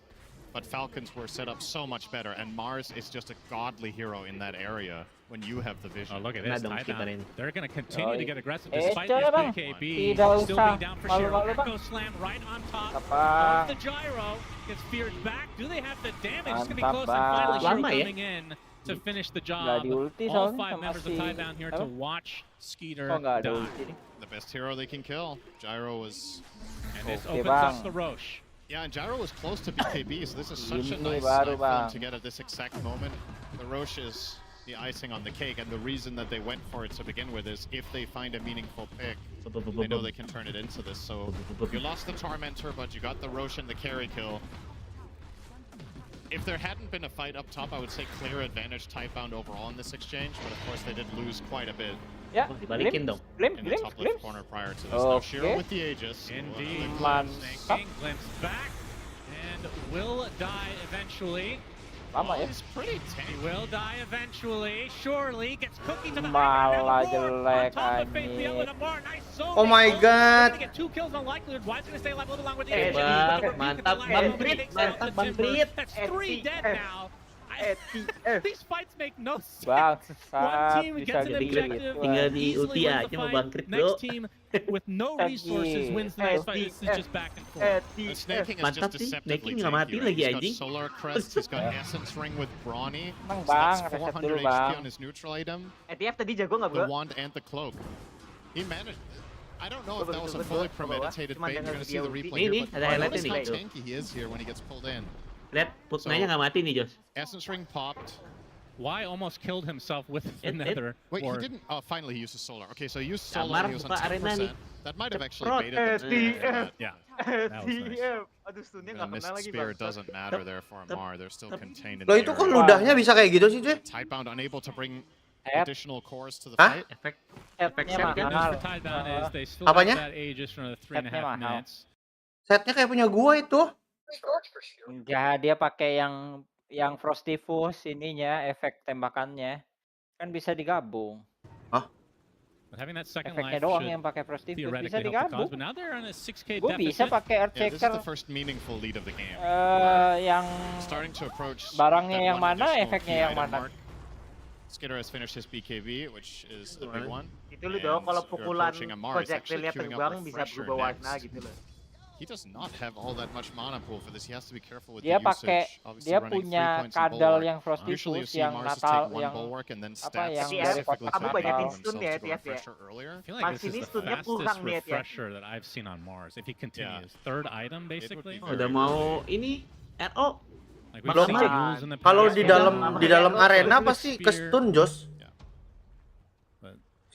but Falcons were set up so much better, and Mars is just a godly hero in that area when you have the vision. Oh, look at this. Nah, dong, Tidebound. ini. They're going to continue to get aggressive Eh, despite coba, this Bang. BKB. Tidak Still usah being down for Cheryl. malu-malu, Bang. Echo slam right on top Apa? of the gyro. Gets feared back. Do they have the damage? It's going to be Mantap, close. And finally, Bang. Cheryl Lama ya? coming in to finish the Nggak job. di ulti All soalnya 5 sama members of si- Tidebound here to apa? watch Skeeter Oh, nggak ada die. ulti nih. The best hero they can kill. Gyro was... And this Oke, opens up Bang. the Roche. Yeah, and Gyro was close to BKB, so this is such a Ini nice baru, film Bang. to get at this exact moment. The Roche is the icing on the cake, and the reason that they went for it to begin with is if they find a meaningful pick, they know they can turn it into this. So you lost the Tormentor, but you got the Roche and the carry kill. If there hadn't been a fight up top, I would say clear advantage Tidebound overall in this exchange, but of course they did lose quite a bit Ya, Dibalikin dong. in the top left corner prior to this. Now Shiro with the Aegis. Indeed. Mantap. Snake King glimpse back and will die eventually. Lama ya. He's pretty He will die eventually. Surely gets cookie to the Malah on jelek top of Faith Beyond with anjing. a bar. Nice soul. Oh my God. Get 2 kills on likelihood. Why's gonna stay alive a little longer with the Eh, Aegis? Bang. Rebuke Mantap, at the Bang last Brit. moment. Mantap, Bang Timber. Brit. That's 3 dead now. These fights make no sense. Bang, One sesat team bisa gets an jadi objective, gitu. Tinggal di easily ulti wins aja the mau fight. bangkit, bro. Next team with no resources wins the next fight. This is just back and forth. The Snake King is Mantap just sih, deceptively Snake King nggak mati tanky, right? lagi, He's got anjing. Solar Crest, he's got Essence Ring with Brawny, Bang, so that's Bang, reset 400 dulu, HP Bang. on his neutral item, ETF tadi jago nggak, the bro? wand and the cloak. He managed... I don't know if that was a fully premeditated bait, you're gonna see the replay Ini, here, but ada highlightnya notice how nih, tuh. tanky he is here when he gets pulled in. Lihat, putnanya nggak mati nih, Jos. Essence Ring popped. Y almost killed himself with the nether. Wait, he or- didn't... Oh, finally he used his solar. Okay, so he used solar, Damar he was on buka arena 10%. nih. That might have actually Ceprot. baited them. Yeah, that was nice. Aduh, stunnya And nggak Mist kena lagi, Spear Bang. doesn't matter there for Amar, they're still contained in Loh the itu kok area. ludahnya bisa kayak gitu sih, cuy? Tidebound unable to bring Ep. additional cores to the Hah? fight. Efek Setnya set Good kan? news mahal. for Tidebound is they still Apanya? have that Aegis for another Setnya 3.5 mahal. minutes. Setnya kayak punya gua itu. Enggak, dia pakai yang Frosty Fuse ininya, efek tembakannya. Kan bisa digabung. Hah? But having that second Efeknya life doang should yang pakai Frosty Fuse bisa theoretically help the cause, digabung. but now they're on a 6k Gue bisa deficit. pakai Yeah, this is Earthshaker. the first meaningful lead of the game. Yang Starting to approach barangnya that yang one mana, additional efeknya key yang item mana. mark. Skitter has finished his BKB, which is a big one. Itu lu dong kalau And you're pukulan approaching a Mars, actually projectile-nya queuing up terbang bisa Refresher berubah warna next. gitu loh. He does not have all that much mana pool for this. He has to be careful with Dia the pakai, usage. Obviously dia running 3 punya points in kadal bulwark. yang Frosty Usually you Fuse see yang Mars just natal, take one yang bulwark and then apa stats yang Tapi dari specifically kamu to banyakin allow stun themselves ya, to go Tiaf ya. Refresher earlier. I feel like this is the stunnya fastest kurang nih ya. refresher that I've seen on Mars. If he continues, third item basically. Udah mau ini RO. Like we've Belum seen rules in the kalau past. di dalam arena pasti ke stun, Jos.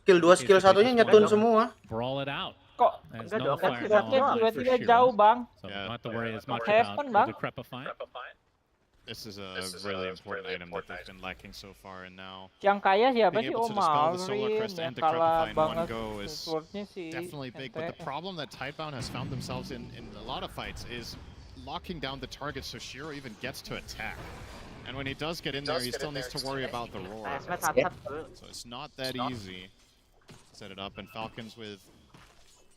Skill 2 skill 1-nya nyetun semua. Brawl it out. Kok There's enggak no dong, fire geraknya now. tiba-tiba jauh, Bang. So don't have to worry as much Happen, about Bang. decrepifying. This is a really important item that they've been lacking so far, and now Yang kaya siapa being sih? able to dispel the Solar Malrin, Crest yang and kalah Decrepify in one banget go is swordnya si definitely big. But the problem that Tidebound has found themselves in a lot of fights is locking down the target so Shiro even gets to attack. And when he does get in there, he still needs to worry about the roar. So it's not that easy to set it up. And Falcons with,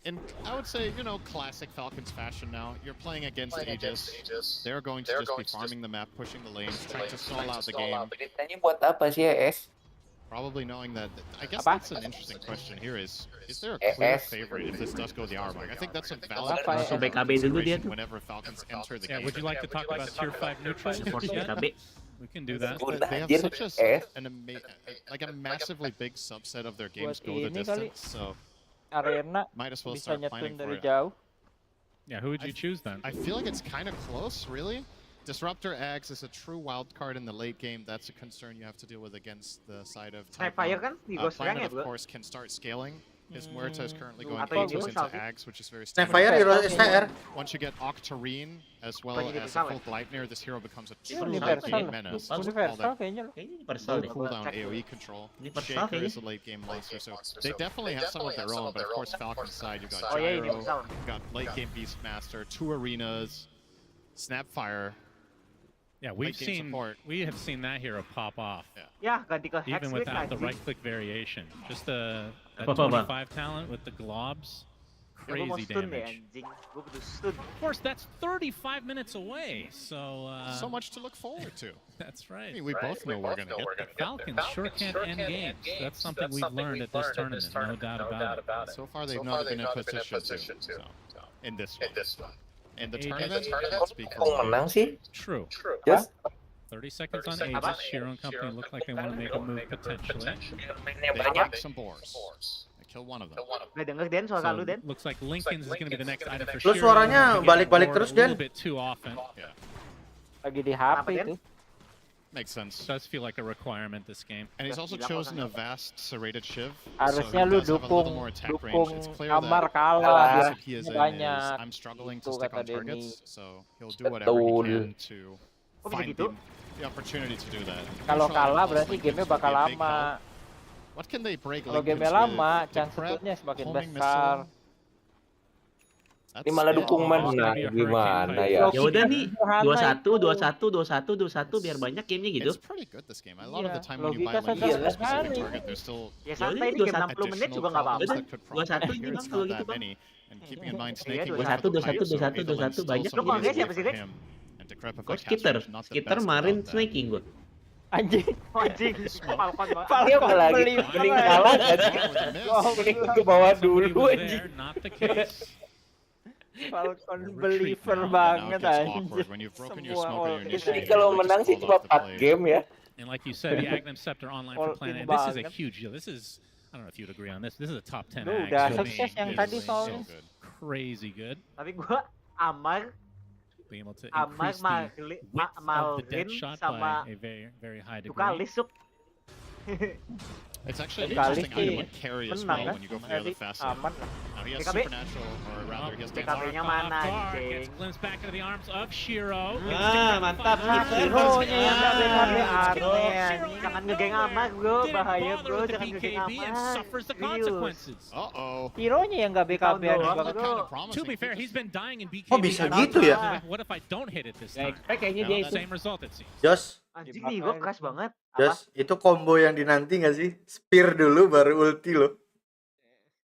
in I would say, you know, classic Falcons fashion now. You're playing against Aegis. They're going to just be farming the map, pushing the lanes, trying to stall out the game. Beritanya buat apa sih ES? Probably knowing that, I guess that's an interesting question here is there a clear favorite if this does go the hour mark? I think that's a valid Langsung BKB dulu dia tuh. whenever Falcons enter the Yeah, game. would you like to talk about tier 5 neutrals? Force yet? BKB. We can do that. They have such like a massively big subset of their games go the ini kali. distance, so Arena might as well bisa start planning nyetun for dari it. jauh. Yeah, who would you choose then? I feel like it's kind of close, really. Disruptor Ags is a true wild card in the late game. That's a concern you have to deal with against the side of Snapfire kan di Ghost Rank Planet, ya, of bro? course, can start scaling. His Muerta is currently going Atau ini Aegis into Ghost Ags, which is very Snapfire hero STR. Once you get Octarine as well Bukannya as universal a ya? full Gleipnir, this hero becomes a true Universal. late game menace. Universal kayaknya loh. Kayaknya universal deh. Cooldown AoE control. Universal Shaker kayaknya. is a late game monster, so they definitely have some of their own. But of course, Falcon's side, you've got Oh, yeah, Gyro, universal. you've got late game Beastmaster, 2 arenas, Snapfire. Yeah, we Late game support. have seen that hero pop off. Ya, ganti ke Even Hexclick without the anjing. right click variation. Just that Apa-apa, 25 talent with the globs. Ya, gua mau Crazy stun deh damage. anjing. Gua butuh stun. Of course, that's 35 minutes away. So So much to look forward to. That's I right. mean, we both know we're going to get there. Falcons sure can't end games. That's something we've learned at this tournament, no doubt about it. So far, they've not been in a position to. So, in this one. In the tournament, speak for Kok menang sih? True. Just 30 seconds on Aegis. Shiro and company look like they want to make a move potentially. mainnya They banyak. take some boars. They kill one of them. Gak denger Den suara lu Den. Looks like Lincoln's is going to be the next item for Lu Shiro. suaranya Gonna get balik-balik bored terus, a little Den. bit too often. Yeah, Lagi di HP Den? itu. makes sense. Does feel like a requirement this game. And he's also chosen a vast serrated Shiv. Harusnya so he lu does have a little dukung more attack range. dukung It's clear Amar that kalah. the recipe is in is Banyak. I'm struggling to Itu stick kata on Denny. targets, so he'll do whatever he can to Kok bisa find gitu? the opportunity to do that. Kalau Neutral kalah plus berarti Lincoln's gamenya would be bakal a big lama. help. What can they break Kalau Lincoln's gamenya lama, with? chance Prep, shootnya semakin homing besar. missile. Ini malah dukung mana? Gimana ya? Ya udah nih, Sederhana 21, 21, 21, 21 biar banyak gamenya gitu. It's pretty good this game. A lot of the Iya, time when you buy logika Lincoln for a sederhana specific sekali. target, there's still Ya Ya santai udah, ini game 21. 60 menit juga nggak apa-apa. Udah, that could crop 21 up. ini Here bang it's kalau not gitu that bang. many. And keeping in mind, Iya, Snake 21, 21, 21, 21 Lu kalau nggak siapa sih, Rick? Kok Skitter? Skitter marin snaking gua. Anjing. Anjing. Falcon banget. Dia apa lagi? Believer. Mending kalah aja. Mending ke bawah Somebody dulu was anjing. there, not the case. Falcon Retreat believer now. banget Now it gets anjing. awkward when you've broken your Semua smoke or all your in. initiative. Jadi kalau menang sih cuma 4 game ya. And like you said, the Agnum Scepter online for All Planet. in And this is a banget. huge deal. This is, I don't know if you'd agree on this. This is a top 10 Lu Ags udah for me. sukses yang It's tadi so soalnya. good. crazy good. Tapi gua Amar Being able to Amar increase the width of the dead Malrin shot sama by a very, very high degree. Dukalis Suk. It's actually an Kali interesting item sih on carry as menang well kan? when you go for the Jadi other facet. aman lah. Now he has BKB. supernatural, or rather he has dance. BKB-nya mana Gets anjing? glimpsed back into the arms of Shiro. Mantap Hero-nya yang gak BKB Shiro aneh anjing. Jangan ngegeng amat bro, didn't bahaya bother bro, with the jangan ngegeng BKB and amat. suffers the Serius. consequences. Uh-oh. Hero-nya yang nggak BKB Tahun banget. doang, bro. To be fair, he's been dying in BKB. Oh, bisa every gitu ya? time. What if I don't hit it this time? Kayaknya dia itu. Same result it seems. Jos, Anjing nih, gue keras banget. Jos, itu combo yang dinanti nggak sih? Spear dulu baru ulti loh.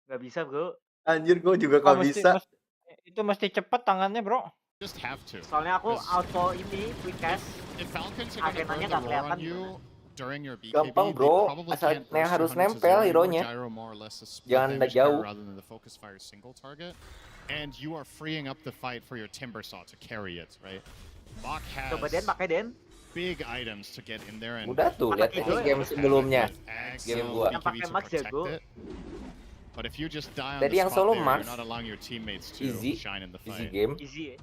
Gak bisa bro. Anjir, gue juga Oh, gak bisa. Itu mesti cepet tangannya, bro. Just have to. Soalnya aku auto ini quick cast. If Falcons are gonna Agenanya burn the nggak roar kelihatan on you during your BKB, Gampang they bro, probably asal can't yang burst harus 200 to nempel 0. hero-nya. Gyro more or less a split Jangan damage jauh. carry rather than the focus fire single target. And you are freeing up the fight for your timber saw to carry it, right? Bach has Coba Den, pakai Den. big items to get in there and Udah tuh, lihat aja game sebelumnya. Game gua. Yang pakai Max ya, bro. But if you just die on Tadi the yang spot solo there, Max, you're not allowing your teammates to easy shine in the easy fight. game. Easy ya.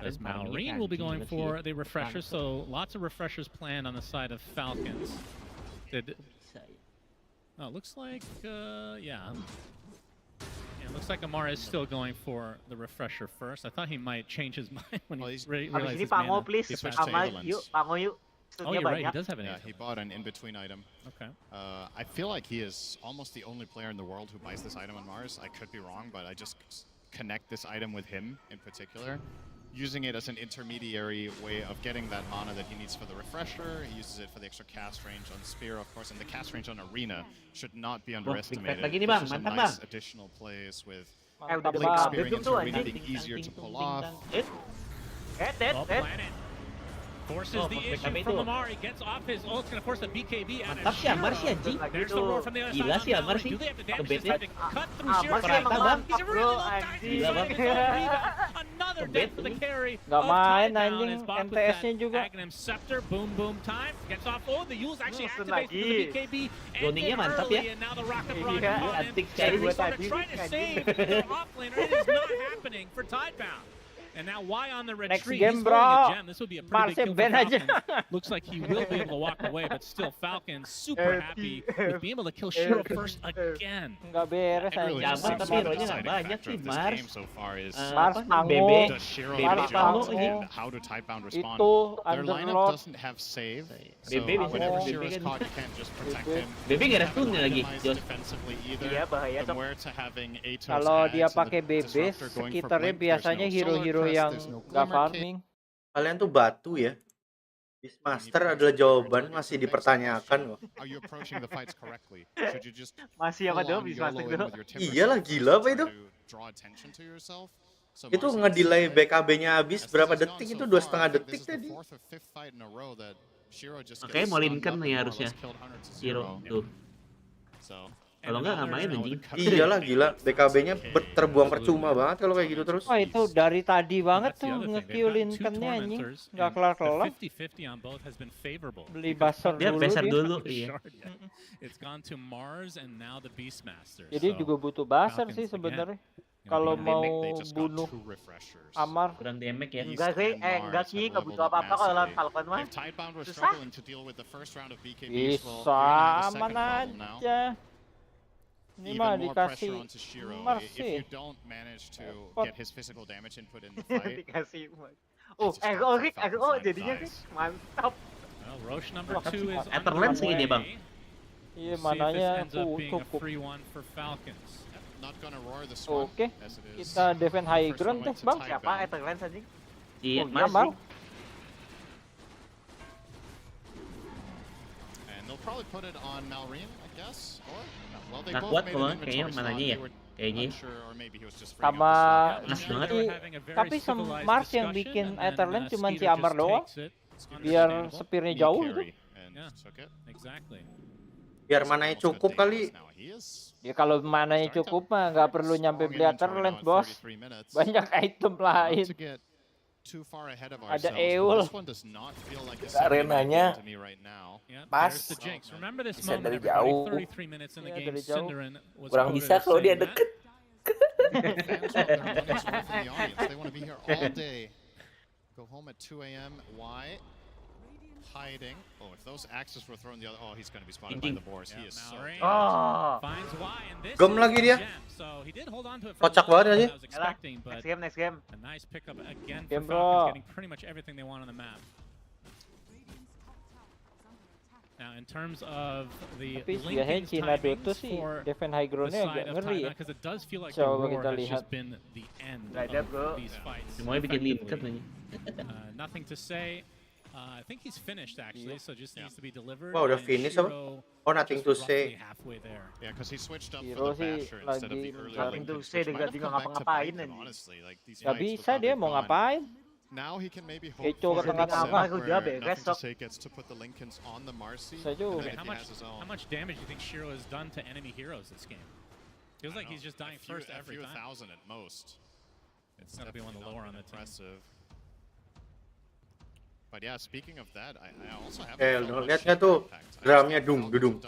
As Malrine will be going for the refreshers, so lots of refreshers planned on the side of Falcons. Oh, it looks like, yeah. It looks like Amar is still going for the refresher first. I thought he might change his mind when he realized Abis ini his Pango mana. please. Amar yuk, Pango yuk. Oh, you're right, he does have an Yeah, he bought an in-between item. Okay. I feel like he is almost the only player in the world who buys this item on Mars. I could be wrong, but I just connect this item with him in particular, using it as an intermediary way of getting that mana that he needs for the refresher. He uses it for the extra cast range on Spear, of course, and the cast range on Arena should not be underestimated. lagi nih, There's Bang. just some Mantap, nice Bang. additional plays with udah Blink BKB Spearing into tuh Arena anjing. being easier to pull off. Oh, Planet forces the issue from Amari, gets off his ult, gonna force a BKB out Mantap of sih Amar sih Shiro. anjing. There's the roar from the other Gila side. sih Amar sih. Do they have the damage Kebet this ya. time to cut through Amar Shiro? sih emang mantap He's a bro, really low anjing. time. Another death for the carry. Nggak of main Tidedown anjing, is blocked with MTS-nya that juga. Aghanim Scepter, boom boom time. Gets off. Oh, the use actually Musuh activates lagi. the BKB. Zoning-nya mantap ya. And now the rocket Iya, rocket on him. antik Shiro sekali buat sort of tadi, trying to anjing. save the offlaner. It is not happening for Tidebound. And now why on the Next retreat? game, He's holding a bro. gem. This would be a pretty Marcel big kill for Ben aja. Falcons. Looks like he will be able to walk away, but still Falcons super happy with being able to kill Shiro first again. Nggak beres It really aja. just Jaman, seems tapi like the hero-nya nggak deciding banyak factor sih, of this Mars. game so far is Mars Pango. does Shiro BB have Pango. Jaws and how do Tidebound respond? Itu Their lineup Underlord. doesn't have save, so BB bisa whenever BB Shiro's kan. caught, you can't just protect BB. him. BB nggak ada Haven't stun lagi, optimized Jos. defensively either. Iya, bahaya, From Cok. where to having Atos Kalau add dia to the pakai BB, disruptor going for sekitarnya Blink, there's biasanya no hero-hero Solar Crest, yang there's no nggak Glimmer Cape. farming. Kalian tuh batu ya. Beastmaster adalah jawaban, masih dipertanyakan loh. Are you approaching the fights correctly? Should you just Masih apa full dong on Beastmaster YOLO in tuh? with your timber Iyalah, saw gila apa to itu? try to draw attention to yourself? So Itu Marcel ngedelay instead, BKB-nya habis as berapa this has detik gone itu? so 2,5 far, I think detik this is the tadi. fourth or fifth fight in a row that Shiro just Oke, gets mau stunned Lincoln up nih and more or harusnya. less killed 100 to Hero 0. tuh. So, Kalau nggak nggak main anjing. Iyalah gila, BKB-nya terbuang percuma banget kalau kayak gitu terus. Wah itu dari tadi banget That's the tuh other thing. nge-kill They've got two Lincoln-nya anjing. tormentors, Nggak and kelar-kelar. the 50-50 on both has been favorable. Beli buzzer Dia dulu peser dia. dulu, Not iya. shard yet. It's gone to Mars and now the Beastmaster. Jadi So, juga butuh buzzer Falcons sih again. sebenarnya. Gonna Kalau be mau they just got bunuh two refreshers. Amar. Kurang damage ya. Enggak sih, enggak sih, nggak butuh apa-apa kalau lawan Falcon mah. If Tidebound were Susah. struggling to deal with the first round of BKBs, well, Bisa you're gonna have a aman second problem now. aja. Ini mah Even more pressure dikasih onto Shiro. Mars If you sih. don't manage to Repot. get his physical damage input in the fight, Dikasih. Oh, RO Rick, RO jadinya Rick. Mantap. Well, Roche number 2 is Etherland segini, Bang. underway. Iya We'll see if this mananya ends up being a cukup. free one for Falcons. not gonna roar this one Oke, as it is. kita defend high First ground one deh went to bang. Tidebound. Siapa Etherlands anjing? Iya, Oh, iya, Mas. Bang. And they'll probably put it on Malrine, I guess. Or well, they Nggak both kuat made kalau an kayaknya inventory mananya slot. ya. They were Kayaknya. unsure, or maybe he was just freeing up Sama the slot. Mas banget. tapi Mars yang bikin Etherland cuma si Amar doang. Biar spearnya jauh itu. Exactly. Biar mananya cukup kali. Ya kalau mananya cukup mah nggak perlu nyampe beli Etherland bos. Banyak item lain. Ada Eul. Arenanya pas, bisa dari jauh. Ya, dari jauh. Kurang bisa kalau dia deket. They want to be here all day. Go home at 2 a.m. Why? hiding. Oh, if those axes were thrown the other, oh, he's going to be spotted by the boars. He is so. Finds Y, and this gem lagi dia. So he did hold on to it for kocak banget aja. Next game. A nice pickup again for Falcons, getting pretty much everything they want on the map. Now, in terms of the Lincoln's timings for the side of Taiwan, because it does feel like the war has just been the end of these fights. Nothing to say. I think he's finished actually, so just needs to be delivered. Wow, udah finish apa? Oh, nothing to say. Halfway there. Yeah, because he switched up for the basher instead of the earlier Lincolns, which might have come back to bite him, honestly. Like, these Gak bisa dia mau ngapain? Now he can maybe hope for a tengah-tengah where nothing to say gets to put the Lincolns on the Marcy. How much damage do you think Shiro has done to enemy heroes this game? Feels like he's just dying first every time. A few thousand at most. It's gonna be one of the lower on the team. But yeah, speaking of that, I also have lihatnya tuh drumnya dung dudung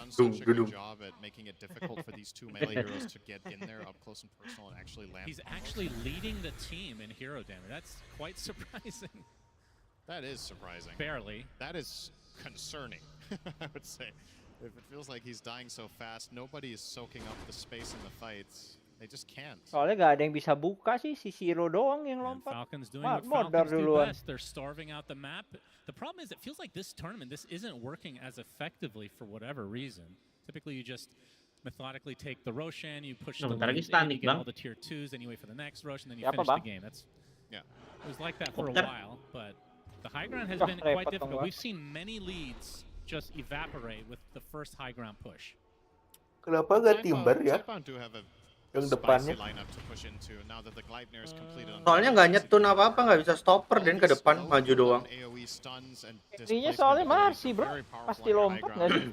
job at making it difficult for these two melee heroes to get in there up close and personal and actually land. He's actually leading the team in hero damage. That's quite surprising. That is surprising. Barely. That is concerning, I would say. If it feels like he's dying so fast, nobody is soaking up the space in the fights. They just can't. Soalnya gak ada yang bisa buka sih, si Shiro doang yang lompat. Falcons doing what Falcons do best. They're starving out the map. The problem is it feels like this tournament, this isn't working as effectively for whatever reason. Typically you just methodically take the Roshan, you push the lead, you get all the tier 2s, then you wait for the next Roshan, then you finish the game. It was like that for a while, but the high ground has been quite difficult. We've seen many leads just evaporate with the first high ground push. Kenapa gak Timber ya? Yang depannya. Soalnya nggak nyetun apa-apa, nggak bisa stopper dan ke depan maju doang. Carry-nya soalnya masih bro, pasti lompat nggak sih?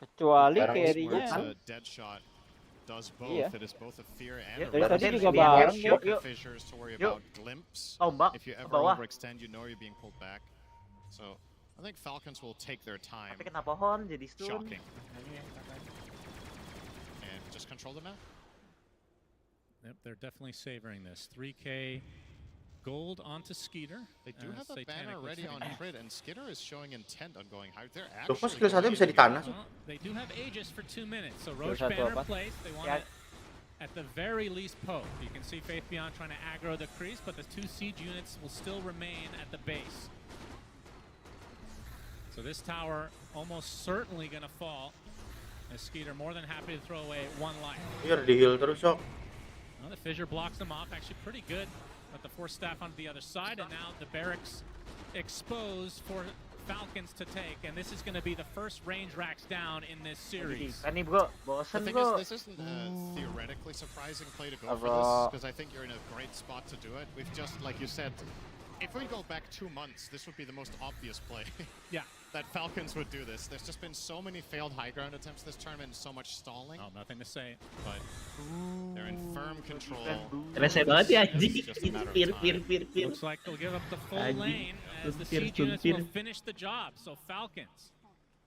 Kecuali carry-nya. Iya. Dari tadi juga bareng. Yuk. Ombak ke bawah. I think Falcons will take their time. Tapi kena pohon jadi stun. Shocking. Just control the map. Yep, they're definitely savoring this. 3K gold onto Skeeter. They do have a banner ready on crit, and Skeeter is showing intent on going high. They're actually bisa di tanah. They do have Aegis for 2 minutes, so Roche banner placed. They want it at the very least poke. You can see Faith Beyond trying to aggro the crease, but the 2 siege units will still remain at the base. So this tower almost certainly gonna fall. As Skeeter more than happy to throw away 1 life. Biar di heal terus kok. Well, the fissure blocks them off, actually pretty good. But the force staff onto the other side, and now the barracks exposed for Falcons to take, and this is going to be the first range racks down in this series. The thing is, this isn't a theoretically surprising play to go for this, because I think you're in a great spot to do it. We've just, like you said, if we go back 2 months, this would be the most obvious play. Yeah. That Falcons would do this. There's just been so many failed high ground attempts this tournament, so much stalling. Oh, nothing to say, but they're in firm control. Rese banget ya anjing. Looks like they'll give up the full lane as the siege units will finish the job. So Falcons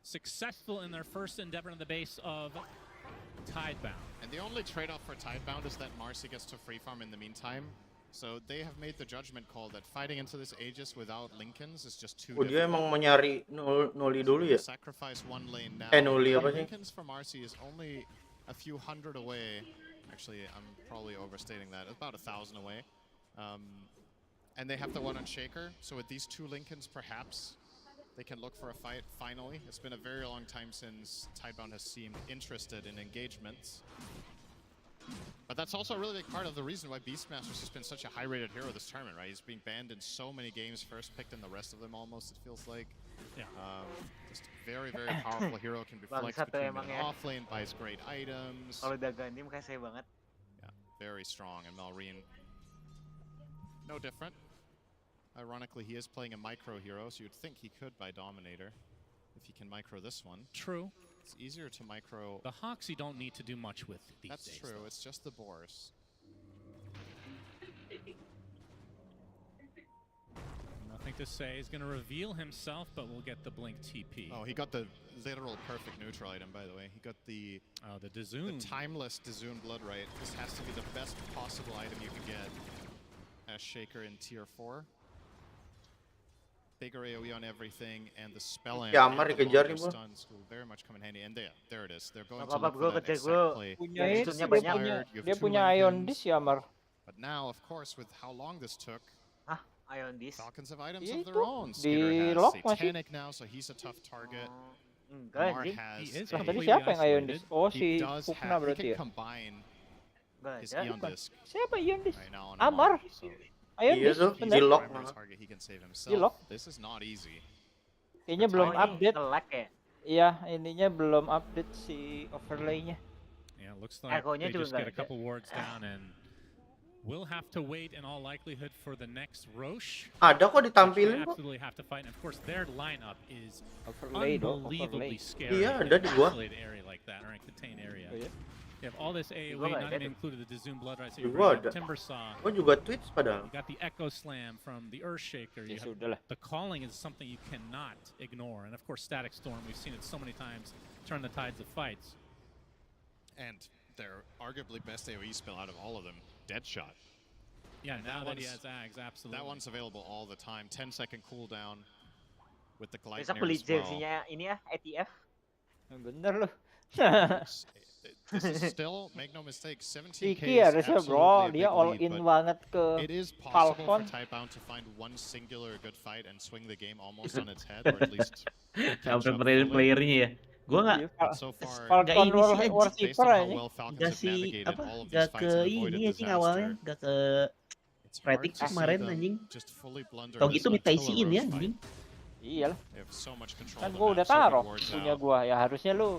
successful in their first endeavor in the base of Tidebound. And the only trade-off for Tidebound is that Marcy gets to free farm in the meantime. So they have made the judgment call that fighting into this Aegis without Lincolns is just too difficult. Dia emang mau nyari Noli dulu ya? Sacrifice 1 lane now. Noli apa sih? Lincolns for Marcy is only a few hundred away. Actually, I'm probably overstating that. About 1,000 away. And they have the one on Shaker. So with these 2 Lincolns, perhaps they can look for a fight finally. It's been a very long time since Tidebound has seemed interested in engagements. But that's also a really big part of the reason why Beastmaster's just been such a high-rated hero this tournament, right? He's being banned in so many games, first picked in the rest of them almost, it feels like. Yeah. Just very, very powerful hero, can be flexed between mid and off lane, buys great items. Yeah, very strong, and Malrine, no different. Ironically, he is playing a micro hero, so you'd think he could buy Dominator if he can micro this one. True. It's easier to micro. The Hawks you don't need to do much with these days. That's true, it's just the boars. Nothing to say. He's going to reveal himself, but we'll get the Blink TP. Oh, he got the literal perfect neutral item, by the way. He got the Dazoon. The timeless Dazoon Blood Right. This has to be the best possible item you can get as Shaker in tier 4. bigger AoE on everything, and the spelling Yamar and the dikejar longer nih, bro. stuns will very much come in handy. And there it is. They're going to Apa-apa, look for bro, that kejar exact gue. play. Punya Yang itu, stunnya dia banyak. punya, You have dia 2 punya lane Ion pins. Disc ya, Mar. But now, of course, with how long this took, Hah? Ion Disc? Falcons have items Itu, of their own. di Skitter lock has masih. Satanic now, so he's a tough target. Enggak, Amar anjing. has Lah, tadi siapa yang Ion Disc? Oh, he si does Pukna have, he berarti can ya? combine Enggak his ada. Ion Disc Siapa Ion Disc? right now on Amar. so Ion Iya Disc, tuh, he's bener. di the lock. primary target, he can save Di himself. lock. This is not easy. Kayaknya belum Oh, ini update. nge-lag ya? Iya, ininya belum update si overlay-nya. Yeah, looks like Echo-nya they juga just get nggak a ada. couple wards down and we'll have to wait in all likelihood for the next Roche. Ada kok Which they ditampilin kok. absolutely have to fight. And of course, their lineup is Overlay dong, unbelievably overlay. scary. Iya, in ada an di gua. isolated area like that or in a contained area. Oh, iya? You have all this AoE, gua nggak not ada even tuh. included the Dizoom Blood Rights. Di You gua got ada. Timber Saw. Gua juga Twitch padahal. You got the Echo Slam from the Earthshaker. Ya You have, sudah lah. the calling is something you cannot ignore. And of course, Static Storm, we've seen it so many times turn the tides of fights. And their arguably best AoE spell out of all of them, Deadshot. Yeah, And now that he one's- has Ags, absolutely. That one's available all the time. 10-second cooldown with the Besok Gleipnir beli as well. jersey-nya ini ya, ATF. Bener loh. This is still, make no mistake, 17k Riki is harusnya absolutely bro, a dia big all lead, in but banget ke it is possible for Falcon. Typebound to find one singular good fight and swing the game almost on its head, or at least catch Sampai up fully. playernya ya. Gua nggak But so far, nggak ini sih based Warkeeper on how aja. well Falcons nggak have sih navigated apa all of these nggak fights ke and avoided ini anjing awalnya disaster, nggak ke it's hard Pratik to see kemarin them anjing. just fully blunder Tau this gitu until a mitaisiin ya Roche fight. anjing. Iyalah. They have so much control Kan of the gua map, udah so many taruh wards punya out. gua, ya harusnya lu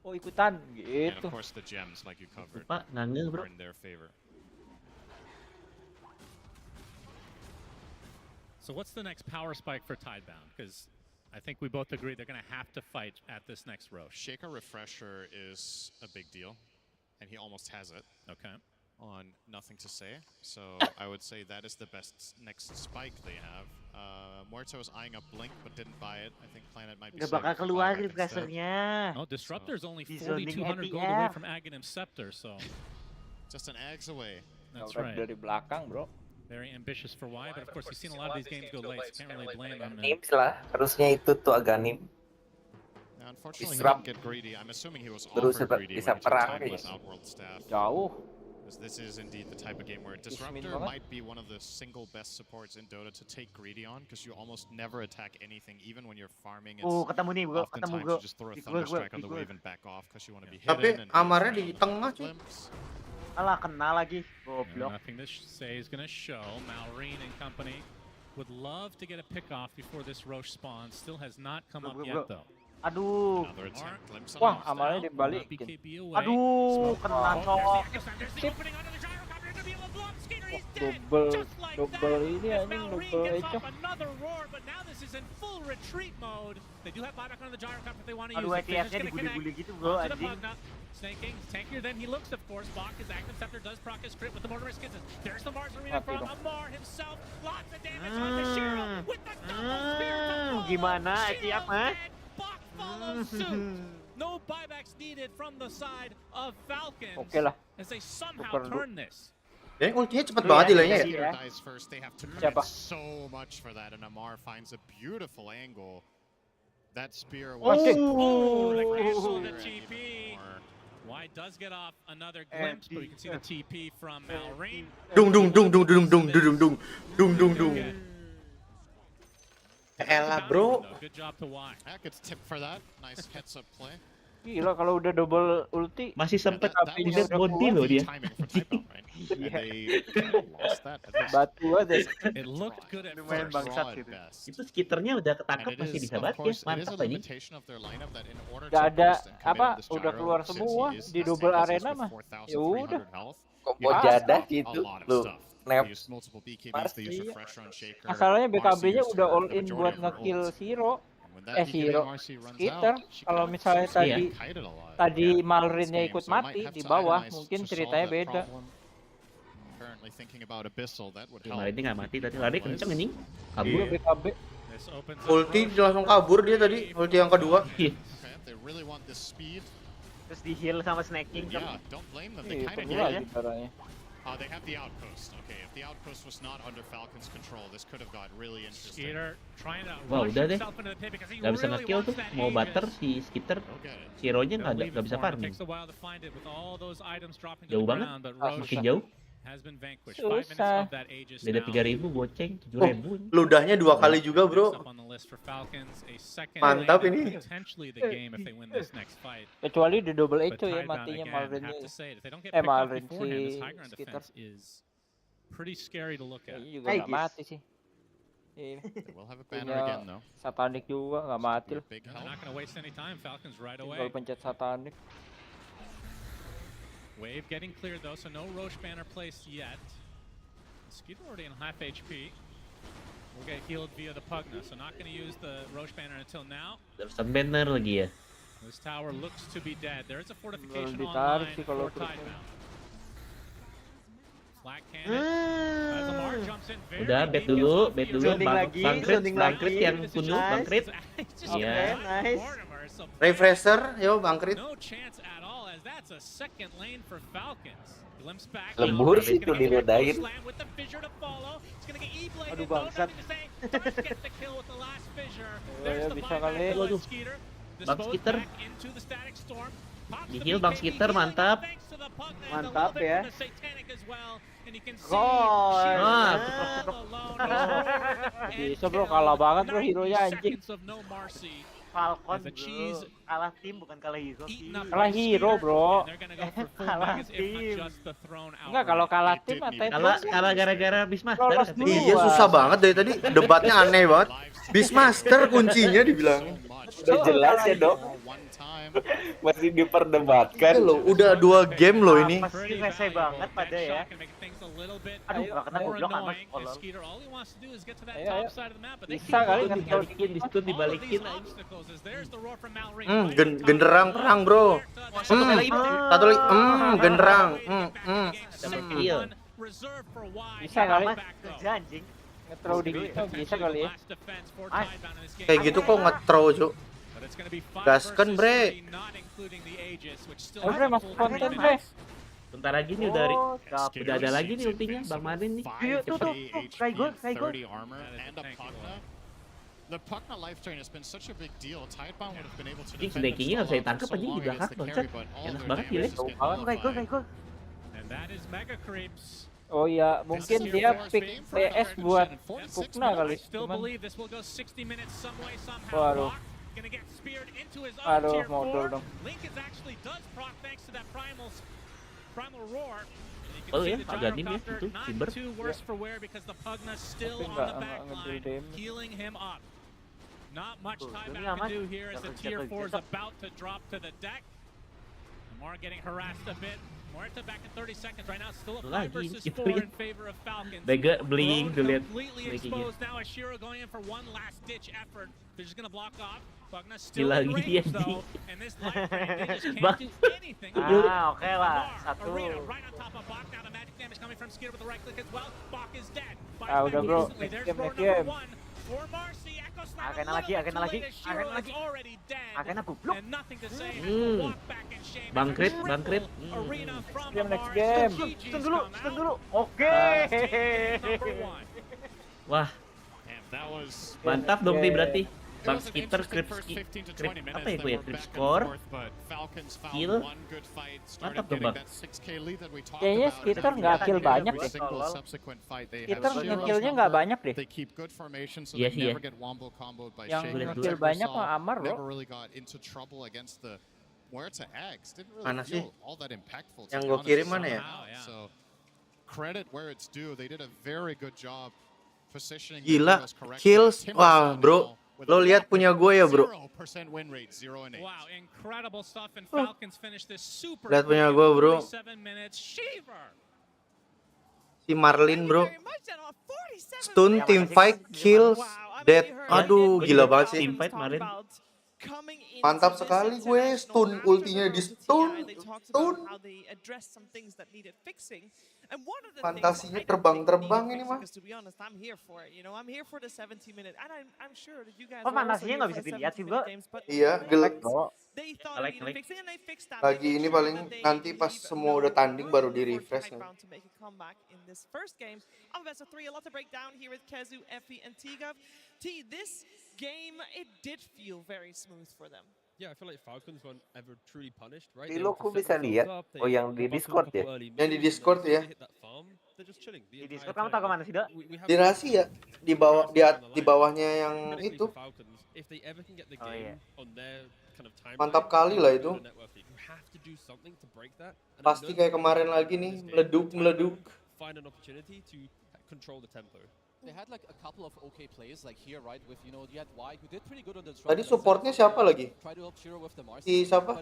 ikutan And gitu. of course the gems, like you covered, Pak, nggak nge bro. are in their favor. So what's the next power spike for Tidebound? Because I think we both agree they're going to have to fight at this next Roche. Shaker Refresher is a big deal, and he almost has it. Okay. On Nothing to Say, so I would say that is the best next spike they have. Muerto's eyeing up Blink, but didn't buy it. I think Planet might be Udah saving bakal for keluar buyback instead. refreshernya. Oh, Disruptor's only Di zoning 4,200 gold away ATF. from Aghanim Scepter, so Just an Ags away. that's Udah right. dari belakang, bro. Very ambitious for Y, but of course you've seen a lot of these games go late, so can't really blame them. Nims lah, harusnya itu tuh Aghanim. Now, unfortunately, he Disrupt. didn't get greedy. I'm assuming he was Terus offered greedy bisa when he took perang Timeless nih. Outworld Staff. Jauh. Because this is indeed the type of game where Disruptor banget. might be one of the single best supports in Dota to take greedy on, because you almost never attack anything, even when you're farming. It's Ketemu nih bro, ketemu oftentimes bro. you just throw a Di gua, Thunderstrike on di the gua. wave and back off because you want to be Tapi hidden. And Amarnya di tengah sih. glimpse. Alah, kena lagi. Yeah, Goblok. nothing to say is going to show. Malrine and company would love to get a pick off before this Roche spawn. Still has not come up yet, though. Aduh. Another attempt, glimpse on Wah, off. amalnya dibalikin. BKB away. Aduh, kena cowok. Double ini anjing, double ecok. Another roar, but now this is in full retreat mode. They do have buyback on the gyrocopter if they want to Aduh, use it. ATF-nya dibully-bully gitu bro, Onto the anjing. Pugna. Snaking, tankier than he looks, of course. Bach is active. Scepter does proc his crit with the Mortimer Skins. There's the Mars Arena from Amar himself. Lots of damage on the Shiro with the double spear. Gimana ATF, ha? Bach follows suit. No buybacks needed from the side of Falcons. Oke lah. As they somehow Super turn this. Ya, ultinya cepet banget delaynya ya. Spear dies first. They have to Siapa? commit so much for that, and Amar finds a beautiful angle. That spear was Oh, the cancel the TP. Y does get off another glimpse, but we can see the TP from Malrine. Dung dung dung dung dung dung dung dung dung dung dung. Elah bro. Good job to Y. That gets tipped for that. Nice heads up play. Gila kalau udah double ulti. Masih sempet That was dead body loh dia. timing for Typhoon, right? And they lost that. At least. Batu aja. It looked good at Lumayan first. bangsat Raw at gitu. best. Itu skitternya udah And ketangkep it masih is, bisa of balik ya. course, it is Mantap a anjing. limitation of their lineup that in order Gak to ada burst and commit apa, on this udah gyro, keluar since semua he is di as double tank as arena with mah. 4,300 Ya udah. health, Kok you mau have jadah a gitu lot of lu. stuff. Nep. They used multiple BKBs, they used refresher on Shaker. Masalahnya BKB-nya Marcy udah used all the in majority buat of her nge-kill ult. Zero. And when that BKB Zero. Marcy runs Skitter. out, she Kalau kind of misalnya seems to tadi get kited a lot. tadi Yeah, Malrine-nya this ikut game, so might mati have di to bawah, itemize mungkin to solve ceritanya that beda. problem. Currently thinking about Abyssal, that would Ya, help. Marin ini nggak mati tadi lari kenceng anjing. Kabur. Dua BKB. This opens up Ulti Roche. langsung kabur dia tadi. Ulti yang kedua. Okay, they really want this speed. Terus di heal sama snaking. Yeah, don't blame them. They Iya, kind of perlu get lagi it. darahnya. They have the outpost. Okay, if the outpost was not under Falcon's control, this could have got really interesting. Wah, udah deh. Gak bisa nge-kill tuh. Mau butter si Skitter. Si Hero-nya gak bisa farming. Jauh banget. Makin jauh. Susah. Beda 3.000 goceng, 7.000. Ludahnya 2 kali juga, bro. Mantap ini. Kecuali di double itu ya matinya Malvin. Malvin si Skitter. Pretty scary to look at. Ini juga nggak mati sih. Punya Satanik juga nggak mati loh. Tinggal pencet Satanik. Wave getting cleared though, so no Roche banner placed yet. Skeeter already in half HP. Will get healed via the Pugna, so not going to use the Roche banner until now. Terus banner lagi ya. This tower looks to be dead. There is a fortification online for Tidebound. Flag cannon. As Lamar jumps in very Udah, bet dulu. Bangkrit yang kuno, Bangkrit. Iya. Nice. Refresher, yo Bangkrit. No chance at all as that's a second lane for Falcons. Glimpse back. Lembur sih tuh diredain. Aduh bangsat. Bisa kali. Waduh. Bang Skitter. Di heal Bang Skitter, mantap. Mantap ya. Bisa bro, kalah banget bro hero-nya anjing. Falcon bro, kalah tim bukan kalah hero. Kalah hero bro. Kalah tim. Enggak, kalau kalah tim kalah gara-gara Beastmaster. Iya, susah banget dari tadi. Debatnya aneh banget. Beastmaster kuncinya dibilangin. Udah jelas ya dok. Masih diperdebatkan loh. Udah 2 game loh ini. Pasti rese banget pada ya. Aduh, gak kena goblok amat. Bisa kali dibalikin. Genderang perang bro. Satu lagi. Genderang. Bisa kali. Kerja anjing. Nge-throw di gitu bisa kali ya. Kayak gitu kok nge-throw cuk. Gaskan bre. Bre masuk konten bre. Bentar lagi nih udah ada lagi nih ultinya Bang Marin nih. Tuh. Kayak gol. The Pugna life drain has been such a big deal. Tidebound would have been able to defend themselves. Nggak bisa ditangkap aja di belakang bangsat. Enak banget gila. Kayak gol. Oh iya, mungkin dia pick PS buat Pugna kali. Cuman Waduh, modal dong. Oh ya, agak nim ya itu Timber. Not much time back to do here as the tier 4 is about to drop to the deck. Lamar getting harassed a bit. Morta back in 30 seconds right now, still a 5 versus 4 in favor of Falcons. Bega bling tuh lihat. Completely exposed now as Shiro going in for one last ditch effort. They're just gonna block off. Pugna still in range though, and this life drain, they just can't do anything. Oke lah, satu. Arena right on top of Bach. Now the magic damage coming from Skitter with the right click as well. Bach is dead. Udah bro, There's roar number 1. Akena lagi. Akena goblok. Bangkrit. Next game. Stun dulu. Oke. Wah. Mantap dong nih berarti. Bang Skitter creep apa ya gue ya, creep score kill mantap dong bang. Kayaknya Skitter nggak kill banyak deh. Skitter nge-killnya nggak banyak deh. Iya sih ya. Yang nge-kill banyak mah Amar bro. Mana sih? Yang gue kirim mana ya? Gila, kills, wah bro. Lo lihat punya gue ya bro. Lihat punya gue bro. Si Marlin bro. Stun, teamfight, kills, dead. Aduh gila banget sih. Teamfight Marlin. Mantap sekali gue, stun ultinya di stun. And one of the Fantasinya terbang-terbang ini mah. because to be honest, I'm here for it. You know, I'm here for the 70-minute, and I'm sure that you guys Oh, are also fantasinya here nggak for bisa the dilihat sih, 70-minute Bro. games. But Iya, gelap. they thought it needed fixing, and they fixed that. Lagi ini paling nanti pas semua udah tanding baru di refresh. To make a comeback in this first game of best of 3, a lot to break down here with Kezu, Effie, and Tigov. This game, it did feel very smooth for them. Yeah, I feel like Falcons weren't ever truly punished, right? Di Loku bisa lihat. Oh, yang di Discord ya? Yang di Discord ya. Di Discord kamu tahu kemana sih, Dok? Di rahasia, di bawah di bawahnya yang itu. Oh iya. Mantap kali lah itu. Pasti kayak kemarin lagi nih, meleduk. They had like a couple of okay plays like here, right? With you had Y who did pretty good on the Tadi supportnya siapa lagi? Si siapa?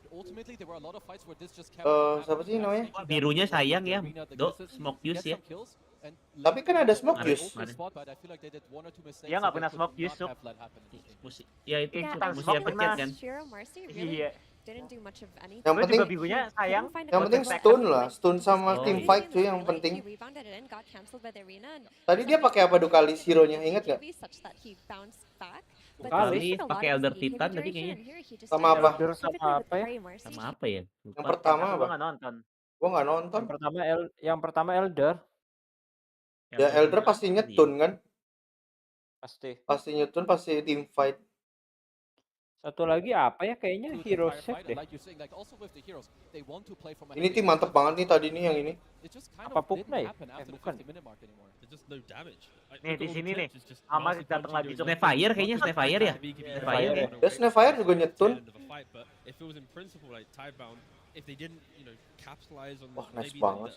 Siapa sih namanya? Birunya sayang ya, Dok, smoke use ya. Tapi kan ada smoke use. Dia nggak pernah smoke use, Suk. Ya itu musuhnya pencet kan. Iya. Yang penting bigunya sayang. Yang penting stun lah, stun sama team fight cuy yang penting. Tadi dia pakai apa Dukalis hero-nya, ingat gak? Dukalis pakai Elder Titan tadi kayaknya. Sama apa? Sama apa ya? Sama apa ya? Yang pertama apa? Gua nggak nonton. Gua nggak nonton. Yang pertama Elder. Ya Elder pasti nyetun kan? Pasti nyetun, pasti team fight. Satu lagi apa ya, kayaknya hero chef deh. Ini tim mantep banget nih tadi nih yang ini. Apa Pugna ya? Bukan. Nih di sini nih. Amar datang lagi. Snapfire kayaknya, Snapfire ya. Snapfire. Ya Snapfire juga nyetun. Wah, nice banget.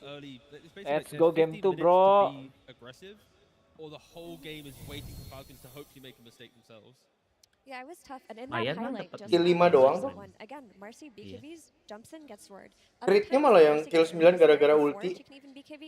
Let's go game 2, bro. Or the whole game is waiting for Falcons to hopefully make a mistake themselves. Yeah, it was tough. And in that highlight, just kill 5 doang. Again, Marcy BKBs jumps in, gets word. Crit-nya malah yang kill 9 gara-gara ulti.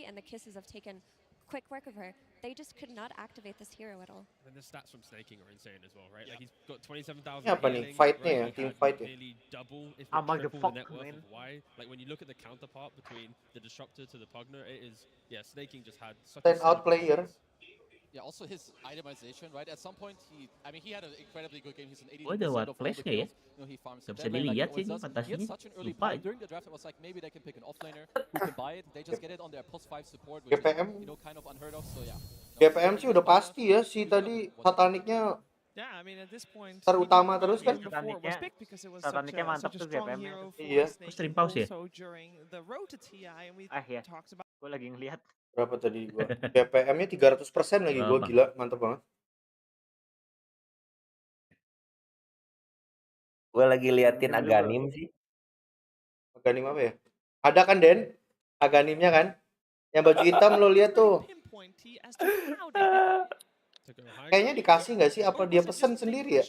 And the kisses have taken quick work of her. They just could not activate this hero at all. And the stats from snaking are insane as well, right? Like he's got 27,000. Apa nih? Fight-nya ya, team fight ya. Nearly double, if not triple the net worth of Y. Like when you look at the counterpart between the disruptor to the Pugner, it is snaking just had such a out player. Yeah, also his itemization, right? At some point, he had an incredibly good game. He's an 80% Oh, ada of all what flash the ya? kills. He farms Gak them. bisa Then, dilihat like, sih ini he had fantasinya. such an early Lupa. play. During the draft, it was like maybe they can pick an offlaner who can buy it. They just get it on their +5 support, which GPM. is, kind of unheard of. So yeah. GPM sih udah pasti ya, si tadi sataniknya terutama terus kan. Sataniknya mantap tuh GPM. Iya. Stream pause ya? Ya. Gue lagi ngelihat. Berapa tadi gua? GPM-nya 300% lagi gua, gila, mantap banget. Gua lagi liatin Aganim sih. Aganim apa ya? Ada kan, Den? Aganimnya kan? Yang baju hitam lo lihat tuh. Kayaknya dikasih nggak sih? Apa dia pesan sendiri ya?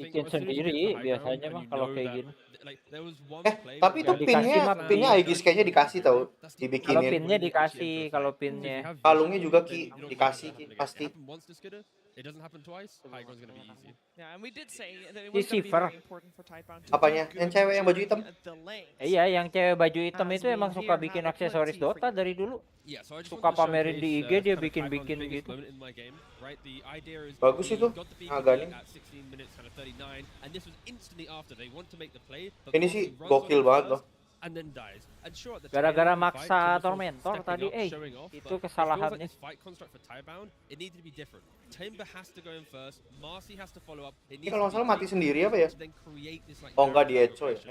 Bikin sendiri biasanya mah kalau kayak gini. Tapi itu pinnya Aegis kayaknya dikasih tau, dibikinin. Kalau pinnya dikasih, kalau pinnya. Kalungnya juga dikasih pasti. Di Shiver. Apanya? Yang cewek yang baju hitam? Iya, yang cewek baju hitam itu emang suka bikin aksesoris Dota dari dulu. Suka pamerin di IG, dia bikin-bikin gitu. Bagus itu, Aganim. Ini sih gokil banget loh. Gara-gara maksa Tormentor tadi, itu kesalahannya. Ini kalau nggak salah mati sendiri apa ya? Oh enggak, di Echo ya.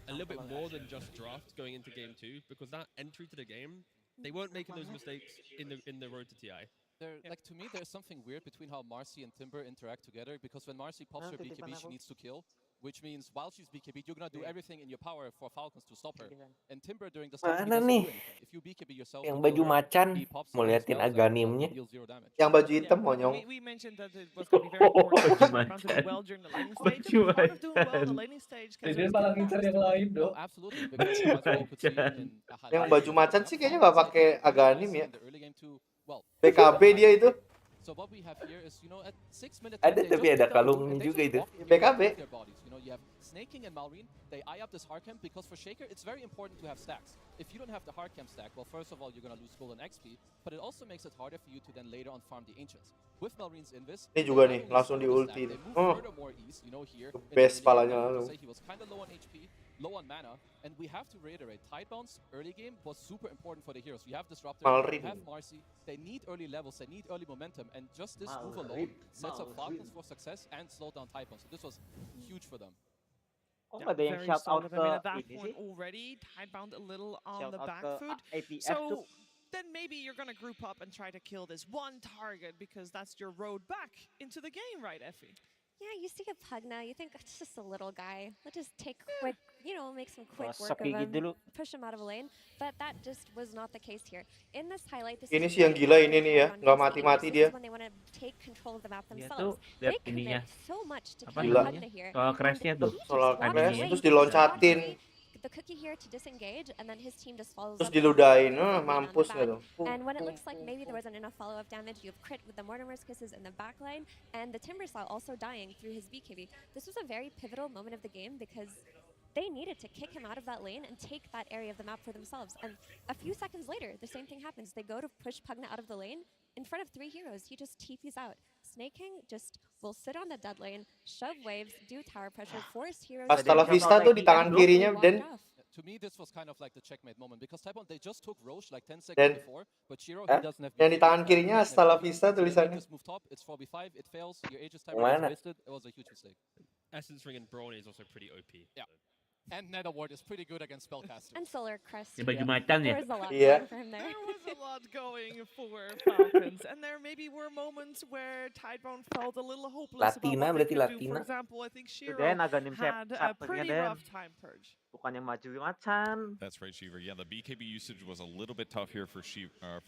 A little bit more than just draft going into game 2, because that entry to the game, they weren't making those mistakes in the road to TI. Like, to me, there's something weird between how Marcy and Timber interact together, because when Marcy pops her BKB, she needs to kill, which means while she's BKB, you're gonna do everything in your power for Falcons to stop her. And Timber during the start, mana nih? If you BKB yourself, yang baju macan, mau liatin Aganimnya. Yang baju hitam monyong. Baju macan. Baju macan. Jadi malah ngincer yang lain dong. Yang baju macan sih kayaknya nggak pakai Aganim ya. BKB dia itu. So what we have here is, at 6 minutes, Ada they tapi just ada picked up kalungnya and they juga just itu. walked through BKB. with their bodies. You have Snake King and Malrine. They eye up this hard camp because for Shaker, it's very important to have stacks. If you don't have the hard camp stack, well, first of all, you're gonna lose gold and XP, but it also makes it harder for you to then later on farm the Ancients. With Malrine's Invis, Ini juga nih langsung di ulti. here Best palanya to langsung. say he was kind of low on HP, low on mana, and we have to reiterate, Tide Bounce early game was super important for the heroes. You have Disruptor, Malrine. you have Marcy, they need early levels, they need early momentum, and just this move alone sets up Falcons for success and slow down Tide Bounce. So this was huge for them. Kok nggak ada yang Very shout out solid. ke I mean, at that ini point sih? already, Tidebound a little on Shout the out back ke foot. ATF So tuh. then maybe you're gonna group up and try to kill this one target because that's your road back into the game, right, Effie? Yeah, you see a Pugna, you think it's just a little guy. Let's just take quick, make some quick Wasak work of gigi him, dulu. push him out of a lane. But that just was not the case here. In this highlight, this Ini is sih yang when gila ini nih ya, Tidebound nggak gets the mati-mati Aegis. dia. This is when they want to take control of the map Dia themselves. tuh lihat They ininya. commit so much to Apa killing Gila. Pugna here. Soal crashnya tuh. Soal Walks crash, away, terus he diloncatin. the cookie here to disengage, and then his team just follows Terus up diludahin, on the mampus back. nggak tuh? And when it looks like maybe there wasn't enough follow-up damage, you have crit with the Mortimer's Kisses in the back line, and the Timbersaw also dying through his BKB. This was a very pivotal moment of the game because they needed to kick him out of that lane and take that area of the map for themselves. And a few seconds later, the same thing happens. They go to push Pugna out of the lane. In front of 3 heroes, he just TPs out. Snake King just will sit on the dead lane, shove waves, do tower pressure, force heroes. Hasta la vista tuh di tangan kirinya dan To me, this was kind of like the checkmate moment because Taiwan they just took Roche like 10 Dan- seconds before, but Shiro he doesn't have. yang di tangan kirinya hasta la vista So they make tulisannya. this move top. It's 4v5. It fails. Your Aegis timer Mana? is wasted. It was a huge mistake. Essence Ring and Brawny is also pretty OP. Yeah. And Nether Ward is pretty good against spellcasters. And Solar Crest. Dia bagi macan ya. There was a lot Iya. going for him there. There was a lot going for Falcons, and there maybe were moments where Tidebound felt a little hopeless Latina, about what they berarti could do. Latina. For example, I think Shiro Udah Naganim had a sapnya pretty deh. rough time purge. Bukan yang maju macan. That's right, Shiva. Yeah, the BKB usage was a little bit tough here for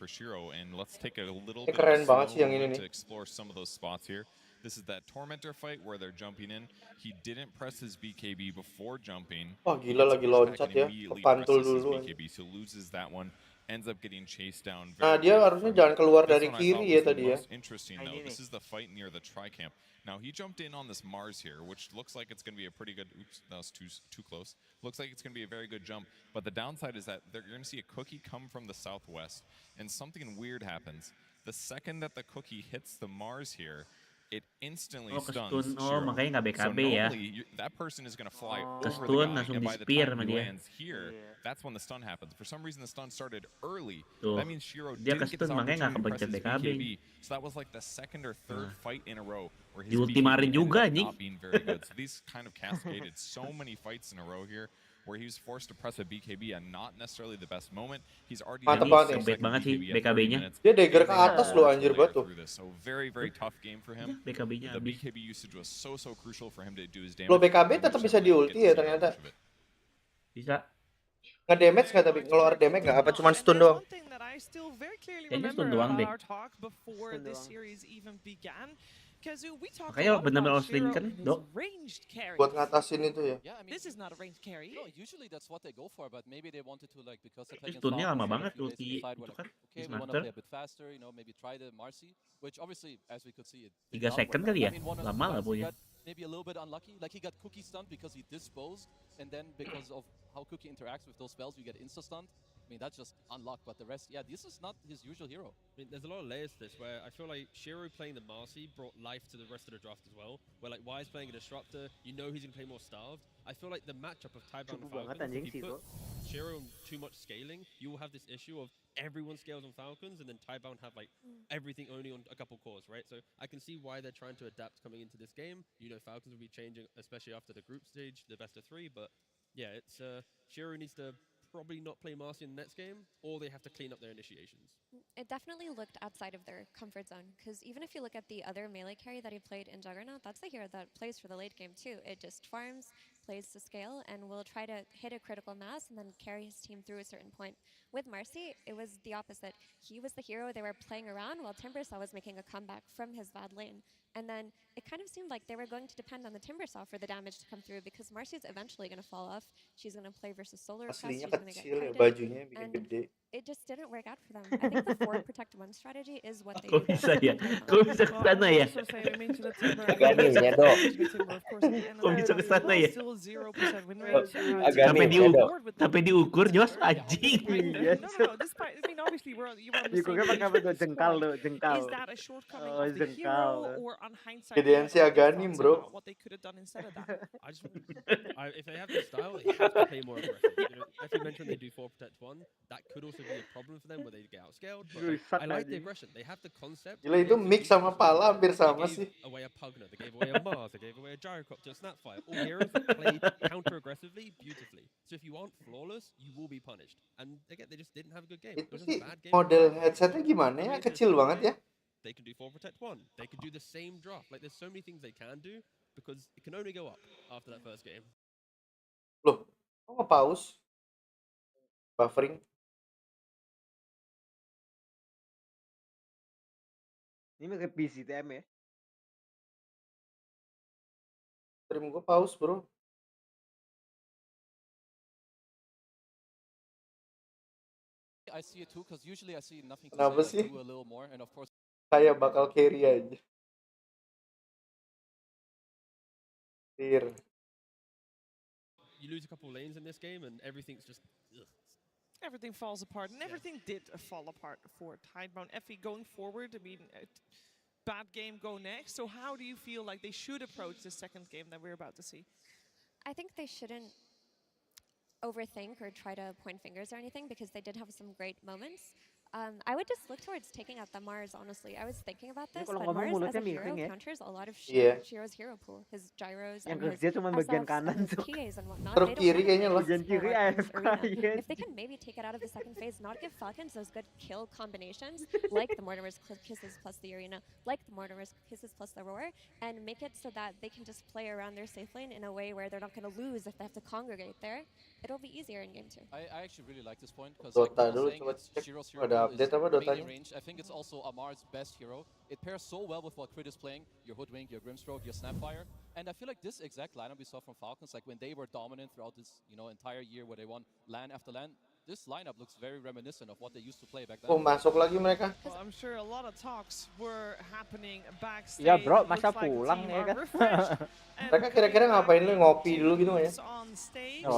Shiro, and let's take a little Ini bit keren of a banget sih slow yang ini moment nih. to explore some of those spots here. This is that Tormentor fight where they're jumping in. He didn't press his BKB before jumping. Wah, gila Gets lagi pushed back loncat and ya. immediately Kepantul presses his dulu. BKB, so loses that one. Ends up getting chased down. Nah, very dia well harusnya from jangan keluar This dari one I kiri thought ya was the tadi ya. most interesting though. This is the fight near the tri-camp. Now he jumped in on this Mars here, which looks like it's going to be a pretty good. Oops, that was too close. Looks like it's going to be a very good jump. But the downside is that you're going to see a cookie come from the southwest, and something weird happens. The second that the cookie hits the Mars here, it instantly stuns kestun. Shiro. Makanya nggak So BKB ya. normally that person is going to fly over Kestun, the guy, langsung and by the di-spear time sama he dia. lands here, that's when the stun happens. For some reason, the stun started early. Tuh, That means Shiro dia didn't get this kestun, makanya nggak opportunity to press kepencet his BKB. BKB. So that was like the second or third fight in a row where Di his ultimarin BKB ended juga, up anjing. not being very good. So these kind of cascaded so many fights in a row here where he was forced to press a BKB and not necessarily the best moment. He's already Mantap down banget to nih. second banget sih BKB at 30 BKB-nya. minutes. Dia dagger ke They had atas to loh work anjir their banget way tuh. through this. So very tough game for him. BKB-nya The habis. BKB usage was so crucial for him to do his damage. Lo BKB tetap bisa di ulti ya ternyata. Bisa. Nge-damage nggak tapi ngeluar damage nggak? Apa cuma stun doang? One thing that I still very clearly Kayaknya remember stun doang about deh. our talk before Stun this doang. series even began. Kazu, we talked a Makanya lot benar-benar about harus link Shiro kan, and his Dok. ranged carry. Buat ngatasin itu ya. Yeah, I mean, This is not a ranged carry. no, usually that's what they go for, but maybe they wanted to like because the Tapi Tekkens stunnya lama Falcons had a banget few days to ulti decide, we're itu like, kan. okay, we want to Beastmaster. play a bit faster, maybe try the Marcy, which obviously, as we could see, it 3 did not second work out. kali ya? I mean, one or two Lama lah times he punya. got maybe a little bit unlucky, like he got cookie stunned because he disposed, and then because of how cookie interacts with those spells, you get insta stunned. I mean, that's just unlocked, but the rest, yeah, this is not his usual hero. I mean, there's a lot of layers to this where I feel like Shiro playing the Marcy brought life to the rest of the draft as well. Where like Wise playing a Disruptor, you know he's going to play more Starved. I feel like the matchup of Tidebound and Cukup banget Falcons, anjing if you sih put itu. Shiro on too much scaling, you will have this issue of everyone scales on Falcons and then Tidebound have like everything only on a couple cores, right? So I can see why they're trying to adapt coming into this game. You know, Falcons will be changing, especially after the group stage, the best of 3, but yeah, it's Shiro needs to probably not play Marcy in the next game, or they have to clean up their initiations. It definitely looked outside of their comfort zone, because even if you look at the other melee carry that he played in Juggernaut, that's the hero that plays for the late game too. It just farms, plays to scale, and will try to hit a critical mass and then carry his team through a certain point. With Marcy, it was the opposite. He was the hero they were playing around while Timbersaw was making a comeback from his bad lane. And then it kind of seemed like they were going to depend on the Timbersaw for the damage to come through because Marcy's eventually going to fall off. She's going to play versus Solar Crest. Aslinya She's going to get kecil ya, kited. bajunya bikin And gede. it just didn't work out for them. I think the 4 protect 1 strategy is what they Kok do best. bisa ya? Kok bisa ke sana ya? Aganimnya, Dok. Kok bisa ke sana ya? Sampai diukur, Jos, anjing. Iya. Despite, I mean, obviously we're on the Diukurnya same pakai apa tuh? Jengkal tuh, jengkal. Is that a shortcoming Oh, of the jengkal. hero, or on hindsight, Gedean si Aganim, bro. what they could have done instead of that? If they have this style, they have to play more aggressive. As you mentioned, they do 4 protect 1. That could also be a problem for them where they get outscaled. But I like the aggression. They have the concept. Gila itu mix sama pala hampir sama They sih. gave away a Pugner, they gave away a Mars, they gave away a Gyrocopter, a Snapfire. All heroes that play counter-aggressively beautifully. So if you aren't flawless, you will be punished. And again, they just didn't have a good game. Itu It was sih a bad game. model headsetnya gimana ya? Kecil banget ya. They can do 4 protect 1. They could do the same draft. Like there's so many things they can do because it can only go up after that first game. Loh, kok nge-pause? Buffering. Ini mirip BCTM ya. Stream gue pause, bro. I see it too, because usually I see nothing to Kenapa say, sih? like, do a little more, and of course. Saya bakal carry aja. Clear. You lose a couple lanes in this game and everything's just ugh. Everything falls apart, and everything did fall apart for Tidebound. Effie going forward, I mean, bad game go next. So how do you feel like they should approach the second game that we're about to see? I think they shouldn't overthink or try to point fingers or anything because they did have some great moments. I would just look towards taking out the Mars, honestly. I was thinking about this, but Mars as a hero counters a lot of Shiro's hero pool. His gyros and his SFs and his PAs and whatnot. They don't have if they can maybe take it out of the second phase, not give Falcons those good kill combinations, like the Mortimer's Kisses plus the Arena, like the Mortimer's Kisses plus the Roar, and make it so that they can just play around their safe lane in a way where they're not going to lose if they have to congregate there. It'll be easier in game 2. I actually really like this point because like Shiro's hero is mainly range. I think it's also Amar's best hero. It pairs so well with what Crit is playing, your Hoodwink, your Grimstroke, your Snapfire. And I feel like this exact lineup we saw from Falcons, like when they were dominant throughout this entire year where they won LAN after LAN, this lineup looks very reminiscent of what they used to play back then. Oh, masuk lagi mereka. Well, I'm sure a lot of talks were happening backstage. Ya bro, masa pulang ya kan? Mereka kira-kira ngapain lu, ngopi dulu gitu ya?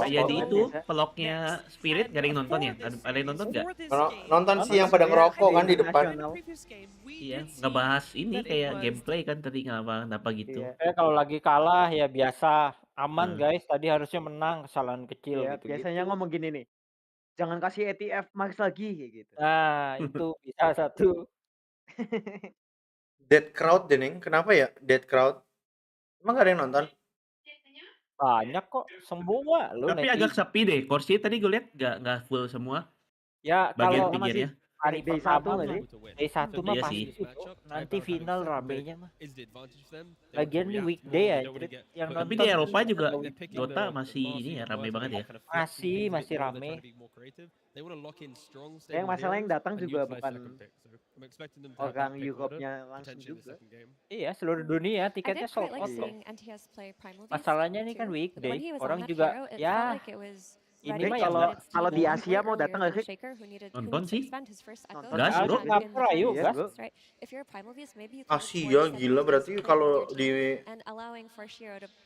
Jadi itu vlognya Spirit gak ada yang nonton ya? Ada yang nonton nggak? Nonton sih yang pada ngerokok kan di depan. Iya, ngebahas ini kayak gameplay kan tadi kenapa gitu. Kalau lagi kalah ya biasa, aman guys. Tadi harusnya menang, kesalahan kecil gitu. Biasanya ngomong gini nih. Jangan kasih ETF Max lagi kayak gitu. Nah, itu bisa satu. Dead crowd Deneng, kenapa ya dead crowd? Emang gak ada yang nonton? Banyak kok, semua lu. Tapi agak sepi deh, kursi tadi gue lihat nggak full semua. Ya bagian kalau pinggirnya. Hari pertama mah day 1 mah Iya pasti sih. nanti final ramenya mah. Lagian nih weekday ya, yang tapi nonton di Eropa juga Dota masih ini ya rame banget ya. Masih rame. Yang masalah yang datang juga bukan orang Europe-nya langsung juga. Iya, seluruh dunia tiketnya sold out loh. Masalahnya ini kan weekday, orang juga ya ini mah kalau di Asia mau datang nggak sih? Nonton sih. Gas bro. Singapura yuk gas. Asia gila berarti kalau di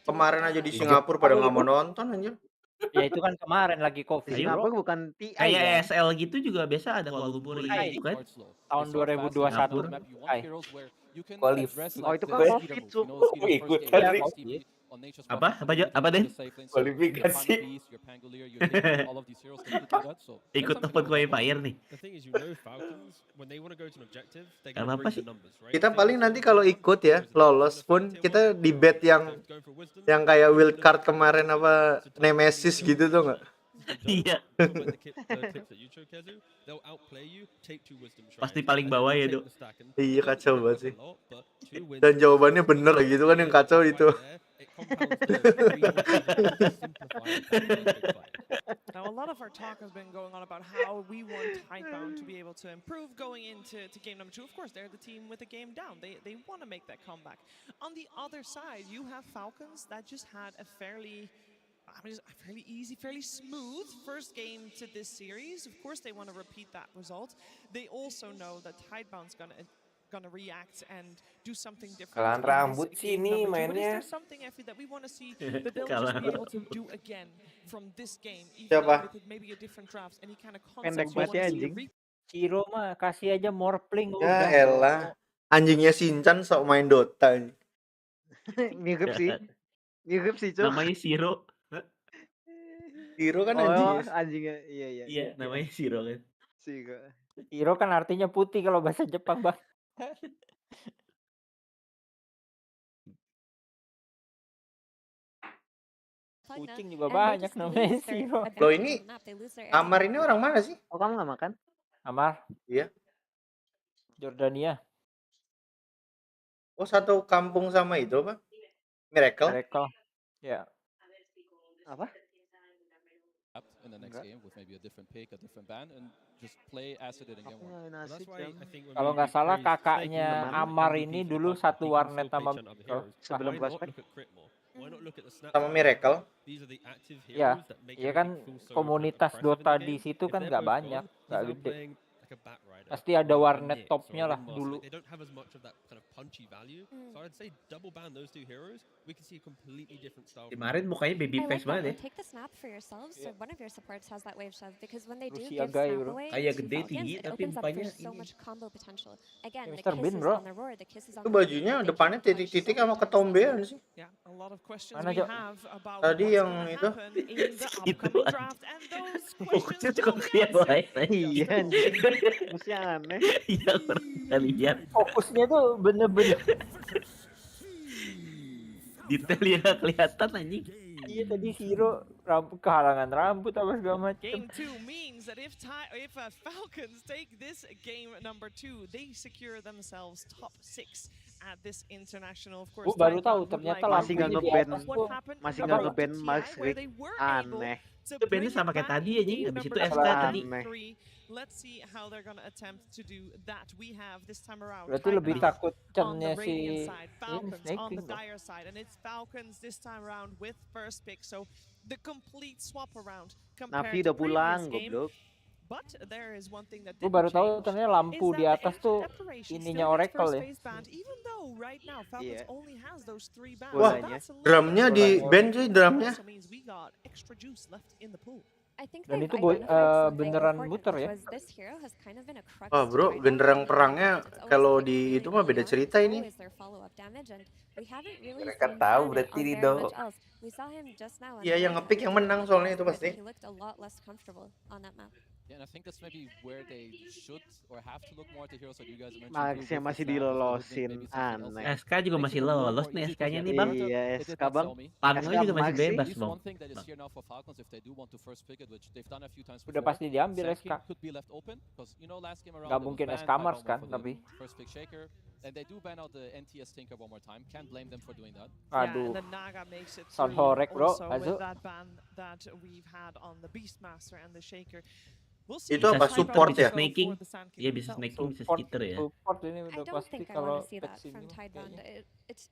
kemarin aja di Singapura pada nggak mau nonton anjir. Ya itu kan kemarin lagi COVID. Singapura bukan TI kayak ya? ESL gitu juga biasa ada Kuala Lumpur gitu kan. Tahun 2021. Oh itu kan COVID tuh. Ikutan apa deh? Kualifikasi. Ikut open qualifier nih. Gak apa sih. Kita paling nanti kalau ikut ya lolos pun kita di bet yang kayak wild card kemarin apa Nemesis gitu tuh nggak? Iya. Pasti paling bawah ya Dok. Iya kacau banget sih. Dan jawabannya bener gitu kan yang kacau itu. Now a lot of our talk has been going on about how we want Tidebound to be able to improve going into game number 2. Of course, they're the team with the game down. They want to make that comeback. On the other side, you have Falcons that just had a fairly easy, fairly smooth first game to this series. Of course, they want to repeat that result. They also know that Tidebound's gonna react and do something different. Kalan rambut sih ini But is mainnya. there something, Effie, that we want to see that they'll just be able to do again from this game, even Siapa? with maybe a different drafts? Any kind of Pendek concept you want banget ya to see? anjing. Ciro mah kasih aja morphling Ya udah. elah, anjingnya Shinchan sok main Dota. Mirip sih. Mirip sih, Cuk. Namanya Shiro. Shiro kan Oh, anjingnya. anjingnya. Iya. Iya, namanya Shiro kan. Shiro kan artinya putih kalau bahasa Jepang, Bang. Kucing juga banyak namanya Shiro. Loh ini Amar ini orang mana sih? Oh, kamu nggak makan? Amar? Iya. Jordania. Oh, satu kampung sama itu apa? Miracle. Miracle. Ya. Apa? In the next game with maybe a different pick, a different band, and just play as it did in game 1. Kalau nggak salah kakaknya Amar ini dulu satu warnet sama sebelum prospek. Sama Miracle. Ya, iya kan komunitas Dota di situ kan nggak banyak, nggak gede. Pasti ada warnet topnya lah dulu. Kemarin mukanya baby face banget ya. Rusia gay bro. Kayak gede tinggi tapi mukanya ini. Mr. Bean bro. Itu bajunya depannya titik-titik sama ketombean sih. Mana Jok? Tadi yang itu. Itu fokusnya cukup kelihatan. Iya anjing. Fokusnya aneh. Iya pernah lihat. Fokusnya tuh bener-bener. Detailnya kelihatan anjing. Iya tadi Shiro kehalangan rambut apa segala macam. Game 2 means that if Falcons take this game number 2, they secure themselves top 6 at this international. Of course, baru tahu ternyata masih nggak nge-ban Max Rick. Aneh. Itu bandnya sama kayak tadi aja, habis itu SK tadi. Let's see how they're gonna attempt to do that. We have this time around. Berarti lebih takut cennya si Falcons on the dire side, and it's Falcons this time around with first pick. So the complete swap around compared Navi to udah pulang, previous game. goblok. But there is one thing that Gue baru tahu ternyata lampu di atas tuh ininya Oracle ya. Even though right now Falcons only has those 3 bands. Wah, drumnya di band sih drumnya. Dan itu beneran muter ya. Wah bro, genderang perangnya kalau di itu mah beda cerita ini. Mereka tahu berarti Rido. Iya yang ngepick yang menang soalnya itu pasti. Yeah, and I think that's maybe where they should or have to look more to heroes like you guys mentioned. Maxnya masih dilolosin, aneh. SK juga masih lolos nih SK-nya nih bang. Iya SK bang. Pango juga masih bebas bang. Udah pasti diambil SK. Gak mungkin SK Mars kan tapi. And they do ban out the NTS Tinker one more time. Can't blame them for doing that. Aduh. Sound horek bro. Aduh. Itu apa support ya? Snaking. Iya bisa snaking, bisa skitter ya. Support ini udah pasti kalau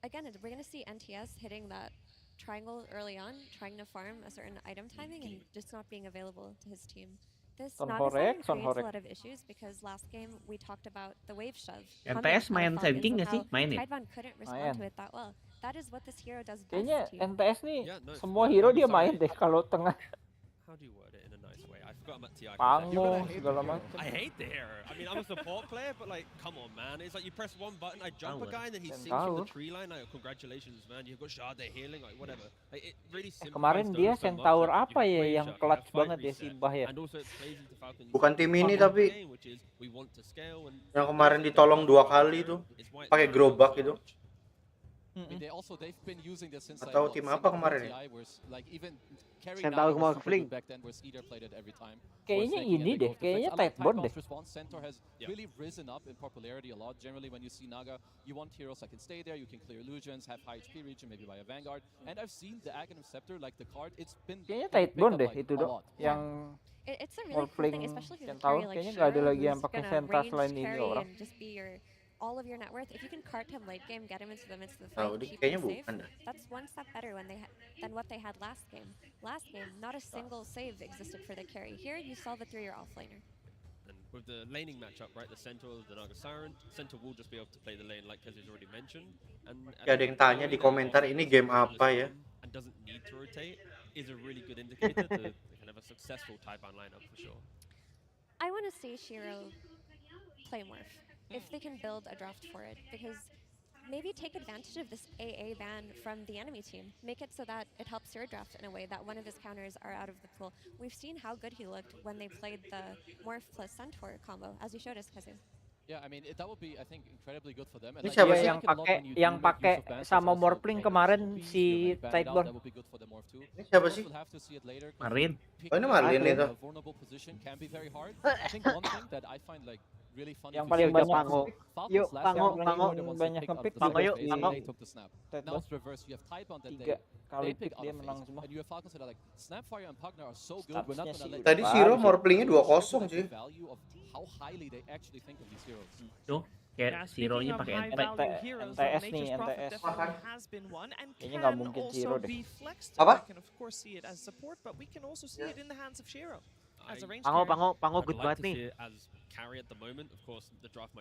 Again, we're gonna see NTS hitting that triangle early on, trying to farm a certain item timing and just not being available to his team. This Naga creates a lot of issues because last game we talked about the wave shove. NTS main Senking nggak sih? Main ya? Tidebound couldn't respond to it that well. That is what this hero does best. Kayaknya NTS nih semua hero dia main deh kalau tengah. How do you word it in a nice way? I forgot I'm at TI. Pango segala macam. I hate the hero. I mean, I'm a support player, but like, come on, man. It's like you press one button, I jump a guy, and then he sinks from the tree line. Like, congratulations, man. You've got shard, they're healing, like whatever. Like, it really kemarin dia Centaur apa ya yang clutch banget ya Simbah ya? Bukan tim ini tapi yang kemarin ditolong 2 kali tuh pakai gerobak itu. They've been using this since Atau tim apa kemarin ya? Centaur mau fling. Kayaknya ini deh, kayaknya Tightbone deh. Centaur has really risen up in popularity a lot. Generally, when you see Naga, you want heroes that can stay there, you can clear illusions, have high HP region, maybe by a Vanguard. And I've seen the Aghanim Scepter, like the card, it's been Kayaknya Tightbone deh itu dok, yang It's a really cool Morphling thing, especially for the Centaur. carry like Kayaknya nggak ada Shiro, lagi yang who's pakai gonna Senta range selain ini carry orang. and just be all of your net worth. If you can cart him late game, get him into the midst of the Tahu fight, deh, keep kayaknya him safe. bukan dah. That's one step better than what they had last game. Last game, not a single save existed for the carry. Here, you solve it through your offlaner. And with the laning matchup, right, the Centaur, the Naga Siren, Centaur will just be able to play the lane like Kezi's already mentioned. And Ya, ada yang tanya di komentar ini game apa ya? And doesn't need to rotate is a really good indicator to kind of a successful Taiban lineup for sure. I want to see Shiro play Morph, if they can build a draft for it, because maybe take advantage of this AA ban from the enemy team. Make it so that it helps your draft in a way, that one of his counters are out of the pool. We've seen how good he looked when they played the Morph plus Centaur combo, as you showed us, Kazu. Yeah, I mean, that would be, I think, incredibly good for them. Ini siapa yang pakai sama Morphling kemarin si Tightbone? Ini siapa sih? Marin. Oh, ini Marlin itu. Yang paling banyak Pango. Yuk, Pango banyak ngepick. Pango yuk, Pango. Tiga kali pick dia menang semua. Tadi Shiro Morphlingnya 2-0 sih. Tuh, kayak Shiro-nya pakai NTS nih, NTS. Kayaknya nggak mungkin Shiro deh. Apa? Pango good banget nih.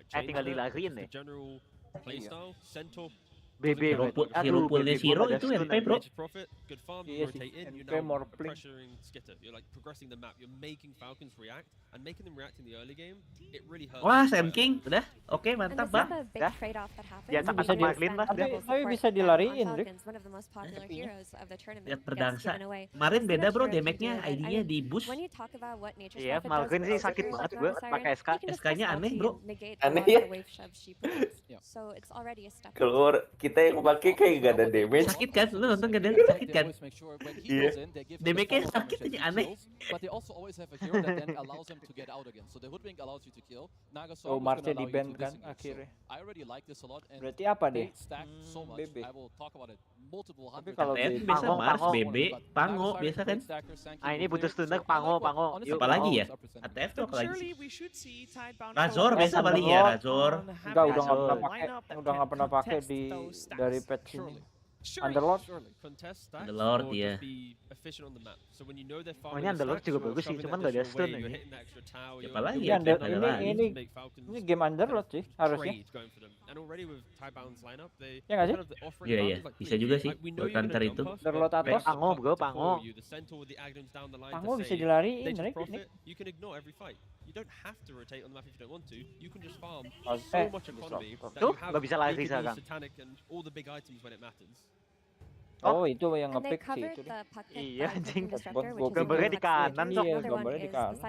Tinggal dilariin deh. BB hero poolnya Shiro itu MP bro. Iya sih, MP Morphling. Wah, Sam King, udah, oke mantap bang. Ya sama Marlin lah. Tapi bisa dilariin, Rick. Lihat berdangsa. Kemarin beda bro, damage-nya ID-nya di boost. Iya, Marlin sih sakit banget gue pakai SK. SK-nya aneh bro. Aneh ya. Keluar kita yang pakai kayak gak ada damage. Sakit kan? Lu nonton gak ada sakit kan? Iya. Damage-nya sakit aja aneh. Oh, Marce di band kan akhirnya. Berarti apa deh? BB. Tapi kalau biasa Mars, BB, Pango biasa kan? Ah ini butuh stunner Pango. Apa lagi ya? ATF tuh apa lagi? Razor biasa paling ya, Razor. Enggak, udah nggak pernah pakai dari patch ini. Underlord? Underlord ya. Oh ini Underlord juga bagus sih, cuman nggak ada stun ya. Siapa lagi? Ini game Underlord sih harusnya. Ya nggak sih? Iya, bisa juga sih buat counter itu. Underlord atas. Pango. Pango bisa dilariin, Rick. Tuh, nggak bisa lari sekarang. Oh, itu yang ngepick sih itu. Iya, anjing. Gambarnya di kanan dong. Iya, gambarnya di kanan.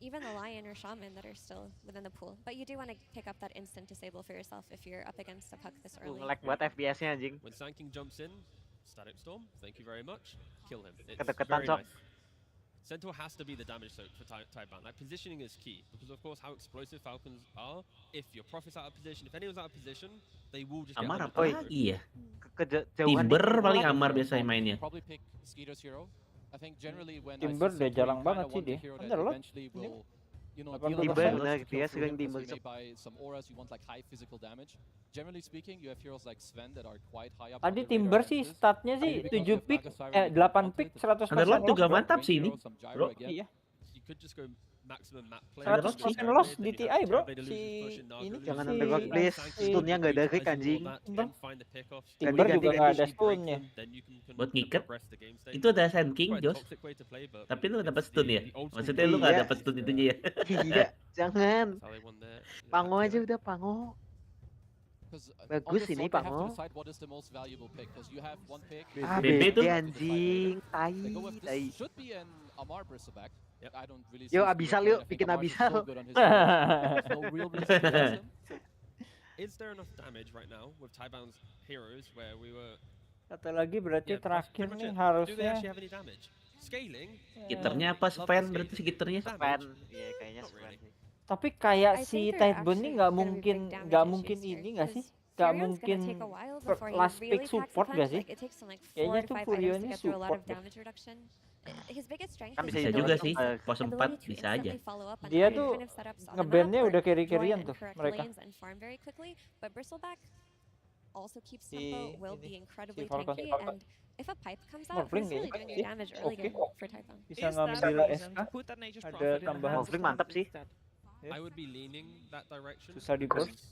Even the lion or shaman that are still within the pool, but you do want to pick up that instant disable for yourself if you're up against a puck this early. Nge-lag buat FPS-nya anjing. When Sanking jumps in, Static Storm, thank you very much. Kill him. Ketek-ketan sok. Centaur has to be the damage soak for Taiban. Like positioning is key because of course how explosive Falcons are. If your Prophet's out of position, if anyone's out of position, they will just Amar get apa lagi ya? Timber paling Amar biasanya mainnya. Timber deh jarang banget sih dia. Underlord. Timber benar dia sering Timber. Tadi Timber sih statnya sih 7 pick, 8 pick 100%. Underlord juga mantap sih ini, bro. Iya. 100% 100% loss di TI bro. Si ini jangan Underlord please. Stunnya nggak ada kick anjing. Timber juga nggak ada stunnya. Buat ngikat itu ada Sand King, Jos. Tapi lu dapat stun ya? Maksudnya lu nggak dapat stun itunya ya? Iya, jangan. Pango aja udah Pango. Bagus ini Pango. BB tuh anjing, tai. Yuk Abyssal yuk, bikin Abyssal. is there enough damage right now with Taiban's heroes where we were? Satu lagi berarti terakhir nih Do they harusnya. actually have any damage? Scaling? Skitternya apa? Span berarti skitternya? Span. Iya kayaknya Span sih. Tapi kayak si Tideburn ini nggak mungkin ini nggak sih? Nggak mungkin last pick support nggak sih? Kayaknya tuh Furio ini support deh. Kan bisa juga sih, pos 4 bisa aja. Dia tuh ngebandnya udah carry-carryan tuh mereka. Also keeps Si tempo, will ini, be incredibly si Falcon. tanky, and if a pipe comes out, Morphling he's really kayaknya. doing damage early game for Typhon. Bisa ngambil SK. Ada tambahan. Morphling mantap sih. I would be leaning that direction. Susah di burst.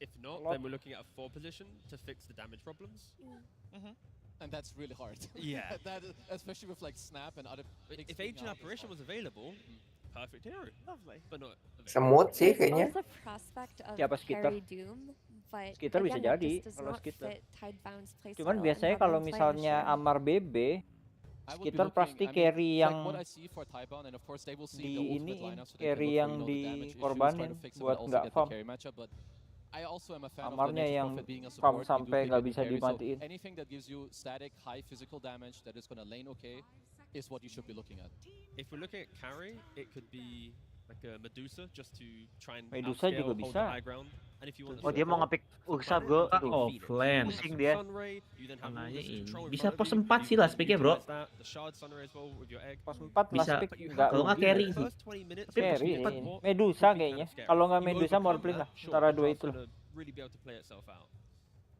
If not, then we're looking at a 4 position to fix the damage problems. And that's really hard. Yeah. That is, especially with like Snap and other. If Ancient Apparition was available, perfect hero. Lovely. But not. Semut sih kayaknya. There's a prospect of Siapa Skitter? carry Doom, but Skitter bisa again, jadi it just does kalau not Skitter. fit Tidebound's playstyle Cuman and biasanya how kalau they play misalnya Shiro. Amar BB, I would be Skitter looking, pasti I mean, carry yang like what I see for Taiban, and of course they will see di the ultimate ini lineup, so they can carry look for, yang you know, the damage issues, dikorbanin try to fix it, buat but also nggak get the farm. carry matchup. But I also am a fan of the Amarnya Nature yang Prophet being a farm support. sampai You do nggak play bisa the carry, so dimatiin. anything that gives you static, high physical damage that is going to lane okay is what you should be looking at. If we're looking at carry, it could be like a Medusa just to try and Medusa outscale, juga hold bisa. the high ground. And if you want Oh dia mau ngepick Ursa bro. Offlane. Pusing dia. Makanya ini bisa pos 4 sih last picknya bro. Pos 4 Bisa last pick nggak kalau nggak rugi. carry sih. Tapi pos Carry 4 ini. Medusa kayaknya. Kalau nggak Medusa Morphling lah. Antara dua itu lah.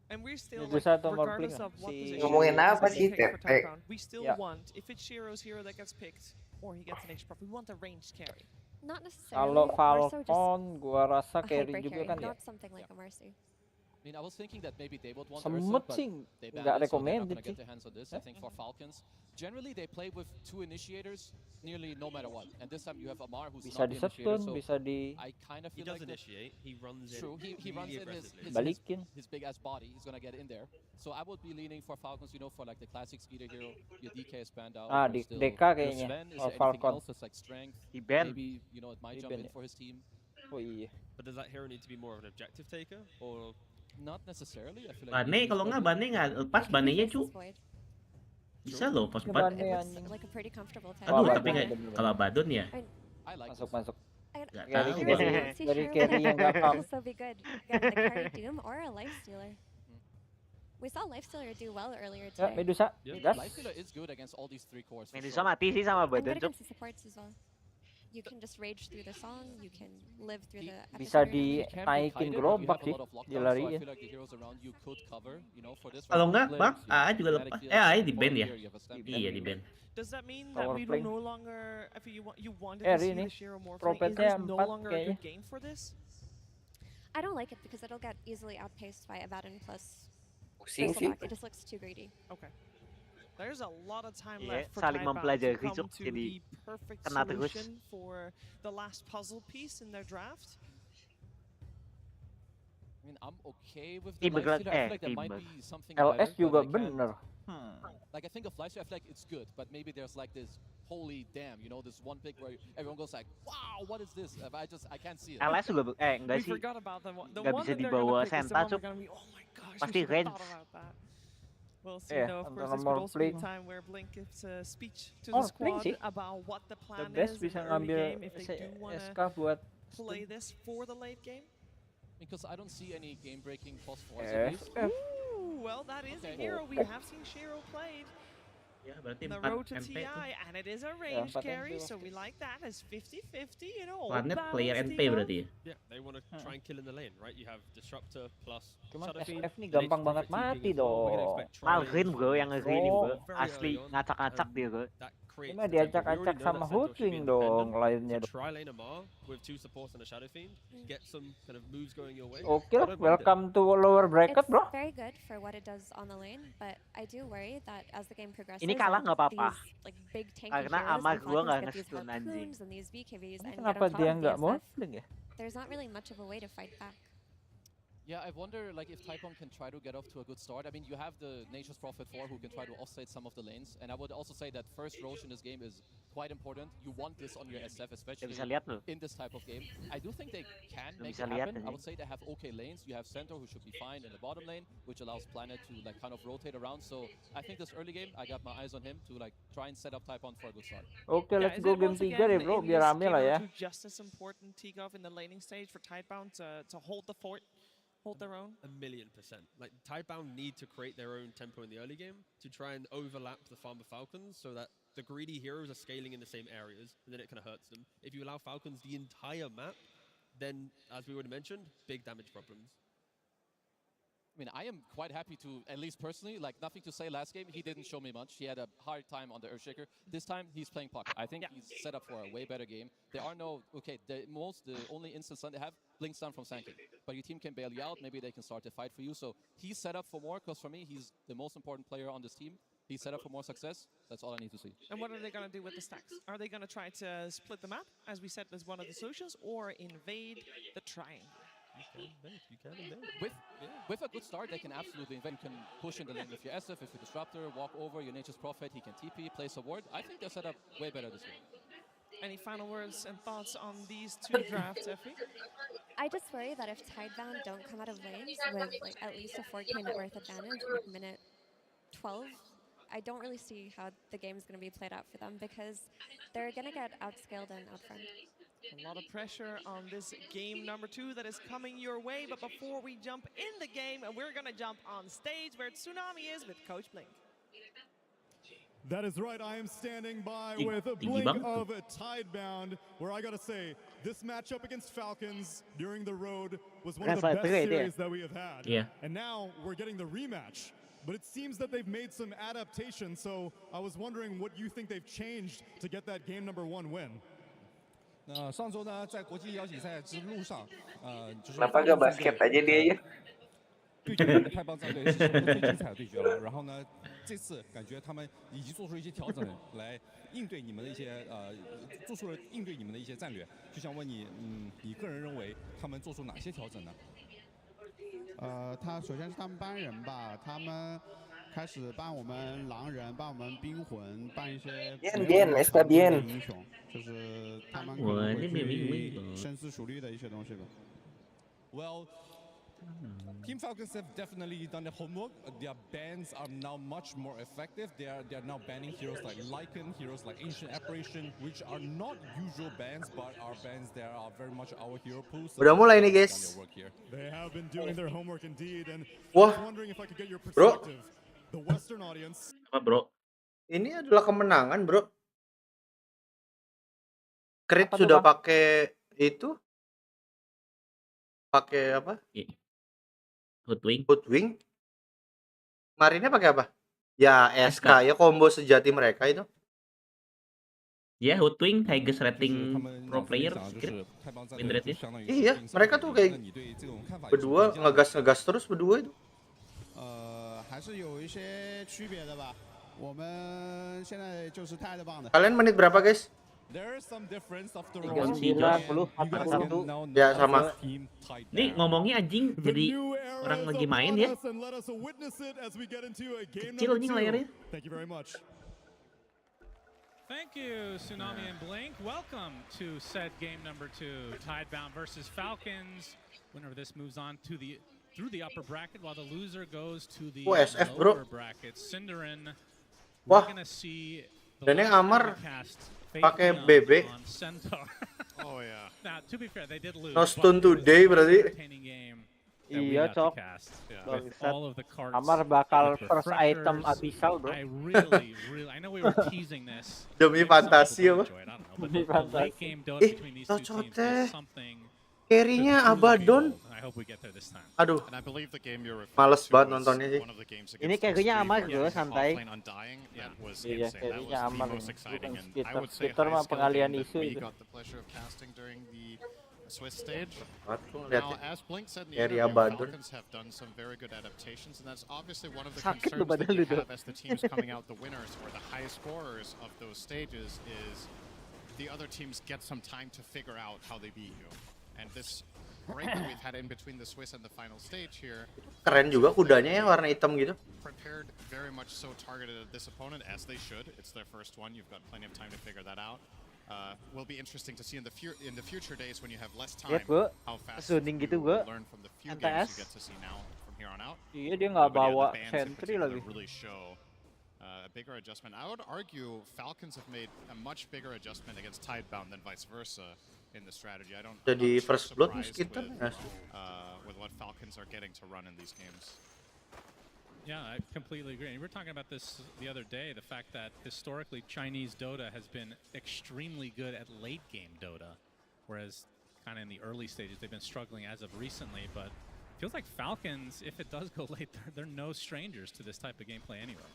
And we're still Medusa like, atau Morphling regardless lah. of what Si position Ngomongin is apa being sih, picked for Tep? Typhon, we still Ya. want, if it's Shiro's hero that gets picked, or he gets an H prop, we want a ranged carry. Not necessarily. Kalau more so just Falcon gua rasa a carry hyper juga carry, kan ya. not something like a Mercy. I mean, I was thinking that maybe they would want Semut Ursa, but sih they nggak banned it, so they're not recommended going to get sih. their hands on this. I think for Falcons, generally they play with 2 initiators nearly no matter what. And this time you have Amar who's Bisa not the initiator, disetun, so bisa di I kind of He feel does like initiate. He runs in. true. He runs in balikin. his big ass body. He's gonna get in there. So I would be leaning for Falcons, you know, for like the classic Skeeter hero. Your DK is banned out. Ah, there's di still DK your kayaknya. Sven. Is Oh, there anything Falcon. else that's like strength? Di ban. Maybe, you know, it might Di jump ban in ya. for his team. Oh iya. But does that hero need to be more of an objective taker, or Not necessarily. I feel like Bane maybe kalau he's nggak better. Bane nggak lepas Banenya cu. Void. Bisa loh pos 4. Bane It was anjing. like a pretty comfortable type. Aduh Wah, tapi Bane nggak bener-bener. kalau Abadon ya. I like Masuk this. masuk. Nggak Carry tahu. carry dari carry yang nggak farm. Also be good. Again, the carry Doom or a Life Stealer. We saw Life Stealer do well earlier Ya, today. Medusa. Yeah, Gas. Life Stealer is good against all these 3 cores. for Medusa sure. mati sih sama And badan good cuk. against the supports as well. You can just rage through the song. You can live through the. Bisa epicenter You damage. can be dinaikin kited, but you gerobak have a sih. lot of lockdowns, so I Dilariin. feel like the heroes around you could cover, you know, for this. Kalau for nggak mid bak lanes, you AA have juga static lepas. heals, AA you di have ban ya. here, you have a stamina Iya di hero. ban. Does that mean Power that we play. will no longer, if you wanted to Carry see ini. the Shiro Morphling, is Propetnya this no 4 longer a kayaknya. good game for this? I don't like it because it'll get easily outpaced by Abaddon plus Pusing sih. Bristleback. It just looks too greedy. Okay. There's a lot of time Iya, left for saling Typhon mempelajari, to come Cuk. to Jadi the perfect kena terus. solution for the last puzzle piece in their draft. I mean, I'm okay with the Timber Life Stealer. I feel like there Timber. might be something LS better, juga but I can't- bener. Like I think of Life Stealer, I feel like it's good, but maybe there's like this holy damn, you know, this one pick where everyone goes like, wow, what is this? I can't see it. LS juga enggak We sih. forgot about the one Nggak bisa that they're dibawa gonna pick is the Senta, one we're Cuk. gonna be, oh my gosh, Pasti we should have range. thought about that. We'll see, Yeah, though. Of antara course, this could also be Morphling. time where Blink gives a speech to Oh, the Blink squad sih. about what the The plan best is in bisa the early ngambil game if they do want SK to buat play this for the late game. Because I don't see any game-breaking post fours Eh, at least. Ooh, well, that is a Okay. hero we have seen Shiro played. Ya berarti The 4 road to MP TI, tuh. and it is a ranged 4 carry, MP so we like that as 50-50, you know. Planet all player balanced NP here. berarti ya. Yeah, they want to try and kill in the lane, right? You have Disruptor plus Cuman Shadow Fiend. SF nih the gampang Nature banget Prophet mati TPing as well. We're gonna dong. expect Malgreen tri-lanes bro for yang Shiro nge-green bro. very Asli early on, ngacak-ngacak and dia bro. that creates Cuma the tempo. We diacak-acak already know sama that Santos should be Hootwing independent. dong lainnya So dong. tri-lane Amar with 2 supports and a Shadow Fiend, get some kind of moves going your way. Oke I lah, don't mind it. welcome to lower bracket It's bro. very good for what it does on the lane, but I do worry that as the game progresses, Ini kalah and nggak apa-apa. these like big tanky Karena heroes Amar and gua nggak Falcons get these nge-stun anjing. harpoons and these BKBs Ini and get kenapa on top dia of nggak BSF, Morphling ya? there's not really much of a way to fight back. Yeah, I wonder like if Taipong can try to get off to a good start. I mean, you have the Nature's Prophet 4 who can try to offside some of the lanes, and I would also say that first Roche in this game is quite important. You want this on your SF, especially in this type of game. I do think they can make it happen. I would say they have okay lanes. You have Centaur who should be fine in the bottom lane, which allows Planet to like kind of rotate around. So I think this early game, I got my eyes on him to like try and set up Taipong for a good start. Oke, let's go game 3 deh bro, biar rame lah ya. Just as important, Tigov, in the laning stage for Tidebound to hold the fort. Hold their own? 1,000,000%. Like, Tidebound need to create their own tempo in the early game to try and overlap the Farmer Falcons so that the greedy heroes are scaling in the same areas, and then it kind of hurts them. If you allow Falcons the entire map, then, as we already mentioned, big damage problems. I mean, I am quite happy to, at least personally, like nothing to say last game. He didn't show me much. He had a hard time on the Earthshaker. This time, he's playing puck. I think he's set up for a way better game. There are no, okay, the only instance they have, blinks down from Sanking. But your team can bail you out. Maybe they can start a fight for you. So he's set up for more, because for me, he's the most important player on this team. He's set up for more success. That's all I need to see. And what are they going to do with the stacks? Are they going to try to split the map, as we said as one of the solutions, or invade the triangle? You can invade. With a good start, they can absolutely invade. You can push in the lane with your SF, with your Disruptor, walk over, your Nature's Prophet, he can TP, place a ward. I think they're set up way better this game. Any final words and thoughts on these two drafts, Effie? I just worry that if Tidebound don't come out of lanes with like at least a 4K net worth advantage at minute 12, I don't really see how the game is going to be played out for them, because they're going to get outscaled and outframed. A lot of pressure on this game number 2 that is coming your way. But before we jump in the game, we're going to jump on stage where Tsunami is with Coach Blink. That is right. I am standing by with a Blink of Tidebound, where I gotta say, this matchup against Falcons during the road was one of the best series that we have had. Yeah. And now we're getting the rematch. But it seems that they've made some adaptations, so I was wondering what you think they've changed to get that game number 1 win. 上周呢，在国际邀请赛之路上，就是 Kenapa gak basket aja dia ya? 对决太棒战队是最精彩的对决了。然后呢，这次感觉他们已经做出一些调整来应对你们的一些做出了应对你们的一些战略。就想问你，你个人认为他们做出哪些调整呢？他首先是他们班人吧，他们开始帮我们狼人，帮我们冰魂，帮一些英雄，就是他们可能会去深思熟虑的一些东西吧。Well, Team Falcons have definitely done their homework. Their bans are now much more effective. They are now banning heroes like Lycan, heroes like Ancient Apparition, which are not usual bans, but are bans that are very much our hero pool. So udah mulai nih guys. They have been doing their homework indeed, and I was wondering if I could get your perspective. The Western audience. Apa bro? Ini adalah kemenangan bro. Crit sudah pakai itu. Pakai apa? Hoodwing. Marinnya pakai apa? Ya SK ya, combo sejati mereka itu. Ya Hoodwing, Tigers rating pro player, win rate-nya. Iya, mereka tuh kayak berdua ngegas terus berdua itu. 还是有一些区别的吧。我们现在就是太棒的。 Kalian menit berapa guys? There is some difference after 90, 41. Ya sama. Nih ngomongnya anjing jadi orang lagi main ya. Kecil anjing layarnya. Thank you very much. Thank you, Tsunami and Blink. Welcome to said game number 2, Tidebound versus Falcons. Winner of this moves on to through the upper bracket, while the loser goes to the lower bracket. Cinderin. Wah. Dan yang Amar pakai BB. Oh yeah. Now, to be fair, they did lose. No stun today berarti. Iya cok. Amar bakal first item abyssal bro. I know we were teasing this. Demi fantasi apa? Demi fantasi. Cocote. Carry-nya Abaddon. Aduh, males banget nontonnya sih. Ini carry-nya Amar bro, santai. Iya, carry-nya Amar. Peter mah pengalian isu itu. Swiss stage. Now, as Blink said, the Falcons have done some very good adaptations, and that's obviously one of the concerns that you have as the teams coming out the winners or the highest scorers of those stages is the other teams get some time to figure out how they beat you. And this break that we've had in between the Swiss and the final stage here. Keren juga kudanya ya, warna hitam gitu. Prepared very much so targeted at this opponent, as they should. It's their first one. You've got plenty of time to figure that out. Will be interesting to see in the future days when you have less time how fast you learn from the few games you get to see now from here on out. Iya, dia nggak bawa sentry lagi. Really show a bigger adjustment. I would argue Falcons have made a much bigger adjustment against Tidebound than vice versa in the strategy. I don't. Jadi first blood kita with what Falcons are getting to run in these games. Yeah, I completely agree. And we were talking about this the other day, the fact that historically Chinese Dota has been extremely good at late game Dota, whereas kind of in the early stages they've been struggling as of recently, but it feels like Falcons, if it does go late, they're no strangers to this type of gameplay anyway.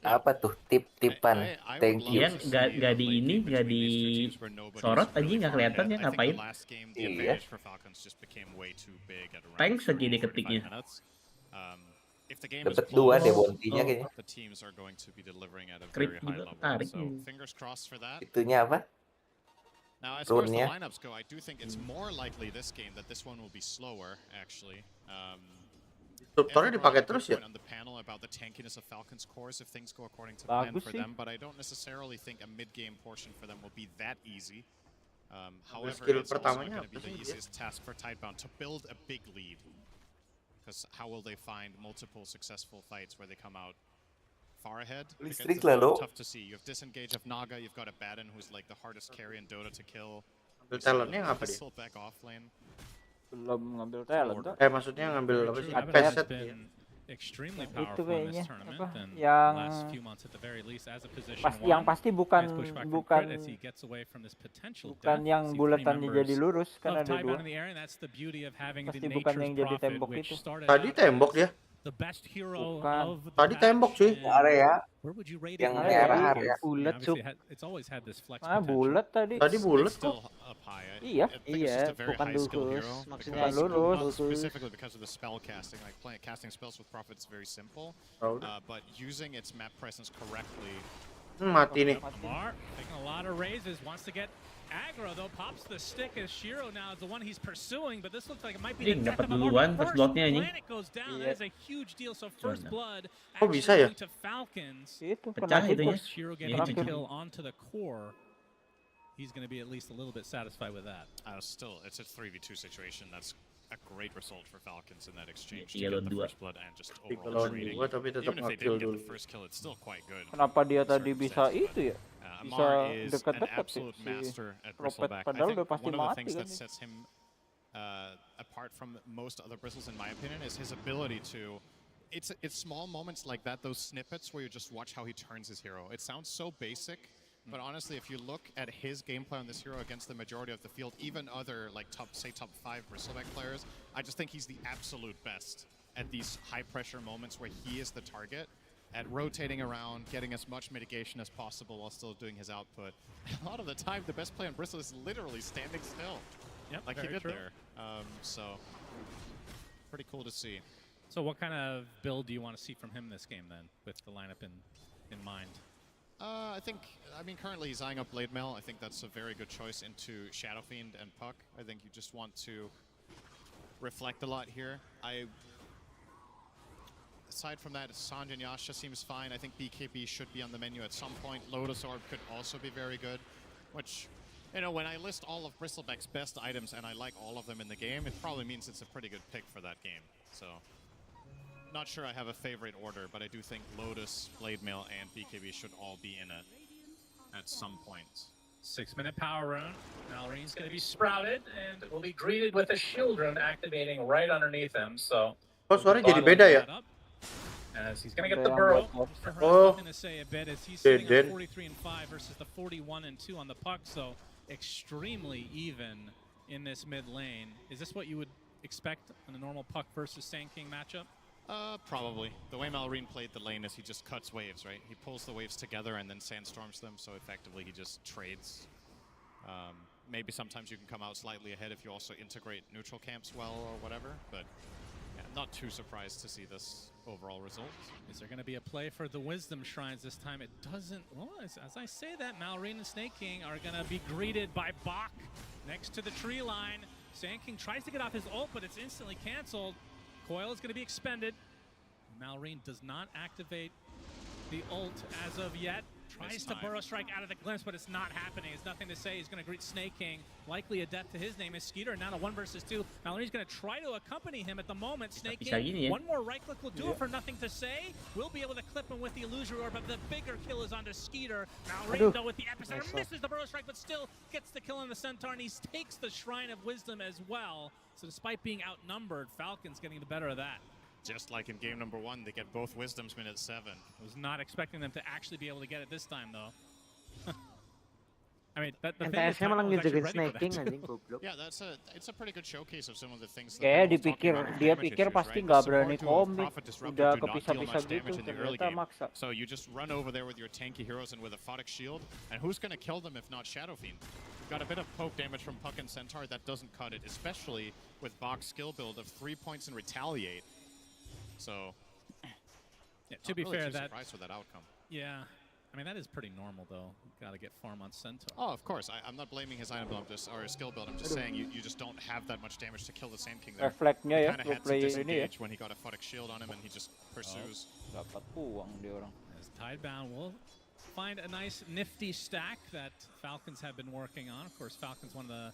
Apa tuh tip-tipan? Thank you. Gak di ini, gak di sorot aja, nggak kelihatan ya ngapain. Iya. Thanks lagi diketiknya. Dapat 2 deh bontinya kayaknya. Crit juga tarik. Itunya apa? Now, as far as the lineups go, I do think it's more likely this game that this one will be slower, actually. Tutorial dipakai terus ya? On the panel about the tankiness of Falcons cores if things go according to plan for them, but I don't necessarily think a mid-game portion for them will be that easy. However, it's also going to be the easiest task for Tidebound to build a big lead. Because how will they find multiple successful fights where they come out far ahead? Listrik lah lo. Tough to see. You have disengage of Naga. You've got a Baden who's like the hardest carry in Dota to kill. Ambil talentnya apa dia? Back off lane. Belum ngambil talent. Maksudnya ngambil apa sih? Set ya. Extremely itu powerful in kayaknya this tournament apa and yang last few months at the very least as a position yang pasti bukan yang bulatannya jadi lurus kan ada 2. Pasti bukan yang jadi tembok itu. Tadi tembok dia. Bukan. Tadi tembok cuy. Area. Yang merah area. Bulat cuk. Bulat tadi. Tadi bulat kok. Iya, bukan lurus. Maksudnya lurus. Specifically because of the spell casting, like casting spells with Prophet is very simple, but using its map presence correctly. Mati nih. Amar taking a lot of raises, wants to get aggro though, pops the stick as Shiro now is the one he's pursuing, but this looks like it might be the death of Amar. First planet goes down, that is a huge deal, so first blood actually going to Falcons. Pecah itunya. Shiro getting the kill onto the core. He's going to be at least a little bit satisfied with that. Still, it's a 3v2 situation. That's a great result for Falcons in that exchange to get the first blood and just overall trading. Even if they didn't get the first kill, it's still quite good. Kenapa dia tadi bisa itu ya? Amar is an absolute master at bristleback. I think one of the things that sets him apart from most other bristles, in my opinion, is his ability to. It's small moments like that, those snippets where you just watch how he turns his hero. It sounds so basic. But honestly, if you look at his gameplay on this hero against the majority of the field, even other like top 5 bristleback players, I just think he's the absolute best at these high pressure moments where he is the target, at rotating around, getting as much mitigation as possible while still doing his output. A lot of the time, the best player on Bristle is literally standing still, like he did there. So pretty cool to see. So what kind of build do you want to see from him this game then, with the lineup in mind? I mean, currently he's eyeing up Blade Mail. I think that's a very good choice into Shadow Fiend and Puck. I think you just want to reflect a lot here. Aside from that, Sanj and Yasha seems fine. I think BKB should be on the menu at some point. Lotus Orb could also be very good, which, you know, when I list all of Bristleback's best items and I like all of them in the game, it probably means it's a pretty good pick for that game. So, not sure I have a favorite order, but I do think Lotus, Blade Mail, and BKB should all be in it at some point. 6-minute power rune. Malorine's going to be sprouted and will be greeted with a shield rune activating right underneath him. So, suaranya jadi beda ya? As he's going to get the burrow. Oh, going to say a bit as he's sitting at 43 and 5 versus the 41 and 2 on the puck. So, extremely even in this mid lane. Is this what you would expect in a normal puck versus Sand King matchup? Probably. The way Malorine played the lane is he just cuts waves, right? He pulls the waves together and then sandstorms them, so effectively he just trades. Maybe sometimes you can come out slightly ahead if you also integrate neutral camps well or whatever, but yeah, not too surprised to see this overall result. Is there going to be a play for the Wisdom Shrines this time? It doesn't. Well, as I say that, Malorine and Snake King are going to be greeted by Bach next to the tree line. Sand King tries to get off his ult, but it's instantly canceled. Coil is going to be expended. Malrine does not activate the ult as of yet. Tries to burrow strike out of the glimpse, but it's not happening. It's nothing to say. He's going to greet Snake King. Likely a death to his name is Skeeter. Now to 1 versus 2. Malrine's going to try to accompany him at the moment. Snake King, one more right click will do it for nothing to say. We'll be able to clip him with the illusory orb, but the bigger kill is onto Skeeter. Malrine, though, with the epicenter, misses the burrow strike, but still gets the kill on the Centaur, and he takes the Shrine of Wisdom as well. So despite being outnumbered, Falcon's getting the better of that. Just like in game number 1, they get both Wisdoms minute 7. I was not expecting them to actually be able to get it this time, though. I mean, the thing is, malang was actually ngejaga ready for Snake King that. anjing goblok. Yeah, it's a pretty good showcase of some of the things. Kayak dia pikir pasti nggak berani komit, udah kepisah-pisah gitu, ternyata maksa. So you just run over there with your tanky heroes and with a Photic Shield, and who's going to kill them if not Shadow Fiend? You've got a bit of poke damage from Puck and Centaur, that doesn't cut it, especially with Bach's skill build of 3 points and Retaliate. So, yeah, to be really fair, too surprised with that outcome. Yeah, I mean that is pretty normal though. You've got to get farm on Centaur. Oh, of course. I'm not blaming his item build or his skill build. I'm just saying you just don't have that much damage to kill the Sand King there. Refleknya ya, Kind of had to disengage when he got a Photic Shield on him and he just pursues. Dapat uang dia orang. As Tidebound will find a nice nifty stack that Falcons have been working on. Of course, Falcons one of the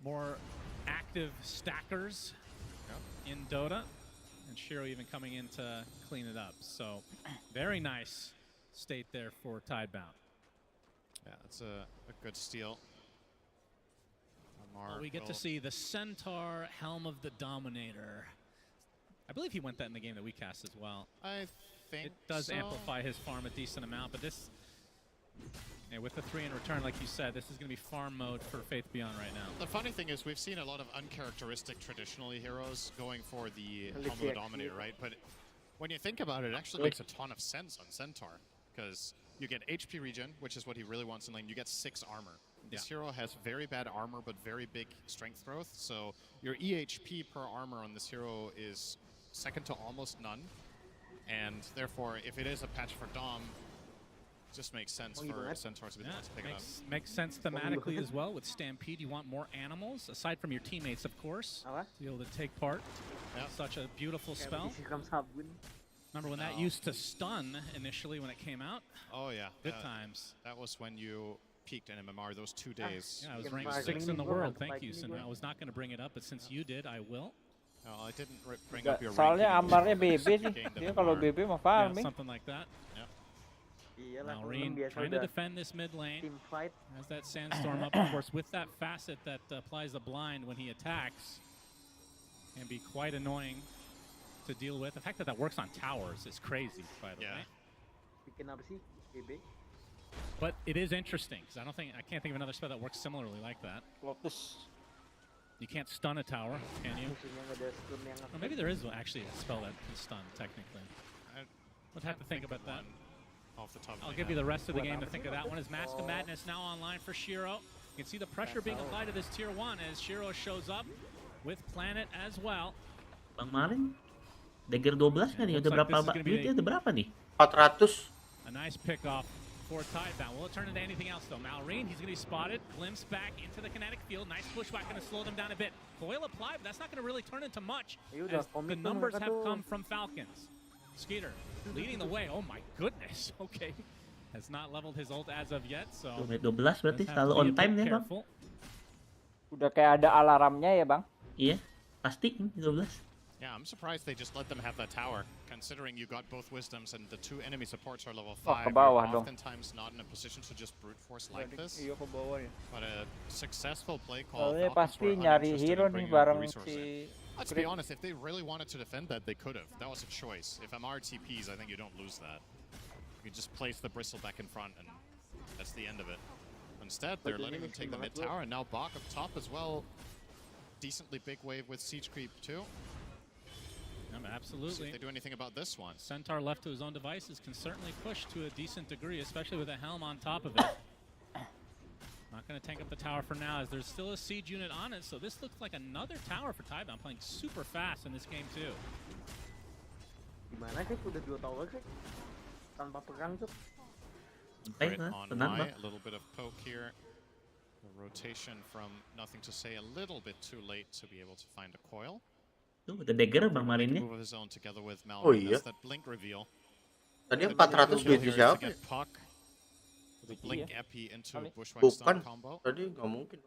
more active stackers in Dota, and Shiro even coming in to clean it up. So very nice state there for Tidebound. Yeah, that's a good steal. Well, we get to see the Centaur Helm of the Dominator. I believe he went that in the game that we cast as well. I think it does so. amplify his farm a decent amount, but this, yeah, with the 3 in return, like you said, this is going to be farm mode for Faith Beyond right now. The funny thing is we've seen a lot of uncharacteristic traditionally heroes going for the Helm of the Dominator, right? But when you think about it, it actually makes a ton of sense on Centaur, because you get HP regen, which is what he really wants in lane. You get 6 armor. This hero has very bad armor, but very big strength growth. So your EHP per armor on this hero is second to almost none. And therefore, if it is a patch for Dom, it just makes sense for Centaur to be the one to pick it up. Makes sense thematically as well. With Stampede, you want more animals, aside from your teammates, of course, to be able to take part. Such a beautiful spell. Remember when that used to stun initially when it came out? Oh yeah. Good times. That was when you peaked in MMR those 2 days. Yeah, I was ranked 6 in the world. Thank you, Sin. I was not going to bring it up, but since you did, I will. No, I didn't bring up your Soalnya ranking. amarnya BB sih. Dia kalau BB mah farming. Something like that. Malrine trying to defend this mid lane. Has that sandstorm up, of course, with that facet that applies the blind when he attacks. Can be quite annoying to deal with. The fact that that works on towers is crazy, by the way. Bikin apa sih BB? But it is interesting because I can't think of another spell that works similarly like that. Lotus. You can't stun a tower, can you? Or maybe there is actually a spell that can stun technically. We'll have to think about that. Off the top of I'll give you the rest of the game to think of that one. Is Mask of Madness now online for Shiro? You can see the pressure being applied to this tier 1 as Shiro shows up with Planet as well. Bang Malin, dagger 12 kan nih, udah berapa duitnya, udah berapa nih? 400. A nice pick off for Tidebound. Will it turn into anything else though? Malrine, he's going to be spotted. Glimpse back into the kinetic field. Nice pushback, going to slow them down a bit. Coil applied, but that's not going to really turn into much as the numbers have come from Falcons. Skeeter leading the way. Oh my goodness. Okay. Has not leveled his ult as of yet, so 12 berarti selalu on time nih, Bang. Udah kayak ada alarmnya ya, Bang? Iya, pasti 12. Yeah, I'm surprised they just let them have that tower, considering you got both Wisdoms and the 2 enemy supports are level 5. Bawah You're dong. oftentimes not in a position to just brute force like this. Iya ke bawah ya. But a successful play call. Soalnya pasti Falcons were nyari uninterested hero in nih bringing bareng the resource si. in. Let's be honest, if they really wanted to defend that, they could have. That was a choice. If MR TPs, I think you don't lose that. You just place the bristle back in front, and that's the end of it. Instead, they're letting them take the mid tower, and now Bach up top as well. Decently big wave with siege creep too. Absolutely. See if they do anything about this one. Centaur left to his own devices can certainly push to a decent degree, especially with a helm on top of it. Not going to tank up the tower for now, as there's still a siege unit on it, so this looks like another tower for Tidebound, playing super fast in this game too. Gimana sih? Udah 2 tower sih? Tanpa pegang tuh. Right on my, a little bit of poke here. The rotation from nothing to say a little bit too late to be able to find a coil. Tuh, udah dagger Bang Marinnya. Move of his own together with Oh Mallory. iya. That's that blink reveal. Tadi 400 duit siapa? Get Puck. The blink epi into Bushwhack Bukan. stun combo. Tadi nggak mungkin.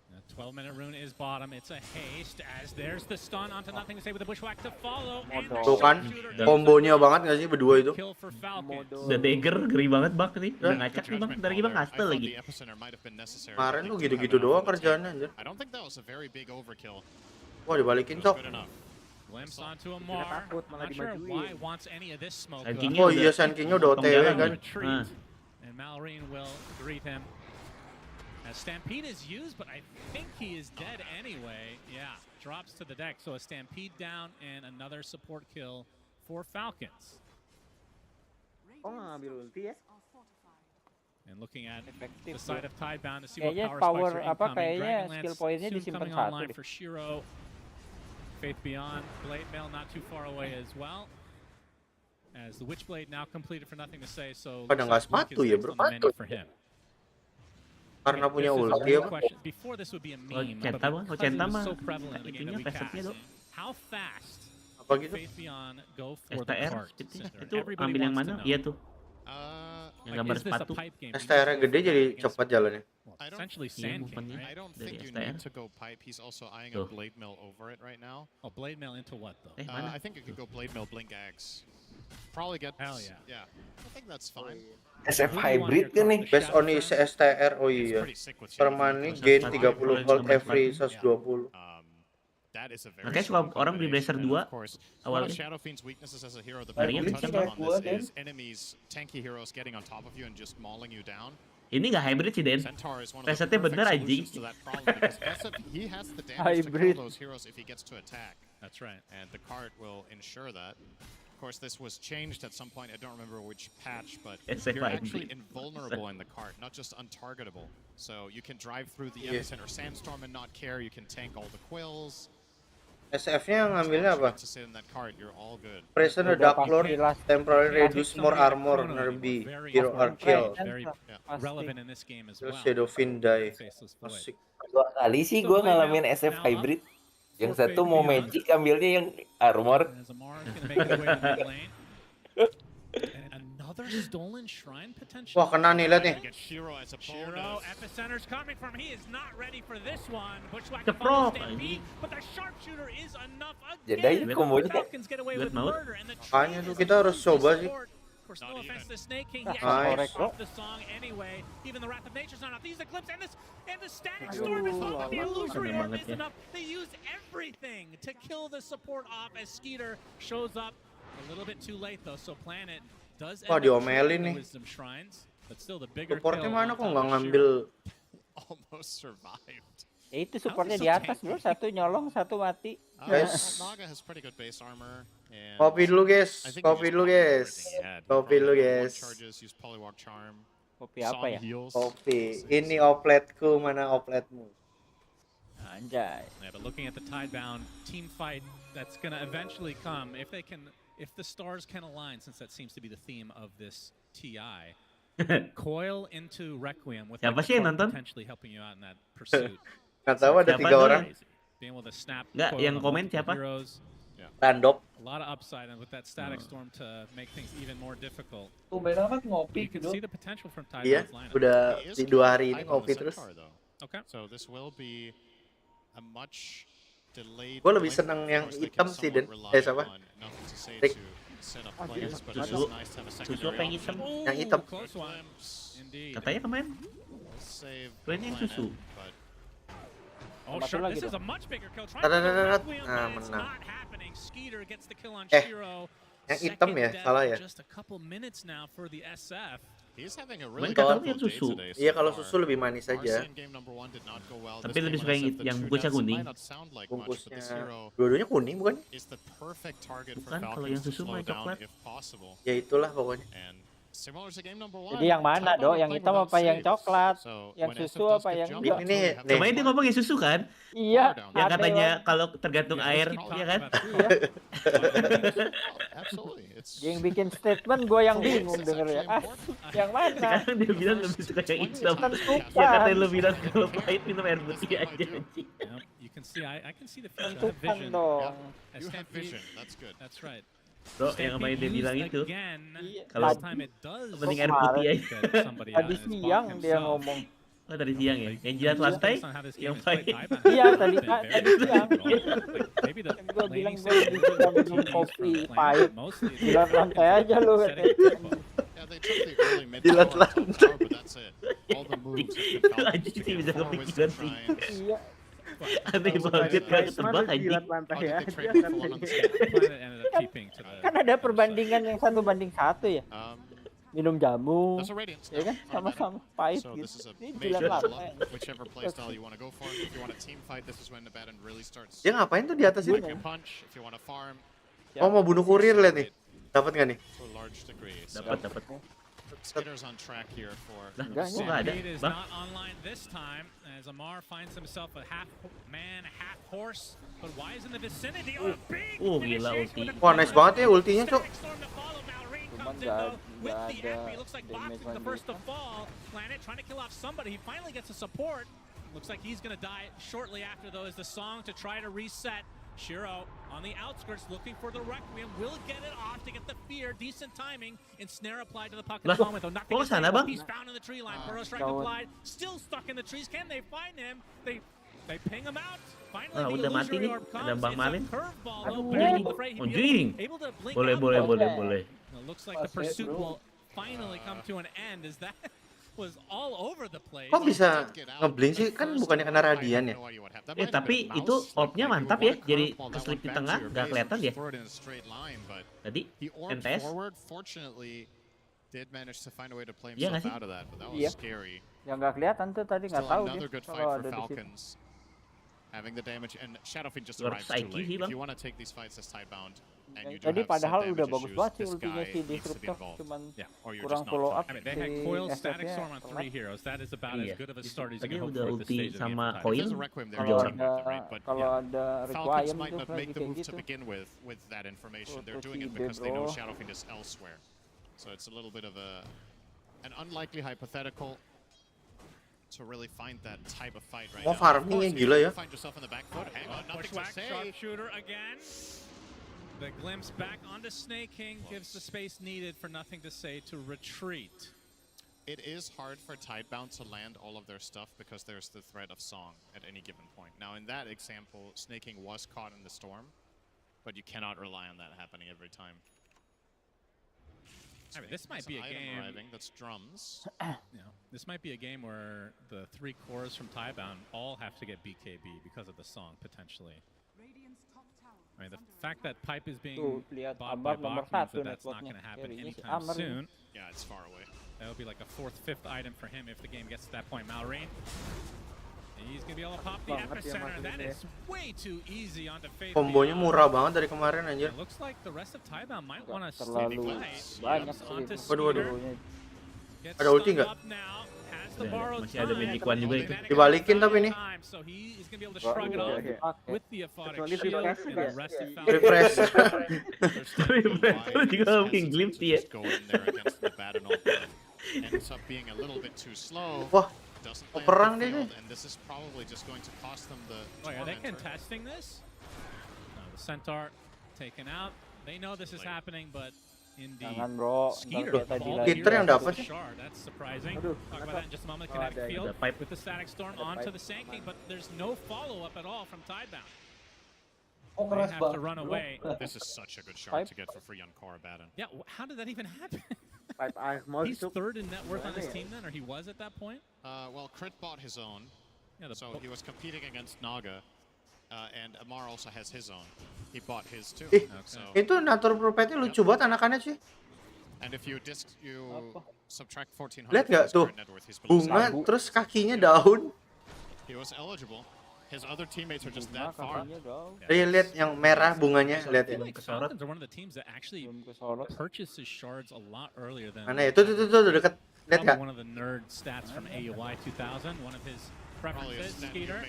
The 12-minute rune is bottom. It's a haste as there's the stun onto nothing to say with the Bushwhack to follow. Tuh kan, kombonya banget nggak sih berdua itu? Udah dagger ngeri banget Bang nih. Udah ngacak nih Bang, bentar lagi Bang castle lagi. Kemarin tuh gitu-gitu doang kerjaannya anjir. Wah, dibalikin cok. Glimpse onto a Mar. Not sure why wants any of this smoke. Oh iya, Sand King-nya udah OTW kan. And Mallory will greet him. As Stampede is used, but I think he is dead anyway. Yeah, drops to the deck. So a Stampede down and another support kill for Falcons. Oh, ngambil ulti ya? And looking at the side of Tidebound to see kayaknya what power spikes are apa incoming. kayaknya Dragonlance skill pointnya soon disimpan coming satu online deh. for Shiro. Faith Beyond, Blade Mail not too far away as well. As the Witchblade now completed for nothing to say, so Pada nggak sepatu ya bro, sepatu. for him. Karena punya ulti ya. Before this would be a Oh, meme, Centa Bang, oh because it Centa was mah. so prevalent in the game that Itunya we pesetnya cast. dong. How fast Apa gitu? Faith Beyond go for the STR cart? speednya. Cinder? Itu Everybody ambil yang wants to mana? know. Iya tuh. Yang Like, gambar is this a sepatu. pipe game? STR gede jadi cepat jalannya. Essentially Iya, Sand King, movementnya right? I don't dari think you STR. need to go pipe. He's also eyeing a blade mill over it right now. Oh, Blade Mail into what though? Mana? I think it could go blade mill, blink Axe. Probably get. Hell yeah. Yeah, I think that's fine. SF hybrid kan nih. Based on isi STR, oh iya. Permani gain 30 gold every 120. That is a very Makanya suka orang beli Blazer 2 awalnya. Shadow Fiend's weaknesses as a hero, the Varian big bisa touchdown gua, on this Den. is enemies, tanky heroes getting on top of you and just mauling you down. Ini nggak hybrid sih Den. Centaur is one of the Resetnya bener perfect anjing. solutions to that problem because SF, he has the damage to kill those heroes if he gets to attack. That's right. And the cart will ensure that. Of course, this was changed at some point. I don't remember which patch, but SF you're hybrid. actually invulnerable in the cart, not just untargetable. So you can drive through the Yeah. epicenter sandstorm and not care. You can tank all the quills. SF-nya ngambilnya apa? To sit in that cart, you're all good. Present a Dark Lord, temporarily reduce more armor, nerbi, hero are killed. Very relevant in this game as well. Terus Shadow Fiend die. Faceless Void. Asik. 2 kali sih gue ngalamin SF hybrid. Yang satu mau magic ambilnya yang armor. As Amar is gonna make his way to mid lane. And another stolen shrine potentially. Wah, kena nih, lihat nih. Shiro as a Shiro, Epicenter's coming from. He is not ready for this one. Bushwhack Ceprok, follows Stampede, but the sharpshooter is enough Jadi again. kombonya Falcons get away with maut. murder, and the Makanya train tuh is kita harus coba sih. Of course, no offense to Snake King, he Nice. actually off the song anyway. Even the Wrath of Nature's not enough. They use the Glimpse and the Static Storm is home, but the Illusory Orb is enough. They use everything to kill the support off as Skeeter shows up a little bit too late though. So Planet does Wah, end up diomelin trading the nih. Wisdom Shrines, but still the bigger Supportnya kill mana on kok top nggak of ngambil? almost survived. Ya itu supportnya di atas bro, satu nyolong, satu mati. Guys. Naga has pretty good base armor. And Kopi dulu guys, I think kopi he dulu just guys, popped everything he had. He kopi probably dulu had guys. one charges, used polywalk charm. Kopi apa Song ya? heals. Kopi. Ini opletku, mana opletmu? Anjay. Yeah, but looking at the Tidebound team fight that's gonna eventually come, if the stars can align, since that seems to be the theme of this TI. Coil into Requiem with Siapa sih yang nonton? potentially helping you out in that pursuit. Nggak tahu ada Siapa 3 tuh? orang. Being able to snap Nggak, coil yang on komen multiple siapa? heroes. Randop. A lot of upside, and with that static storm to make things even more difficult. Tumben amat ngopi You can gitu. see the potential from Iya, Tidebound's lineup. udah He is di 2 hari ini hype on the kopi terus. Centaur, though. Okay. So this will be a much delayed. Gue lebih blink. seneng Of yang course, they hitam can sih, Den. somewhat Eh, rely siapa? on nothing to say Rick. to set up players, but it is Susu. nice to have a Susu secondary apa yang hitam? option. Yang hitam. Close one. Glimpse. Indeed. Katanya kemarin. We'll save Keren yang Planet, susu. but Oh, Satu sure. lagi This is dong. a much bigger kill. Trying Tadadadadad. to kill Requiem, Ah, but it's menang. not happening. Skeeter gets the kill on Eh, Shiro. yang hitam Second ya, death salah in ya? Just a couple minutes now for the SF. he's having a really Kalau colorful yang day susu. today so Iya, kalau far. susu lebih manis aja. Arcane game number 1 did not go well. Tapi This lebih game suka on yang SF, the yang two bungkusnya deaths kuning. might not sound like much, but Bungkusnya this hero dua-duanya kuning bukan? is the perfect target for Bukan, kalau Falcons yang to susu slow mah down coklat. if possible. Ya itulah pokoknya. And similar to game number 1. Jadi yang mana, Dok? Yang hitam apa yang coklat? Yang susu apa yang enggak? Ini kemarin dia ngomongin susu kan? Iya. Yang katanya kalau tergantung air, iya kan? Iya. Yang bikin statement gue yang bingung denger ya. Yang mana? Sekarang dia bilang lebih suka yang hitam. Tentukan. Dia katanya lu bilang kalau pahit minum air putih aja. You can see, I can see the future. Tentukan dong. You have vision. That's good. That's right. Bro, yang kemarin dia bilang itu, kalau mending air putih aja. Tadi siang dia ngomong. Oh, tadi siang ya? Yang jilat lantai? Yang pahit? Iya, tadi siang. Gue bilang gue lebih suka minum kopi pahit. Jilat lantai aja lu. Jilat lantai. Itu aja sih bisa kepikiran sih. Iya. Aneh banget kan tebak aja. Kan ada perbandingan yang 1 banding 1 ya. Minum jamu, ya kan sama-sama pahit gitu. Ini jilat lantai. Dia ngapain tuh di atas ini? Oh, mau bunuh kurir, lihat nih. Dapat nggak nih? Dapat. Skitters on track here for Stampede is not online this time as Amar finds himself a half man, half horse, but why is in the vicinity of a big gila ulti. Wah, nice banget ya ultinya, Cok. Cuman nggak ada damage the first to fall. Planet trying to kill off somebody. He finally gets a support. Looks like he's going to die shortly after, though, as the song to try to reset. Shiro on the outskirts looking for the Requiem. Will get it off to get the fear. Decent timing. Ensnare applied to the pocket of moment, though. Nothing is stable. He's found in the tree line. Burrow strike applied. Still stuck in the trees. Can they find him? They ping him out. Finally, udah mati nih. Ada Bang Malin. Anjing. Boleh. Looks like the pursuit will finally come to an end. Is that was all over the place. Kok bisa ngeblink sih? Kan bukannya kena radian ya? Tapi itu orbnya mantap ya. Jadi keselip di tengah, nggak kelihatan ya. Tadi MTS. Iya nggak sih? Iya. Yang nggak kelihatan tuh tadi nggak tahu dia kalau ada di situ. Lord Psyche sih bang. Tadi padahal udah bagus banget sih ultinya si Disruptor, cuman kurang follow up si SF-nya. Tadi udah ulti sama Coil. Kalau ada Requiem itu lagi kayak gitu. So it's a little bit of an unlikely hypothetical to really find that type of fight right now. Farming gila ya. Find yourself in the back foot. Hang on, nothing to say. Sharpshooter again. The glimpse back onto Snake King gives the space needed for nothing to say to retreat. It is hard for Tidebound to land all of their stuff because there's the threat of song at any given point. Now in that example, Snake King was caught in the storm, but you cannot rely on that happening every time. I mean, this might be a game. That's drums. You know, this might be a game where the 3 cores from Tidebound all have to get BKB because of the song potentially. I mean, the fact that Pipe is being bought by Bach means that that's not going to happen anytime soon. Yeah, it's far away. That'll be like a 4th, 5th item for him if the game gets to that point. Malrine. He's going to be able to pop the epicenter. That is way too easy onto Faith. Kombonya murah banget dari kemarin anjir. It looks like the rest of Tidebound might want to stick banyak Ada ulti nggak? Masih ada Magic One juga itu. Dibalikin tapi nih. Refresh. Itu juga mungkin glimpse ya. Wah, perang deh. Oh, are they contesting this? No, the Centaur taken out. They know this is happening, but jangan bro, Peter yang dapat sih. That's surprising. Talk about that in just a moment. Kinetic field with the static storm onto the Sand King, but there's no follow-up at all from Tidebound. They have to run away. This is such a good shard to get for free on Core Abaddon. Yeah, how did that even happen? He's 3rd in net worth on his team then, or he was at that point? Well, Crit bought his own, so he was competing against Naga. And Amar also has his own. He bought his too. Itu Natur Prophetnya lucu banget anakannya sih. And if you subtract 1400, lihat nggak tuh bunga terus kakinya daun. He was eligible. his other teammates are just that far. Lihat yang merah bunganya, lihat ya. Falcons are one of the teams that actually purchases shards a lot earlier than. Mana ya? Tuh dekat. Lihat nggak? One of the nerd stats from AUI 2000. One of his preferences, Skeeter.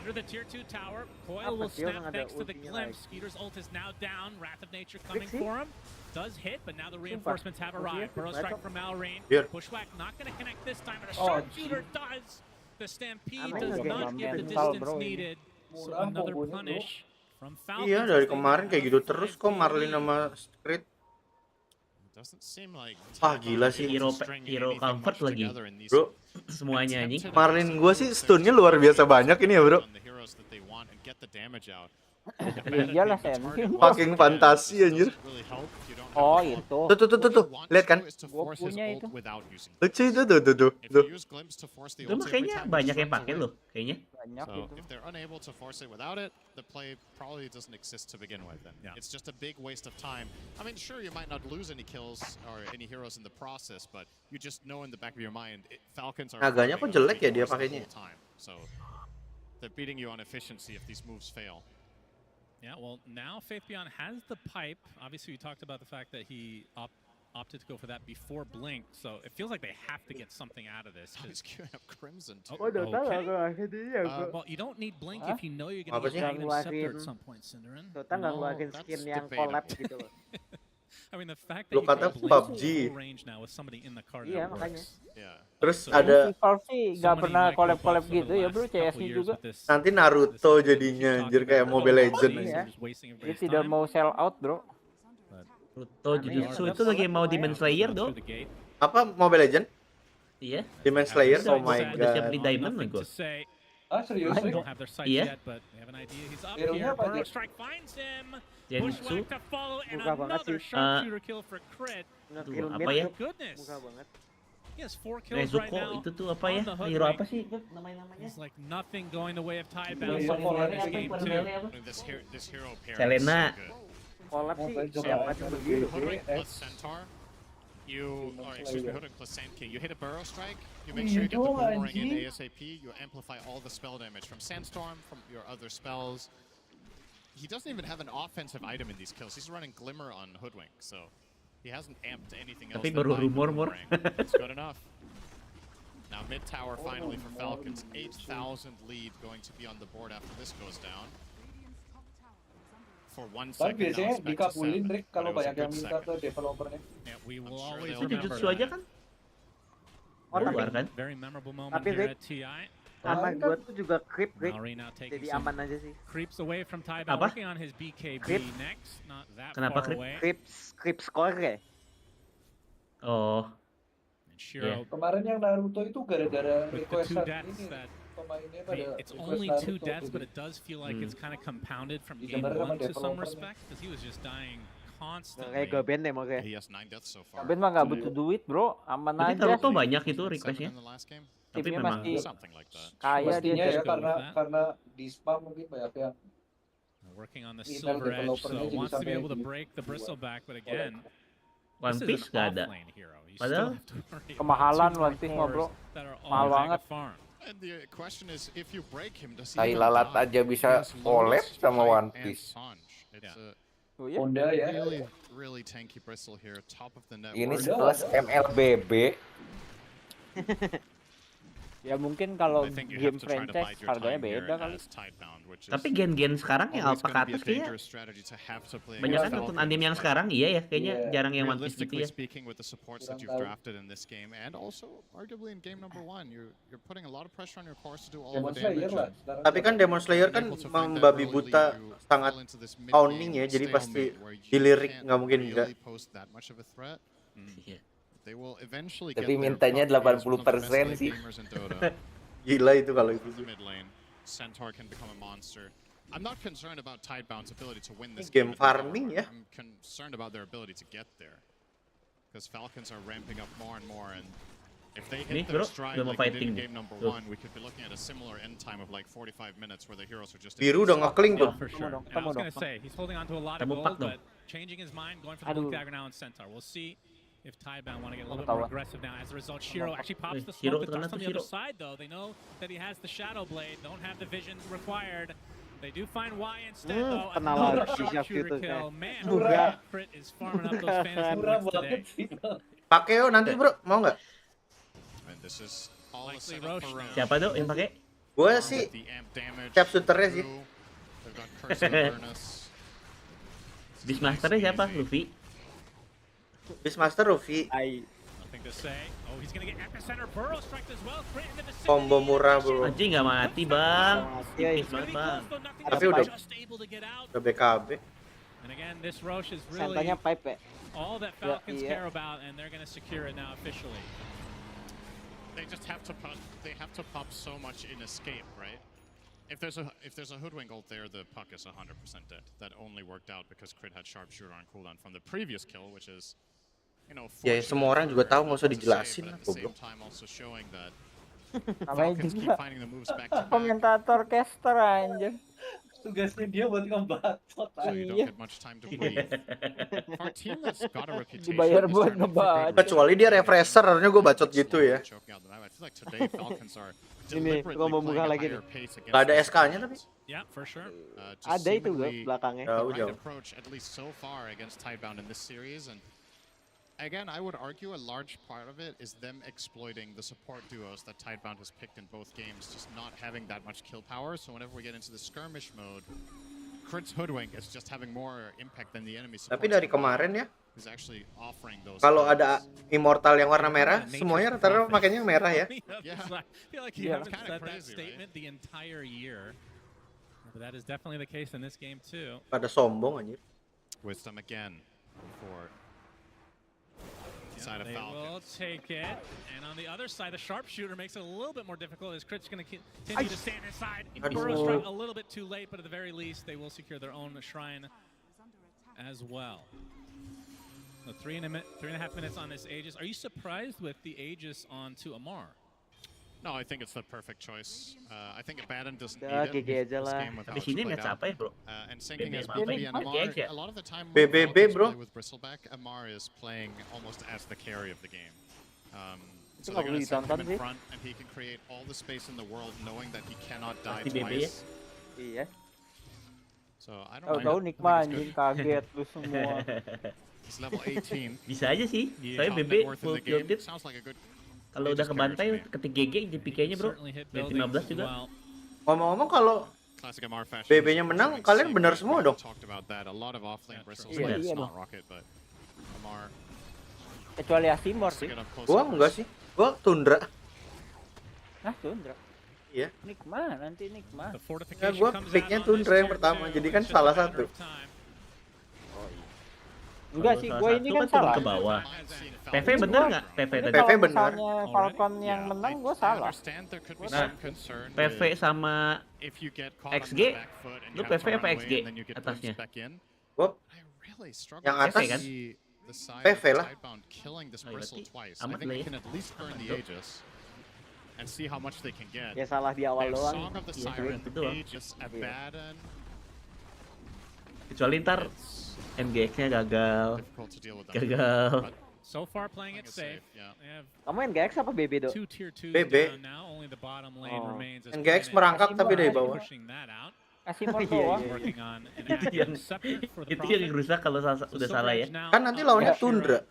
Under the tier 2 tower, Coil will snap thanks to the glimpse. Skeeter's ult is now down. Wrath of Nature coming for him. Does hit, but now the reinforcements have arrived. Burrow strike from Malrine. Bushwhack not going to connect this time, and a sharpshooter does. The Stampede does not get the distance needed. So another punish from Falcons. Iya, dari kemarin kayak gitu terus kok Marlin sama Street. Gila sih. Hero comfort lagi, bro. Semuanya anjing. Marlin gua sih stunnya luar biasa banyak ini ya, bro. Iyalah Sentin. Fucking fantasi anjir. Oh itu. Tuh. Lihat kan? Gua punya itu. Lucu itu tuh. Itu makanya banyak yang pakai loh, kayaknya. Banyak So itu. if they're unable to force it without it, the play probably doesn't exist to begin with. And it's just a big waste of time. I mean, sure, you might not lose any kills or any heroes in the process, but you just know in the back of your mind, Falcons are. Naganya kok jelek ya dia pakainya. So they're beating you on efficiency if these moves fail. Yeah, well, now Faith Beyond has the pipe. Obviously, we talked about the fact that he opted to go for that before Blink, so it feels like they have to get something out of this. He's queuing up Crimson too. Well, you don't need Blink if you know you're going to get Magnum Scepter at some point, Cinderin. Dota nggak ngeluarin skin yang collab gitu loh. I mean, the fact that you kata can PUBG. full range now with somebody in the card Iya, that makanya. works. Terus So- ada Valve sih nggak pernah collab gitu ya bro, CS-nya juga. nanti Naruto jadinya anjir kayak Mobile Legends. Iya. Dia tidak mau sell out bro. Naruto Jujutsu itu lagi mau Demon Slayer do. Apa Mobile Legends? Iya. Demon Slayer, oh my Udah siap god. di Diamond lah gue. Serius? They don't have their sights Iya. yet, but they have an idea. He's up Hero-nya here. apa, Burrow Jack? strike finds him. Genjutsu. Bushwhack to follow, and Muka banget another sih. sharpshooter kill for crit. Nge-kill apa mid ya? tuh. Goodness. Muka banget. He has 4 kills right Nezuko now. itu tuh apa ya? on the hood Hero ring. apa sih? Namanya? It's like nothing going the way of Tidebound Iya, so far in this iya, game Apa too. namanya apa? This hero pair Selena. is so good. Collab sih Coba siapa aja tuh? begini. Hoodwink plus Centaur. Hoodwink plus Sand King. You hit a Burrow strike, you make sure you get the boomerang in ASAP, you amplify all the spell damage from Sandstorm, from your other spells. He doesn't even have an offensive item in these kills. He's running Glimmer on Hoodwink, so he hasn't amped anything else. Tapi than baru buying the rumor. boomerang. It's good enough. Now mid tower finally for Falcons, 8,000 lead going to be on the board after this goes down. For 1 Tapi second, now biasanya it's back to dikabulin 7, Rick but kalau it was a banyak yang good minta second. ke developernya. Yeah, we will sure always they'll remember Jujutsu aja that. kan? Oh Keluar tapi kan? Very memorable moment Tapi here Rick, at TI. sama gue tuh juga creep Rick. Mallory now taking Jadi some aman aja sih. creeps away from Tidebound, Apa? working on his BKB Creep. next. Not that Kenapa far creep? away. Creep score ya. Oh, And Shiro Kemarin yang Naruto itu gara-gara with the 2 requestan deaths ini that pemainnya I pada mean, it's request only 2 Naruto deaths, but jadi it does feel like it's kind of compounded from game Digambar sama 1 to some developernya. respect, because he was just dying constantly. Kayak Gaben deh mau Yeah, kayak. he has 9 deaths so far. Gaben mah nggak butuh duit bro, aman tapi aja. Naruto banyak itu 7 requestnya. in the last game. Tapi Timnya memang masih Something like that. kaya dia. Pastinya ya Just go with that. karena di spam mungkin banyak yang Working on the Email Silver Edge, developernya so jadi wants to be sampai able to di- break the Bristleback, but again, One this Piece is gak an ada. offlane hero. You Padahal still have to worry kemahalan about One Piece mah, bro. that are all Mahal mega banget. farm. And the question is, if you break him, does he Tai even lalat die? aja bisa He has collab Lotus, sama Hyde, One and Piece. Sanj. It's a Oh iya. Honda ya. really tanky Bristle here, top of the Ini network. sekelas MLBB. Ya mungkin kalau I think you game have to try to franchise bide your harganya time here beda kali. as Tidebound, which is Tapi gen-gen sekarang yang always alpha gonna be a katus kayak dangerous strategy to have to play banyak kan against nonton Falcons, anime yang but sekarang, iya ya kayaknya Iya. jarang yang One Piece gitu realistically ya. speaking, with the supports that Kurang you've tahu. drafted in this game, and also arguably in game number 1, you're putting a lot of pressure on your cores to do all Demon the Slayer damage. lah. and Sekarang Tapi kan Demon Slayer kan able to find that membabi early buta lead, you sangat fall into this mid-game owning ya, jadi pasti stalemate where you dilirik can't nggak mungkin really enggak. pose that much of a threat. Iya. They will eventually Tapi get there. mintanya Puck is one of the best 80% late sih. gamers in Dota. Gila itu kalau itu. From the mid lane, Centaur can become a monster. I'm not concerned about Tidebound's ability to win this Game game. at the farming tower. ya. I'm concerned about their ability to get there. Because Falcons are ramping up more and more, and if they Nih, hit their bro, stride udah mau like they did fighting in nih. game number Tuh. 1, we could be looking at a similar end time of like 45 minutes where the heroes are just Biru udah ngekling tuh. For sure. dong, And I was temu going to dong. say, he's holding on to a lot of Temu gold, pak dong. but changing his mind, going for the Aduh. blue dagger now in Centaur. We'll see if Tidebound want to get a little bit more aggressive now. As a result, Shiro actually pops the smoke. The dust on the other side, though. They know that he has the Shadow Blade. Don't have the vision required. They do find Y instead, though. Another sharpshooter kill. Man, Crit is farming up those fantasy points today. Pakai yo nanti bro, mau nggak? Siapa tuh yang pakai? Gue sih sharpshooternya sih. Beastmasternya siapa? Luffy? Beastmaster Luffy. Combo murah bro. Anjing nggak mati bang. Tipis banget bang. Tapi udah BKB. Sentanya pipe ya. All that Falcons care about, and they're going to secure it now officially. They just have to pop so much in escape, right? If there's a hoodwink ult there, the puck is 100% dead. That only worked out because Crit had sharpshooter on cooldown from the previous kill, which is, you know, ya semua orang juga tahu, nggak usah dijelasin lah goblok. Komentator caster anjir. Tugasnya dia buat ngebacot. Iya. Dibayar buat ngebacot. Kecuali dia refresher, harusnya gue bacot gitu ya. Ini gua mau buka lagi nih. Gak ada SK-nya tapi. Yeah, for sure. Ada itu gue belakangnya. Jauh. Again, I would argue a large part of it is them exploiting the support duos that Tidebound has picked in both games, just not having that much kill power. So whenever we get into the skirmish mode, Crit's hoodwink is just having more impact than the enemy support. Tapi dari kemarin ya, kalau ada immortal yang warna merah, semuanya rata-rata makanya merah ya. Pada sombong anjir. Wisdom again for they will take it, and on the other side, the sharpshooter makes it a little bit more difficult as Crit's going to continue to stand inside. Burrow strike a little bit too late, but at the very least, they will secure their own shrine as well. So 3.5 minutes on this Aegis. Are you surprised with the Aegis onto Amar? No, I think it's the perfect choice. I think Abaddon doesn't need it this game with how it's played out. And syncing as BB and Amar, a lot of the time BBB bro. with Bristleback, Amar is playing almost as the carry of the game. So they're going to send him in front, and he can create all the space in the world knowing that he cannot die twice. Iya. So I don't Tahu Nikma anjing kaget lu semua. He's level 18. Bisa aja sih. Soalnya BB full kill tip. Kalau udah kebantai, ketik GG JPK-nya bro. Dari 15 juga. Ngomong-ngomong kalau BB-nya menang, kalian benar semua dong. Iya dong. Kecuali Asimor sih. Gua enggak sih. Gua Tundra. Nah, Tundra. Iya. Nikma, nanti Nikma. Ya, gua picknya Tundra yang pertama, jadi kan salah satu. Enggak sih, gue ini kan salah. Ke bawah. PV bener nggak? PV bener. Falcon yang menang gue salah. Nah, PV sama XG, lu PV apa XG atasnya? Gue yang atas kan? PV lah. Amat lah ya. Ya salah di awal doang. Kecuali ntar NGX-nya gagal. So far playing it safe. Kamu NGX apa BB do? BB. NGX merangkak tapi dari bawah. Kasih more doang. Itu yang rusak kalau udah salah ya. Kan nanti lawannya Tundra.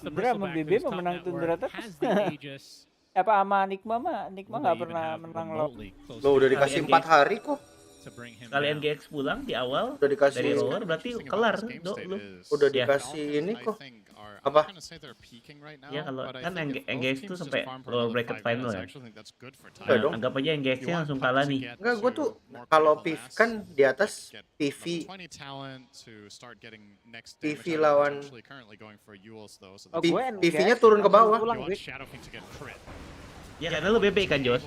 Tundra sama BB memenang Tundra terus. Apa sama Nikma mah? Nikma nggak pernah menang lo. Lo udah dikasih 4 hari kok. Kali NGX pulang di awal udah dikasih dari roller berarti kelar do lu. Udah dikasih ini kok. Apa? Ya kalau kan NGX tuh sampai lower bracket final ya. Nah, anggap aja NGX-nya langsung kalah nih. Enggak, gue tuh kalau PV kan di atas PV lawan PV-nya turun ke bawah. Ya karena lu BB kan Jos.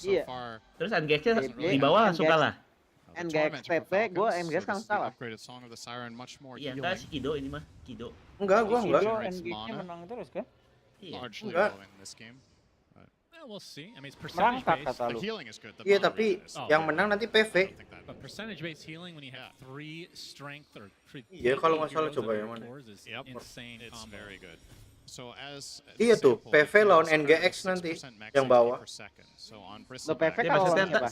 Iya. Terus NGX-nya di bawah langsung kalah. NGX PP, gue NGX kan salah. Iya enggak sih Kido ini mah Enggak, gua enggak. Kido NGX-nya menang terus kan? Iya. Enggak. We'll see. I mean, it's percentage Merangkak based. kata lu. Iya, tapi yang menang nanti PV. But percentage based healing when you have 3 strength or 3 Iya, kalau nggak salah heroes coba at yang your mana. cores is insane It's combo. very good. So as Iya tuh, PV lawan NGX nanti yang bawah. Lo PV kalau lawan siapa?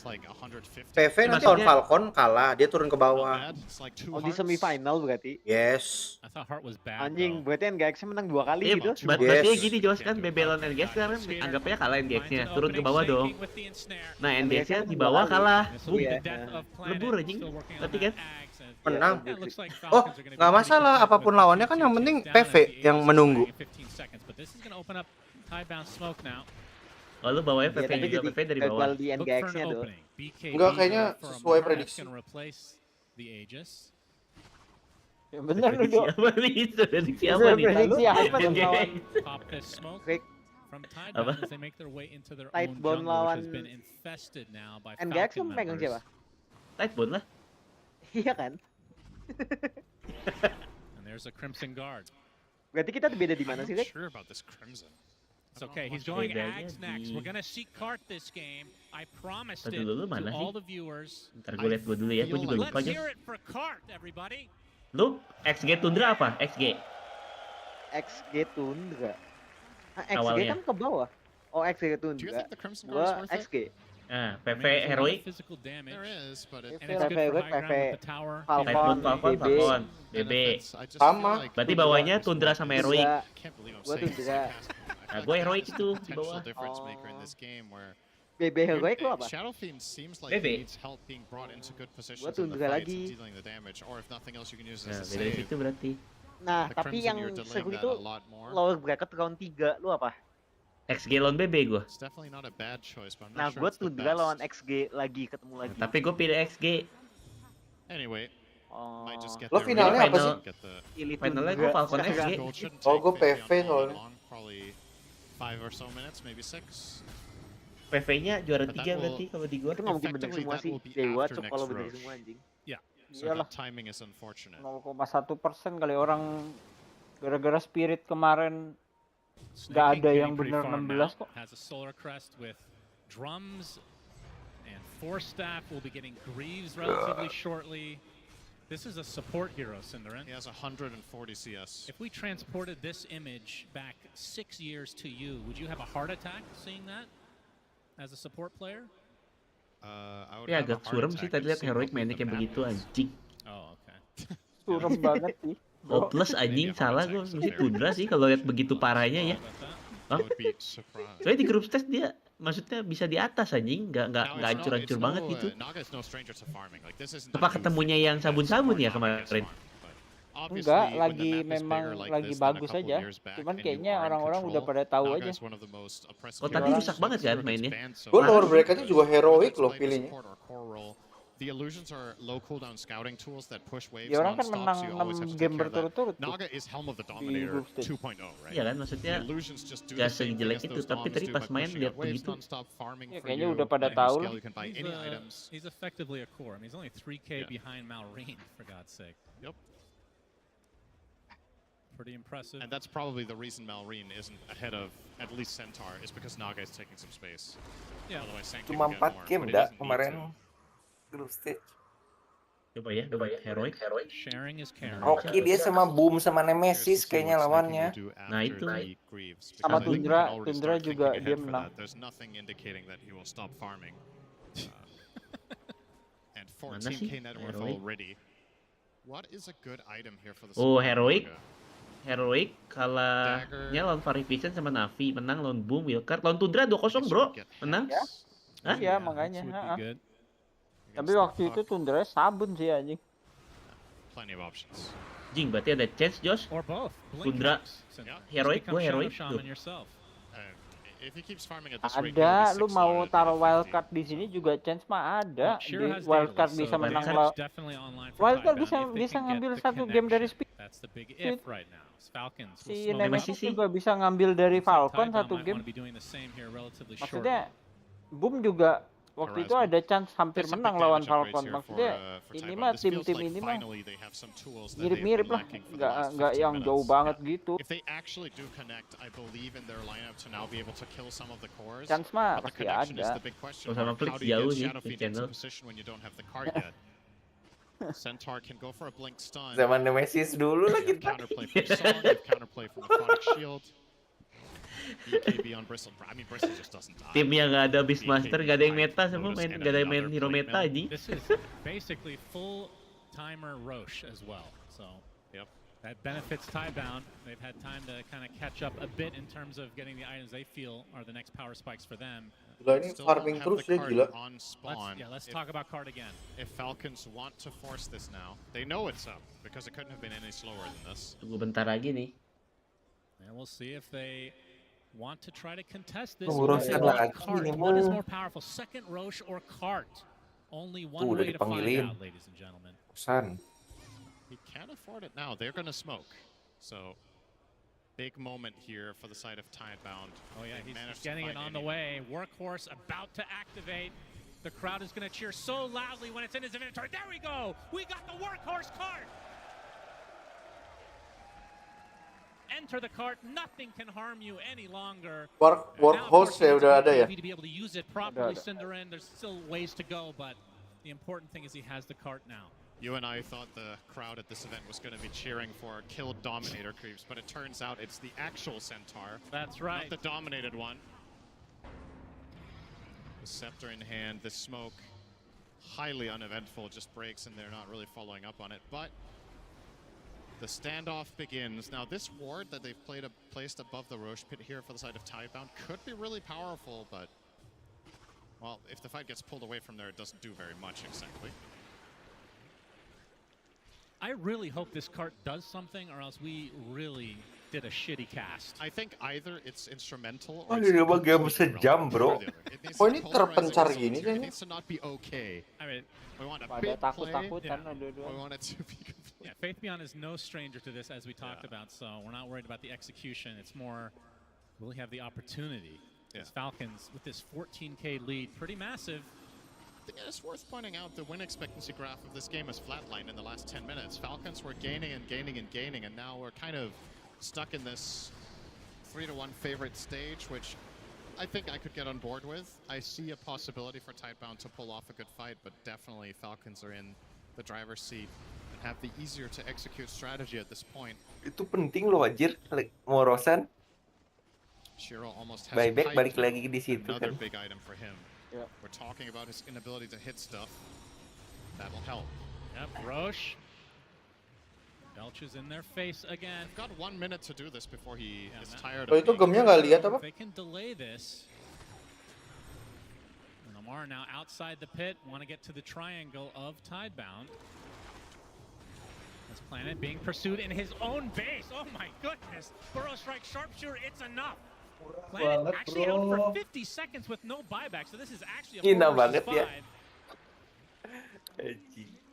PV nanti lawan Falcon kalah, dia turun ke bawah. Oh di semifinal berarti? Yes. I thought Heart was bad. Anjing, berarti NGX menang 2 kali Iya, gitu. berarti gini Jos kan BB lawan NGX kan anggapnya kalah NGX-nya, turun ke bawah dong. Nah NGX-nya di bawah kalah, lebur anjing, tapi kan menang. Oh, nggak masalah, apapun lawannya kan yang penting PV yang menunggu. Oh lu bawanya PV juga, PV dari bawah. Di NGX-nya tuh. Enggak, kayaknya sesuai prediksi. Ya bener lu dong. Siapa nih itu? Siapa nih? Prediksi apa tuh lawan? Apa? Tightbone lawan NGX lu megang siapa? Tightbone lah. Iya kan? And there's a Crimson Guard. Berarti kita beda di mana sih, Rick? Sure about this Crimson. It's okay, he's going Ags next. We're gonna see Cart this game. I promised it to all the viewers. Ntar gue liat gue dulu ya, gue juga lupa Let's aja. hear it for Cart, everybody. Lu XG Tundra apa? XG? XG Tundra. XG Awalnya. kan ke bawah. Oh XG Tundra. Gua XG. Nah, PV Heroic. PV Heroic, PV Falcon, BB. Sama. Berarti bawahnya Tundra sama Heroic. Gua Tundra. Nah, gue Heroic itu di bawah. BB Heroic lu apa? BB. Gua Tundra lagi. Nah, beda di situ berarti. Nah, tapi yang seru itu lower bracket round 3, lu apa? XG lawan BB gue. Nah, gue Tundra lawan XG lagi, ketemu lagi. Tapi gue pilih XG. Anyway, Lo finalnya apa sih? Finalnya gue Falcon XG. Oh, gue PV soalnya. PV-nya juara 3 berarti kalau di gue. Itu nggak mungkin bener semua sih. Dewa cok kalau bener semua anjing. Iyalah. Timing is unfortunate. 0,1% kali orang gara-gara Spirit kemarin nggak ada yang bener 16 kok. Has a solar crest with drums and 4 staff will be getting Greaves relatively shortly. This is a support hero, Cinderin. He has 140 CS. If we transported this image back 6 years to you, would you have a heart attack seeing that as a support player? Ya agak suram sih tadi lihat Heroic mainnya kayak begitu anjing. Oh, okay. Suram banget sih. Hopeless anjing, salah gue mesti Tundra sih kalau lihat begitu parahnya ya. Hah? Soalnya di grup stage dia maksudnya bisa di atas anjing, nggak hancur-hancur banget gitu. Apa ketemunya yang sabun-sabun ya kemarin? Enggak, memang lagi bagus aja. Cuman kayaknya orang-orang udah pada tahu aja. Oh tadi rusak banget kan mainnya? Gue lower bracketnya juga Heroic loh pilihnya. The illusions are low cooldown scouting tools that push waves Ya orang kan non-stop, menang so you always have to 6 game take care of that. berturut-turut tuh. Naga is Helm of the Dominator 2.0, right? Iya kan maksudnya The illusions just do gak the same thing sejelek as itu, those tapi tadi doms do pas by main pushing lihat out waves begitu. non-stop, farming Ya for kayaknya you. udah pada And you tahu scale, lah. you can buy any items. He's effectively a core. I mean, he's only 3k behind Malrine, for God's sake. Yep. Pretty impressive. And that's probably the reason Malrine isn't ahead of at least Centaur, is because Naga is taking some space. Yeah. Otherwise, Sanctum Cuma can get 4 more, game but he dah doesn't need kemarin to. grup stage. Coba ya, Heroic. Sharing is caring. Rocky dia sama Boom sama Nemesis kayaknya lawannya. Nah itu. Sama Tundra juga dia menang. There's nothing indicating that he will stop farming. And Mana sih? 14k net worth Heroic. already. What is a good item here for the Oh support Heroic. Naga? Heroic kalahnya lawan Farivision sama Navi, menang lawan Boom, Wildcard, lawan Tundra 2-0 bro, menang. Ya? Hah? Iya makanya. Tapi waktu itu Tundra sabun sih anjing. Plenty of options. Jing, berarti ada chance Josh? Or both. Tundra, Heroic, gue Heroic tuh. If he keeps farming at this rate, Ada, he'll lu be mau 6 taruh wildcard di sini juga chance mah ada. Wildcard bisa menang Wildcard bisa ngambil satu game dari Speed. Si Nemesis juga bisa ngambil dari Falcon satu game. Maksudnya Boom juga Waktu itu ada chance hampir menang lawan Falcon. Maksudnya ini mah tim-tim ini mah mirip-mirip lah, nggak yang jauh banget gitu. Chance mah pasti ada. Sama Flix jauh sih di channel. Centaur can go for a blink stun. Zaman Nemesis dulu lah kita. Counterplay from Song, counterplay from the Product Shield. BKB on Bristle. I mean, Bristle just doesn't die. Tim yang nggak ada Beastmaster, nggak ada yang meta, semua nggak ada yang main hero meta aja. This is basically full timer Roche as well. So that benefits Tiebound. They've had time to kind of catch up a bit in terms of getting the items they feel are the next power spikes for them. Ini farming terus ya gila. Let's talk about card again. If Falcons want to force this now, they know it's up because it couldn't have been any slower than this. Tunggu bentar lagi nih. And we'll see if they want to try to contest this. What is more powerful, second Roche or cart? Only one way to find out, ladies and gentlemen. He can't afford it now. They're going to smoke. So big moment here for the side of Tiebound. Oh yeah, he's getting it on the way. Workhorse about to activate. The crowd is going to cheer so loudly when it's in his inventory. There we go! We got the Workhorse cart! Enter the cart, nothing can harm you any longer. Workhorse ya udah ada ya? To be able to use it properly, Cinderin, there's still ways to go, but the important thing is he has the cart now. You and I thought the crowd at this event was going to be cheering for killed Dominator creeps, but it turns out it's the actual Centaur. That's right. Not the dominated one. The scepter in hand, the smoke, highly uneventful, just breaks and they're not really following up on it. But the standoff begins. Now this ward that they've placed above the Roche pit here for the side of Tiebound could be really powerful, but well, if the fight gets pulled away from there, it doesn't do very much exactly. I really hope this cart does something, or else we really did a shitty cast. I think either it's instrumental Oh, or ini udah game sejam, bro. Oh, ini terpencar gini It kayaknya. needs to not be okay. I mean, we want a Pada big play. takut-takutan We want it to be complete. Yeah, Faith Beyond is no stranger to this, as we talked about, so we're not worried about the execution. It's more, will he have the opportunity? As Falcons, with this 14K lead, pretty massive. I think it's worth pointing out the win expectancy graph of this game is flatlined in the last 10 minutes. Falcons were gaining and gaining and gaining, and now we're kind of stuck in this 3-1 favorite stage, which I think I could get on board with. I see a possibility for Tiebound to pull off a good fight, but definitely Falcons are in the driver's seat and have the easier to execute strategy at this point. Itu penting loh anjir, Morosan. Shiro almost has balik lagi di situ another kan. big item for him. We're talking about his inability to hit stuff. That'll help. Yep, Roche. Belch is in their face again. They've got 1 minute to do this before he is tired Oh, of itu gemnya nggak lihat apa? They can delay this. And Omar now outside the pit, want to get to the triangle of Tiebound. This planet being pursued in his own base. Oh my goodness! Burrow strike sharpshooter, it's enough. Planet actually out for 50 seconds with no buyback, so this is actually a 4 versus 5.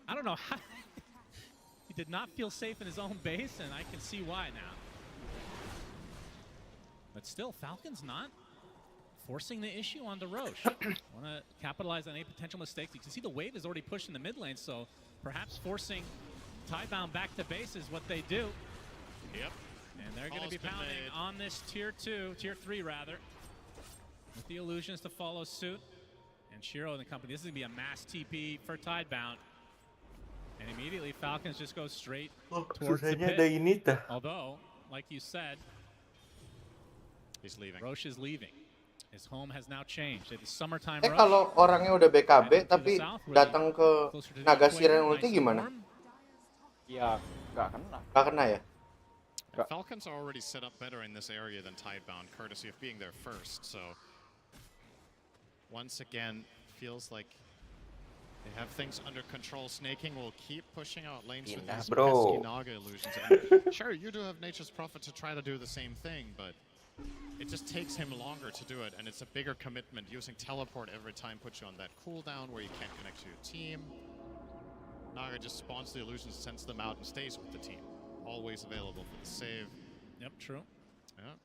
I don't know how he did not feel safe in his own base, and I can see why now. But still, Falcons not forcing the issue onto Roche. Want to capitalize on any potential mistakes. You can see the wave is already pushed in the mid lane, so perhaps forcing Tiebound back to base is what they do. Yep. And they're going to be pounding on this tier 3 rather, with the illusions to follow suit. And Shiro and the company, this is going to be a mass TP for Tiebound. And immediately Falcons just go straight towards the pit. Although, like you said, he's leaving. Roche is leaving. His home has now changed. It's summertime Roche. Kalau orangnya udah BKB tapi datang ke Naga Siren ulti gimana? Ya, nggak kena. Nggak kena ya? Falcons are already set up better in this area than Tiebound, courtesy of being there first. So once again, feels like they have things under control. Snaking will keep pushing out lanes with these pesky Naga illusions. And sure, you do have Nature's Prophet to try to do the same thing, but it just takes him longer to do it, and it's a bigger commitment. Using teleport every time puts you on that cooldown where you can't connect to your team. Naga just spawns the illusions, sends them out, and stays with the team. Always available for the save. Yep, true. Yeah.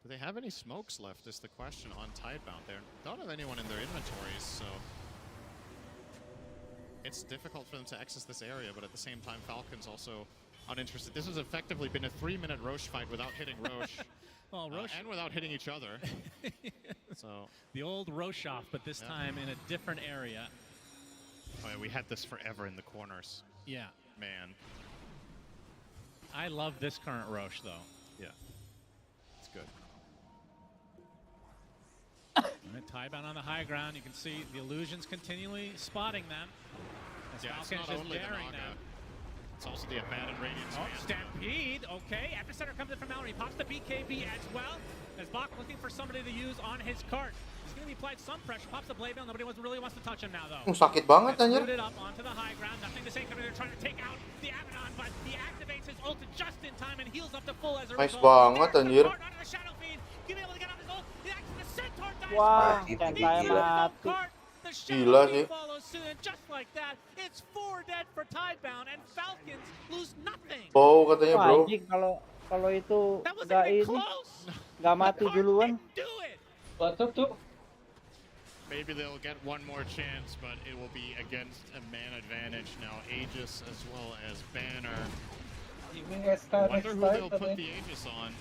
Do they have any smokes left is the question on Tidebound. They don't have anyone in their inventories, so it's difficult for them to access this area, but at the same time, Falcons also uninterested. This has effectively been a 3-minute Roche fight without hitting Roche. Well, Roche and without hitting each other. So the old Roche off, but this time in a different area. Oh, yeah, we had this forever in the corners. Yeah. Man. I love this current Roche, though. Yeah. It's good. All right, Tidebound on the high ground. You can see the illusions continually spotting them. As It's Falcons not just only the daring Naga. them. It's also the abandoned Radiance. Oh, Stampede, okay. Epicenter comes in from Mallory. Pops the BKB as well. As Bach looking for somebody to use on his cart. He's going to be applied some pressure. Pops the blade mail. Nobody really wants to touch him now, though. Sakit banget anjir. Rooted up onto the high ground. Nothing to say. They're trying to take out the Abaddon, but he activates his ult just in time and heals up to full as a Nice result. banget anjir. Onto the Shadow Fiend. Being able to get on his ult. He acts the Centaur dies. Wah, He Sentai heals up mati. cart. The Gila Shadow sih. Fiend follows suit, and just like that, it's 4 dead for Tidebound, and Falcons lose nothing. Wow katanya Wah, bro. anjing kalau itu nggak mati duluan. What's up tuh? Maybe they'll get one more chance, but it will be against a man advantage now. Aegis as well as Banner. Wonder who they'll put the Aegis on.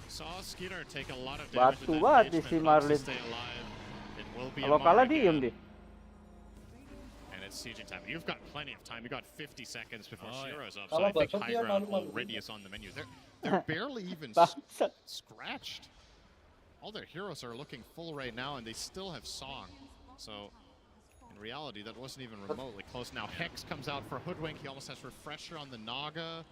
Saw Skinner take a lot of damage Batu with banget that di si engagement, Marlin. to stay alive. It will be a Kalau kalah Mar diem again. deh. And it's sieging time. You've got plenty of time. You got 50 seconds before Oh, yeah. Shiro's up. So Kalau I think bottom high dia ground malu-malu. already is on the menu. They're barely even Bangsat. scratched. All their heroes are looking full right now, and they still have Song. So in reality, that wasn't even remotely close. Now Hex comes out for Hoodwink. He almost has Refresher on the Naga.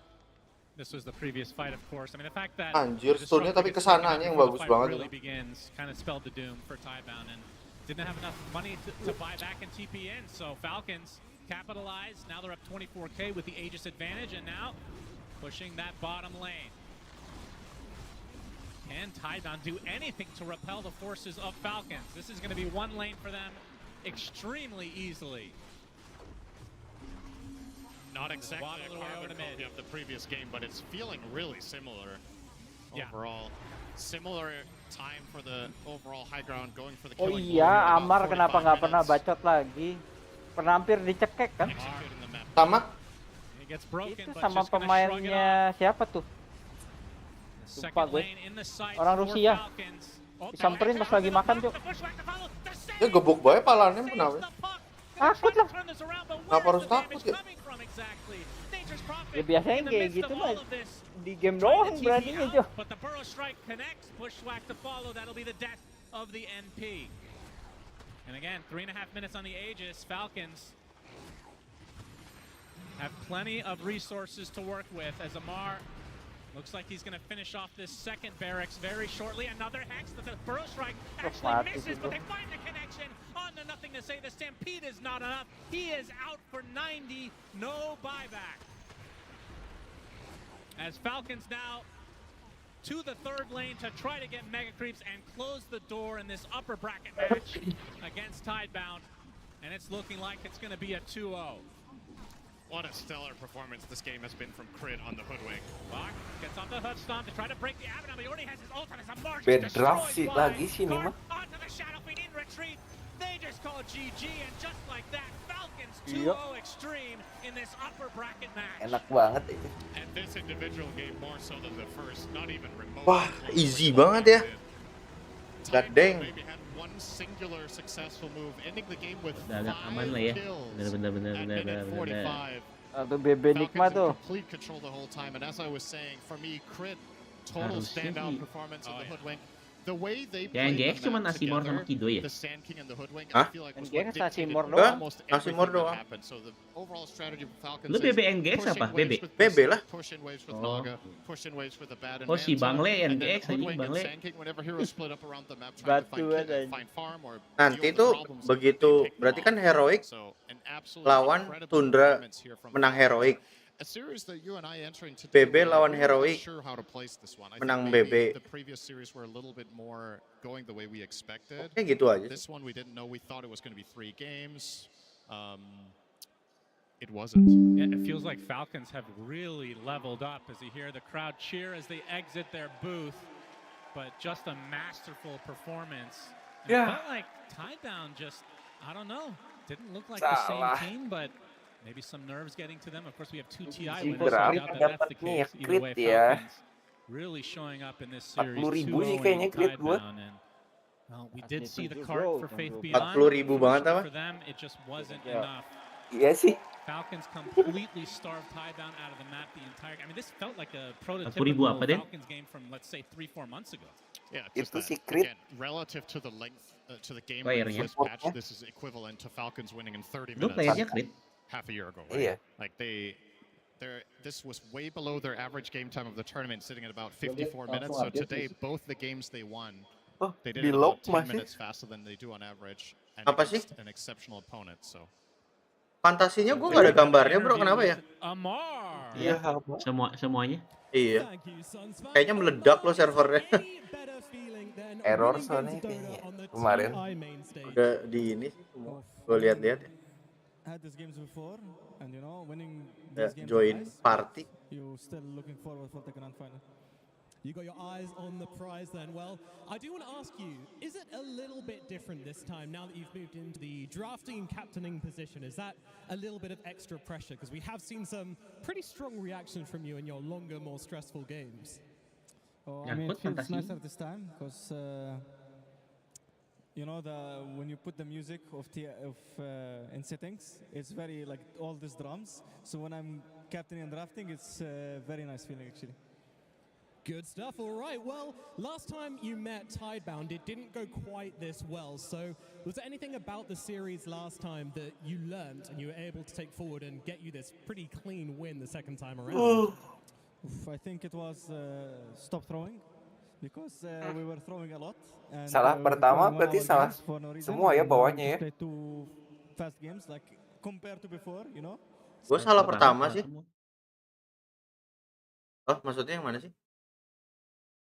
This was the previous fight, of course. I mean, the fact that Anjir, the stunnya tapi Destructor gets taken kesananya out yang before the bagus fight banget really itu. begins kind of spelled the doom for Tidebound and didn't have enough money to buy back and TP in. So Falcons capitalized. Now they're up 24K with the Aegis advantage, and now pushing that bottom lane. Can Tidebound do anything to repel the forces of Falcons? This is going to be one lane for them extremely easily. Not exactly Waddle a it away over carbon to mid. copy of the previous game, but it's feeling really similar Yeah. overall. Similar time for the overall high ground, going for the Oh killing blow iya, here in about Amar kenapa 45 nggak pernah minutes. bacot lagi? Pernah hampir dicekek kan? Executing the map. Sama. It gets broken, Itu but sama just gonna shrug it off. pemainnya siapa tuh? Second Lupa gue. lane in the sights Orang for Rusia. Falcons. Oh, Disamperin pas lagi makan tuh. Ya gebuk bae palanya kenapa? Takut lah. Kenapa harus takut ya? Ya biasanya kayak gitu lah. Di game doang beraninya Jo. But the Burrow Strike connects. Bushwhack to follow. That'll be the death of the NP. And again, 3.5 minutes on the Aegis. Falcons have plenty of resources to work with as Amar looks like he's going to finish off this second barracks very shortly. Another Hex. The Burrow Strike actually misses, but they find the connection. On to nothing to say. The Stampede is not enough. He is out for 90. No buyback. As Falcons now to the third lane to try to get Mega Creeps and close the door in this upper bracket match against Tidebound. And it's looking like it's going to be a 2-0. What a stellar performance this game has been from Crit on the Hoodwink. Bach gets off the hood stomp to try to break the Abaddon, but he already has his ult on his Amar. Bad draft sih lagi sih ini mah. Onto the Shadow Fiend in retreat. They just call GG, and just like that, Falcons 2-0 Yep. extreme in this upper bracket match. Enak banget ini. And this individual game more so than the first, not even remotely. Wah, close easy to what banget ya. they did. God dang. Maybe had one singular successful move, ending the game with Udah agak 5 aman lah ya. kills Bener-bener. at minute 45. Atau BB Nikma Falcons in tuh. complete control the whole time, and as I was saying, for me, Crit, total Harusnya standout sih. performance of the Hoodwink. The way they Ya played NGX the cuma map Asimor sama together, Kido ya? the Sand King and the Hoodwink, Hah? I feel like was NGX what dictated Asimor doang. almost Asimor everything that doang. happened. So the overall strategy for Falcons Lu is BB NGX pushing apa? waves BB? with BB Blizzard, lah. push in waves with Oh. Naga, push in waves with Abaddon Oh, si Manta, Bangle and then NGX anjing, Hoodwink and Bangle. Sand King whenever heroes split up around the map trying to Batu find, aja. find farm or Nanti deal with the tuh problems, begitu they pick them berarti kan off. heroic So, an absolutely lawan incredible Tundra performance here from menang Falcons. heroic. A series that you and I entering today, BB we're lawan really not heroic. sure how to place this one. I Menang think maybe BB. the previous series were a little bit more going the way we expected. Oke gitu aja. This one we didn't know. We thought it was going to be 3 games. It wasn't. Yeah, it feels like Falcons have really leveled up as you hear the crowd cheer as they exit their booth. but just a masterful performance. And Yeah. It felt like Tidebound just, I don't know, didn't look like the same Salah. team, but maybe some nerves getting to them. Of course, we have 2 TI Si winners, so I berapa doubt that that's the dapatnya ya? case. Either Crit way, ya. Falcons really showing up in this series 40.000 sih 2-0 kayaknya crit gua. Tidebound. And well, we did see the Just cart roll, for don't Faith roll. Beyond. 40.000 banget apa? For them, it just wasn't Yeah. enough. Iya sih. Falcons completely starved Tidebound out of the map the entire. I mean, this felt like a 40.000 prototypical apa, Den? Falcons game from, let's say, 3-4 months ago. Yeah, Itu just sih that, crit. again, relative to the length, to the game Player length nya. this patch, this is equivalent to Falcons winning in 30 Itu minutes playernya crit. half a year ago. Iya. Right? Like this was way below their average game time of the tournament, sitting at about 54 minutes. So today, both the games they won, Oh, they did di it lock about 10 masih. minutes faster than they do on average, and Apa sih? against an exceptional opponent. So Fantasinya gue nggak ada gambarnya bro, kenapa ya? Amar. Iya, Semuanya. iya. Kayaknya meledak loh servernya. Error soalnya kayaknya kemarin. Udah di ini sih semua. Gue lihat-lihat ya. Had these games before, and you know, winning Ya, these games join twice, party. you still looking forward for the grand final. You got your eyes on the prize then. Well, I do want to ask you, is it a little bit different this time now that you've moved into the drafting and captaining position? Is that a little bit of extra pressure? Because we have seen some pretty strong reactions from you in your longer, more stressful games. Oh, Yeah, I mean, good it feels fantasy. nicer this time because you know when you put the music in settings, it's very like all these drums. So when I'm captaining and drafting, it's a very nice feeling actually. Good stuff. All right. Well, last time you met Tidebound, it didn't go quite this well. So, was there anything about the series last time that you learned and you were able to take forward and get you this pretty clean win the second time around? I think it was stop throwing because we were throwing a lot. And, Salah we pertama won berarti our salah games for no reason. semua ya And bawahnya we ya. played 2 fast games like compared to before, you know. Gue salah pertama sih. Oh, maksudnya yang mana sih?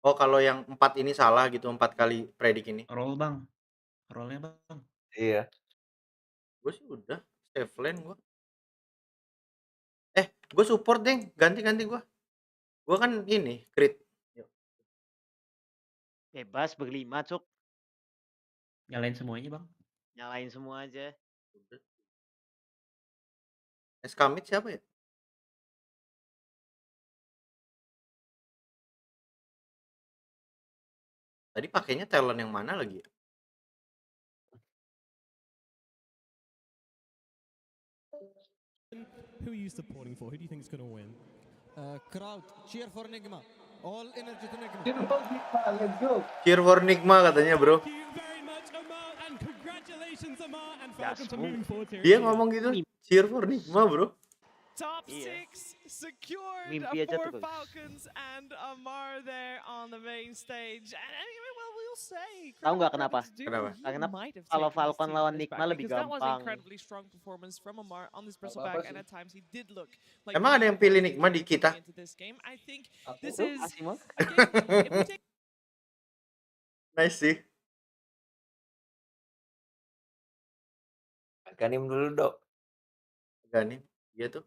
Oh, kalau yang 4 ini salah gitu, 4 kali predik ini. Roll bang. Rollnya bang. Iya. Gue sih udah save lane gue. Gue support deng, ganti gue. Gue kan ini crit. Bebas berlima, Cuk. Nyalain semuanya bang. Nyalain semua aja. Eskamit siapa ya? Tadi pakainya talent yang mana lagi ya? Who are you supporting for? Who do you think is going to win? Crowd, cheer for Nigma. All energy to Nigma. Let's go. Cheer for Nigma katanya bro. Thank you very much, Amar, and congratulations, Amar, and Falcons are moving forward here. Dia ngomong gitu, cheer for Nigma bro. Top 6 secured Mimpi aja for terus. Falcons and Amar there on the main stage. And anyway, well, we'll say. Tahu nggak kenapa? Kenapa? Karena kalau Falcon lawan Nigma lebih That was an gampang. incredibly strong performance from Amar on this bristleback, and at times he did look like. Emang ada yang pilih Nigma di kita? Into this game, I think this is Asimo? again, if we take Nice sih. Ganim dulu dok. Ganim, iya tuh.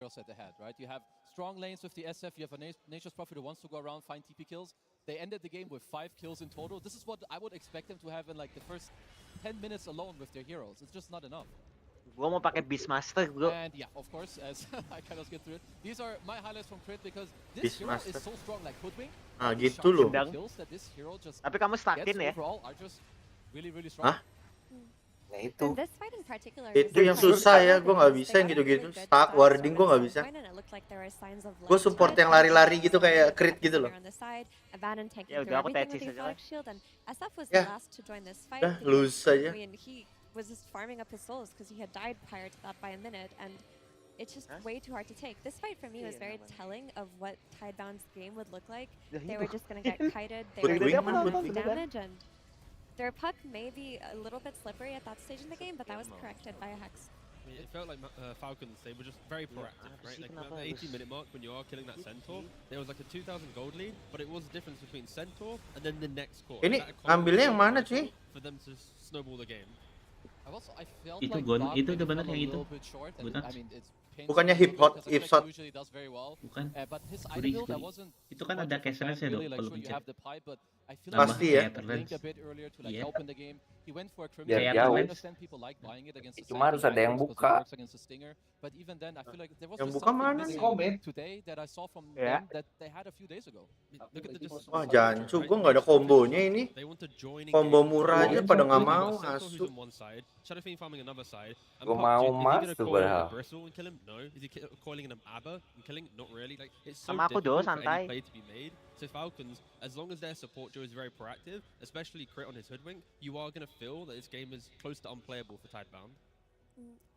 Set ahead, right? You have strong lanes with the SF. You have a Nature's Prophet who wants to go around, find TP kills. They ended the game with 5 kills in total. This is what I would expect them to have in like the first 10 minutes alone with their heroes. It's just not enough. Gua mau pakai Beastmaster, bro. And yeah, of course, as I kind of skip through it, these are my highlights from Crit because this hero is so strong, like Hoodwing. Ah, gitu loh. Kills that this hero just Tapi kamu stackin gets ya? overall are just really strong. Hah? Nah itu. And this fight in particular Itu was yang quite susah ya, difficult gue nggak because bisa they yang got a gitu-gitu. really good Stack start warding gue from nggak this bisa. point, and it looked like there were signs of Gue life support trying yang to lari-lari take gitu the kayak lead crit gitu loh. there on the side. Abaddon taking Ya through udah aku everything tetis with the aja lah. Exotic Shield, and SF was Ya. the last to join this fight. Dah, He lose aja. I mean, he was just farming up his souls because he had died prior to that by a minute, and it's just way too hard to take. This fight for me was very telling of what Tidebound's game would look like. They were just going to get kited, they were Goodwin, going to Goodwin. damage, and their puck may be a little bit slippery at that stage in the game, but that was corrected by a Hex. I mean, it felt like Falcons, they were just very proactive, right? Like at the 80-minute mark, when you are killing that Centaur, there was like a 2,000 gold lead, but it was the difference between Centaur and then the next core. Ini ambilnya yang mana cuy? For them to snowball the game. I felt Itu like Gon, Doc itu maybe bener fell a yang itu. little bit short, and Gunas. I mean, it's Bukannya hip hop, hip shot. Bukan. Sorry. Itu kan ada cash-nya dong kalau pencet. Pasti ya. Iya. Biar jauh. Cuma harus ada yang buka. Yang buka mana nih? Ya. Wah, jancu, gue nggak ada kombonya ini. Combo murah aja pada nggak mau, asu. Gue mau masuk padahal. Sama aku do, santai. So Falcons, as long as their support Joe is very proactive, especially crit on his hoodwink, you are going to feel that this game is close to unplayable for Tidebound.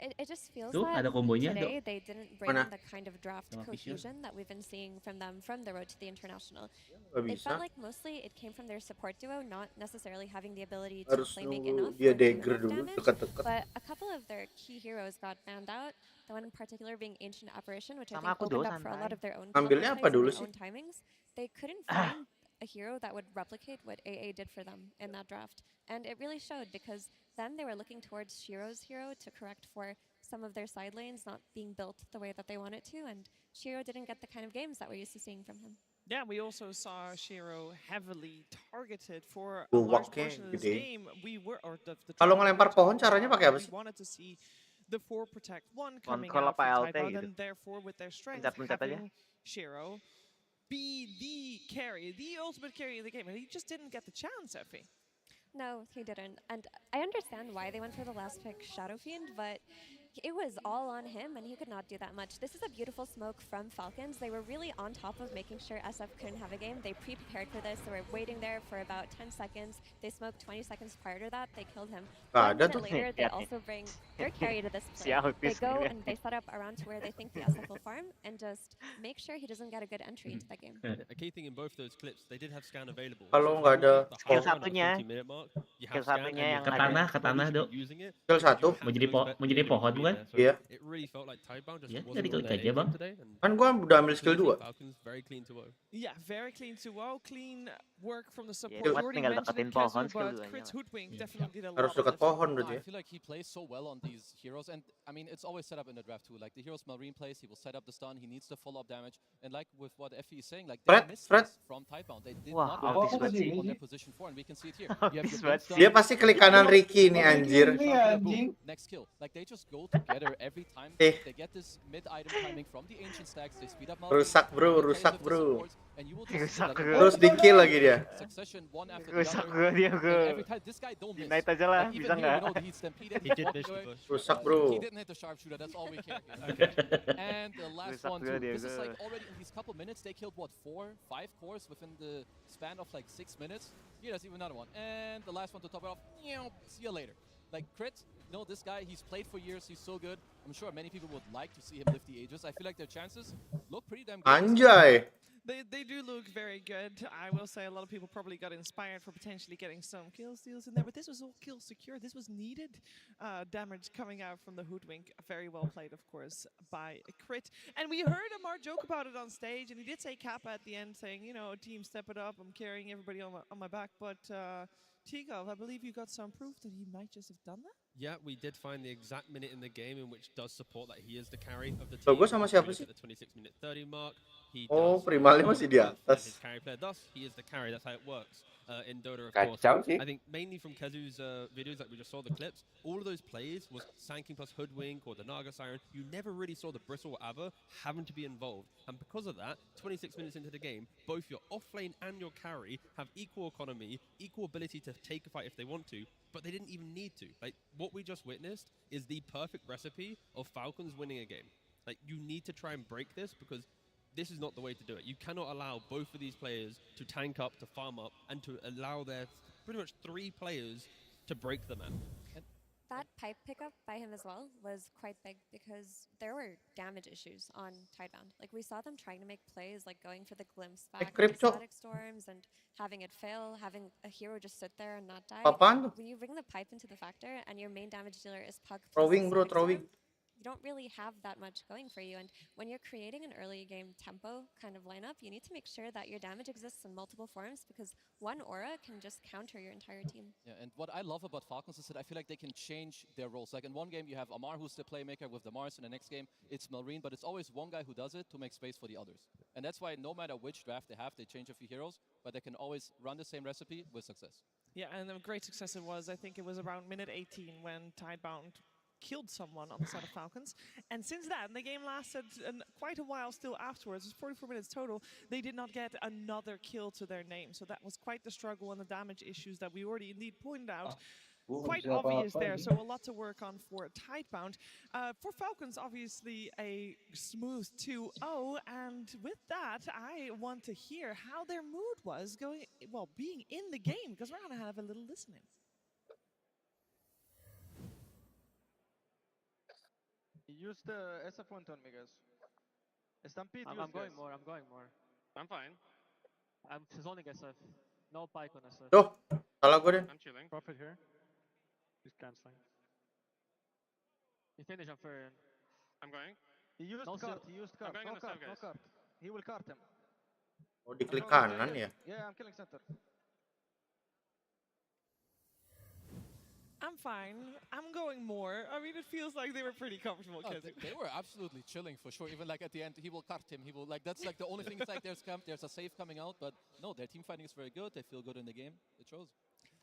It just feels Tuh, that ada kombonya, today Dok. they didn't bring Mana? in the kind of draft Sama Fisher. cohesion that we've been seeing from them from the road to the international. Nggak It bisa. felt like mostly it came from their support duo, not necessarily having the ability to Harus play make nunggu enough dia or do dagger enough dulu, damage. dekat-dekat. But a couple of their key heroes got banned out. The one in particular being Ancient Apparition, which I Sama think aku do, opened up for a lot santai. of their own Ngambilnya counter apa plays and dulu their sih? own timings. They couldn't find a hero that would replicate what AA did for them in that draft. And it really showed because then they were looking towards Shiro's hero to correct for some of their side lanes not being built the way that they wanted to, and Shiro didn't get the kind of games that we're used to seeing from him. Yeah, we also saw Shiro heavily targeted for a large portion of this game. We were, or the Kalau ngelempar pohon caranya pakai apa we sih? wanted to see the 4 Protect 1 coming Kontrol out from apa LT Tidebound, gitu. and therefore with their strength, Pencet-pencet aja. having Shiro be the carry, the ultimate carry of the game, and he just didn't get the chance, Effie. No, he didn't. And I understand why they went for the last pick, Shadow Fiend, but it was all on him and he could not do that much. This is a beautiful smoke from Falcons. They were really on top of making sure SF couldn't have a game. They pre-prepared for this. They were waiting there for about 10 seconds. They smoked 20 seconds prior to that. They killed him. 1 minute later, they also bring their carry to this play. They go and they set up around to where they think the SF will farm and just make sure he doesn't get a good entry into that game. A key thing in both those clips, they did have scan available. Kalau nggak ada skill satunya, yang ke tanah dok. Skill 1 mau jadi pohon bukan? Iya. Ya, jadi klik aja bang. Kan gua udah ambil skill 2. Yeah, very clean to WoW, clean work from the support. Yeah, You already tinggal mentioned deketin it, Kezu, pohon, skill but duanya Crit's lah. Hoodwink definitely did a lot Harus of dekat it. pohon I berarti ya. feel like he plays so well on these heroes, and I mean it's always set up in the draft too. Like the heroes Marine plays, he will set up the stun, he needs the follow-up damage, and like with what Effie is saying, like they missed this from Tidebound. They did Wah, not autis have banget on sih. their position 4, and we can see it here. You have Autis your banget stun, sih. Dia pasti klik kanan Ricky nih anjir. boom, next kill. Like they just go together every time. They get this mid-item timing from the ancient stacks. They speed up. Rusak bro, rusak bro. And you will just see, like, Terus di kill lagi dia. succession one after the Rusak other. gue dia And gue. every time this guy don't miss. Unite aja lah, Like, bisa even here, nggak? you know, he stampeded. He did miss the bush. Rusak bro. He didn't hit the sharpshooter. That's all we care. And the last Rusak one juga too. dia, This is gue. like already in these couple minutes they killed what 4, 5 cores within the span of like 6 minutes. Here, there's even another one. And the last one to top it off. See you later. Like Crit, you know, this guy, he's played for years. He's so good. I'm sure many people would like to see him lift the Aegis. I feel like their chances look pretty damn good. Anjay. They do look very good. I will say a lot of people probably got inspired for potentially getting some kill steals in there, but this was all kill secure. This was needed damage coming out from the Hoodwink. Very well played, of course, by Crit. And we heard Amar joke about it on stage, and he did say Kappa at the end, saying, you know, team, step it up. I'm carrying everybody on my back. But Tigov, I believe you got some proof that he might just have done that? Yeah, we did find the exact minute in the game in which does support that he is the carry of the team. Loh, gua sama siapa sih? At the 26-minute 30 mark. He Oh, does primalnya masih di his atas. carry player. Thus, he is the carry. That's how it works. In Dota, of Kacau course. sih. I think mainly from Kezu's videos, like we just saw the clips, all of those plays was Sanking plus Hoodwink or the Naga Siren. You never really saw the Bristle or Ava having to be involved. And because of that, 26 minutes into the game, both your offlane and your carry have equal economy, equal ability to take a fight if they want to, but they didn't even need to. Like, what we just witnessed is the perfect recipe of Falcons winning a game. Like, you need to try and break this because this is not the way to do it. You cannot allow both of these players to tank up, to farm up, and to allow their pretty much 3 players to break the map. That pipe pickup by him as well was quite big because there were damage issues on Tidebound. Like we saw them trying to make plays like going for the glimpse back into static storms and having it fail, having a hero just sit there and not die. Apaan tuh? When you bring the pipe into the factor and your main damage dealer is Puck plus Throwing bro, Static throwing. Storm, you don't really have that much going for you. And when you're creating an early game tempo kind of lineup, you need to make sure that your damage exists in multiple forms, because one aura can just counter your entire team. Yeah, and what I love about Falcons is that I feel like they can change their roles. Like in one game, you have Amar, who's the playmaker with the Mars. In the next game, it's Melreen, but it's always one guy who does it to make space for the others. And that's why no matter which draft they have, they change a few heroes, but they can always run the same recipe with success. Yeah, and a great success it was. I think it was around minute 18 when Tidebound killed someone on the side of Falcons. And since then, the game lasted quite a while still afterwards. It was 44 minutes total. They did not get another kill to their name. So that was quite the struggle and the damage issues that we already indeed pointed out. Quite obvious there, so a lot to work on for Tidebound. For Falcons, obviously a smooth 2-0, and with that, I want to hear how their mood was going, well, being in the game, because we're going to have a little listening. Use the SF1 on me, guys. Stampede, I'm going more. I'm fine. I'm zoning SF. No pike on SF. Tuh, salah gue deh. I'm chilling. Profit here. He's canceling. You finish on Furion. I'm going. He used No cart. zero. He used cart. I'm going No on the cart. save, No guys. cart. He will cart him. Oh, diklik kanan ya. Yeah, I'm killing center. I'm fine. I'm going more. I mean, it feels like they were pretty comfortable. Oh, they were absolutely chilling for sure. Even like at the end, he will cut him. He will like that's like the only thing. It's like there's a save coming out, but no, their team fighting is very good. They feel good in the game. It shows.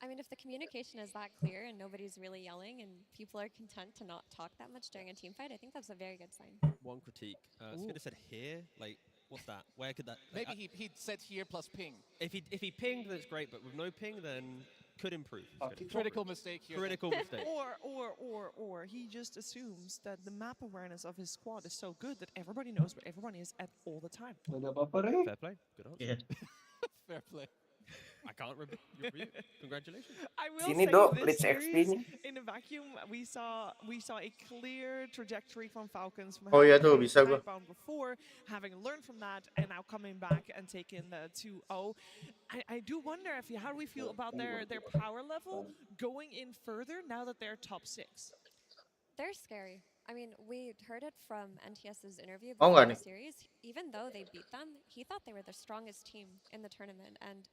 I mean, if the communication is that clear and nobody's really yelling and people are content to not talk that much during a team fight, I think that's a very good sign. One critique. Spinner said here. Like, what's that? Where could that? Like, Maybe he said here plus ping. If he pinged, that's great. But with no ping, then could improve. Critical mistake here. Critical mistake. Or he just assumes that the map awareness of his squad is so good that everybody knows where everyone is at all the time. Fair play. Good answer. Yeah. Fair play. I can't remember. Congratulations. I will Sini say dok, this Blitz series, XP-nya. in a vacuum, we saw a clear trajectory from Falcons from Oh iya tuh, having bisa gua. Tidebound before, having learned from that, and now coming back and taking the 2-0. I do wonder how do we feel about their power level going in further now that they're top 6? They're scary. I mean, we heard it from NTS's interview Oh, before nggak the nih? series. Even though they beat them, he thought they were the strongest team in the tournament, and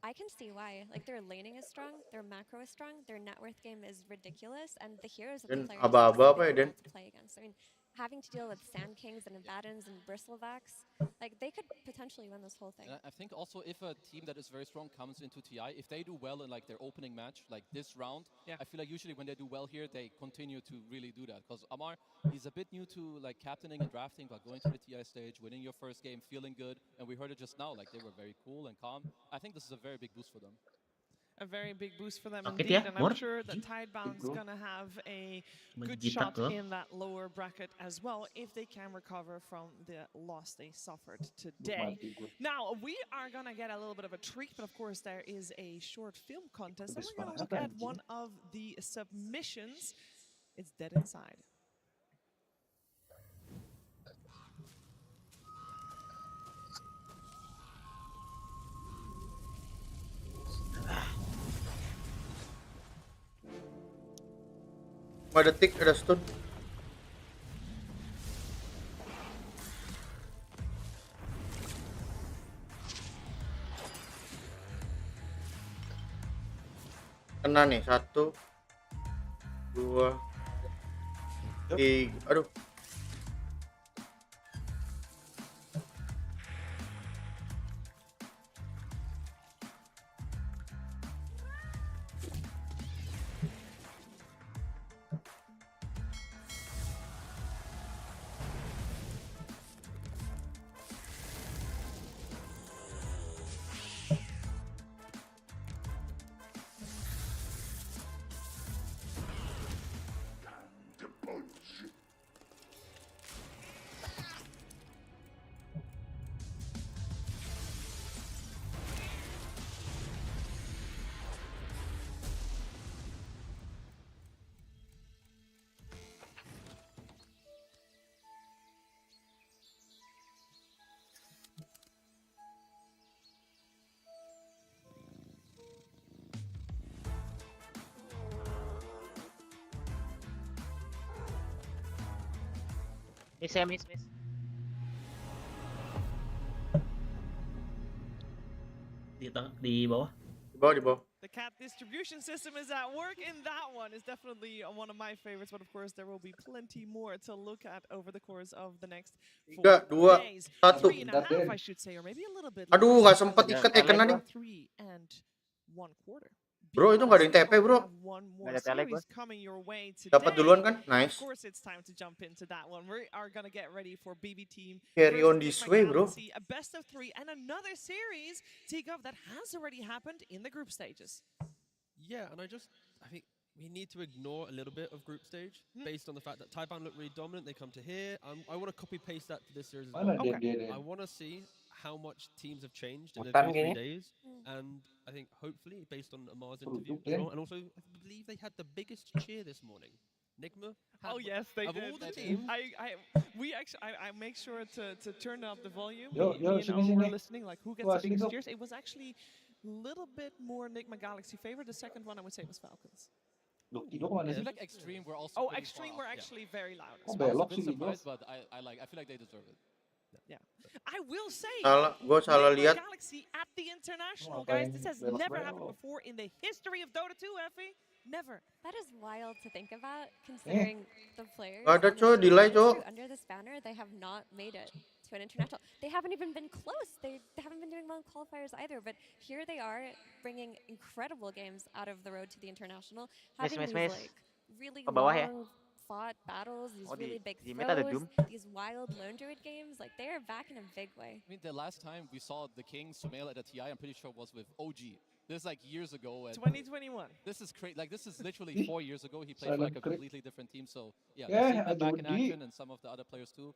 I can see why. Like, their laning is strong, their macro is strong, their net worth game is ridiculous, and the heroes that the Dan players aba-aba are apa ya, Dan? to play against. I mean, having to deal with Sand Kings and Abaddons and Bristlebacks, like, they could potentially win this whole thing. And I think also if a team that is very strong comes into TI, if they do well in like their opening match, like this round, I feel like usually when they do well here, they continue to really do that. Because Amar, he's a bit new to like captaining and drafting, but going to the TI stage, winning your first game, feeling good. And we heard it just now, like they were very cool and calm. I think this is a very big boost for them. A very big boost for them Oke indeed, ya, and Mor. I'm sure that Tidebound's going to have a good Menjitak shot doang. in that lower bracket as well if they can recover from the loss they suffered today. Now, we are going to get a little bit of a treat, but of course there is a short film contest, and we're going to look at one of the submissions. It's Dead Inside. Ada tick, ada stun. Kena nih, 1, 2, 3. Aduh. Miss ya, miss. Di bawah. Di bawah. The cat distribution system is at work in that one. It's definitely one of my favorites, but of course there will be plenty more to look at over the course of the next 4 days. 3.5, I should say, or maybe a little bit less. Aduh, nggak sempat ikat Eken tadi. 3.25. Bro, itu nggak ada yang TP, bro. Dapat duluan kan? Nice. Of course, it's time to jump into that one. We are gonna get ready for BB team. Carry on this way, bro. A best of 3 and another series, Tigov, that has already happened in the group stages. Yeah, and I think we need to ignore a little bit of group stage based on the fact that Taiwan look really dominant. They come to here. I want to copy paste that to this series as well. I want to see how much teams have changed in the 3 days, and I think hopefully based on Amar's interview as well, and also I believe they had the biggest cheer this morning. Nigma. Oh yes, they of did. all the teams. I make sure to turn up the volume. Me and Owen were listening, like who gets the biggest cheers. It was actually a little bit more Nigma Galaxy favor. The second one I would say was Falcons. Like Extreme were also Extreme were actually very loud. I was a bit surprised, but I feel like they deserve it. Yeah, I will say, salah lihat. Galaxy at the international, guys. This has never happened before in the history of Dota 2, Effie. Never. That is wild to think about, considering the players Ada coy, delay coy. under this banner, they have not made it to an international. They haven't even been close. They haven't been doing well in qualifiers either. But here they are, bringing incredible games out of the road to the international, having these like really long fought battles, these really big throws, these wild lone druid games. Like they are back in a big way. I mean, the last time we saw the King Sumail at a TI, I'm pretty sure was with OG. This is like years ago. And 2021. This is crazy. Like this is literally 4 years ago. He played for like a completely different team. So yeah, seeing him back in action and some of the other players too.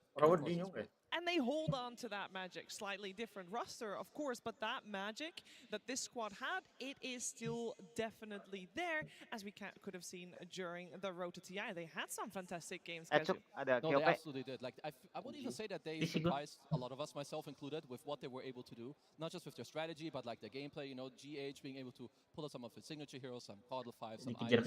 And they hold on to that magic. Slightly different roster, of course, but that magic that this squad had, it is still definitely there, as we could have seen during the road to TI. They had some fantastic games. No, they absolutely did. Like I would even say that they surprised a lot of us, myself included, with what they were able to do. Not just with their strategy, but like the gameplay. You know, GH being able to pull out some of his signature heroes, some Caudal 5, some ETs,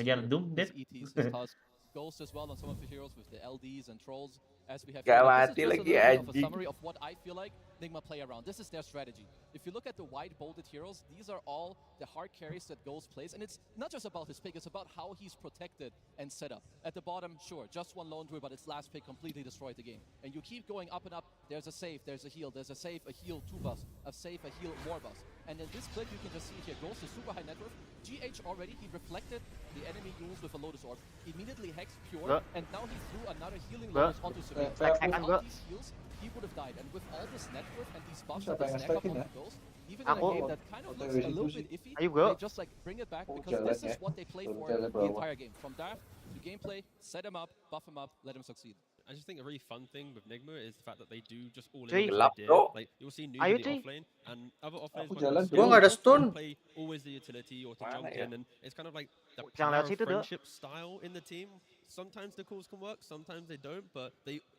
his Tusk, Ghost as well on some of the heroes with the LDs and Trolls. As we have here, like, this is just a little bit of a summary of what I feel like Nigma play around. This is their strategy. If you look at the wide bolded heroes, these are all the hard carries that Ghost plays, and it's not just about his pick, it's about how he's protected and set up. At the bottom, sure, just one lone druid, but its last pick completely destroyed the game. And you keep going up and up, there's a save, there's a heal, there's a save, a heal, 2 buffs, a save, a heal, more buffs. And in this clip, you can just see here, Ghost is super high net worth. GH already, he reflected the enemy units with a Lotus Orb, immediately hexed Pure, and now he threw another healing Lotus onto Sumail. Without these heals, he would have died. And with all this net worth and these buffs that they stack up on the Ghost, even in a game that kind of looks a little bit iffy, they just like bring it back because this is what they play for the entire game. From draft to gameplay, set him up, buff him up, let him succeed. I just think a really fun thing with Nigma is the fact that they do just all in this idea. Like you'll see new in the offlane and other offlanes play always the utility or to jump in, and it's kind of like the power of friendship style in the team. Sometimes the calls can work, sometimes they don't, but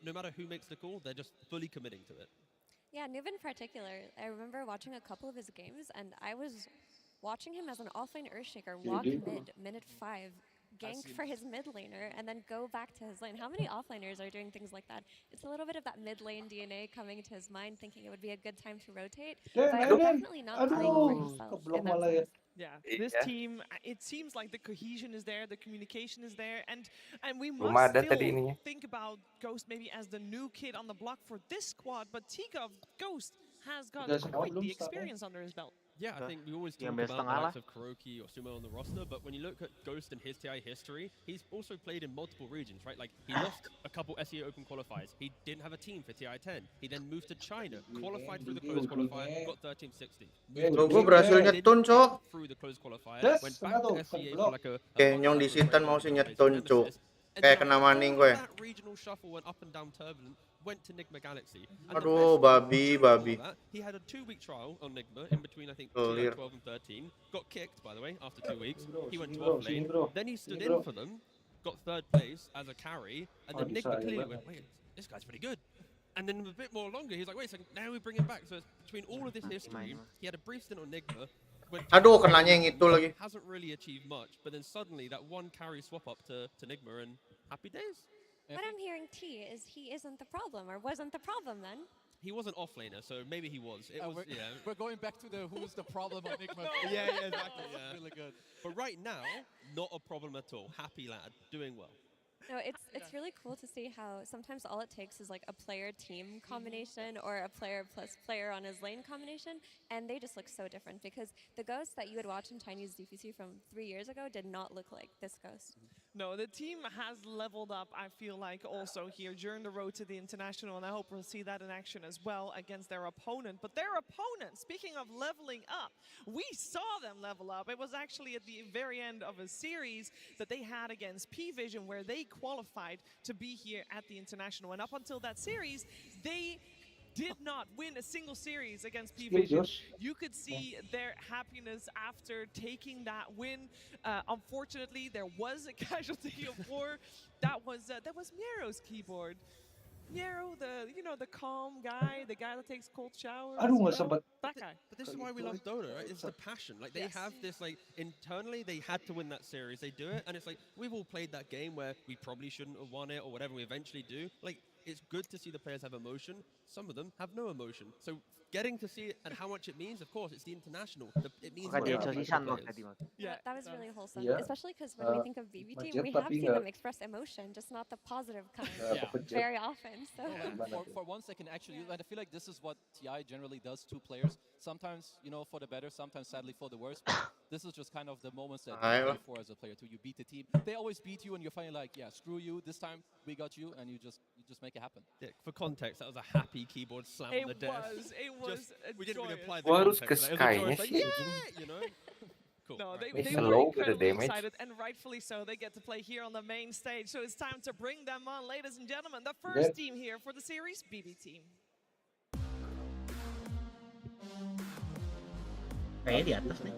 no matter who makes the call, they're just fully committing to it. Yeah, Noob in particular, I remember watching a couple of his games, and I was watching him as an offlane Earthshaker walk mid, minute 5, gank for his mid laner, and then go back to his lane. How many offlaners are doing things like that? It's a little bit of that mid lane DNA coming to his mind, thinking it would be a good time to rotate, but definitely not playing for himself in that sense. Yeah, this team, it seems like the cohesion is there, the communication is there, and we must still think about Ghost maybe as the new kid on the block for this squad, but Tigov, Ghost, has got quite the experience under his belt. Yeah, I think we always talk about the likes of Kuroki or Sumo on the roster, but when you look at Ghost and his TI history, he's also played in multiple regions, right? Like, he lost a couple SEA Open qualifiers. He didn't have a team for TI 10. He then moved to China, qualified through the closed qualifier, got 1360. Gue berhasil nyetun, Cok. Through the closed qualifier, went back to SEA for like a... Nyong di Sitan mau si nyetun, Cok. Kayak kena maning gue. That regional shuffle went up and down turbulent, went to Nigma Galaxy. Aduh, babi. He had a 2-week trial on Nigma in between, I think, 12 and 13. Got kicked, by the way, after 2 weeks. He went to offlane. Then he stood in for them, got 3rd place as a carry, and then Nigma clearly went, wait, this guy's pretty good. And then a bit more longer, he's like, wait a second, now we bring him back. So between all of this history, he had a brief stint on Nigma. Aduh, kenanya yang itu lagi. Hasn't really achieved much, but then suddenly that one carry swap up to Nigma and happy days. What I'm hearing T is he isn't the problem, or wasn't the problem then. He was an offlaner, so maybe he was. We're going back to the who's the problem on Enigma. Yeah, exactly. Yeah. Really good. But right now, not a problem at all. Happy lad, doing well. No, it's really cool to see how sometimes all it takes is like a player-team combination or a player plus player on his lane combination, and they just look so different because the Ghost that you would watch in Chinese DPC from 3 years ago did not look like this Ghost. No, the team has leveled up, I feel like, also here during the road to the International, and I hope we'll see that in action as well against their opponent. But their opponent, speaking of leveling up, we saw them level up. It was actually at the very end of a series that they had against P-Vision where they qualified to be here at the International. And up until that series, they did not win a single series against P-Vision. You could see their happiness after taking that win. Unfortunately, there was a casualty of war. That was Miero's keyboard. Miero, the calm guy, the guy that takes cold showers. That guy. But this is why we love Dota, right? It's the passion. Like they have this, like internally they had to win that series. They do it, and it's like we've all played that game where we probably shouldn't have won it or whatever. We eventually do. Like it's good to see the players have emotion. Some of them have no emotion. So getting to see it and how much it means, of course, it's the International. It means Yeah, that was really wholesome, especially because when we think of BB team, we have seen them express emotion, just not the positive kind very often. So for once they can actually use, and I feel like this is what TI generally does to players. Sometimes, for the better, sometimes sadly for the worse. But this is just kind of the moments that you play for as a player too. You beat the team. They always beat you and you're finally like, yeah, screw you. This time we got you, and you just make it happen. Yeah, for context, that was a happy keyboard slam on the desk. It was We didn't really apply the Harus context. ke Like, it was a Sky-nya joyous, like, sih, yeah, Cool. No, Right. they Slow were with the incredibly damage. excited, and rightfully so. They get to play here on the main stage, so it's time to bring them on, ladies and gentlemen. The first team here for the series, BB team. Kayaknya di atas nih.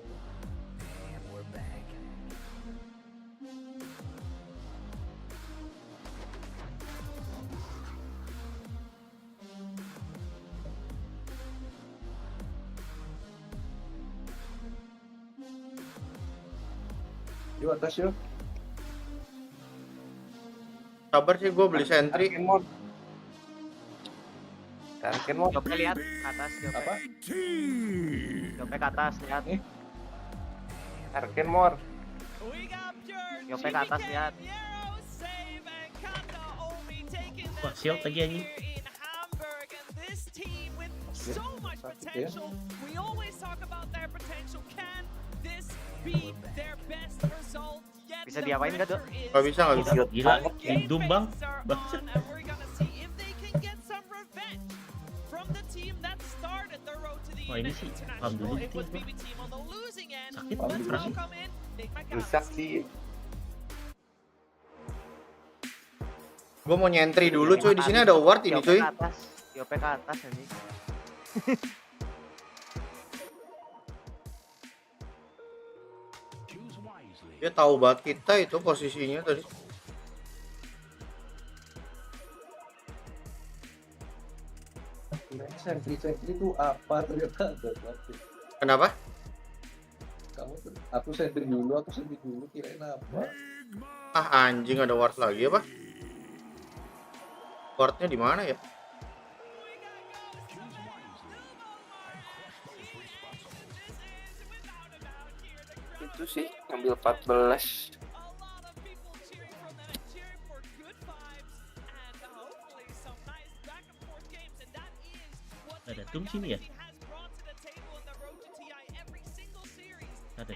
Yuk atas yuk. Sabar sih, gue beli sentry. Tarkin mau Jope lihat ke atas, Jope. Apa? Jope ke atas lihat. Tarkin more. Jope ke atas lihat. Wah, shield lagi anjing. So much potential. We always talk about their potential. Can this be their best result yet? Bisa diapain enggak, Dok? Gak bisa. Gila, hidung bang. And we're gonna see if they can get some revenge from the team that started the road to the International. It was BB team on the losing end. Let's welcome in Enigma Rusak Galaxy. sih. Gue mau nyentry dulu cuy, di sini ada ward ini cuy. Jope ke atas anjing. Dia tahu banget kita itu posisinya tadi. Sentry itu apa ternyata ada. Kenapa? Aku sentry dulu kirain apa. Ah anjing, ada ward lagi apa? Wardnya di mana ya? Itu sih ngambil 14. Ada tum sini ya? Ada.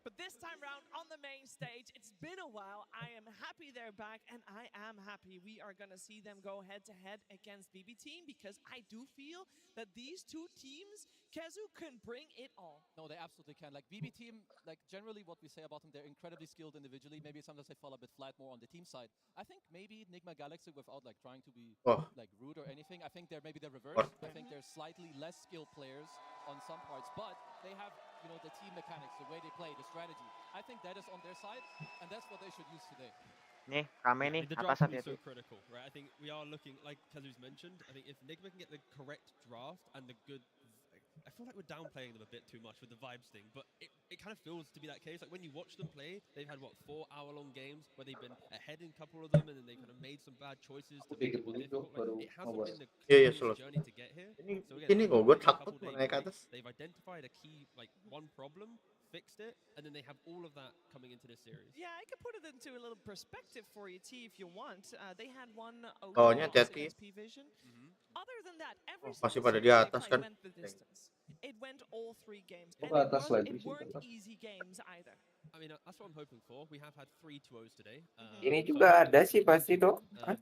But this time round on the main stage, it's been a while. I am happy they're back, and I am happy we are going to see them go head-to-head against BB Team, because I do feel that these two teams, Kezu can bring it all. No, they absolutely can. Like BB Team, like generally what we say about them, they're incredibly skilled individually. Maybe sometimes they fall a bit flat more on the team side. I think maybe Enigma Galaxy, without like trying to be like rude or anything, I think they're maybe the reverse. I think they're slightly less skilled players on some parts, but they have, the team mechanics, the way they play, the strategy. I think that is on their side, and that's what they should use today. Nih, rame nih, The atas draft is hati-hati. so critical, right? I think we are looking, like Kazu's mentioned, I think if Enigma can get the correct draft and the good I feel like we're downplaying them a bit too much with the vibes thing, but it kind of feels to be that case. Like when you watch them play, they've had, what, 4-hour-long games where they've been ahead in a couple of them, and then they kind of made some bad choices to make it more difficult. Like, it hasn't been the cleanest journey to get here. So again, Ini I kok hope gue in a takut couple mau days naik ke break, atas. they've identified a key, like one problem, fixed it, and then they have all of that coming into this series. Yeah, I could put it into a little perspective for you, T, if you want. They had one OT Bawahnya loss hati-hati. against P-Vision. Other than that, every Masih single pada di series they atas played kan. went the distance. It went all 3 games, Kok and ke atas lagi it sih, weren't tetap? easy games either. I mean, that's what I'm hoping for. We have had 3 2-0s today. Ini So juga I hope ada to sih see pasti them. dong.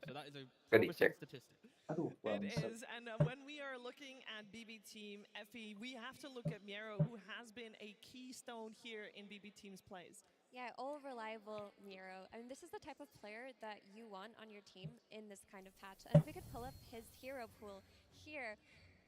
So that is a Gak promising dicek. statistic. Aduh, It bangsat. is, and when we are looking at BB Team FE, we have to look at Miero, who has been a keystone here in BB Team's plays. Yeah, all reliable Miro. I mean, this is the type of player that you want on your team in this kind of patch. And if we could pull up his hero pool here,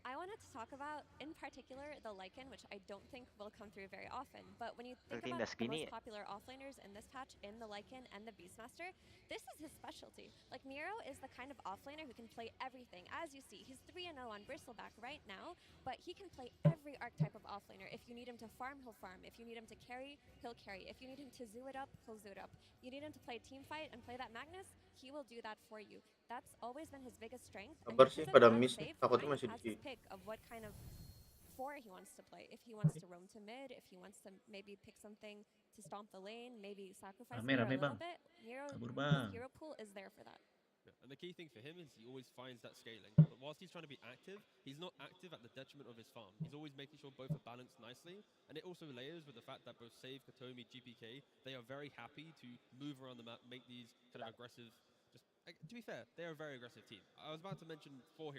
I wanted to talk about, in particular, the Lycan, which I don't think will come through very often. But when you think about the most popular offlaners in this patch, in the Lycan and the Beastmaster, this is his specialty. Like, Miro is the kind of offlaner who can play everything. As you see, he's 3-0 on Bristleback right now, but he can play every archetype of offlaner. If you need him to farm, he'll farm. If you need him to carry, he'll carry. If you need him to zoo it up, he'll zoo it up. You need him to play teamfight and play that Magnus, he will do that for you. That's always been his biggest strength. And Kabar because sih of pada that, miss, Save takutnya kind of masih has di his pick of what kind of 4 he wants to play. If he wants to roam to mid, if he wants to maybe pick something to stomp the lane, maybe sacrifice Rame, Miro a rame, little Bang. bit, Miro, Kabur, his Bang. hero pool is there for that. Yeah, and the key thing for him is he always finds that scaling. But whilst he's trying to be active, he's not active at the detriment of his farm. He's always making sure both are balanced nicely. And it also layers with the fact that both Save, Katomi, GPK, they are very happy to move around the map, make these kind of aggressive. To be fair, they're a very aggressive team. I was about to mention 4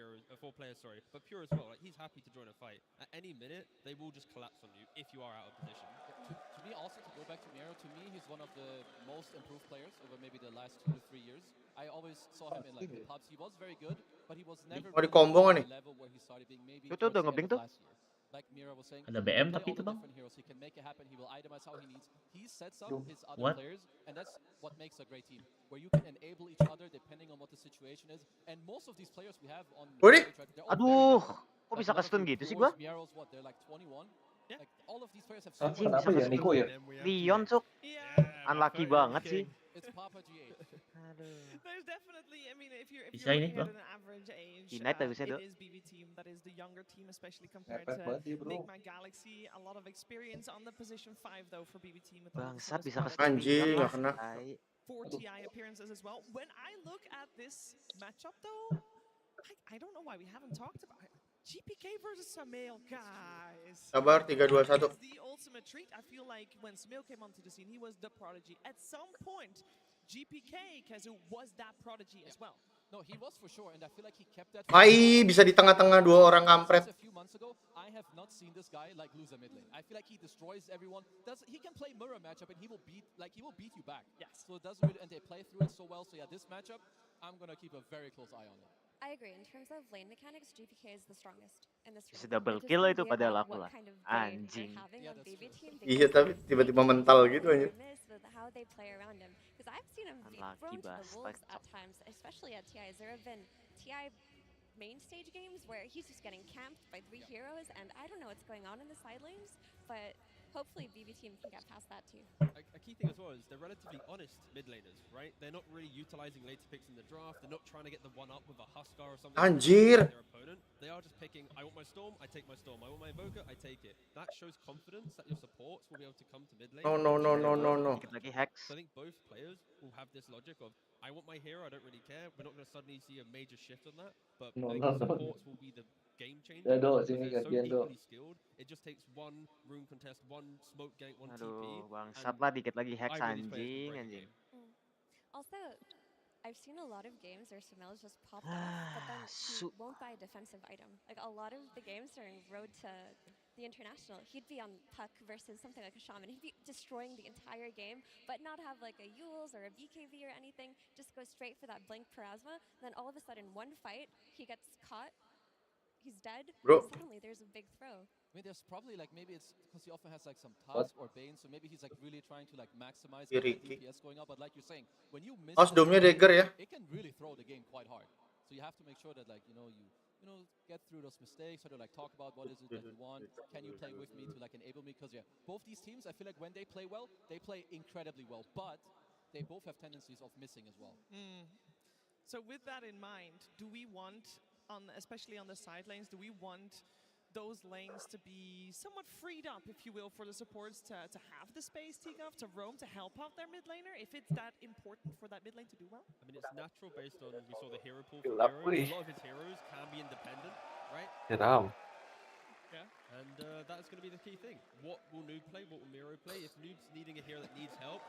players, sorry, but Pure as well. Like, he's happy to join a fight. At any minute, they will just collapse on you if you are out of position. To me, also to go back to Miro, to me, he's one of the most improved players over maybe the last 2 to 3 years. I always saw him in like the pubs. He was very good, but he was never Oh, di really combo at nih. the level where he started being maybe Itu towards udah the end ngebing of tuh. last year. Like Mira was saying, Ada he BM can play tapi all itu, the Bang. different heroes. He can make it happen. He will itemize how he needs. He sets up his other What? players, and that's what makes a great team, where you can enable each other depending on what the situation is. And most of these players we have on the Wih. stage, right, they're all very Aduh, young. kok Like bisa a lot of ke-stun your gitu sih Pures, gua? Miaros, what, they're like 21. Yeah. Like all of these players have so Anjing, much kenapa ya Niko ya? Leon, Cuk. Yeah. Unlucky banget sih. It's Papa G8. There's definitely, I mean, if you're Bisa ini, looking at Bang. an average age, Ignite habisnya, it Dok. is BB Team that is the younger team, especially compared Mepet to banget dia, bro. Enigma Galaxy. A lot of experience on the position 5 though for BB Team. With all the Bangsat sort of bisa spot ke-stun Anjing, Leon nggak lah. kena. Tai. 4 TI appearances as well. When I look at this matchup though, I don't know why we haven't talked about it. GPK versus Samael, guys. Sabar 3 2 1. It's the ultimate treat. I feel like when Samael came onto the scene, he was the prodigy. At some point, GPK Kazu was that prodigy as well. No, he was for sure, and I feel like he kept that. Ai, bisa di tengah-tengah 2 orang kampret. Since a few months ago, I have not seen this guy like lose a mid lane. I feel like he destroys everyone. He can play mirror matchup and he will beat you back. Yes. So it doesn't really, and they play through it so well. So yeah, this matchup, I'm gonna keep a very close eye on it. I agree. In terms of lane mechanics, GPK is the strongest in this Bisa round. double It just kill gives itu me padahal about aku what lah. kind of day they're Anjing. having on BB Team Iya, because tapi of tiba-tiba the mental gitu hit aja. or miss with how they play around him. Because I've seen him be Unlucky thrown to the bastard. wolves at times, especially at TI. There have been TI main stage games where he's just getting camped by 3 heroes, and I don't know what's going on in the side lanes, but hopefully BB Team can get past that too. A key thing as well is they're relatively honest mid laners, right? They're not really utilizing later picks in the draft. They're not trying to get the one up with a Huskar or something. Anjir. Their opponent. They are just picking, I want my Storm, I take my Storm. I want my Invoker, I take it. That shows confidence that your supports will be able to come to mid lane. No. Lagi Hex. So I think both players will have this logic of, I want my hero, I don't really care. We're not going to suddenly see a major shift on that. But I think supports will be the game changer. Dado, Because sini they're so gantian, Do. equally skilled. It just takes one rune contest, one smoke gank, one TP. Aduh, bangsat and lah dikit lagi Hex either of these players anjing, can break a anjing. game. Also, I've seen a lot of games where Sumel's just popped off, but then he won't buy a defensive item. Like a lot of the games during Road to the International, he'd be on Puck versus something like a Shaman. He'd be destroying the entire game, but not have like a Yules or a BKB or anything. Just go straight for that Blink Plasma. Then all of a sudden, one fight, he gets caught. He's dead. Bro. And suddenly, there's a big throw. I mean, there's probably like maybe it's because he often has like some Tusk or Bane, so maybe he's like really trying to like maximize Iya, the Ricky. DPS going up. But like you're saying, when you miss, Awas domnya dagger ya. it can really throw the game quite hard. So you have to make sure that like you you know, get through those mistakes, sort of like talk about what is it that you want. Can you play with me to like enable me? Because yeah, both these teams, I feel like when they play well, they play incredibly well, but they both have tendencies of missing as well. So with that in mind, do we want, especially on the side lanes, do we want those lanes to be somewhat freed up, if you will, for the supports to have the space, Tigov, to roam, to help out their mid laner, if it's that important for that mid lane to do well? I mean, it's natural based on, we saw the hero pool for Hero. A lot of his heroes can be independent, right? Seram. Yeah, and that's going to be the key thing. What will Noob play? What will Miro play? If Noob's needing a hero that needs help,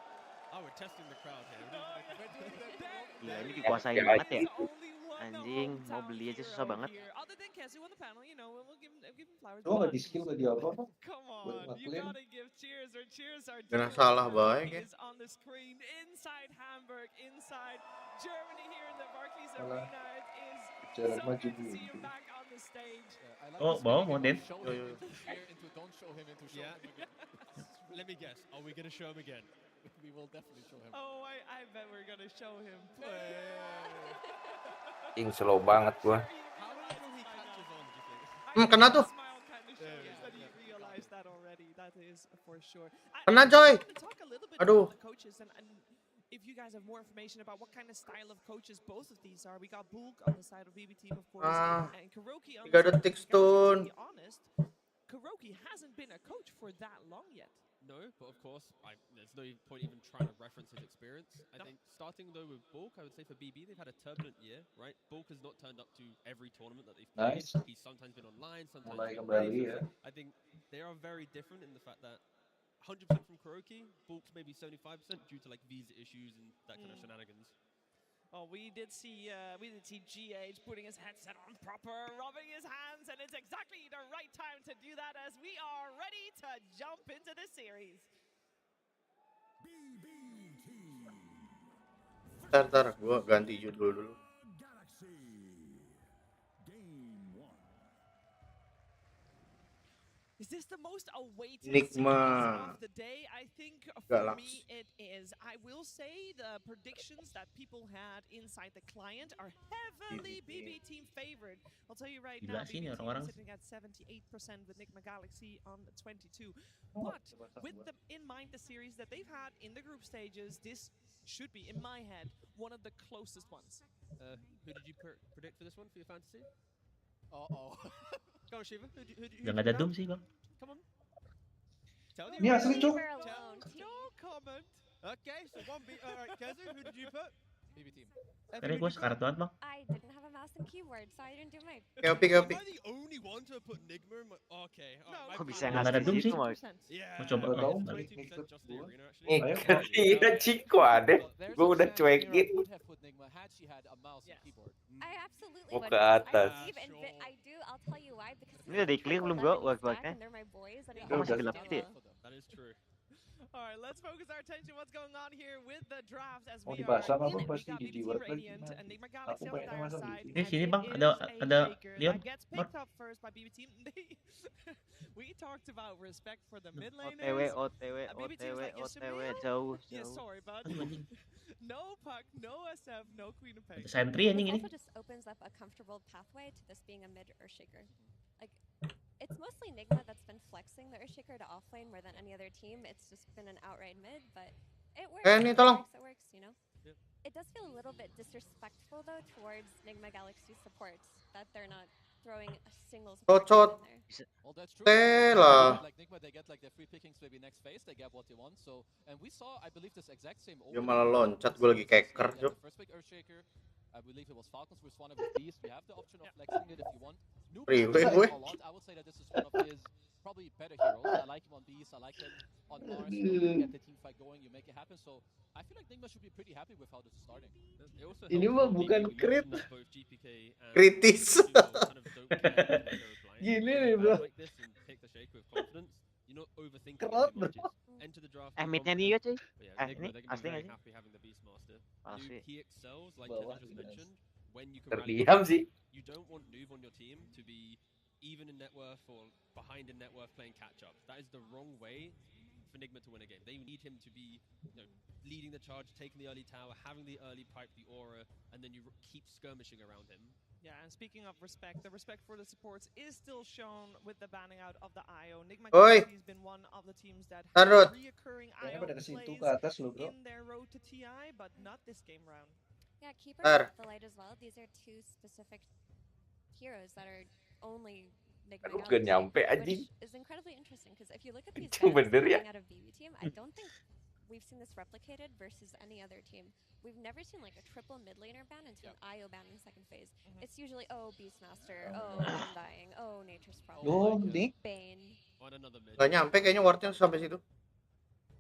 we're testing the crowd here. Gila, ini dikuasai banget ya. Anjing, mau beli aja susah banget. Gua nggak di skill nggak di apa-apa. Gak salah baik ya. Jalan maju dulu. Oh, bawah mau Den. Let me guess. Are we going to show him again? We will definitely show him. Oh, I bet we're going to show him. Ing slow banget gua. Kena tuh. Kena coy. Aduh. If you guys have more information about what kind of style of coaches both of these are, we got Bulk on the side of BB team, of course, and Kuroki on the side of BB. To be honest, Kuroki hasn't been a coach for that long yet. No, but of course, there's no point even trying to reference his experience. I think starting though with Bulk, I would say for BB, they've had a turbulent year, right? Bulk has not turned up to every tournament that they've played. Nice. He's sometimes been online, sometimes Mulai been kembali away. ya. I think they are very different in the fact that 100% from Kuroki, Bulk's maybe 75% due to like visa issues and that kind of shenanigans. Oh, we did see GH putting his headset on proper, rubbing his hands, and it's exactly the right time to do that as we are ready to jump into this series. Ntar, gua ganti judul dulu. Is this the most awaited Enigma series of the day? I think for Galaxy. me it is. I will say the predictions that people had inside the client are heavily BB team favored. I'll tell you right now, BB team is sitting at 78% with Enigma Galaxy on the 22. But with in mind the series that they've had in the group stages, this should be, in my head, one of the closest ones. Who did you predict for this one for your fantasy? Uh-oh. Go on, Shiva. Who Yang ada Doom sih, Bang. Come on. Tell Ini asli, Cuk. No comment. Okay, so one beat. All right, Kezu, who did you put? BB team. Tadi gue sekarat banget, Bang. I didn't have a mouse and keyboard, so I didn't do my... Kopi. Am I the only one to put Nigma in my... Okay. No, kok bisa Yang ada Doom sih? Yeah. Mau coba Tahu balik. Iya Ciko ada. Gue udah cuekin. I absolutely Mau would. ke atas. I do. I'll tell you why. Because Ini udah di-clear belum gua work-worknya? That Masih gelap gitu ya? That is true. All right, let's focus our attention what's going on here with the draft as Mau we are dipasang apa in it. We pasti got di BBT Word Radiant lagi. and Enigma Galaxy Aku on kayaknya their masang side. di Ini sini, and Bang. it Ada is a Leon. Shaker that gets picked up first by BB team. We talked about respect for the mid laners. OTW, jauh. Yeah, sorry, bud. No puck, no SF, no Queen of Pain. Sentry anjing ini. also just opens up a comfortable pathway to this being a mid Earthshaker. Like, it's mostly Enigma that's been flexing the Earthshaker to offlane more than any other team. It's just been an outright mid, but it works. Ini tolong. It works, you know? It does feel a little bit disrespectful, though, towards Enigma Galaxy supports, that they're not throwing a single support Cocot. in there. Well, that's true. Tela. Like Nigma, they get like their free pickings maybe next phase. They get what they want. So, and we saw, I believe, this exact same. Dia malah loncat, gue lagi keker, Jok. First pick Earthshaker. I believe it was Falcons who responded with Beast. You have the option of flexing it if you want. Noob a lot. I would say that this is one of his probably better heroes. I like him on Beast. I like him on Mars. You get the team fight going. You make it happen. So I feel like Nigma should be pretty happy with how this is starting. Ini mah bukan crit. Kritis. Gini nih, bro. Kerap. Midnya nih ya, cuy. Ini asli nggak sih? Asli. Terdiam sih. You don't want Noob on your team to be even in net worth or behind in net worth playing catch up. That is the wrong way for Nigma to win a game. They need him to be, leading the charge, taking the early tower, having the early pipe, the aura, and then you keep skirmishing around him. Yeah, and speaking of respect, the respect for the supports is still shown with the banning out of the IO. Nigma has been one of the teams that have reoccurring IO plays in their road to TI, but not this game round. Yeah, Keeper of the Light as well. These are two specific heroes that are only Nigma which is incredibly interesting because if you look at these bans coming out of BB team, I don't think we've seen this replicated versus any other team. We've never seen like a triple mid laner ban into an IO ban in the second phase. It's usually, oh, Beastmaster, oh, Undying, oh, Nature's Problem, Bane. Nggak nyampe kayaknya wardnya sampai situ.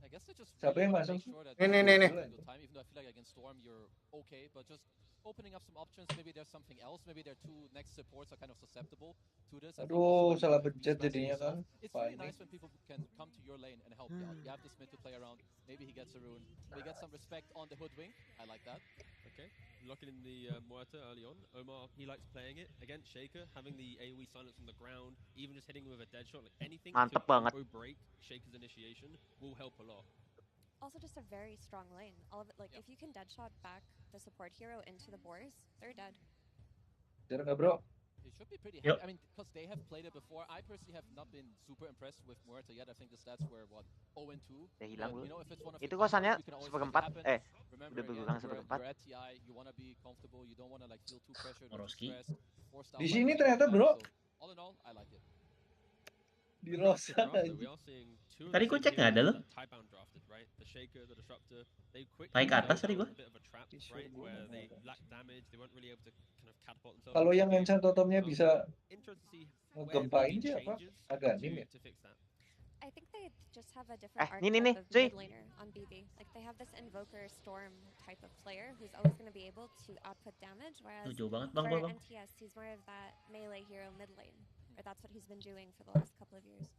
I guess they just Siapa yang make masuk? sure that Nih. good time, even though I feel like against Storm you're okay, but just opening up some options. Maybe there's something else. Maybe their two next supports are kind of susceptible to this. Aduh, salah pencet jadinya kan. It's really nice when people can come to your lane and help you out. You have this mid to play around. Maybe he gets a rune. We get some respect on the hoodwink. I like that. Okay, locking in the Muerta early on. Omar, he likes playing it against Shaker, having the AoE silence on the ground, even just hitting him with a dead shot, like anything to break Shaker's initiation will help a lot. Also just a very strong lane. All of it, like if you can deadshot back the support hero into the boars, they're dead. Jarang nggak bro? It should be pretty happy. I mean, because they have played it before. I personally have not been super impressed with Muerta yet. I think the stats were what 0-2. Hilang You know, if it's one of itu kosannya seperempat. Remember, Udah bergulang seperempat. you're at TI, you want to be comfortable. You don't want to like feel too pressured or stressed. Di sini ternyata bro. All in all, I like it. Di Rosa Tadi gue cek nggak ada loh. Naik ke atas tadi gue. Kalau yang enchant totemnya bisa ngegempain sih apa? Agak nim ya. I think they just have a different archetype of mid laner on BB. Like they have this Invoker Storm type of player who's always going to be able to output damage, whereas for NTS he's more of that melee hero mid lane, or that's what he's been doing for the last couple of years.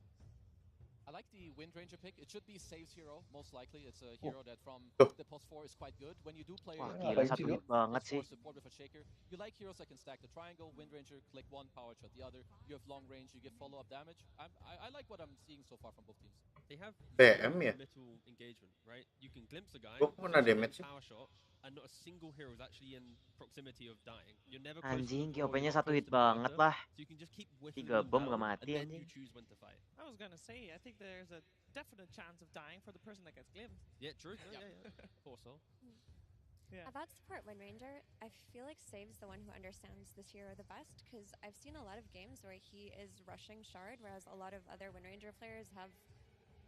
I like the Wind Ranger pick. It should be Save's hero, most likely. It's a hero that from the post 4 is quite good. When you do play support with a Shaker, you like heroes that can stack the triangle, Wind Ranger, click one, power shot the other. You have long range, you get follow-up damage. I like what I'm seeing so far from both teams. They have little engagement, right? You can glimpse a guy, power shot, and not a single hero is actually in proximity of dying. You're never anjing, QP-nya satu hit banget lah. 3 bom gak mati anjing. I was gonna say, I think there's a definite chance of dying for the person that gets glimpsed. Yeah, true. Yeah. Also. Yeah. About support Wind Ranger, I feel like Save's the one who understands this hero the best, because I've seen a lot of games where he is rushing Shard, whereas a lot of other Wind Ranger players have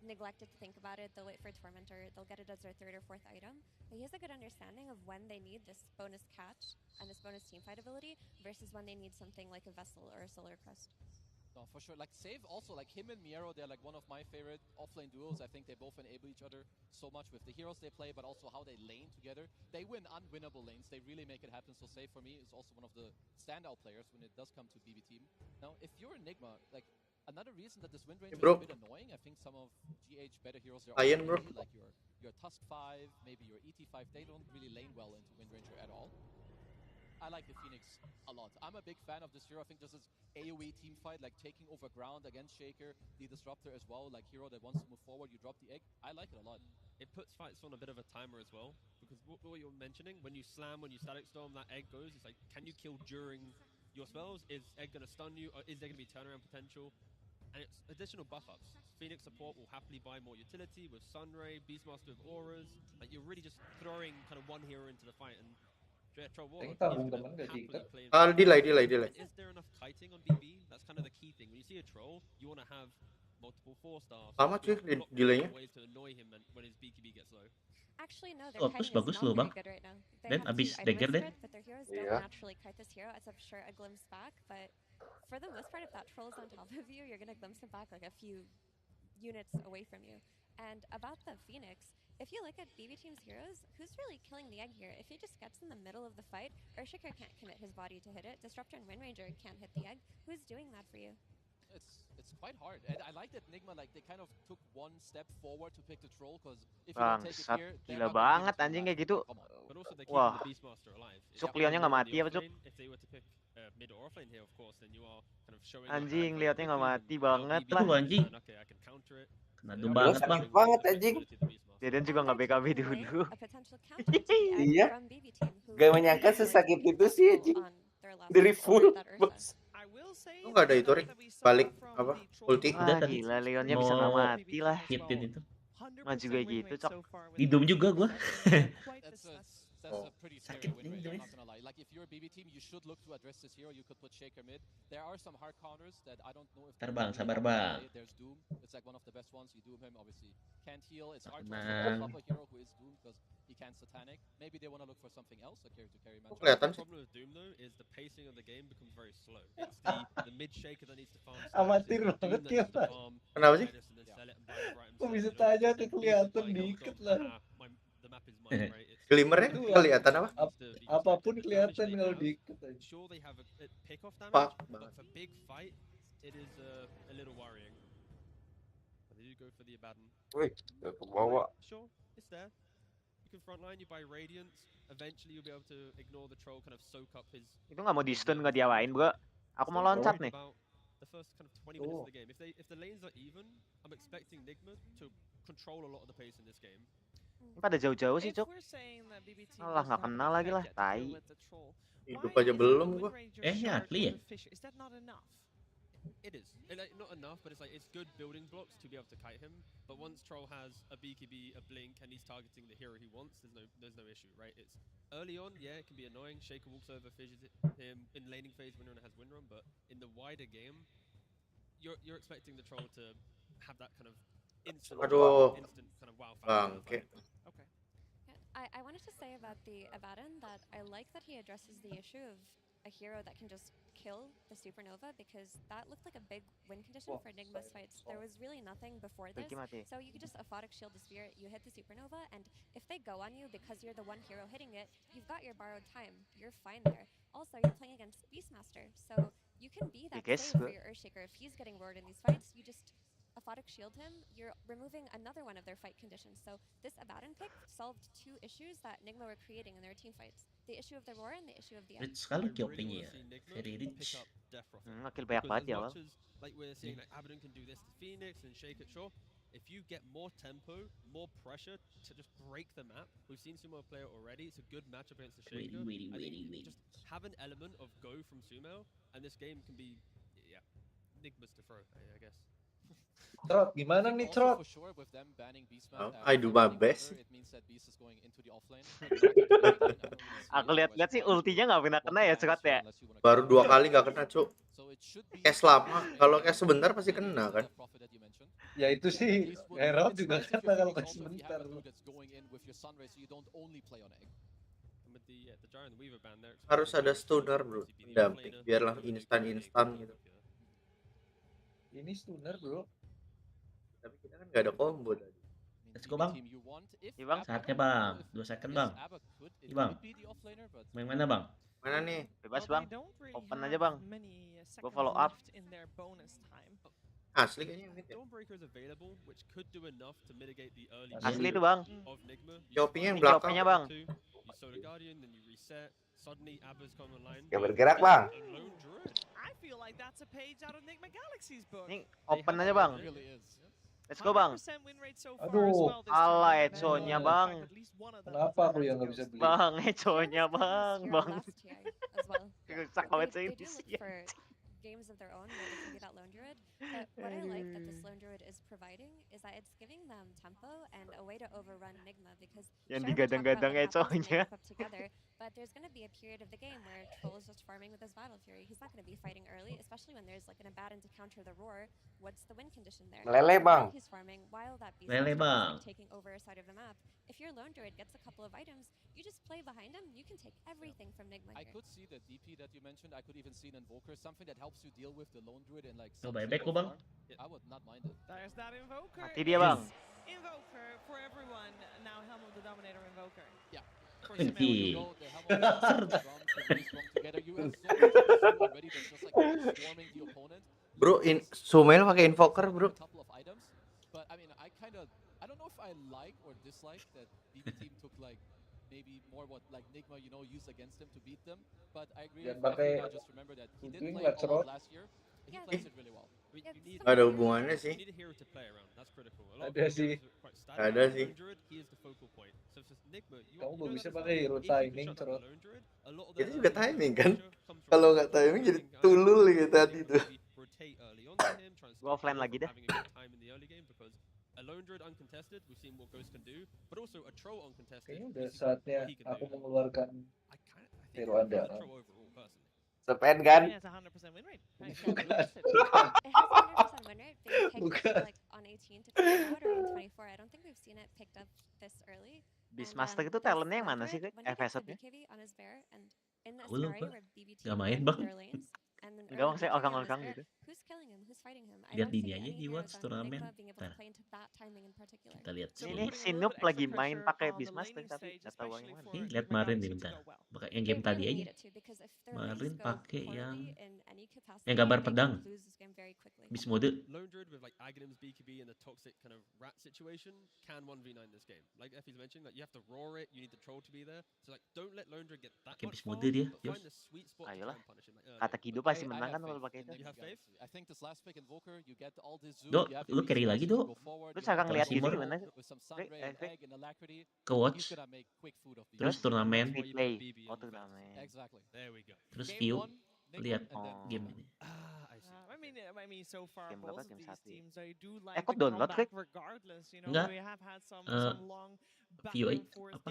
neglected to think about it. They'll wait for Tormentor, they'll get it as their 3rd or 4th item. But he has a good understanding of when they need this bonus catch and this bonus teamfight ability versus when they need something like a Vessel or a Solar Crest. No, for sure. Like Save also, like him and Miero, they're like one of my favorite offlane duos. I think they both enable each other so much with the heroes they play, but also how they lane together. They win unwinnable lanes. They really make it happen. So Save for me is also one of the standout players when it does come to BB team. Now, if you're Enigma, like another reason that this Wind Ranger is a bit annoying, I think some of GH better heroes there are like your Tusk 5, maybe your ET5, they don't really lane well into Wind Ranger at all. I like the Phoenix a lot. I'm a big fan of this hero. I think this is AoE team fight, like taking over ground against Shaker, the Disruptor as well, like hero that wants to move forward, you drop the egg. I like it a lot. It puts fights on a bit of a timer as well, because what you're mentioning, when you slam, when you Static Storm, that egg goes, it's like, can you kill during your spells? Is egg going to stun you, or is there going to be turnaround potential? And it's additional buff ups. Phoenix support will happily buy more utility with Sunray, Beastmaster with auras. Like you're really just throwing kind of one hero into the fight, and delay. Is there enough kiting on BB? That's kind of the key thing. When you see a troll, you want to have multiple 4-stars. How much is delaynya? Ways to annoy him when his BKB gets low. Actually, no, their kiting is not very good right now. They have 2 items for it, but their heroes don't naturally kite this hero, except for a glimpse back. But for the most part, if that troll is on top of you, you're gonna glimpse it back like a few units away from you. And about the Phoenix, if you look at BB Team's heroes, who's really killing the egg here? If he just gets in the middle of the fight, Earthshaker can't commit his body to hit it, Disruptor and Wind Ranger can't hit the egg, who's doing that for you? It's quite hard, and I like that Nigma, like they kind of took one step forward to pick the troll, because if you don't take it here, gila banget anjing kayak gitu. Wah, Cuk Leonnya nggak mati apa Cuk? Anjing liatnya nggak mati banget lah. Anjing. Ngadu banget bang. Sakit banget anjing. Deden juga nggak BKB dulu. Iya. Gak menyangka sesakit itu sih anjing. Dari full bos. Lu nggak ada itu Rick balik apa ulti? Wah gila Leonnya bisa nggak mati lah. Hitin itu. Maju kayak gitu cok. Hidung juga gua. That's a pretty scary win rate, I'm not gonna lie. Like if you're a BB team, you should look to address this hero. You could put Shaker mid. There are some hard counters that I don't know if Sabar bang, sabar bang. There's Doom. It's like one of the best ones. You Doom him, obviously can't heal. It's hard to flop a hero who is Doom because he can't satanic. Maybe they want to look for something else, a carry to carry match. Kelihatan The problem with Doom though is the pacing of the game becomes very slow. It's the mid Shaker that needs to farm. Amatir banget ya Pak. Kenapa sih? Kok bisa tanya tuh kelihatan dikit lah. Glimmernya kelihatan apa? Apapun kelihatan kalau dikit aja. Pak. For big fight, it is a little worrying. But they do go for the Abaddon. Wih, ke bawah. Sure, it's there. You can frontline, you buy Radiance. Eventually you'll be able to ignore the troll, kind of soak up his. Itu nggak mau di stun nggak diawain bro. Aku mau loncat nih. The first kind of 20 minutes of the game. If the lanes are even, I'm expecting Nigma to control a lot of the pace in this game. Pada jauh-jauh sih cok. Alah nggak kenal lagi lah, tai. Hidup aja belum gua. Nyatli ya? It is. Not enough, but it's like it's good building blocks to be able to kite him. But once Troll has a BKB, a blink, and he's targeting the hero he wants, there's no issue, right? It's early on, yeah, it can be annoying. Shaker walks over, fishes him in laning phase. Winrun has Winrun, but in the wider game, you're expecting the Troll to have that kind of instant kind of wow factor. Okay. I wanted to say about the Abaddon that I like that he addresses the issue of a hero that can just kill the Supernova, because that looked like a big win condition for Enigma's fights. There was really nothing before this, so you could just aphotic shield the Spirit, you hit the Supernova, and if they go on you because you're the one hero hitting it, you've got your borrowed time. You're fine there. Also, you're playing against Beastmaster, so you can be that save for your Earthshaker. If he's getting roared in these fights, you just aphotic shield him, you're removing another one of their fight conditions. So this Abaddon pick solved two issues that Nigma were creating in their team fights. The issue of the roar and the issue of the Rich sekali QP-nya ya. Very rich. Kill banyak banget ya awal. Like we're seeing, like Abaddon can do this to Phoenix and shake it. Sure, if you get more tempo, more pressure to just break the map, we've seen Sumo play it already. It's a good matchup against the Shaker. Just have an element of go from Sumo, and this game can be, Nigma's to throw, I guess. Trot, gimana nih Trot? I do my best. Aku lihat-lihat sih ultinya nggak pernah kena ya Trot ya. Baru 2 kali nggak kena cuk. Cash lama, kalau cash sebentar pasti kena kan. Ya itu sih, Herald juga kena kalau cash sebentar. Harus ada stunner bro, damping biarlah instan gitu. Ini stunner bro. Tapi kita kan nggak ada combo tadi. Let's go bang. Iya bang. Saatnya bang. 2 second bang. Iya bang. Main mana bang? Mana nih? Bebas bang. Open aja bang. Gua follow up. Asli kayaknya mid ya. Asli itu bang. Chopping yang belakang. Choppingnya bang. Gak bergerak bang. Nih open aja bang. Let's go bang. Aduh. Alah Echo-nya bang. Kenapa aku yang nggak bisa beli? Bang Echo-nya bang. Rusak banget sih ini sih. Games of their own where they can be that lone druid. But what I like that this lone druid is providing is that it's giving them tempo and a way to overrun Nigma, because yang digadang-gadang Echo-nya. But there's going to be a period of the game where Troll is just farming with his Battle Fury. He's not going to be fighting early, especially when there's like an Abaddon to counter the roar. What's the win condition there? Lele bang. He's farming while that beast Lele bang. is taking over a side of the map. If your lone druid gets a couple of items, you just play behind him. You can take everything from Nigma here. I could see the DP that you mentioned. I could even see an Invoker, something that helps you deal with the lone druid and like. Coba back ko bang. I would not mind it. There's that Invoker. Mati dia bang. Invoker for everyone. Now Helm of the Dominator Invoker. Yeah. Inti. Bro, Sumail pakai invoker bro. But I mean, I don't know if I like or dislike that BB team took like maybe more what like Nigma, you know, used against him to beat them. But I agree. I just remember that he didn't play all last year. Gak ada hubungannya sih. Ada sih. Ada sih. Kamu bagusnya pakai hero timing terus. Itu juga timing kan? Kalau nggak timing jadi tulul gitu tadi tuh. Gua offline lagi dah. Kayaknya udah saatnya aku mengeluarkan hero andalan. Sepen kan? Bukan. Bukan. Beastmaster itu talentnya yang mana sih, FS-nya? Aku lupa. Gak main bang. Enggak, maksudnya orang-orang gitu. Lihat di ini aja di Watch turnamen. Nah, kita lihat Ini si Noob lagi main pakai Beastmaster tapi nggak tahu yang mana. Nih, lihat kemarin nih bentar. Pakai yang game tadi aja. Kemarin pakai yang gambar pedang. Beast mode. Pakai beast mode dia, Jos. Ayolah. Kata Kido pasti menang kan kalau pakai itu. Do, lu carry lagi do. Lu sekarang lihat ini gimana? Ke watch. Terus turnamen. Replay. Oh, turnamen. Terus view. Lihat game ini. Game berapa? Game 1. Kok download, Rick? Enggak. View apa?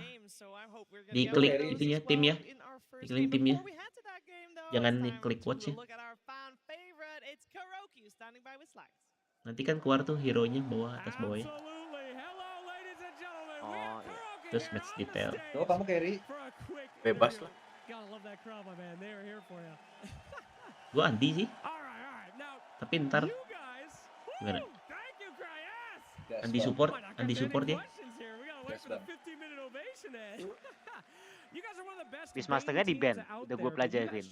Diklik itunya timnya. Diklik timnya. Jangan klik watch ya. Nanti kan keluar tuh hero-nya atas bawahnya. Oh, iya. Terus match detail. Oh, kamu carry. Bebas lah. Gua Andi sih. Tapi ntar gimana? Andi support ya. Beastmaster-nya di ban, udah gue pelajarin.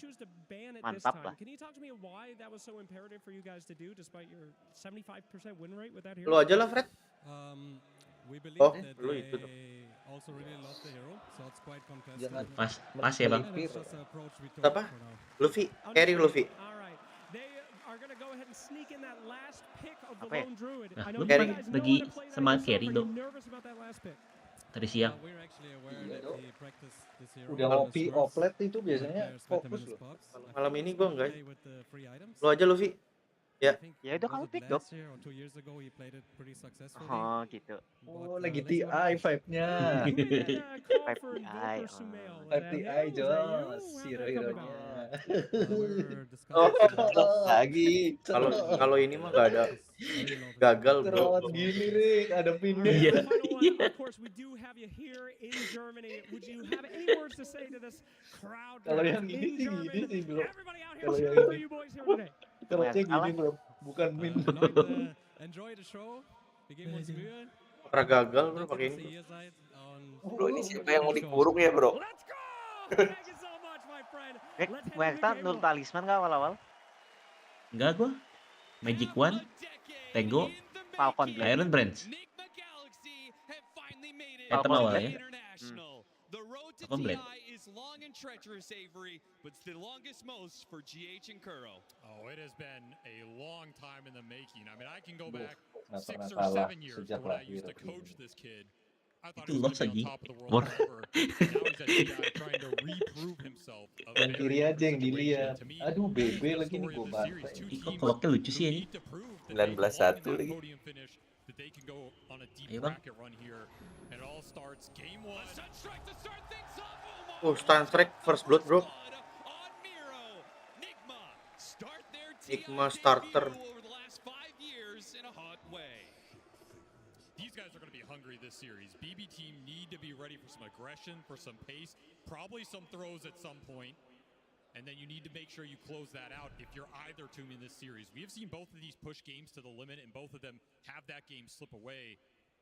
Mantap lah. Lu aja lah, Fred. Oh, lu itu tuh. Pas ya bang. Apa? Luffy, carry Luffy. Apa ya? Nah, lu kan lagi sama carry dong. Tadi siang. Udah ngopi oplet itu biasanya fokus loh. Malam ini gua enggak. Lu aja Luffy. Ya. Ya itu kamu pick dong. Oh gitu. Oh lagi TI vibe-nya. Vibe TI. Vibe TI Jos. Hero-heronya. Oh, lagi. Kalau ini mah gak ada gagal bro. Terawat gini Rick, ada pinnya. Iya. Kalau yang ini sih gini sih bro. Kalau yang ini. Terusnya gini bro, bukan min. Pernah gagal bro pakai ini. Bro ini siapa yang mau dikurung ya bro? Mereka nul talisman gak awal-awal? Enggak gua. Magic One, Tego, Falcon Blade. Iron Branch. Item awal ya. Falcon Blade. Long and treacherous, Avery, but it's the longest most for GH and Kuro. Oh, it has been a long time in the making. I mean, I can go back 6 pernah or kalah 7 years sejak when I lahir. used to coach this kid. I thought Itu he was loss going to be lagi. on top of the world forever. Now he's at TI trying to reprove himself. Of Yang kiri aja yang dilihat. To me, Aduh BB the lagi nih story gue of the series. bantai. Two Ih, kok teams keloknya lucu sih ini. need to prove that 19-1 they want that lagi. podium finish, that they can go on a deep Ayo, Bang. bracket run here. And it all starts game 1. Sunstrike to start things off. Oh, Sunstrike first blood bro. Nigma starter. Over the last 5 years in a hot way. These guys are going to be hungry this series. BB team need to be ready for some aggression, for some pace, probably some throws at some point. And then you need to make sure you close that out if you're either team in this series. We have seen both of these push games to the limit and both of them have that game slip away.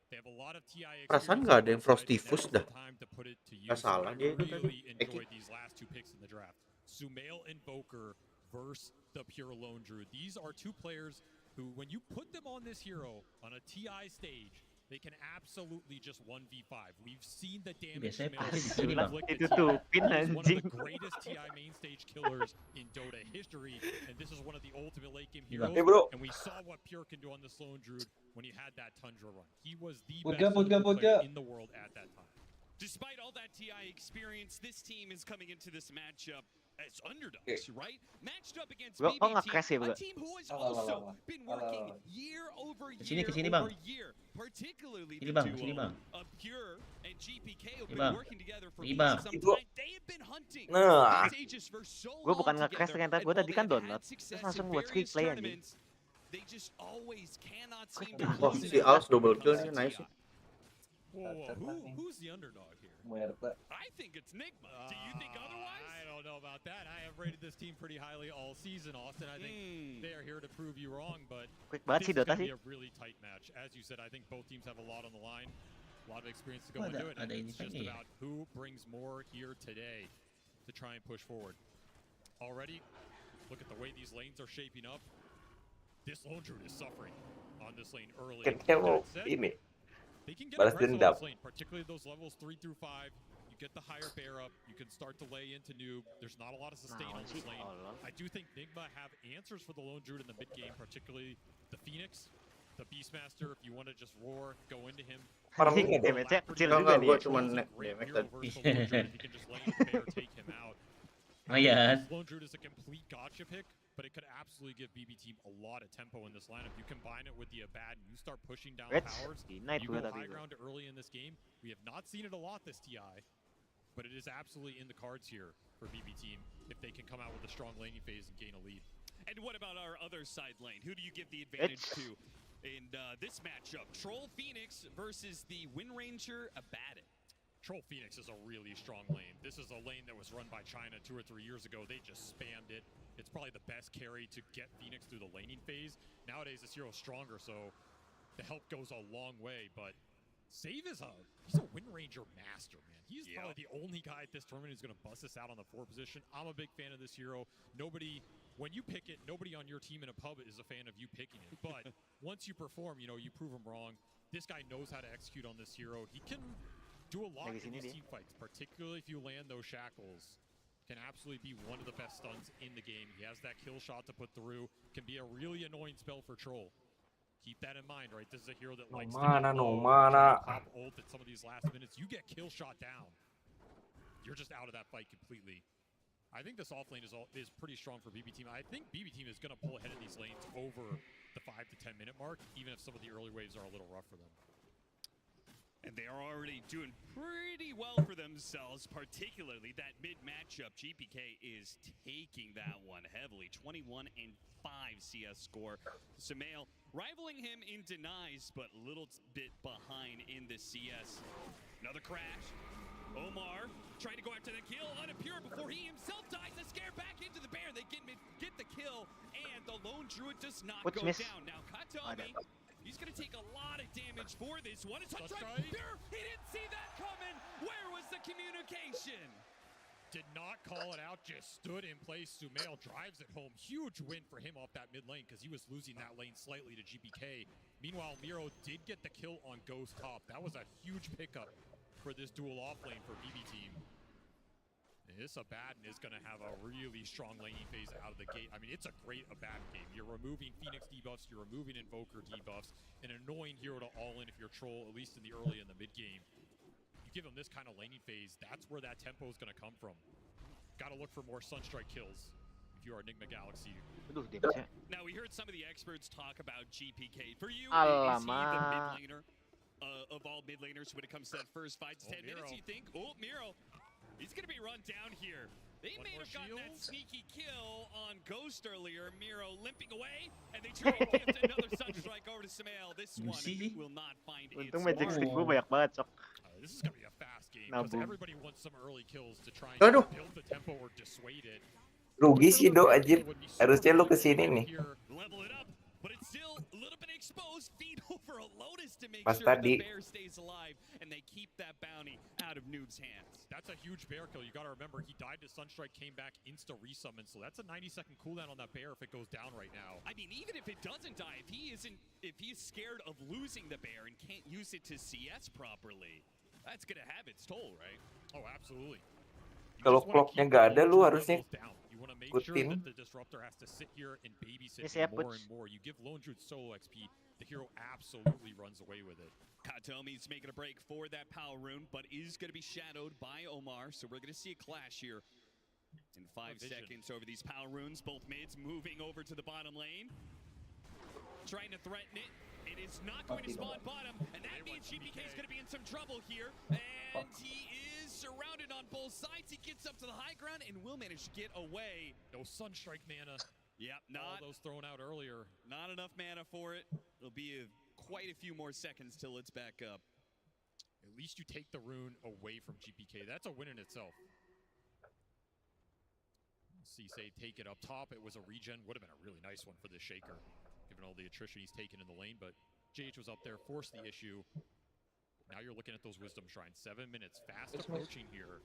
They have a lot of TI Perasaan experience. nggak ada yang Frostifus dah. Time to put it to Nggak use. salah dia itu Really tadi. enjoyed these last 2 picks in the draft. Sumail Invoker versus the Pure Lone Druid. These are 2 players who, when you put them on this hero on a TI stage, they can absolutely just 1v5. We've seen the Biasanya damage Putri di sini, Bang. Ditutupin He's one of anjing. the greatest TI main stage killers in Dota history, and this is one of the ultimate late game heroes. Hey, bro. And we saw what Pure can do on the Sloan Druid when he had that Tundra run. He was the Pudja, best pudja, Tundra player pudja. in the world at that time. Despite all that TI experience, this team is coming into this matchup as underdogs, right? Matched up against Bro, kok BB nge-crash ya, team, a bro? team who has Alah, also alah, been alah. working Alah. year over Kesini, year kesini, over Bang. year, particularly Sini, the Bang, sini, duo Bang. of Pure and GPK have Sini, been Bang. working together for Sini, quite Bang. some Itu. time. They have been hunting Nah. these ages for so Gue bukan long nge-crash together, ternyata, and gue while tadi they kan have download, had terus success langsung in buat quick various play anjing. tournaments, they just always cannot seem to Wah, close it si out Aus double when it kill comes nih, to nice. TI. Who's the underdog here? Muerta. I think it's Nigma. Do you think otherwise? I don't know about that. I have rated this team pretty highly all season, Austin. I think they are here to prove you wrong, but Quick this banget is sih going Dota to sih. be a really tight match. As you said, I think both teams have a lot on the line, a lot of experience to Oh, go into it, and ada ini it's just lagi ya? about who brings more here today to try and push forward. Already, look at the way these lanes are shaping up. This Lone Druid is suffering on this lane early. Kayaknya mau That said, ini they can get balas aggressive on dendam. this lane, particularly those levels 3 through 5. You get the higher bear up, you can start to lay into noob. There's not a lot of sustain on this lane. I do think Nigma have answers for the Lone Druid in the mid game, particularly the Phoenix, the Beastmaster. If you want to just roar, go into him. Farming ya, Dok? Damage-nya kecil Enggak, juga enggak, nih. gue ya. cuman Troll's a damage great hero tadi. versus the Lone Druid if you can just lay into the bear, take him out. Lumayan. This Lone Druid is a complete gotcha pick, but it could absolutely give BB Team a lot of tempo in this lineup. You combine it with the Abad, and you start pushing down Reds, towers. Ignite You gue go tadi high gue. ground early in this game. We have not seen it a lot this TI, but it is absolutely in the cards here for BB Team if they can come out with a strong laning phase and gain a lead. And what about our other side lane? Who do you give the advantage to in this matchup? Troll Phoenix versus the Wind Ranger Abaddon. Troll Phoenix is a really strong lane. This is a lane that was run by China 2 or 3 years ago. They just spammed it. It's probably the best carry to get Phoenix through the laning phase. Nowadays, this hero's stronger, so the help goes a long way, but Save is he's a Wind Ranger master, man. He's probably the only guy at this tournament who's going to bust this out on the 4 position. I'm a big fan of this hero. Nobody, when you pick it, nobody on your team in a pub is a fan of you picking it. But once you perform, you know, you prove him wrong. This guy knows how to execute on this hero. He can do a lot in these team fights, particularly if you land those shackles. Can absolutely be one of the best stuns in the game. He has that kill shot to put through. Can be a really annoying spell for Troll. Keep that in mind, right? This is a hero that likes to get low, try to pop ult at some of these last minutes. You get kill shot down, you're just out of that fight completely. I think this off lane is pretty strong for BB Team. I think BB Team is going to pull ahead in these lanes over the 5 to 10 minute mark, even if some of the early waves are a little rough for them. And they are already doing pretty well for themselves, particularly that mid matchup. GPK is taking that one heavily. 21-5 CS score. Sumail rivaling him in denies, but a little bit behind in the CS. Another crash. Omar trying to go after the kill on a Pure before he himself dies. A scare back into the bear. They get the kill, and the Lone Druid does not go down. Now Katami, he's going to take a lot of damage for this one. It's a Pure. He didn't see that coming. Where was the communication? Did not call it out, just stood in place. Sumail drives it home. Huge win for him off that mid lane because he was losing that lane slightly to GPK. Meanwhile, Miro did get the kill on Ghost top. That was a huge pickup for this dual off lane for BB Team. And this Abaddon is going to have a really strong laning phase out of the gate. I mean, it's a great Abaddon game. You're removing Phoenix debuffs, you're removing Invoker debuffs, an annoying hero to all in if you're Troll, at least in the early and the mid game. You give him this kind of laning phase, that's where that tempo is going to come from. Got to look for more Sunstrike kills if you are Enigma Galaxy. Now, we heard some of the experts talk about GPK. For you, Alamak. is he the mid laner of all mid laners when it comes to that first 5 to 10 minutes, you think? Oh, Miro, he's going to be run down here. They may have gotten that sneaky kill on Ghost earlier. Miro limping away, and they try to gift another Sunstrike over to Sumail. This one will not find its Untung magic stick gue mark. banyak banget, Sok. This is going to be a fast game because everybody wants some early kills to try and build the tempo or dissuade it. Rugi sih Do anjir. Harusnya lu kesini nih. Level it up, but it's still a little bit exposed. Feed over for a Lotus to make Pas sure the tadi. bear stays alive and they keep that bounty out of Noob's hands. That's a huge bear kill. You got to remember, he died to Sunstrike, came back, insta-resummon, so that's a 90-second cooldown on that bear if it goes down right now. I mean, even if it doesn't die, if he's scared of losing the bear and can't use it to CS properly, that's going to have its toll, right? Oh, absolutely. Kalau clocknya nggak ada, lu harusnya You want to make sure ikutin. that the Disruptor has to sit here and babysit Yes, yeah, more and more. You give Lone Druid solo XP, the hero absolutely runs away with it. Katomi's making a break for that power rune, but is going to be shadowed by Omar, so we're going to see a clash here in 5 seconds over these power runes. Both mids moving over to the bottom lane, trying to threaten it. It is not going to spawn bottom, and that means GPK is going to be in some trouble here, and he is surrounded on both sides. He gets up to the high ground and will manage to get away. No Sunstrike mana. Yep, all those thrown out earlier. Not enough mana for it. It'll be quite a few more seconds till it's back up. At least you take the rune away from GPK. That's a win in itself. See, say take it up top. It was a regen. Would have been a really nice one for the Shaker, given all the attrition he's taken in the lane. But JH was up there, forced the issue. Now you're looking at those Wisdom Shrines. 7 minutes, fast approaching here.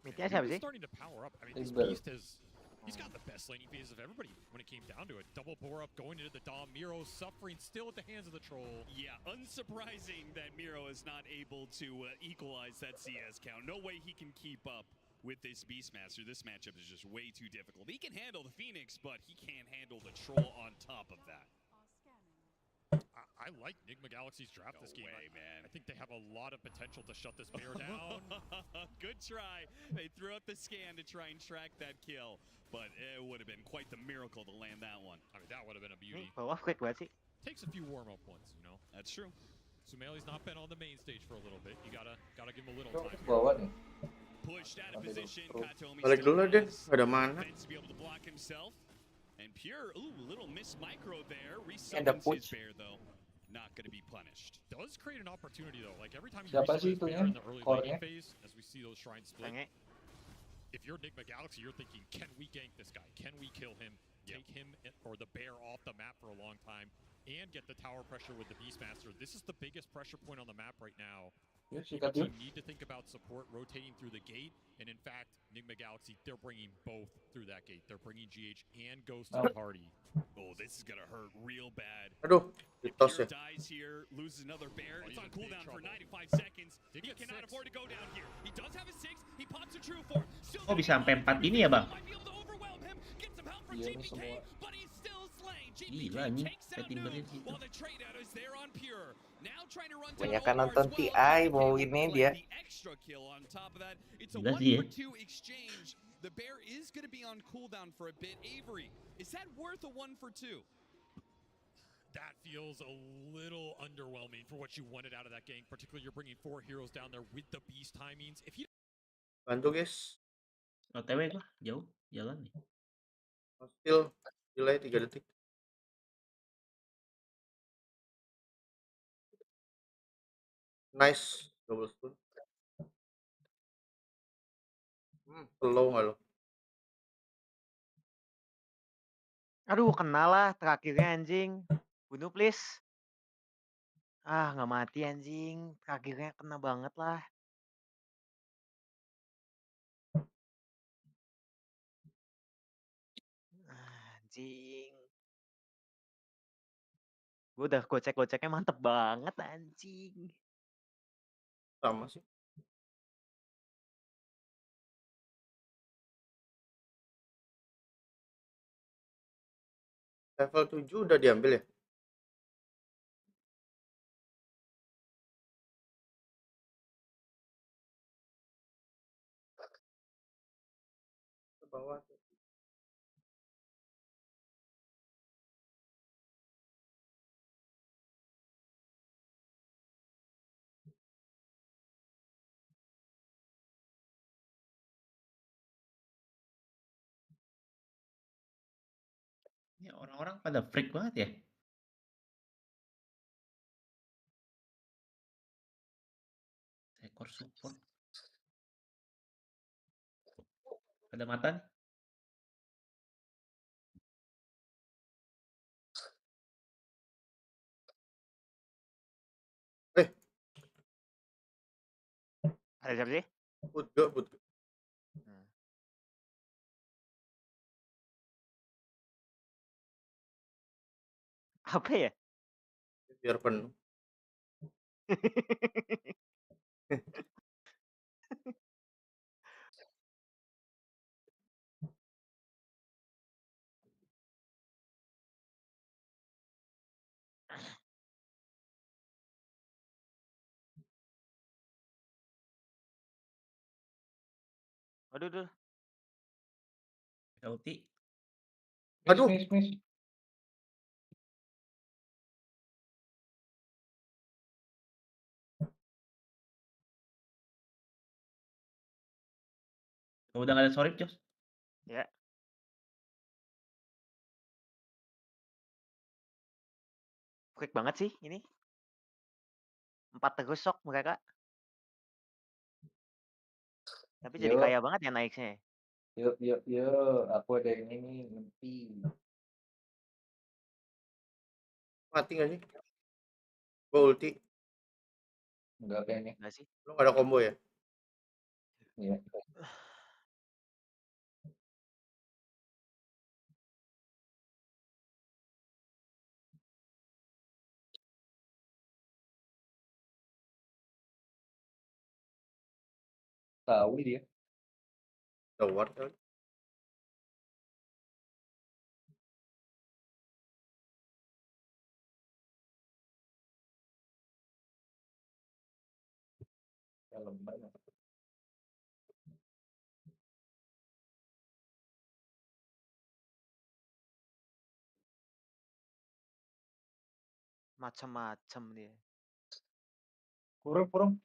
He's starting to power up. I mean, this Beast he's got the best laning phases of everybody when it came down to it. Double pour up, going into the Dom. Miro suffering still at the hands of the Troll. Yeah, unsurprising that Miro is not able to equalize that CS count. No way he can keep up with this Beastmaster. This matchup is just way too difficult. He can handle the Phoenix, but he can't handle the Troll on top of that. I like Nigma Galaxy's draft this game. Man. I think they have a lot of potential to shut this bear down. Good try. They threw out the scan to try and track that kill, but it would have been quite the miracle to land that one. I mean, that would have been a beauty. Quick banget sih. Takes a few warm-up ones, you know. That's true. Sumeli's not been on the main stage for a little bit. You gotta give him a little time. Bawah nih. Pushed out of position. Katomi Balik dulu deh, ada mana? to be able to block himself. And Pure, little miss micro there. Ada Resummons his push. bear though. Not going to be punished. Does create an opportunity though. Like every time you Siapa sih resummon itu bear ya? in the early Core-nya? laning phase, as we see those shrines split. If you're Nigma Galaxy, you're thinking, can we gank this guy? Can we kill him? Take him or the bear off the map for a long time and get the tower pressure with the Beastmaster. This is the biggest pressure point on the map right now. Ya, You sikat yuk. need to think about support rotating through the gate, and in fact, Nigma Galaxy, they're bringing both through that gate. They're bringing GH and Ghost to the party. Oh, this is going to hurt real bad. Aduh, If ditos Pure ya. dies here, loses another bear. It's on cooldown for 95 seconds. He cannot afford to go down here. He does have a 6. He pops a true 4. Still Oh, bisa sampai 4 ini ya, Bang? might be able to overwhelm him. Get some help from Iya, ini GPK, semua. but he's still slain. Gila GPK nih, takes out setting Noob berit gitu. while the trade out is there on Pure. Now trying to run down Banyakan Omar nonton as well. TI GPK mau will ini collect dia. the extra kill on top of that. It's a Gila 1 sih ya. for 2 exchange. The bear is going to be on cooldown for a bit. Avery, is that worth a 1 for 2? That feels a little underwhelming for what you wanted out of that gank. Particularly, you're bringing 4 heroes down there with the beast timings. If you Bantu guys. OTW gua, jauh, jalan nih. Still delay 3 detik. Nice, double stun. Slow nggak lo? Aduh, kena lah terakhirnya anjing. Bunuh please. Ah, nggak mati anjing. Terakhirnya kena banget lah. Anjing. Gue udah gocek-goceknya mantep banget anjing. Sama sih. Level 7 udah diambil ya? Ke bawah. Ini orang-orang pada freak banget ya. Ekor support. Ada mata nih. Ada siapa sih? Putga. Apa ya? Biar penuh. Aduh. Ulti. Aduh. Miss. Udah nggak ada sorip, Jos. Ya. Quick banget sih ini. 4 tegus sok mereka. Tapi jadi kaya banget ya naiknya. Yuk. Aku ada yang ini mimpi. Mati nggak sih? Gua ulti. Enggak kayaknya. Enggak sih. Lu nggak ada combo ya? Iya. Tahu dia. Tower kali. Dalam banget. Macam-macam dia. Kurang.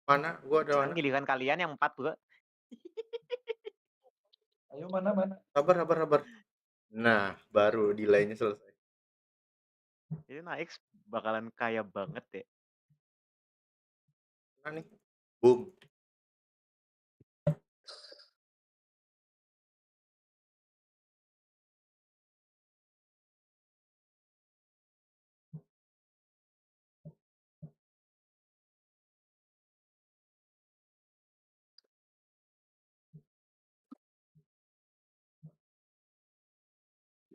Mana? Gua ada Sekarang mana? giliran kalian yang 4 bro. Ayo mana? Sabar. Nah, baru delay-nya selesai. Ini naik bakalan kaya banget ya. Nah nih. Boom.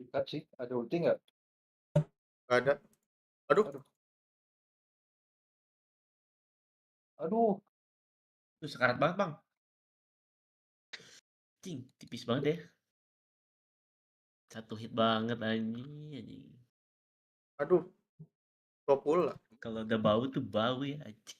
Ikat sih. Ada ulti nggak? Gak ada. Aduh. Itu sekarat banget, Bang. Cing, tipis banget ya. Satu hit banget anjing. Aduh. Pula. Kalau udah bau tuh bau ya anjing.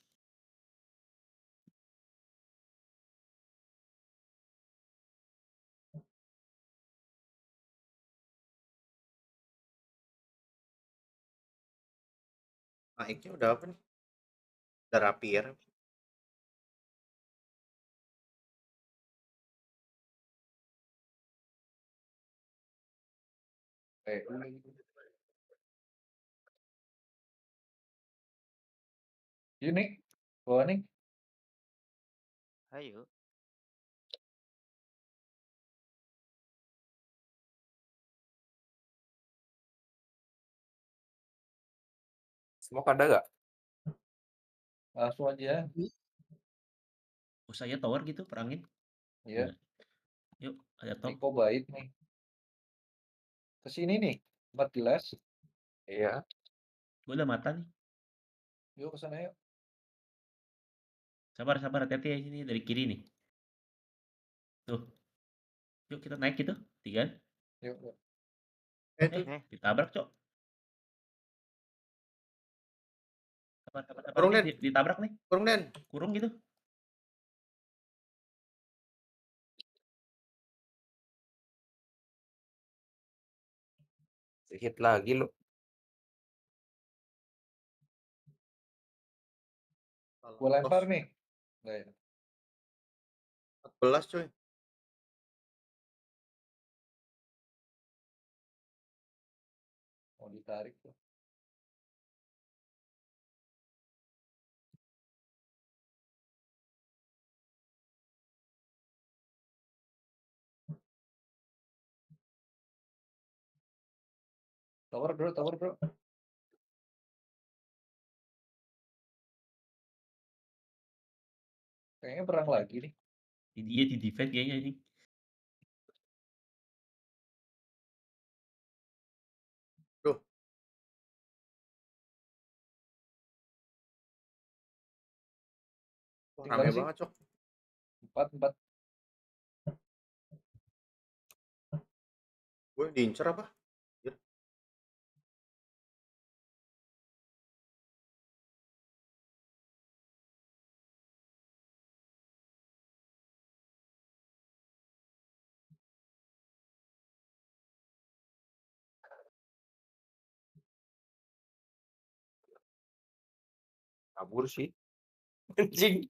Naiknya udah apa nih? Udah rapi ya. Ini. Bawa nih. Ayo. Smoke ada gak? Langsung aja. Usahanya tower gitu, perangin. Iya. Nah, yuk, ada top. Niko baik nih. Kesini nih. 14. Iya. Gue udah mata nih. Yuk kesana yuk. Sabar, hati-hati ya sini dari kiri nih. Tuh. Yuk kita naik gitu. 3. Yuk. Ditabrak, Cok. Sabar. Kurung, Den. Ditabrak nih. Kurung, Den. Kurung gitu. Hit lagi lu. Gue lempar nih. Enggak ya. 14 coy. Mau ditarik tuh. Tower bro. Kayaknya perang lagi nih. Dia di defend kayaknya ini. Tuh. Wah, rame banget, Cok. 4. Gue diincer apa? Ya. Kabur sih. Anjing.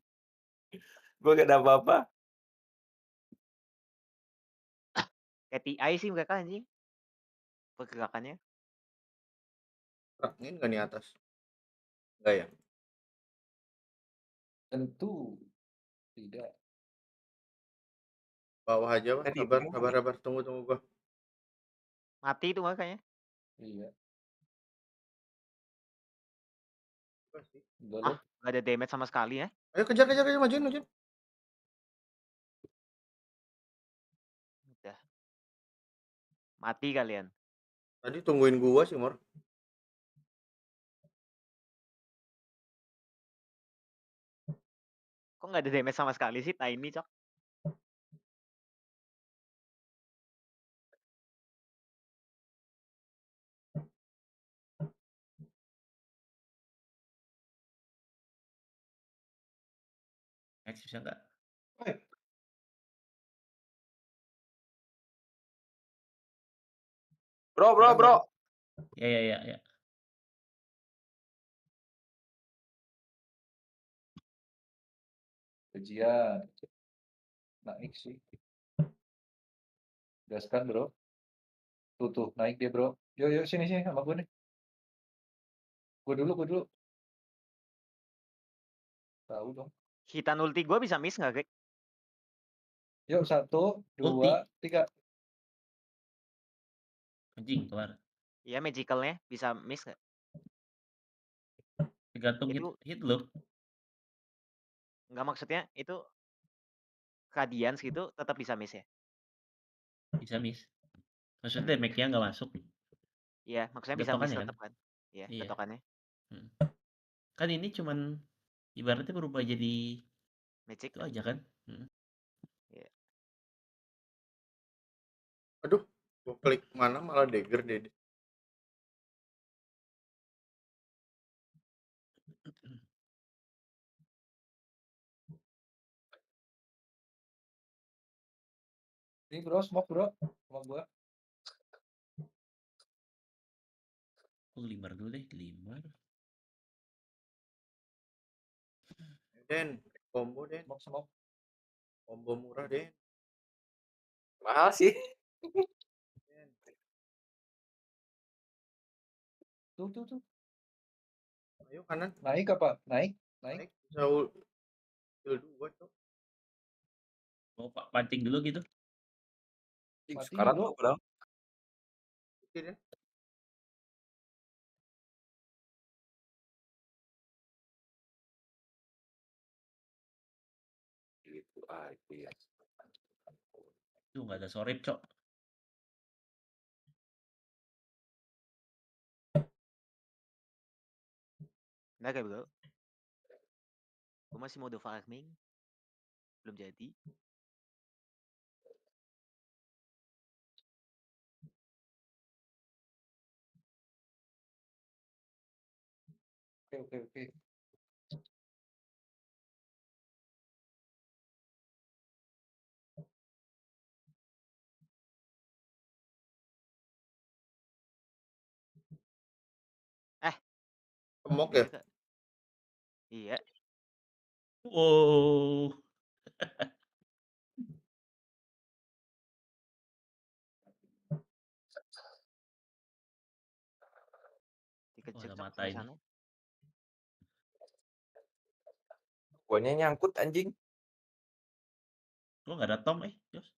Gue gak ada apa-apa. Kayak TI sih mereka anjing. Pergerakannya. Angin nggak nih atas? Enggak ya? Tentu tidak. Bawah aja, Pak. Sabar. Tunggu gua. Mati itu makanya. Iya. Gak ada damage sama sekali ya. Ayo kejar, majuin. Udah. Mati kalian. Tadi tungguin gua sih, Mor. Kok nggak ada damage sama sekali sih Tiny, Cok? X bisa nggak? Bro. Ya. Ujian. Naik sih. Gaskan bro. Tuh naik dia bro. Yo sini sama gue nih. Gue dulu. Tahu dong. Hitan ulti gue bisa miss nggak, Greg? Yuk 1, 2, 3. Anjing kelar. Iya magicalnya bisa miss nggak? Tergantung hit lo. Nggak, maksudnya itu Radiance gitu tetap bisa miss ya? Bisa miss. Maksudnya damage-nya nggak masuk. Iya, maksudnya bisa miss tetap kan? Iya, getokannya. Kan ini cuman ibaratnya berubah jadi magic itu aja kan? Iya. Aduh, gua klik mana malah dagger deh. Ini bro, smoke bro. Sama gua. Limar dulu deh, limar. Den, combo Den. Smoke. Combo murah Den. Mahal sih. Tuh. Ayo kanan. Naik apa? Naik. Bisa kill 2, Cok. Mau pancing dulu gitu. Sekarang tuh bro. Den. Gitu aja. Tuh nggak ada sorip, Cok. Nggak kayak bro. Gue masih mode farming. Belum jadi. Oke. Smoke ya? Iya. Wow. Dikejar mata ini. sana. Guanya nyangkut anjing. Lo nggak ada Tom Jos?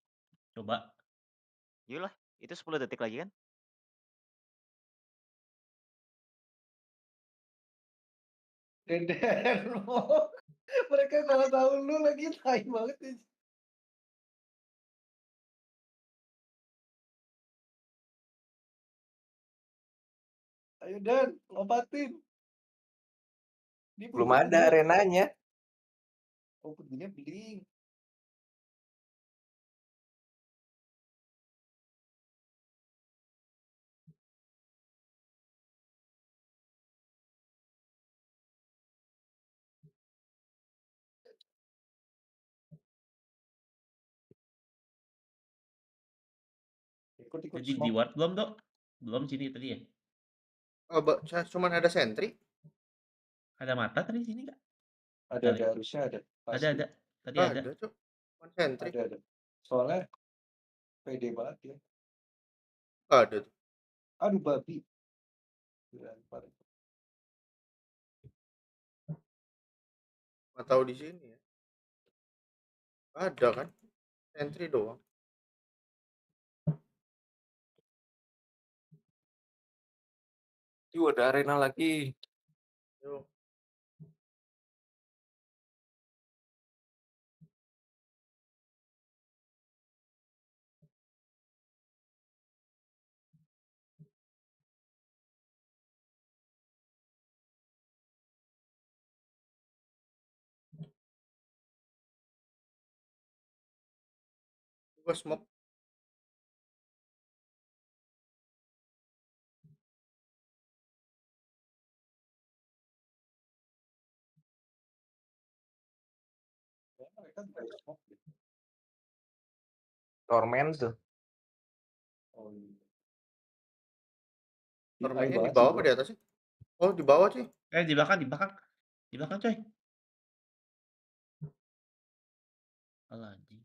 Coba. Yolah, itu 10 detik lagi kan? Deden, mereka salah tahu lu lagi, tai banget ya. Ayo Dan, lompatin. Belum ada arenanya. Oh, perginya beli. Ikut Jadi di smoke. ward belum, Dok? Belum sini tadi ya? Oh, cuman ada sentry. Ada mata tadi sini nggak? Ada, harusnya ada. Pasti. Ada. Tadi ada. Ada, Cuk. Cuman sentry. Ada. Soalnya pede banget ya. Ada tuh. Aduh, babi. Nggak tahu di sini ya. Ada kan? Sentry doang. Yuk, ada arena lagi. Yuk. Gua smoke. Mereka juga smoke. Torment tuh. Oh iya. Tormennya di bawah apa di atas sih? Oh, di bawah sih. Di belakang. Di belakang, coy. Alah, anjing.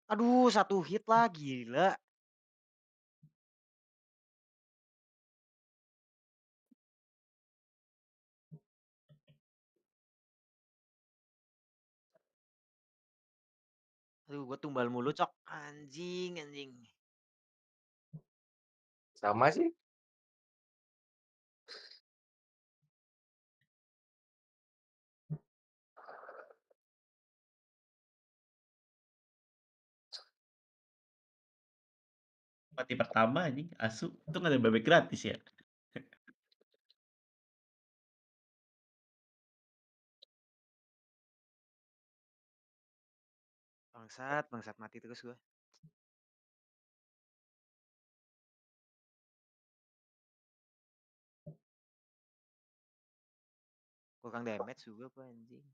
Aduh, 1 hit lah, gila. Aduh, gue tumbal mulu, Cok. Anjing. Sama sih. Mati pertama anjing, asu. Itu nggak ada bebek gratis ya? Bangsat mati terus gue. Kurang damage juga gue anjing.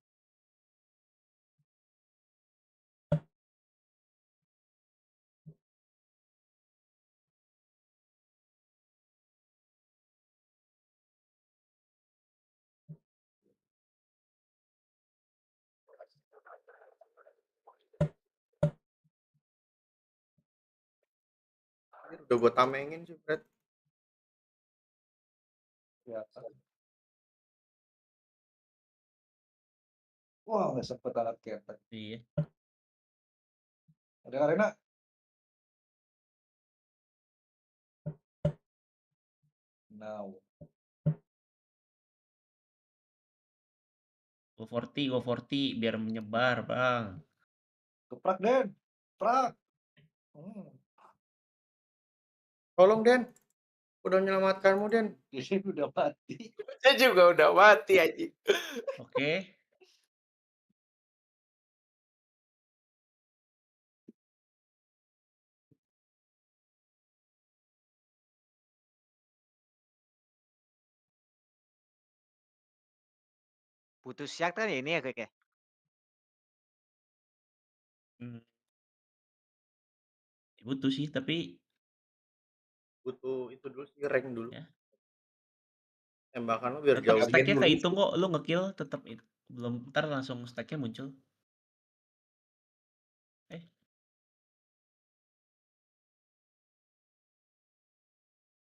Udah gua tamengin sih, Fred. Ya. Wah, nggak sempet alat kepet. Iya. Ada arena. Now. Go 40 biar menyebar, Bang. Keprak, Den. Prak. Tolong, Den. Udah menyelamatkanmu, Den. Dia udah mati. Saya juga udah mati aja. Oke. Putus siak kan ya ini ya kayak. Butuh sih, tapi butuh itu dulu sih, rank dulu. Ya. Tembakan lu biar Tetap jauh. stack-nya kehitung kok, lu ngekill tetap belum ntar langsung stack-nya muncul.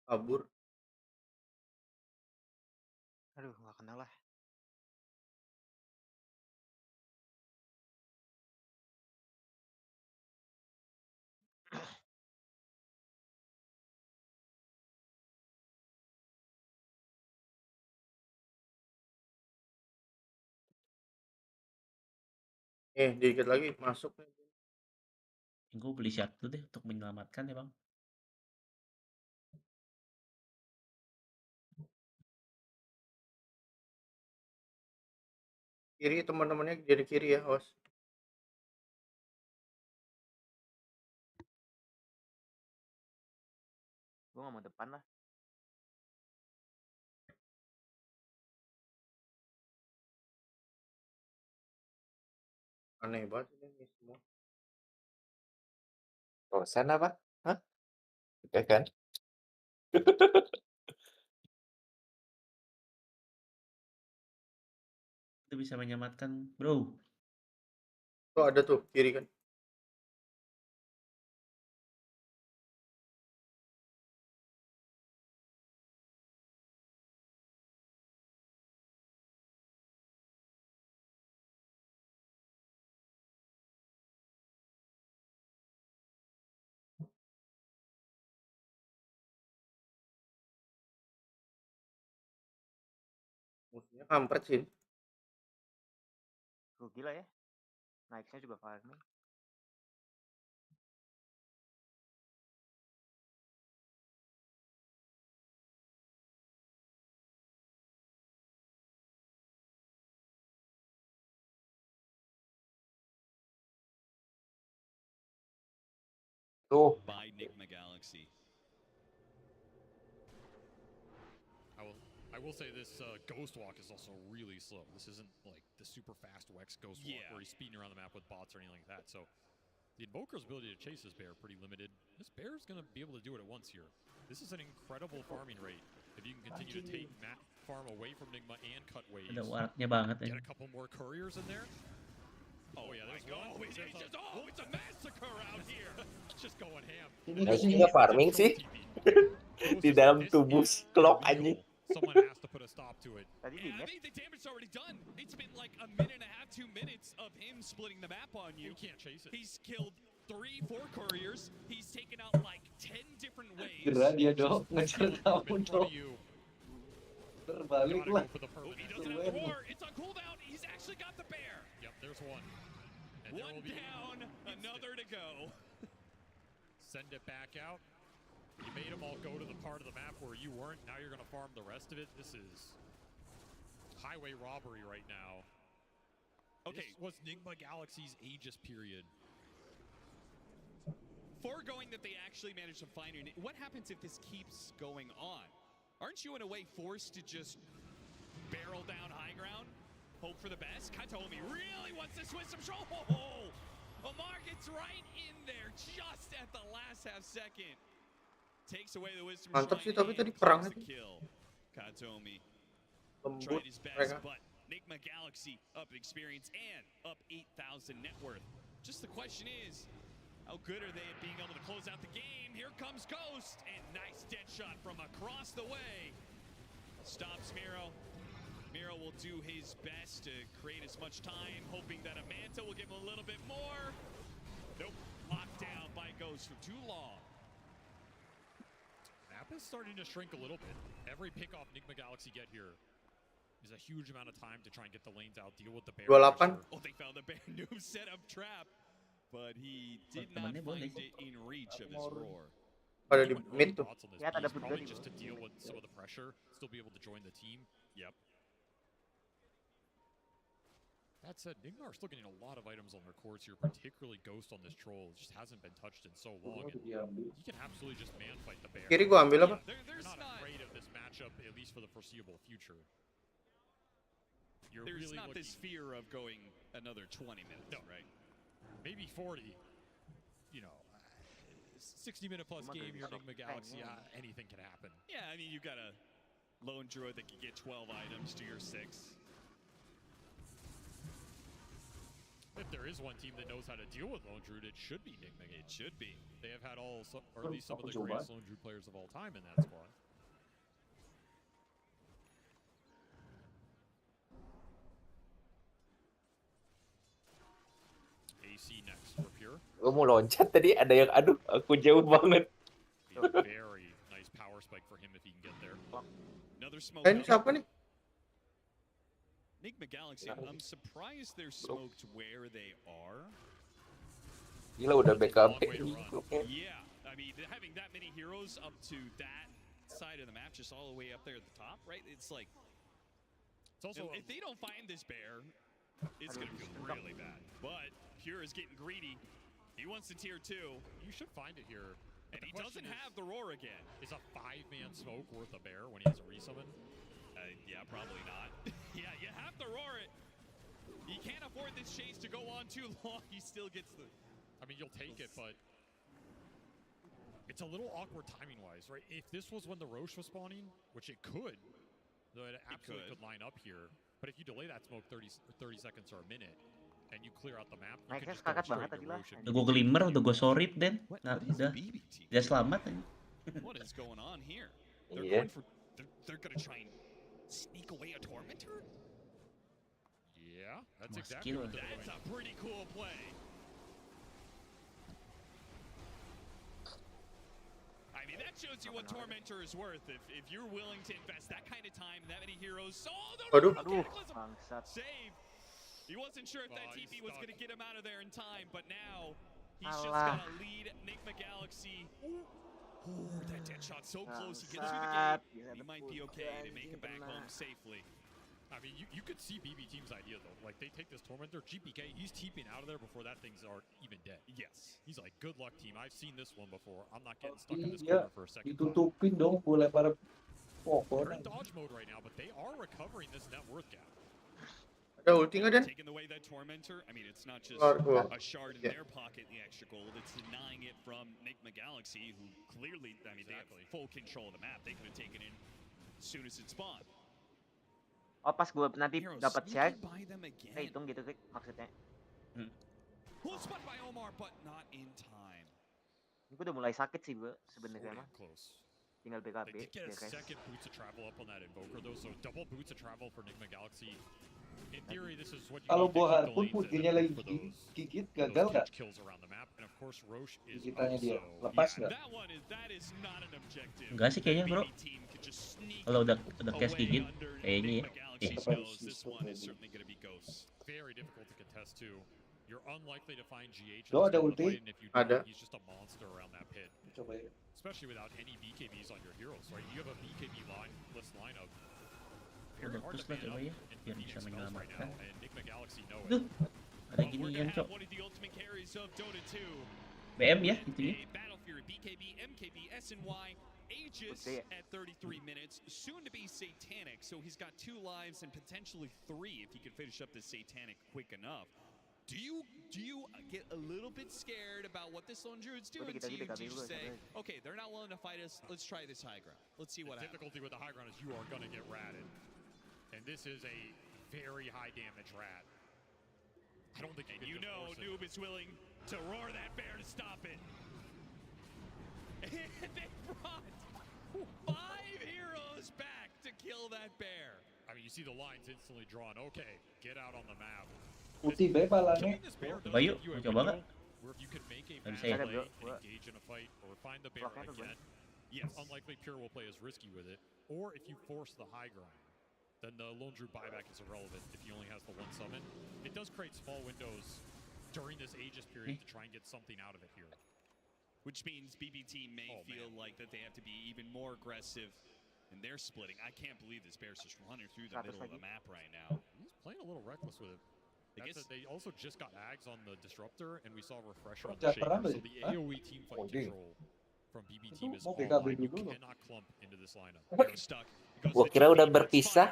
Kabur. Aduh, nggak kenal lah. Dikit lagi masuk nih. Gue beli shard dulu deh untuk menyelamatkan ya bang. Kiri teman-temannya jadi kiri ya, awas. Gue nggak mau depan lah. Aneh banget ini semua. Bosan apa? Hah? Udah kan? Itu bisa menyelamatkan bro. Tuh ada tuh kiri kan. Musuhnya kampret sih. Gila ya. Naiknya juga farming. Tuh. By Nigma Galaxy. I will say this Ghost Walk is also really slow. This isn't like the super fast Wex Ghost Walk where he's speeding around the map with bots or anything like that. So the Invoker's ability to chase this bear pretty limited. This bear's going to be able to do it at once here. This is an incredible farming rate. If you can continue to take farm away from Nigma and cut waves. Ada waraknya banget ya. Get a couple more couriers in there. Oh yeah, there's one. It's a massacre out here. Just going ham. Nggak farming sih. Di dalam tubuh clock anjing. Someone has to put a stop to it. I mean, the damage is already done. It's been like a minute and a half, 2 minutes of him splitting the map on you. You can't chase it. He's killed 3, 4 couriers. He's taken out like 10 different waves. Gerak dia dong, ngejar kamu dong. Terbalik lah. He doesn't have the roar. It's on cooldown. He's actually got the bear. Yep, there's one. And one down, another to go. Send it back out. You made them all go to the part of the map where you weren't. Now you're going to farm the rest of it. This is highway robbery right now. Okay. This was Nigma Galaxy's Aegis period. Foregoing that they actually managed to find you, what happens if this keeps going on? Aren't you in a way forced to just barrel down high ground, hope for the best? Katomi really wants to switch some control. Oh, Omar gets right in there just at the last half second. Takes away the wisdom. Mantap sih tapi tadi perangnya tuh. Katomi Lembut tried his best, mereka. but Nigma Galaxy up in experience and up 8,000 net worth. Just the question is, how good are they at being able to close out the game? Here comes Ghost, and nice dead shot from across the way. Stops Miro. Miro will do his best to create as much time, hoping that a Manta will give him a little bit more. Nope, locked down by Ghost for too long. Map is starting to shrink a little bit. Every pick off Nigma Galaxy get here is a huge amount of time to try and get the lanes out, deal with the bear. 28. Oh, they found the bear. Noob set up trap, but he did not find it in reach of his roar. Pada di mid tuh. Ya, ada Probably just to deal with some of the pressure, still be able to join the team. Yep. That said, Nigma are still getting a lot of items on their cores here, particularly Ghost on this troll. It just hasn't been touched in so long. And you can absolutely just man fight the bear. Kiri gua ambil apa? You're not afraid of this matchup, at least for the foreseeable future. You're There's really not this fear of going another 20 minutes, right? Maybe 40. You know, 60-minute plus game, you're Nigma Galaxy, anything can happen. Yeah, I mean, you've got a lone druid that can get 12 items to your 6. If there is one team that knows how to deal with Lone Druid, it should be Nigma. It should be. They have had or at least some of the greatest Lone Druid players of all time in that squad. AC next for Pure. Gue mau loncat tadi ada yang aduh aku jauh banget. Very nice power spike for him if he can get there. Another smoke. Ini siapa nih? Enigma Galaxy, I'm surprised they're smoked where they are. Gila udah backup. Yeah, I mean, having that many heroes up to that side of the map, just all the way up there at the top, right? It's like, it's also if they don't find this bear, it's gonna feel really bad. But Pure is getting greedy. He wants the tier 2. You should find it here. And he doesn't have the roar again. Is a 5-man smoke worth a bear when he has a resummon? Yeah, probably not. Yeah, you have to roar it. He can't afford this chase to go on too long. He still gets the... I mean, you'll take it, but it's a little awkward timing-wise, right? If this was when the Roche was spawning, which it could, though it absolutely could line up here. But if you delay that smoke 30 seconds or a minute, and you clear out the map, you can just go straight to Roche. Udah gue glimmer, udah gue sorip, Den. Nah, udah selamat aja. What is going on here? They're gonna try and sneak away a Tormentor? Yeah, that's exactly what they're doing. That's a pretty cool play. I mean, that shows you what Tormentor is worth. If you're willing to invest that kind of time, that many heroes. Oh, no, Cataclysm! Save. He wasn't sure if that TP was going to get him out of there in time, but now he's just going to lead Enigma Galaxy. Ooh, that dead shot so close. He gets through the gate. He might be okay to make it back home safely. I mean, you could see BB Team's idea, though. Like, they take this Tormentor, GPK, he's TPing out of there before that thing's even dead. Yes. He's like, good luck, team. I've seen this one before. I'm not getting stuck in this corner for a second. Ditutupin dong, gue lempar They're in dodge mode right now, but they are recovering this net worth gap. Ada ulti nggak, Den? Taking away that Tormentor, I mean, it's not just a shard in their pocket, the extra gold. It's denying it from Enigma Galaxy, who clearly, I mean, they have full control of the map. They could have taken it as soon as it spawned. Oh, pas gue nanti dapat share, hitung gitu, maksudnya. Well, spot by Omar, but not in time. Gue udah mulai sakit sih gue sebenarnya mah. Tinggal BKB. They did get a second boots of travel up on that Invoker though, so double boots of travel for Enigma Galaxy. In theory, this is what you kalau need to buah keep the pun lanes putihnya in lagi for those gigit gagal nggak? kills around the map, and of course Roche is Gigitannya dia also lepas nggak? That is not an objective. Enggak sih kayaknya, bro. Kalau udah cash gigit, kayaknya ya. This one is certainly going to be ghosts. very difficult to contest too. You're unlikely to find GH. Do ada ulti? And if you Ada. do, he's just a monster around that pit. Coba ya. Especially without any BKBs on your heroes, right? You have a BKB list lineup. Udah Very hard push to lah man coba up ya, in biar competing bisa spells right menyelamatkan. now, and Enigma Galaxy know Duh, it. ada ginian cok. One of the ultimate carries of Dota 2. BM ya itunya. Battle Fury, BKB, MKB, SNY, Aegis at 33 minutes, soon to be Satanic, so he's got 2 lives and potentially 3 if he could finish up this Satanic quick enough. Do you get a little bit scared about what this lone druid's doing to you? Do you say, okay, they're not willing to fight us, let's try this high ground. Let's see what happens. The difficulty with the high ground is you are going to get ratted. And this is a very high damage rat. I don't think you know Noob is willing to roar that bear to stop it. They brought 5 heroes back to kill that bear. I mean, you see the lines instantly drawn. Okay, get out on the map. Putih bebas Coba yuk, mau coba nggak? Where if you could make a Nggak bad bisa ya? play and engage in a fight, or find the bear again, yes, unlikely Pure will play as risky with it. Or if you force the high ground, then the Lone Druid buyback is irrelevant if he only has the 1 summon. It does create small windows during this Aegis period to try and get something out of it here. Which means BBT may feel like that they have to be even more aggressive in their splitting. I can't believe this bear's just running through the middle of the map right now. He's playing a little reckless with it. They also just got Ags on the Disruptor, and we saw a refresher on the Shaker. So the AoE team fight control from BB Team is online. You cannot clump into this lineup. They're stuck. Gua kira udah berpisah.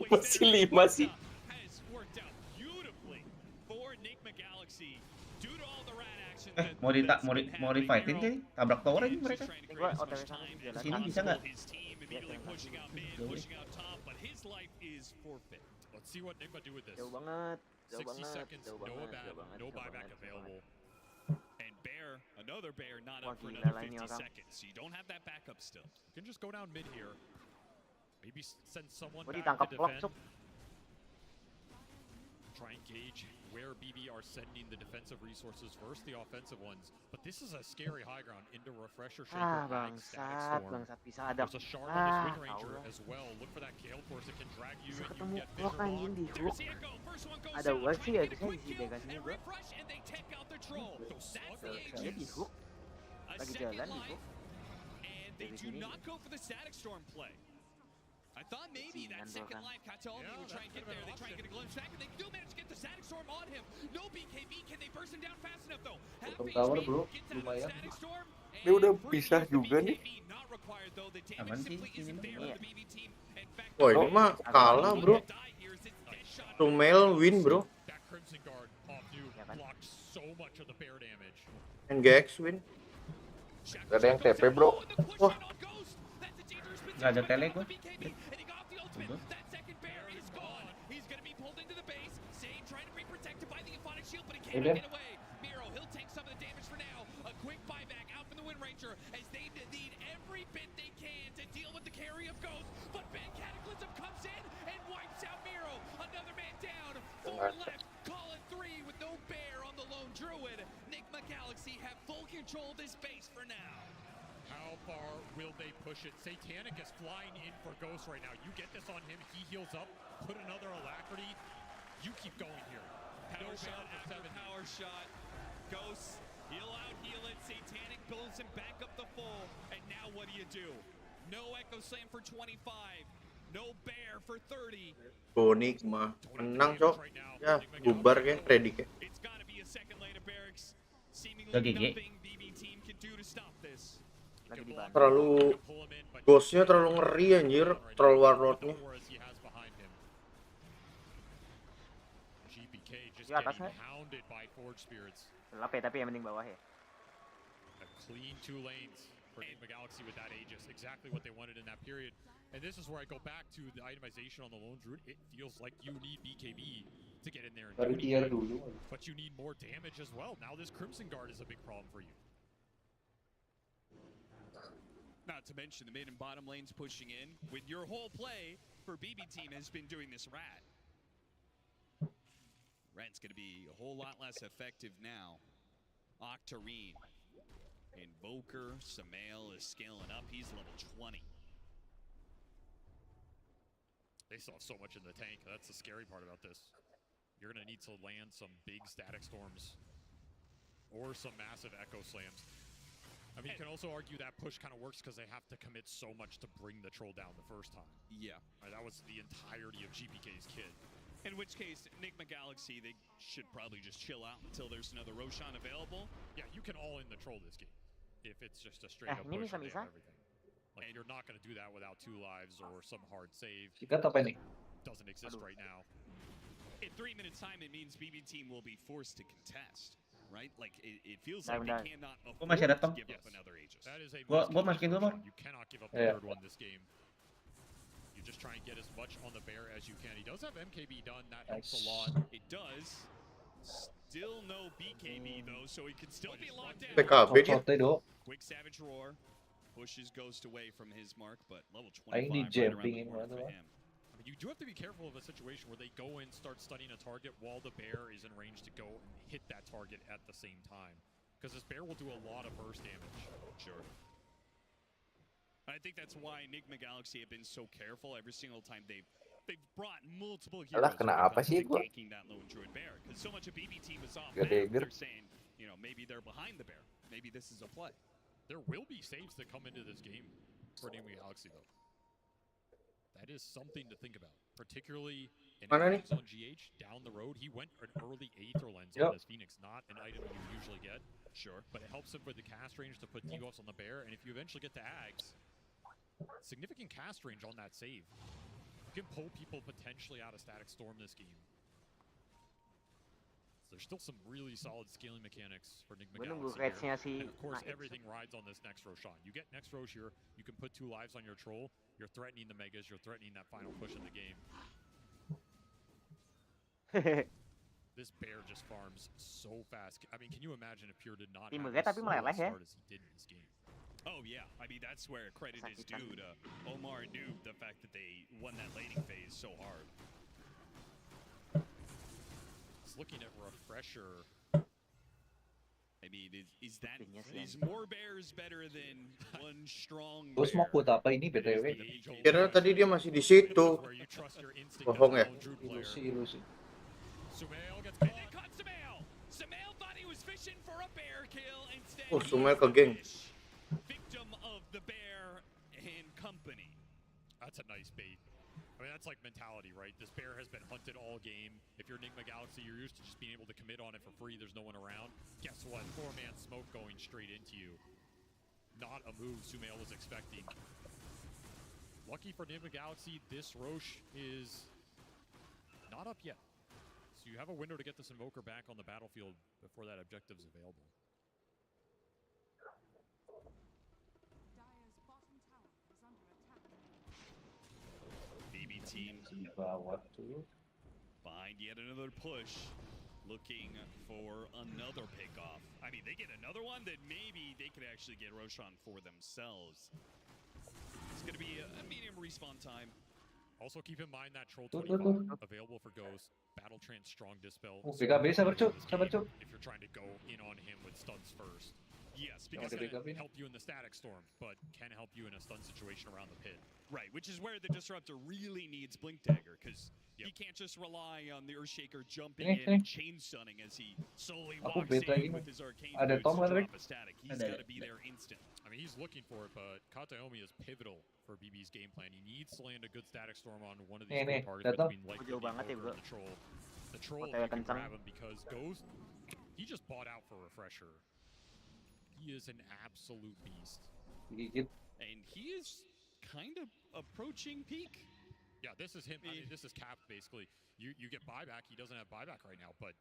Masih 5 sih. Has worked out beautifully for Enigma Galaxy due to all the rat action. Mau di-fightin kayaknya? Tabrak tower aja mereka. Sini bisa nggak? His team immediately pushing out mid, pushing out top, but his life is forfeit. Let's see what Enigma do with this. Jauh banget. 60 seconds, no buyback available. And Bear, another Bear, not up for another 50 seconds. So you don't have that backup still. You can just go down mid here. Maybe send someone Gue back to ditangkap defend. Sob. Try and gauge where BB are sending the defensive resources versus the offensive ones. But this is a scary high ground into Refresher, Shaker, Ag, Static Storm. There's a shard on this Wind Ranger as well. Look for that Gale Force that can drag you and you can get Fissure Lock. There's the Echo. First one goes Ada out. wall sih Trying ya, to get a saya quick di kill sini and bro. refresh and they take out the troll. That's the Saya di Aegis. hook. A Lagi second jalan di life. hook. And they do not go for the Static Storm play. I thought maybe that second life Kataomi would try and get there. They try and get a glimpse back, and they do manage to get the Static Storm on him. No BKB. Can they burst him down fast enough though? Half Tower HP bro, gets out of the lumayan. Static Storm. Dia udah pisah juga nih. Not required though. The Aman damage sih simply ini isn't mah. there for the BB team. In fact, Wah ini mah kalah bro. Tumel win bro. that Crimson Guard off you blocked so much of the bear damage. NGX win. Gak ada yang TP bro. Wah. Nggak ada tele gua. That second bear is gone. He's going to be pulled into the base. Sage trying to be protected by the Aphotic Shield, but he cannot get away. Miro, he'll take some of the damage for now. A quick buyback out from the Wind Ranger as they need every bit they can to deal with the carry of Ghost. But Ben Cataclysm comes in and wipes out Miro. Another man down. 4 left. Call it 3 with no bear on the lone druid. Nigma Galaxy have full control of this base for now. How far will they push it? Satanic is flying in for Ghost right now. You get this on him, he heals up, put another Alacrity. You keep going here. Power shot after power shot. Ghost, he'll out heal it. Satanic builds him back up the full. And now what do? No Echo Slam for 25. No bear for 30. Nigma menang cok. Ya bubar kayak predik ya. It's gotta be a second lane of barracks. Seemingly Lagi, nothing BB team can do to stop this. Terlalu ghostnya terlalu ngeri anjir. Terlalu warlordnya. Di atasnya. Gelap ya tapi yang penting bawah ya. A clean 2 lanes for Nigma Galaxy with that Aegis. Exactly what they wanted in that period. And this is where I go back to the itemization on the Lone Druid. It feels like you need BKB to get in there and do anything. But you need more damage as well. Now this Crimson Guard is a big problem for you. Not to mention the mid and bottom lanes pushing in when your whole play for BB team has been doing this rat. Rat's going to be a whole lot less effective now. Octarine. Invoker, Samael is scaling up. He's level 20. They still have so much in the tank. That's the scary part about this. You're going to need to land some big Static Storms or some massive Echo Slams. I mean, you can also argue that push kind of works because they have to commit so much to bring the troll down the first time. Yeah. Right, that was the entirety of GPK's kit. In which case, Nigma Galaxy, they should probably just chill out until there's another Roshan available. Yeah, you can all in the troll this game if it's just a straight up push and they have everything. Like, you're not going to do that without 2 lives or some hard save. Sikat apa ini? Doesn't exist right now. In 3 minutes time, it means BB team will be forced to contest. Right? Like, it feels like they cannot afford masih ada to tom. give up another Aegis. That is a Gua masukin dulu, Bang. You cannot give up the third one this game. You just try and get as much on the bear as you can. He does have MKB done. That helps a lot. It does. Still no BKB though, so he can still be locked down. PKB dia. Quick Savage Roar pushes Ghost away from his mark, but level 25 Aing di right around jumping the in corner mana for lah. him. I mean, you do have to be careful of a situation where they go in, start studying a target while the bear is in range to go and hit that target at the same time. Because this bear will do a lot of burst damage. Sure. I think that's why Nigma Galaxy have been so careful every single time they've brought multiple heroes Alah, kenapa sih gua? ganking that lone druid bear. Because so much of BB team is off Gede map. ger. They're saying, you know, maybe they're behind the bear. Maybe this is a play. There will be saves that come into this game for Nigma Galaxy, though. That is something to think about, particularly in Mana nih? on GH down the road. He went an early Aether Lens on this Phoenix, not an item you usually get. Sure. But it helps him with the cast range to put debuffs on the bear, and if you eventually get to Ags, significant cast range on that save. You can pull people potentially out of Static Storm this game. So there's still some really solid scaling mechanics for Nigma Galaxy here. And of course, everything rides on this next Roshan. You get next Rosh here, you can put 2 lives on your troll, you're threatening the Megas, you're threatening that final push in the game. This bear just farms so fast. I mean, can you imagine if Pure did not have as slow a start as he did in this game? Oh yeah, I mean that's where credit is due to Omar and Noob, the fact that they won that laning phase so hard. He's looking at Refresher. I mean, is more bears better than one strong Terus mau bear? quote apa ini BTW? Kira tadi dia masih di situ. Bohong ya? Ilusi. Sumail gets caught. They caught Sumail. Sumail thought he was fishing for a bear kill. Instead, Oh, Sumail ke geng. victim of the bear and company. That's a nice bait. I mean, that's like mentality, right? This bear has been hunted all game. If you're Enigma Galaxy, you're used to just being able to commit on it for free. There's no one around. Guess what? 4-man smoke going straight into you. Not a move Sumail was expecting. Lucky for Enigma Galaxy, this Roche is not up yet. So you have a window to get this Invoker back on the battlefield before that objective's available. BB team find yet another push, looking for another pickoff. I mean, they get another one that maybe they could actually get Roshan for themselves. It's going to be a medium respawn time. Also keep in mind that Troll 25 available for Ghost. Battle Trance strong dispel. BKB sabar cuk. If you're trying to go in on him with stuns first. Yes, because it can help you in the static storm, but can help you in a stun situation around the pit. Right, which is where the Disruptor really needs Blink Dagger, because he can't just rely on the Earthshaker jumping in and chain stunning as he slowly walks in with his arcane boots to drop a static. He's got to be there instant. I mean, he's looking for it, but Kataomi is pivotal for BB's game plan. He needs to land a good static storm on one of these three targets between Lightning and the Troll. The Troll can grab him because Ghost, he just bought out for Refresher. He is an absolute beast. And he is kind of approaching peak. Yeah, this is him. I mean, this is Cap, basically. You get buyback. He doesn't have buyback right now, but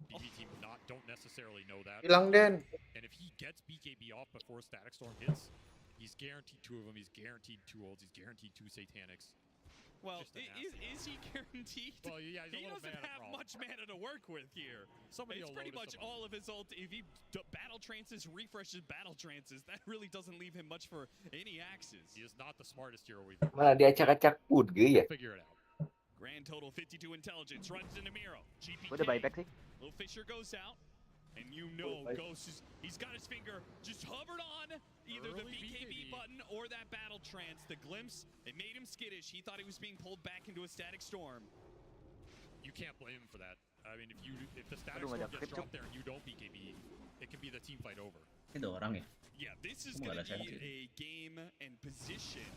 BB team don't necessarily know that. Hilang Den. And if he gets BKB off before Static Storm hits, he's guaranteed 2 of them. He's guaranteed 2 ults. He's guaranteed 2 Satanics. Well, is he guaranteed? Well, yeah, he doesn't have much mana to work with here. It's pretty much all of his ult. If he battle trances, refreshes battle trances, that really doesn't leave him much for any axes. He is not the smartest hero we've Malah diacak-acak pun gitu ya. Figure it out. Grand total 52 intelligence, runs into Miro. GPK. Udah buyback sih. Little Fisher goes out. And you know Ghost he's got his finger just hovered on either the BKB button or that battle trance. The glimpse, it made him skittish. He thought he was being pulled back into a static storm. You can't blame him for that. I mean, if the static storm gets dropped there and you don't BKB, it can be the team fight over. Itu orang ya? Yeah, this is going to be a game and position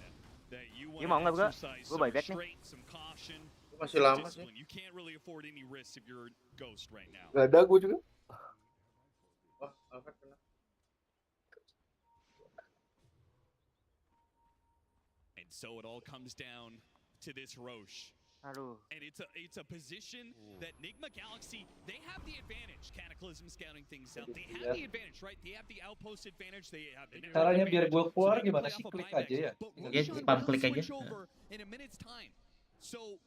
that you Ini want mau to nggak exercise gua some buyback nih. restraint, some caution, Masih some lama sih. discipline. You can't really afford any risks if you're Ghost right now. Gak ada gue juga. And so it all comes down to this Roche. Aduh. And it's a position that Enigma Galaxy, they have the advantage. Cataclysm scouting things out. They have the advantage, right? They have the outpost advantage. They have the Caranya biar gue keluar gimana sih? Klik aja ya. Ya, spam klik aja. In a minute's time. So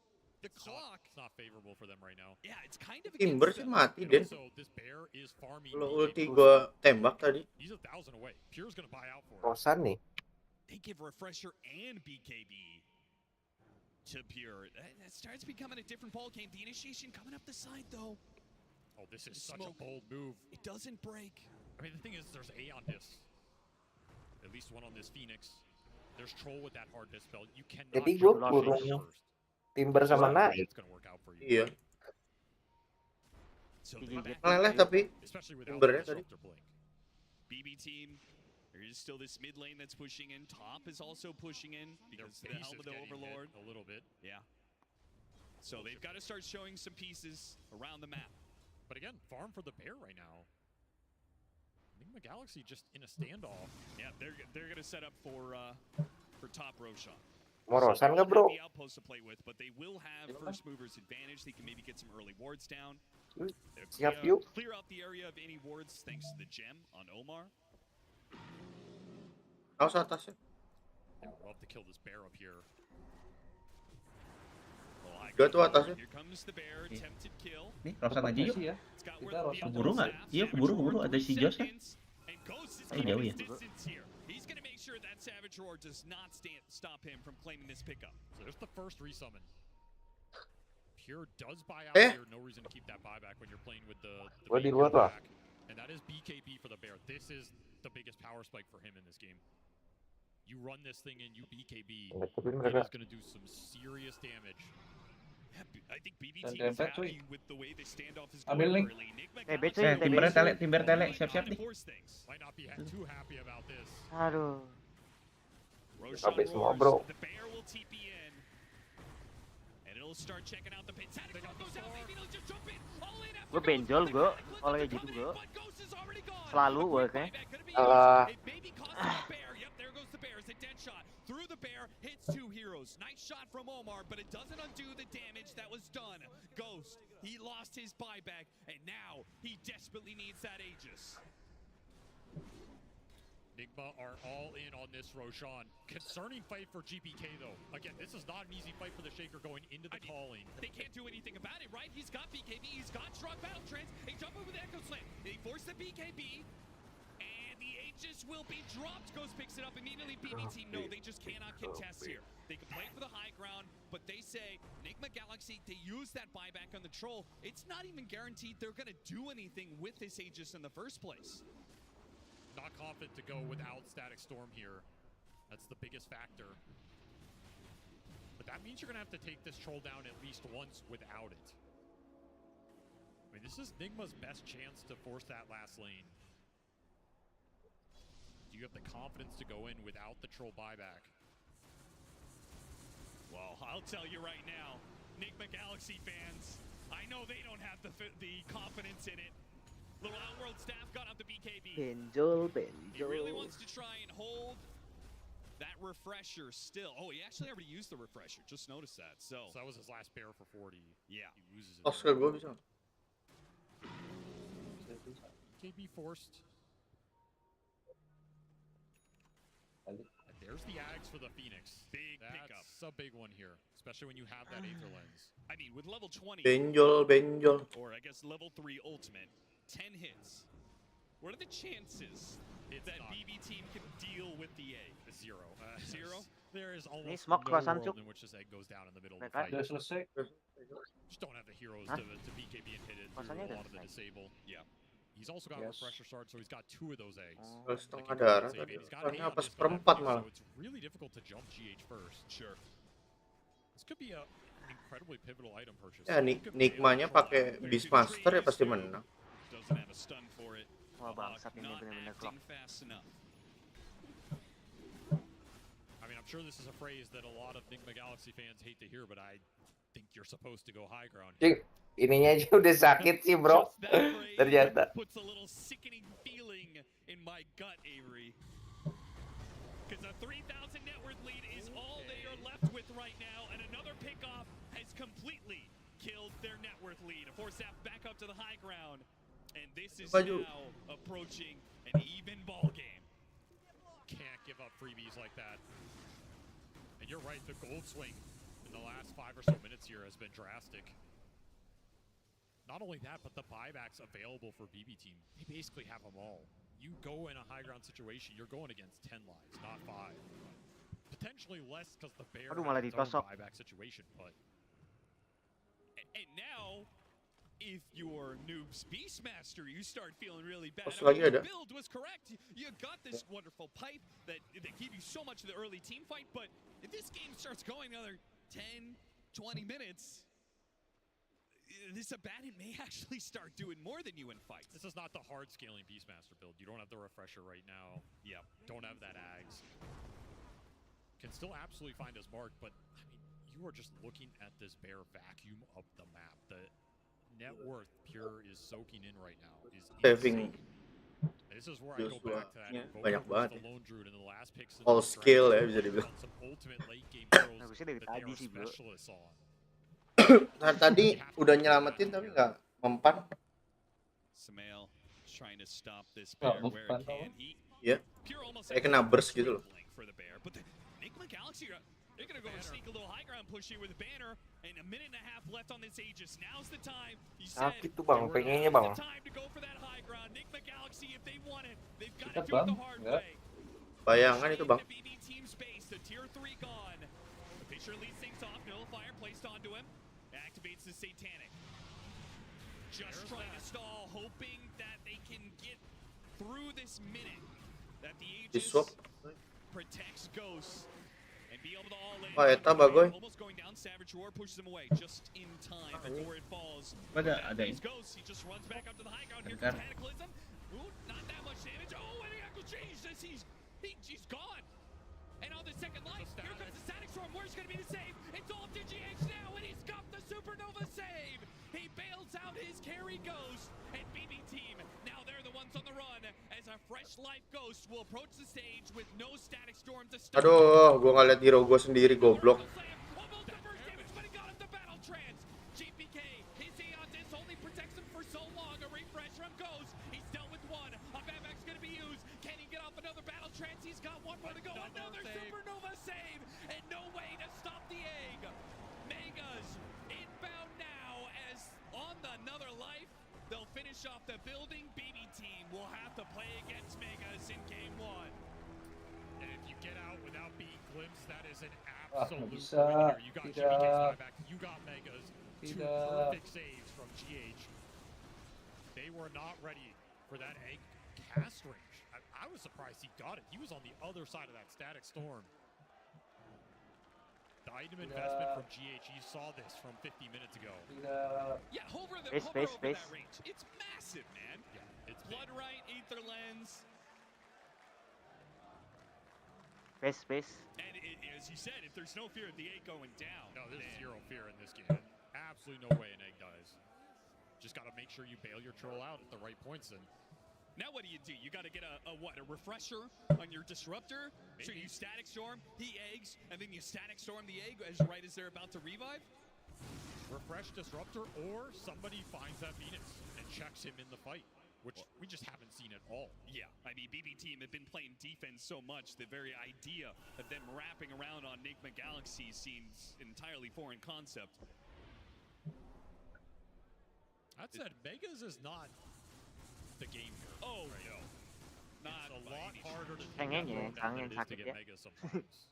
the clock it's not favorable for them right now. Yeah, it's kind of Timber sih mati Den. So this bear is farming. Kalau ulti gua tembak tadi. He's 1,000 away. Pure's gonna buy out for it. Rosan nih. They give Refresher and BKB to Pure. That starts becoming a different ball game. The initiation coming up the side though. Oh, this is such a bold move. It doesn't break. I mean, the thing is, there's A on this. At least one on this Phoenix. There's Troll with that hard dispel. You cannot. Jadi gue kurang Timber sama Naik. Iya. Meleleh tapi Timbernya tadi. BB team. There is still this mid lane that's pushing in. Top is also pushing in because the helm of the Overlord. A little bit. Yeah. So they've got to start showing some pieces around the map. But again, farm for the bear right now. Enigma Galaxy just in a standoff. Yeah, they're going to set up for top Roshan. Mau Rosan nggak bro? The outpost to play with, but they will have first movers advantage. They can maybe get some early wards down. Siap yuk. Clear out the area of any wards thanks to the gem on Omar. Awas atasnya. I would love to kill this bear up here. Dua tuh atasnya. Here comes the bear, attempted kill. Nih, Rosan aja yuk. It's got where the Keburu nggak? Iya, keburu. Ada si Josh kan? Jauh ya. He's going to make sure that Savage Roar does not stop him from claiming this pickup. So there's the first resummon. Pure does buy out here. No reason to keep that buyback when you're playing with the Gua di luar tuh. back. And that is BKB for the Bear. This is the biggest power spike for him in this game. You run this thing and you BKB, it is going to do some serious damage. I think BB team is happy with the way the standoff is going Ambil nih. early. Timber tele, siap-siap nih. Might not be too happy about this. Aduh. Habis semua, bro. The Bear will TP in. And it'll start checking out the pit. Santa Claus goes out, maybe they'll just jump in. All in after Gue benjol gue, kalau kayak gitu gue. Selalu gue kayak. Maybe cost the Bear. Yep, there goes the Bear. It's a dead shot. Through the Bear, hits two heroes. Nice shot from Omar, but it doesn't undo the damage that was done. Ghost, he lost his buyback, and now he desperately needs that Aegis. Nigma are all in on this, Roshan. Concerning fight for GPK, though. Again, this is not an easy fight for the Shaker going into the calling. They can't do anything about it, right? He's got BKB, he's got strong battle trance. They jump over the Echo Slam. They force the BKB, and the Aegis will be dropped. Ghost picks it up immediately. BB team, no, they just cannot contest here. They can play for the high ground, but they say, Nigma Galaxy, they use that buyback on the Troll. It's not even guaranteed they're going to do anything with this Aegis in the first place. Not confident to go without Static Storm here. That's the biggest factor. But that means you're going to have to take this Troll down at least once without it. I mean, this is Nigma's best chance to force that last lane. Do you have the confidence to go in without the Troll buyback? Well, I'll tell you right now, Nigma Galaxy fans, I know they don't have the confidence in it. Little Outworld staff got out the BKB. Benjol. He really wants to try and hold that refresher still. Oh, he actually already used the refresher. Just noticed that. So that was his last bear for 40. Yeah. He loses it. Oscar gue bisa. KB forced. And there's the Ags for the Phoenix. Big pickup. That's a big one here, especially when you have that Aether Lens. I mean, with level 20. Benjol. Or I guess level 3 ultimate. 10 hits. What are the chances that BB team can deal with the egg? Zero. Zero? There is almost smoke no croissant world in which this egg goes down in the middle of the fight. Udah selesai. Just don't have the heroes to BKB and hit it through a lot of the disable. Yeah. He's also got a refresher shard, so he's got 2 of those eggs. Setengah darah tadi. Soalnya pas seperempat malah. So it's really difficult to jump GH first. Sure. This could be a incredibly pivotal item purchase. Ya, Nigmanya pakai Beastmaster ya pasti menang. Doesn't have a stun for it. Wah, bangsat ini bener-bener klop. Fast enough. I mean, I'm sure this is a phrase that a lot of Nigma Galaxy fans hate to hear, but I think you're supposed to go high ground. Ininya aja udah sakit sih, bro. Ternyata. Puts a little sickening feeling in my gut, Avery. Because a 3,000 net worth lead is all they are left with right now, and another pickoff has completely killed their net worth lead. Force that back up to the high ground, and this is now approaching an even ball game. Can't give up freebies like that. And you're right, the gold swing in the last 5 or so minutes here has been drastic. Not only that, but the buybacks available for BB team, they basically have them all. You go in a high ground situation, you're going against 10 lives, not 5. Potentially less because the Bear has its own buyback situation, but... And now, if you're Noob's Beastmaster, you start feeling really bad. I mean, the build was correct. You got this wonderful pipe that give you so much of the early team fight, but if this game starts going another 10, 20 minutes, this Abaddon may actually start doing more than you in fights. This is not the hard scaling Beastmaster build. You don't have the refresher right now. Yeah. Don't have that Ags. Can still absolutely find his mark, but I mean, you are just looking at this Bear vacuum up the map. The net worth Pure is soaking in right now is insane. This is where I go back to that banyak banget. the lone druid in the last picks. All skill ya bisa dibilang. Some ultimate late game throws that they are specialists on. Nah, tadi udah nyelamatin tapi nggak mempan. Samael trying to stop this Bear where it can. Ya, kayak kena burst gitu loh. For the Bear, but the Nigma Galaxy, they're gonna go and sneak a little high ground push here with a banner, and a minute and a half left on this Aegis. Now's the time. He said, sakit tuh bang, pengennya bang. time to go for that high ground. Nigma Galaxy, if they want it, they've got to do it the hard way. Bayangan itu bang. BB team space, the tier 3 gone. The pitcher leads things off. Nullifier placed onto him. activates the Satanic. Just trying to stall, hoping that they can get through this minute. That the Aegis protects Ghost and be able to all in. Wah, eta bagoy. Almost going down. Savage Roar pushes him away just in time before it falls. Ada ini. Ghost, he just runs back up to the high ground. Here comes Cataclysm. Ooh, not that much damage. Oh, and the actual change says he's gone. And on the second life, here comes the Static Storm. Where's going to be the save? It's all up to GH now, and he's got the Supernova save. He bails out his carry Ghost, and BB Team, now they're the ones on the run, as a fresh life Ghost will approach the stage with no Static Storm to stop. Aduh, gua ngeliat hero gua sendiri goblok. GPK, his Aeon Disc only protects him for so long. A refresh from Ghost. He's dealt with one. A Babak's going to be used. Can he get off another battle trance? He's got one more to go. Another Supernova save. And no way to stop the egg. Megas inbound now as on another life. They'll finish off the building. BB Team will have to play against Megas in game 1. And if you get out without being glimpsed, that is an Nggak absolute bisa. winner. You got Tidak. GPK's back. You got Megas. Two Tidak. perfect saves from GH. They were not ready for that egg cast range. I was surprised he got it. He was on the other side of that Static Storm. The item investment from GH, you saw this from 50 minutes ago. Tidak. Yeah, hover over Space. that range. It's massive, man. Yeah, it's Blood right, Aether Lens. Space. And as you said, if there's no fear of the egg going down. No, there's zero fear in this game. Absolutely no way an egg dies. Just got to make sure you bail your troll out at the right points. And now what do? You got to get a refresher on your disruptor. Maybe. So you Static Storm, he eggs, and then you Static Storm the egg as they're about to revive. refresh disruptor, or somebody finds that Phoenix and checks him in the fight, which we just haven't seen at all. Yeah, I mean, BB Team have been playing defense so much, the very idea of them wrapping around on Enigma Galaxy seems entirely foreign concept. That said, Megas is not the game here. Oh, right? no. Not a lot harder to Kangen ya, than kangen it is to sakit get ya. Megas sometimes.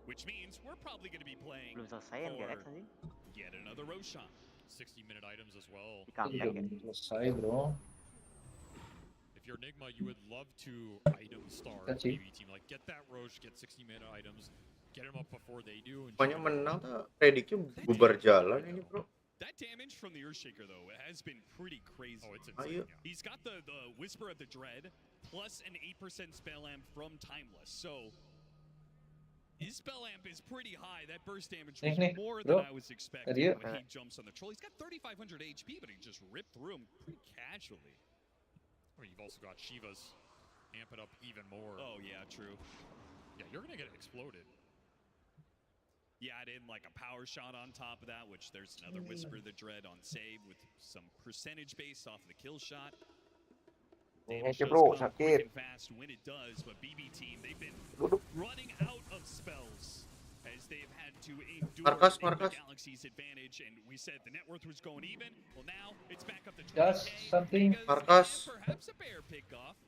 Which means we're probably going to be playing Belum selesai yang for GX anjing. yet another Roshan. 60-minute items as well. Di comeback ya. Selesai bro. If you're Enigma, you would love to item star That's it. BB Team. Like, get that Roche, get 60-minute items, get them up before they do. And Pokoknya menang tuh prediknya bubar jalan ini bro. That damage from the Earthshaker, though, has been pretty crazy. Oh, it's insane. Yeah. He's got the Whisper of the Dread, plus an 8% spell amp from Timeless. So, his spell amp is pretty high. That burst damage was more than I was expecting when he jumps on the troll. He's got 3,500 HP, but he just ripped through him pretty casually. I mean, you've also got Shiva's amp it up even more. Oh, yeah, true. Yeah, you're going to get exploded. Yeah, add in like a power shot on top of that, which there's another Whisper of the Dread on save with some percentage based off of the kill shot. Damage does come quick and fast when it does, but BB Team, they've been running out of spells as they've had to endure Marcus. Galaxy's advantage, and we said the net worth was going even. Well, now it's back up to 20K. Does something. Marcus. Perhaps a bear pick off.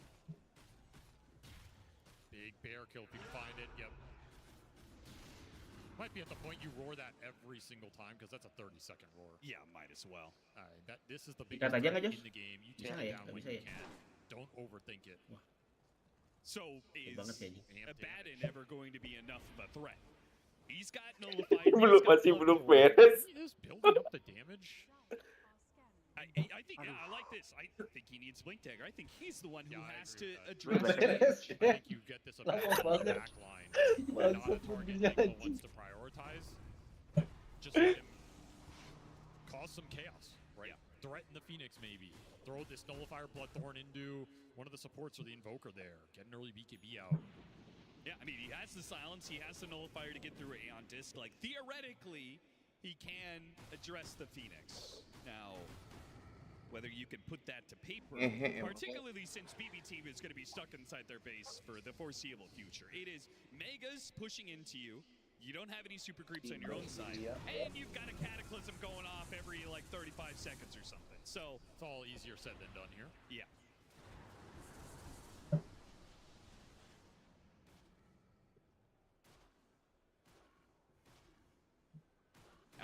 Big bear kill if you can find it. Yep. Might be at the point you roar that every single time because that's a 30-second roar. Yeah, might as well. This is the Ikat biggest aja nggak, threat Jos? in the game. You Bisa take nggak it ya? down Nggak when bisa you ya? can. Don't overthink it. So is banget ya, Ji. Abaddon ever going to be enough of a threat? He's got nullified. Masih belum beres. He is building up the damage. I think I like this. I think he needs Blink Dagger. I think he's the one who has to address I think you get this Abaddon back line. Not a target Enigma wants to prioritize. Just let him cause some chaos, right? Threaten the Phoenix maybe. Throw this Nullifier Bloodthorn into one of the supports or the Invoker there. Get an early BKB out. Yeah, I mean, he has the silence, he has the nullifier to get through Aeon Disc. Like, theoretically, he can address the Phoenix. Now, whether you can put that to paper, particularly since BB Team is going to be stuck inside their base for the foreseeable future. It is Megas pushing into you. You don't have any super creeps on your own side. And you've got a Cataclysm going off every, like, 35 seconds or something. So, it's all easier said than done here. Yeah.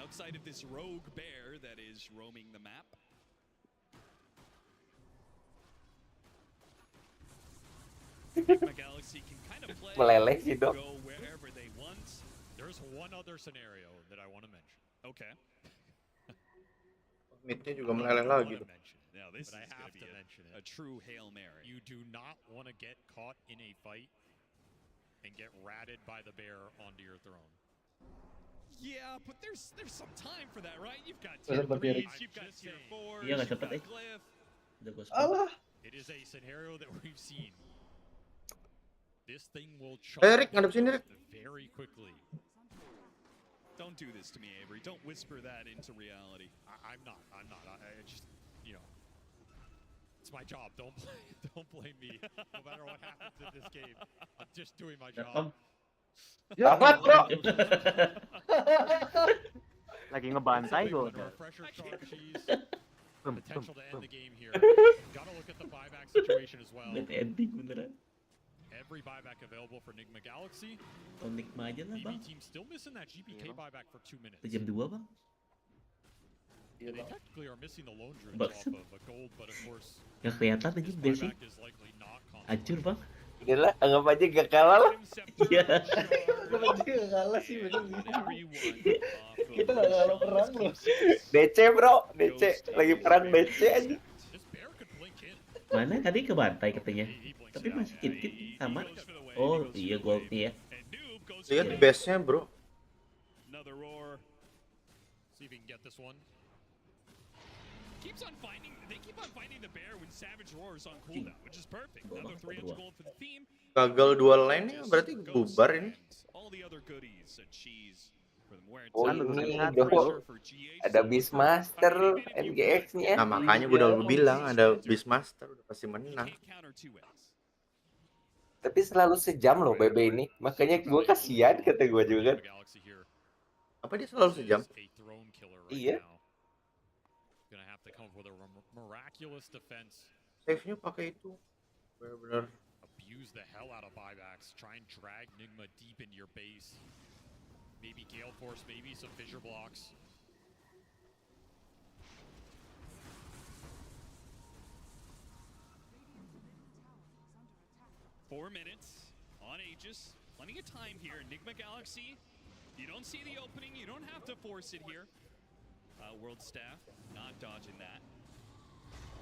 outside of this rogue bear that is roaming the map. Enigma Galaxy can kind of play, Meleleh sih, Dok. go wherever they want. There's one other scenario that I want to mention. Okay. Midnya juga meleleh lagi tuh. Now this But I is have going to to be mention it. a true Hail Mary. You do not want to get caught in a fight and get ratted by the bear onto your throne. Yeah, but there's some time for that, right? You've got Nggak tier sempet, 3s, Erik. you've got tier 4s, Iya, nggak you've sempet, got Glyph. Udah gua Alah. It is a scenario that we've seen. This thing will Rick, ngadep sini, Rick. very quickly. Don't do this to me, Avery. Don't whisper that into reality. I'm not. I just, you know, it's my job. Don't blame me. No matter what happens in this game, I'm just doing my job. Selamat, bro. Lagi ngebantai gue. Refresher charges, potential to end the game here. Gotta look at the buyback situation as well. Bad ending beneran. Every buyback available for Enigma Galaxy. Enigma aja lah, Bang. BB team still missing that GPK buyback for 2 minutes. Jam 2, Bang. They technically are missing the lone druids Bangsat. off of a gold, but of course, Nggak kelihatan aja this basic. buyback is likely not Hancur, Bang. Udahlah, anggap aja gak kalah lah. Iya. Kenapa dia nggak kalah sih bener nih? Kita nggak kalah perang loh. DC bro, DC lagi perang DC aja. Mana tadi kebantai katanya. Tapi masih kit-kit sama. Oh, iya goldnya ya. Lihat base-nya, bro. Another roar. see if we can get this one. They keep on finding the bear when Savage Roar is on cooldown, which is perfect. Another 300 gold for the theme. Gagal dual line ya, berarti bubar ini. All the other goodies, a cheese for them wear. Oh ini doh, ada Beastmaster NGX-nya. Nah makanya gue udah bilang ada Beastmaster udah pasti menang. Tapi selalu sejam loh BB ini, makanya gue kasihan kata gue juga. Apa dia selalu sejam? Iya. Save-nya pakai itu. Benar-benar. Abuse the hell out of buybacks. Try and drag Nigma deep into your base. Maybe Gale Force, maybe some fissure blocks. Four minutes on Aegis. Plenty of time here. Enigma Galaxy. You don't see the opening. You don't have to force it here. World Staff not dodging that.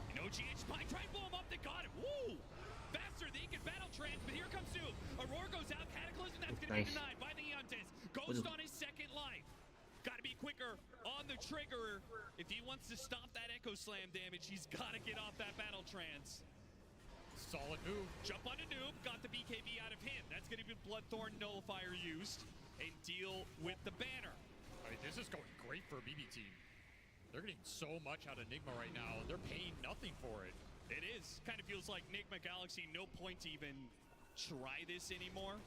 You know, GH Spine try and blow him up. They got him. Woo! Faster than he can battle trans, but here comes Zoom. Aurora goes out. Cataclysm, that's going to be denied by the Eontes. Ghost on his second life. Got to be quicker on the trigger. If he wants to stop that Echo Slam damage, he's got to get off that battle trance. Solid move. Jump on a noob. Got the BKB out of him. That's going to be Bloodthorn Nullifier used. And deal with the banner. I mean, this is going great for a BB team. They're getting so much out of Nigma right now, and they're paying nothing for it. It is. Kind of feels like Nigma Galaxy, no point to even try this anymore,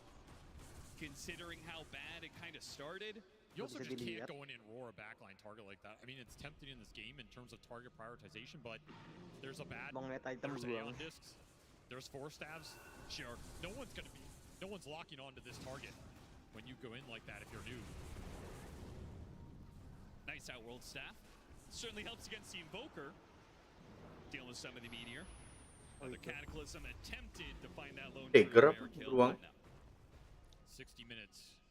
considering how bad it kind of started. You also just can't go in and roar a backline target like that. I mean, it's tempting in this game in terms of target prioritization, but there's a bad, there's Aeon discs, there's 4 stabs. Sure. No one's locking onto this target when you go in like that if you're new. Nice out, World Staff. Certainly helps against the Invoker. Dealing with some of the Meteor. The Cataclysm attempted to find that lone Tiger bear apa kill. beruang? 60 minutes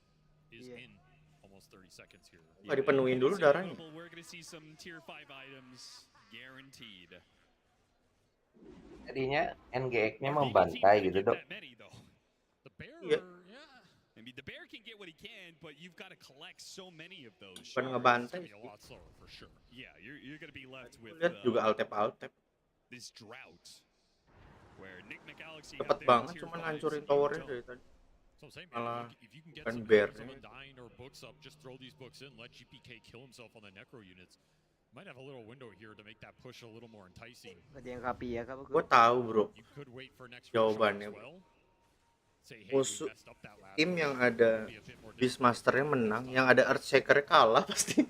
is in almost 30 seconds here. Nggak dipenuhin dulu darahnya. We're going to see some tier 5 items guaranteed. Tadinya NGX-nya membantai gitu, Dok. The bear, yeah. I mean, the bear can get what he can, but you've got to collect so many of those. Bukan ngebantai sih. A lot slower for sure. Yeah, you're going to be left with Lihat juga alt-tap. this drought where Nigma Galaxy Cepet banget cuman hancurin towernya dari tadi. So I'm saying, Malah man, if you can get kan some bear. someone dying or books up, just throw these books in, let GPK kill himself on the necro units. Might have a little window here to make that push a little more enticing. Gue tahu, bro. You could wait for next Jawabannya. well. Musuh tim yang ada Beastmaster-nya menang, yang ada Earthshaker-nya kalah pasti.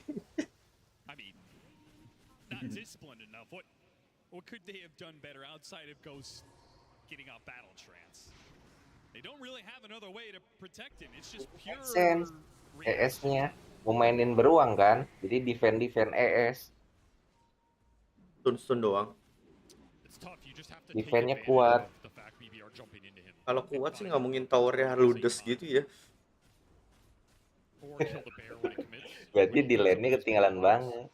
Not disciplined enough. What could they have done better outside of Ghost getting off battle trance? They don't really have another way to protect him. It's just pure Sense. ES-nya mau mainin beruang kan, jadi defend ES. Stun doang. Defendnya kuat. Kalau kuat sih nggak mungkin towernya ludes gitu ya. Berarti di lane-nya ketinggalan banget.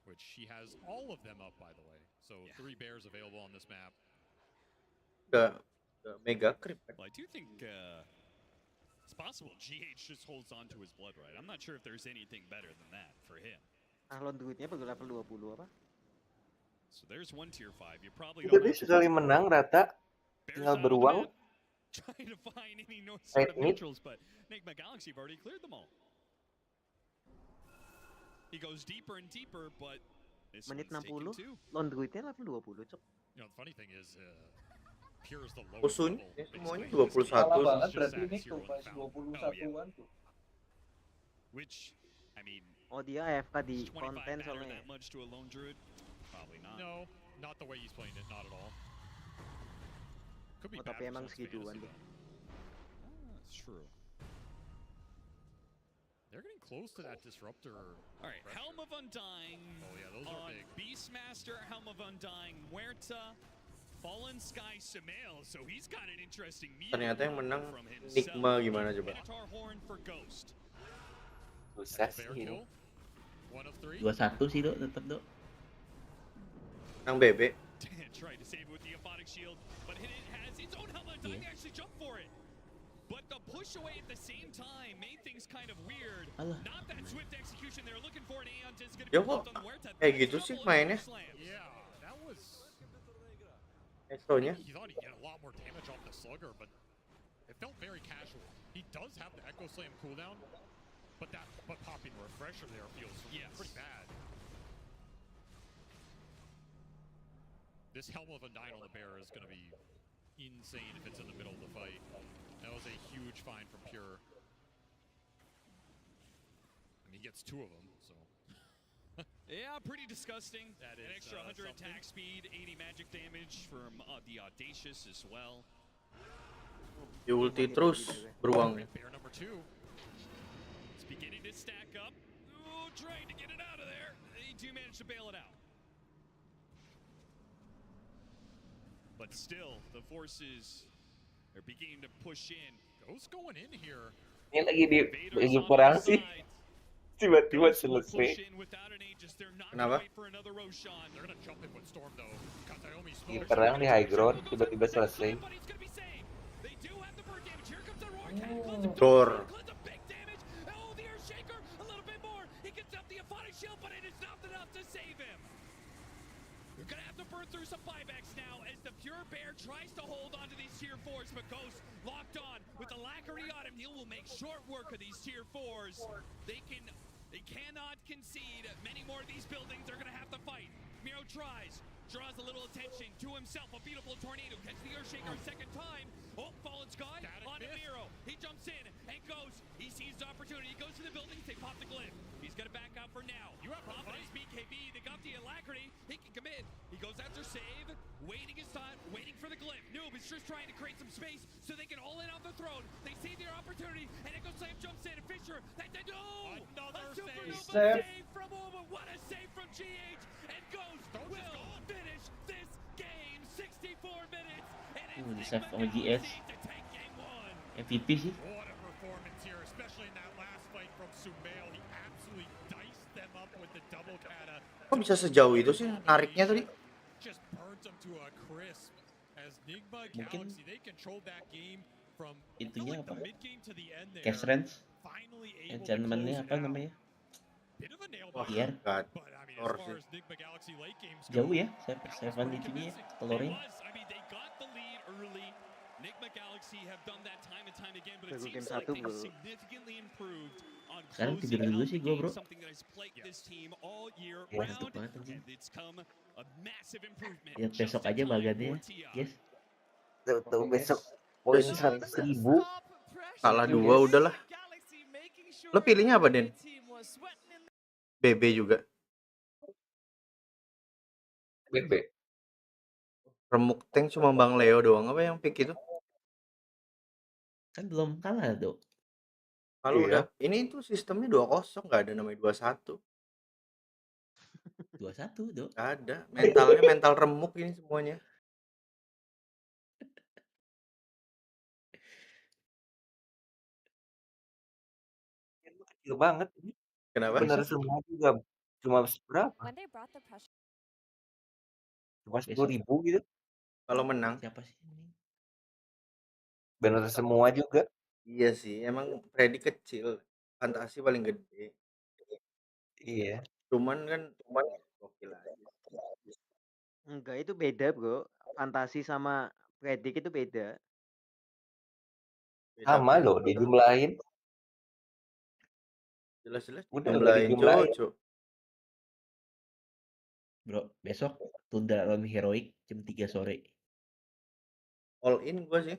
Which she has all of them up, by the way. So 3 bears available on this map. Udah mega creep kan. Well, I do think it's possible GH just holds on to his blood right. I'm not sure if there's anything better than that for him. Lawan duitnya baru level 20 apa? So there's one tier 5. You probably Udah don't deh sekali menang rata, tinggal beruang. trying to find any sort of neutrals, but Enigma Galaxy have already cleared them all. He goes deeper and deeper, but this Menit one's taken 60, too. lawan druidnya level 20, cok. You know, the funny thing is, Pure is the lowest Musuhnya level. semuanya basically. 21. Kalah banget Just berarti Sax ini Hero tuh pas and Fountain. 21-an tuh. Which, I mean, Oh dia AFK di does 25 konten matter soalnya. that much to a lone druid? Probably not. No, not the way he's playing it, not at all. Could be Oh, bad tapi for emang someone's segituan fantasy, deh. though. That's true. They're getting close to that disruptor. All right, Helm of Undying Oh yeah, those are on big. Beastmaster, Helm of Undying, Muerta, Fallen Sky Sumail, so he's got an interesting meter Ternyata yang menang from himself. Enigma gimana coba? Minotaur Horn for Ghost. Susah Bear sih. kill. 1 of 3. 2-1 sih, Dok, tetap, Dok. Menang BB. Tried to save it with the Aphotic Shield, but it has its own Helm of Undying. They actually jumped for it. But the push away at the same time made things kind of weird. Alah. Not that swift execution they were looking for, and Aeon is going to Ya be kok left on the Muerta. kayak gitu sih mainnya? Yeah, that was. Exonya. He thought he'd get a lot more damage off the slugger, but it felt very casual. He does have the Echo Slam cooldown, but popping the refresher there feels pretty bad. This Helm of Undying on the bear is going to be insane if it's in the middle of the fight. That was a huge find from Pure. I mean, he gets 2 of them, so. Yeah, pretty disgusting. That An is, extra 100 something. attack speed, 80 magic damage from the Audacious as well. Di ulti terus beruangnya. Bear number 2. It's beginning to stack up. Ooh, trying to get it out of there. They do manage to bail it out. But still, the forces are beginning to push in. Ghost going in here. Ini lagi perang sih. Tiba-tiba Push selesai. in without an Aegis. They're not Kenapa? going to wait for another Roshan. They're going to jump in with Storm, though. Kazayomi Lagi slows. perang di high ground, tiba-tiba selesai. But he's going to be saved. They do have the bird damage. Here comes the Roar Cannon. Cleanse him. Dor. Cleanse him. Big damage. Oh, the Earthshaker. A little bit more. He gets up the Aphotic Shield, but it is not enough to save him. You're going to have to burn through some buybacks now as the Pure Bear tries to hold onto these tier 4s, but Ghost locked on with the Alacrity on him. He will make short work of these tier 4s. They cannot concede. Many more of these buildings are going to have to fight. Miro tries, draws a little attention to himself. A beautiful tornado. Catches the Earthshaker a second time. Oh, Fallen Sky on Miro. He jumps in and goes. He sees the opportunity. He goes to the buildings. They pop the glyph. He's going to back out for now. You have to Providence BKB. They got the Alacrity. He can commit. He goes after save. Waiting his time. Waiting for the glyph. Noob is just trying to create some space so they can all in on the throne. They see their opportunity. And Echo Slam jumps in. And Fisher. Oh! Another A supernova save. save from Uma. What a save from GH. And Ghost will finish this game. 64 minutes. And Di it's save sama Enigma GS. Galaxy to take game 1. MVP sih. What a performance here, especially in that last fight from Sumail. He absolutely diced them up with the double kata. Kok bisa sejauh itu sih nariknya tadi? Just burns them to a crisp. As Enigma Mungkin Galaxy, they controlled that game from itunya like the apa? mid game to the end there. Cash range. Finally able to Enchantment-nya close apa it out. namanya? Bit of a nail Wah, biter, God. but I mean, Or as far sih. as Enigma Galaxy late games go, Jauh ya, that was Seven pretty itunya convincing. telurnya. I mean, they got the lead early. Enigma Galaxy have done that time and time again, but it Baru seems game like 1, they've bro. significantly improved on Sekarang closing tidur dulu out sih the gua, game, bro. something that has plagued this team all year Ya, round, ngantuk banget anjing. and it's come a massive improvement. Ya besok aja bagannya, yes. Tuh besok poin 100.000. Kalah 2 udahlah. Lo pilihnya apa, Den? BB juga. BB. Remuk tank cuma Bang Leo doang apa yang pick itu? Kan belum kalah, Dok. Kalau Iya. udah ini tuh sistemnya 2-0, nggak ada namanya 2-1. 2-1, Dok. Nggak ada. Mentalnya mental remuk ini semuanya. Kecil banget ini. Kenapa? Bener Besok semua juga. Cuma berapa? When they brought the pressure Cuma besok 10.000 gitu. Kalau menang. siapa sih ini? Bener semua juga. Iya sih, emang predik kecil, fantasi paling gede. Iya. Cuman kan gokil aja. Enggak, itu beda, Bro. Fantasi sama predik itu beda. Sama loh, dijumlahin. Jelas-jelas Udah dijumlahin, dijumlahin. Cuk. Bro, besok tunda lawan Heroic jam 3 sore. All in gua sih.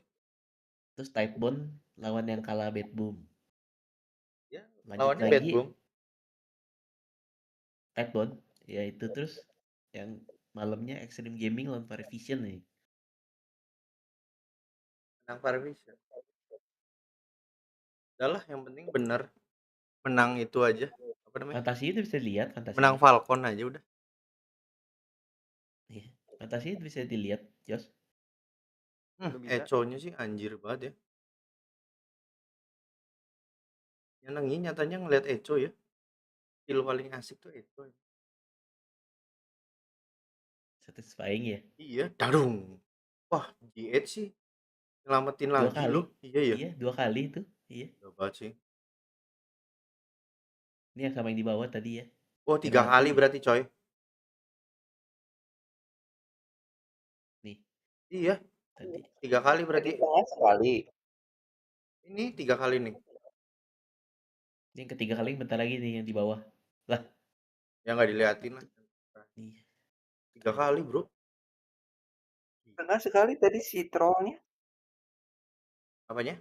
Terus Tightbone lawan yang kalah Bad Boom. Ya, Lanjut lawannya Bad lagi Boom. Tightbone, ya itu terus yang malamnya Extreme Gaming lawan Vision nih. Menang Vision. Udahlah, yang penting bener. Menang itu aja. Apa namanya? Fantasi itu bisa dilihat, fantasi. Menang Falcon aja udah. Iya, fantasi itu bisa dilihat, Jos. Echo-nya sih anjir banget ya. Yang nyatanya ngeliat Echo ya. Skill paling asik tuh Echo. Satisfying ya. Iya, darung. Wah, GH sih nyelamatin Dua lagi kali. loh. Iya ya. Iya, 2 kali itu. Iya. Hebat sih. Ini yang sama yang di bawah tadi ya. Oh, 3 kali berarti coy. Nih. Iya. Tadi. 3 kali berarti. Sekali. Ini 3 kali nih. Ini yang ketiga kali bentar lagi nih yang di bawah. Lah. Ya nggak diliatin lah. Iya. 3 kali bro. Tengah sekali tadi si trollnya. Apanya?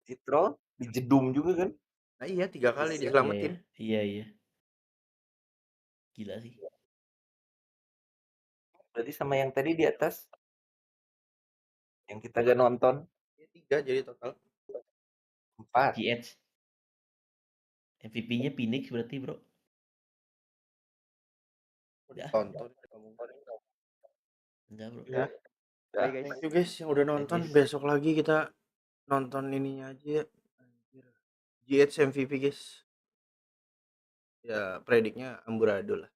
Si troll dijedum juga kan. Nah iya 3 kali diselamatin. Iya, iya. Gila sih. Berarti sama yang tadi di atas. Yang kita gak nonton. 3 jadi total. 4. GH. MVP-nya Phoenix berarti, Bro. Udah tonton. Enggak, Bro. Udah. Bye guys. Thank you guys yang udah nonton. Besok lagi kita nonton ininya aja ya. GH MVP guys. Ya prediknya amburadul lah.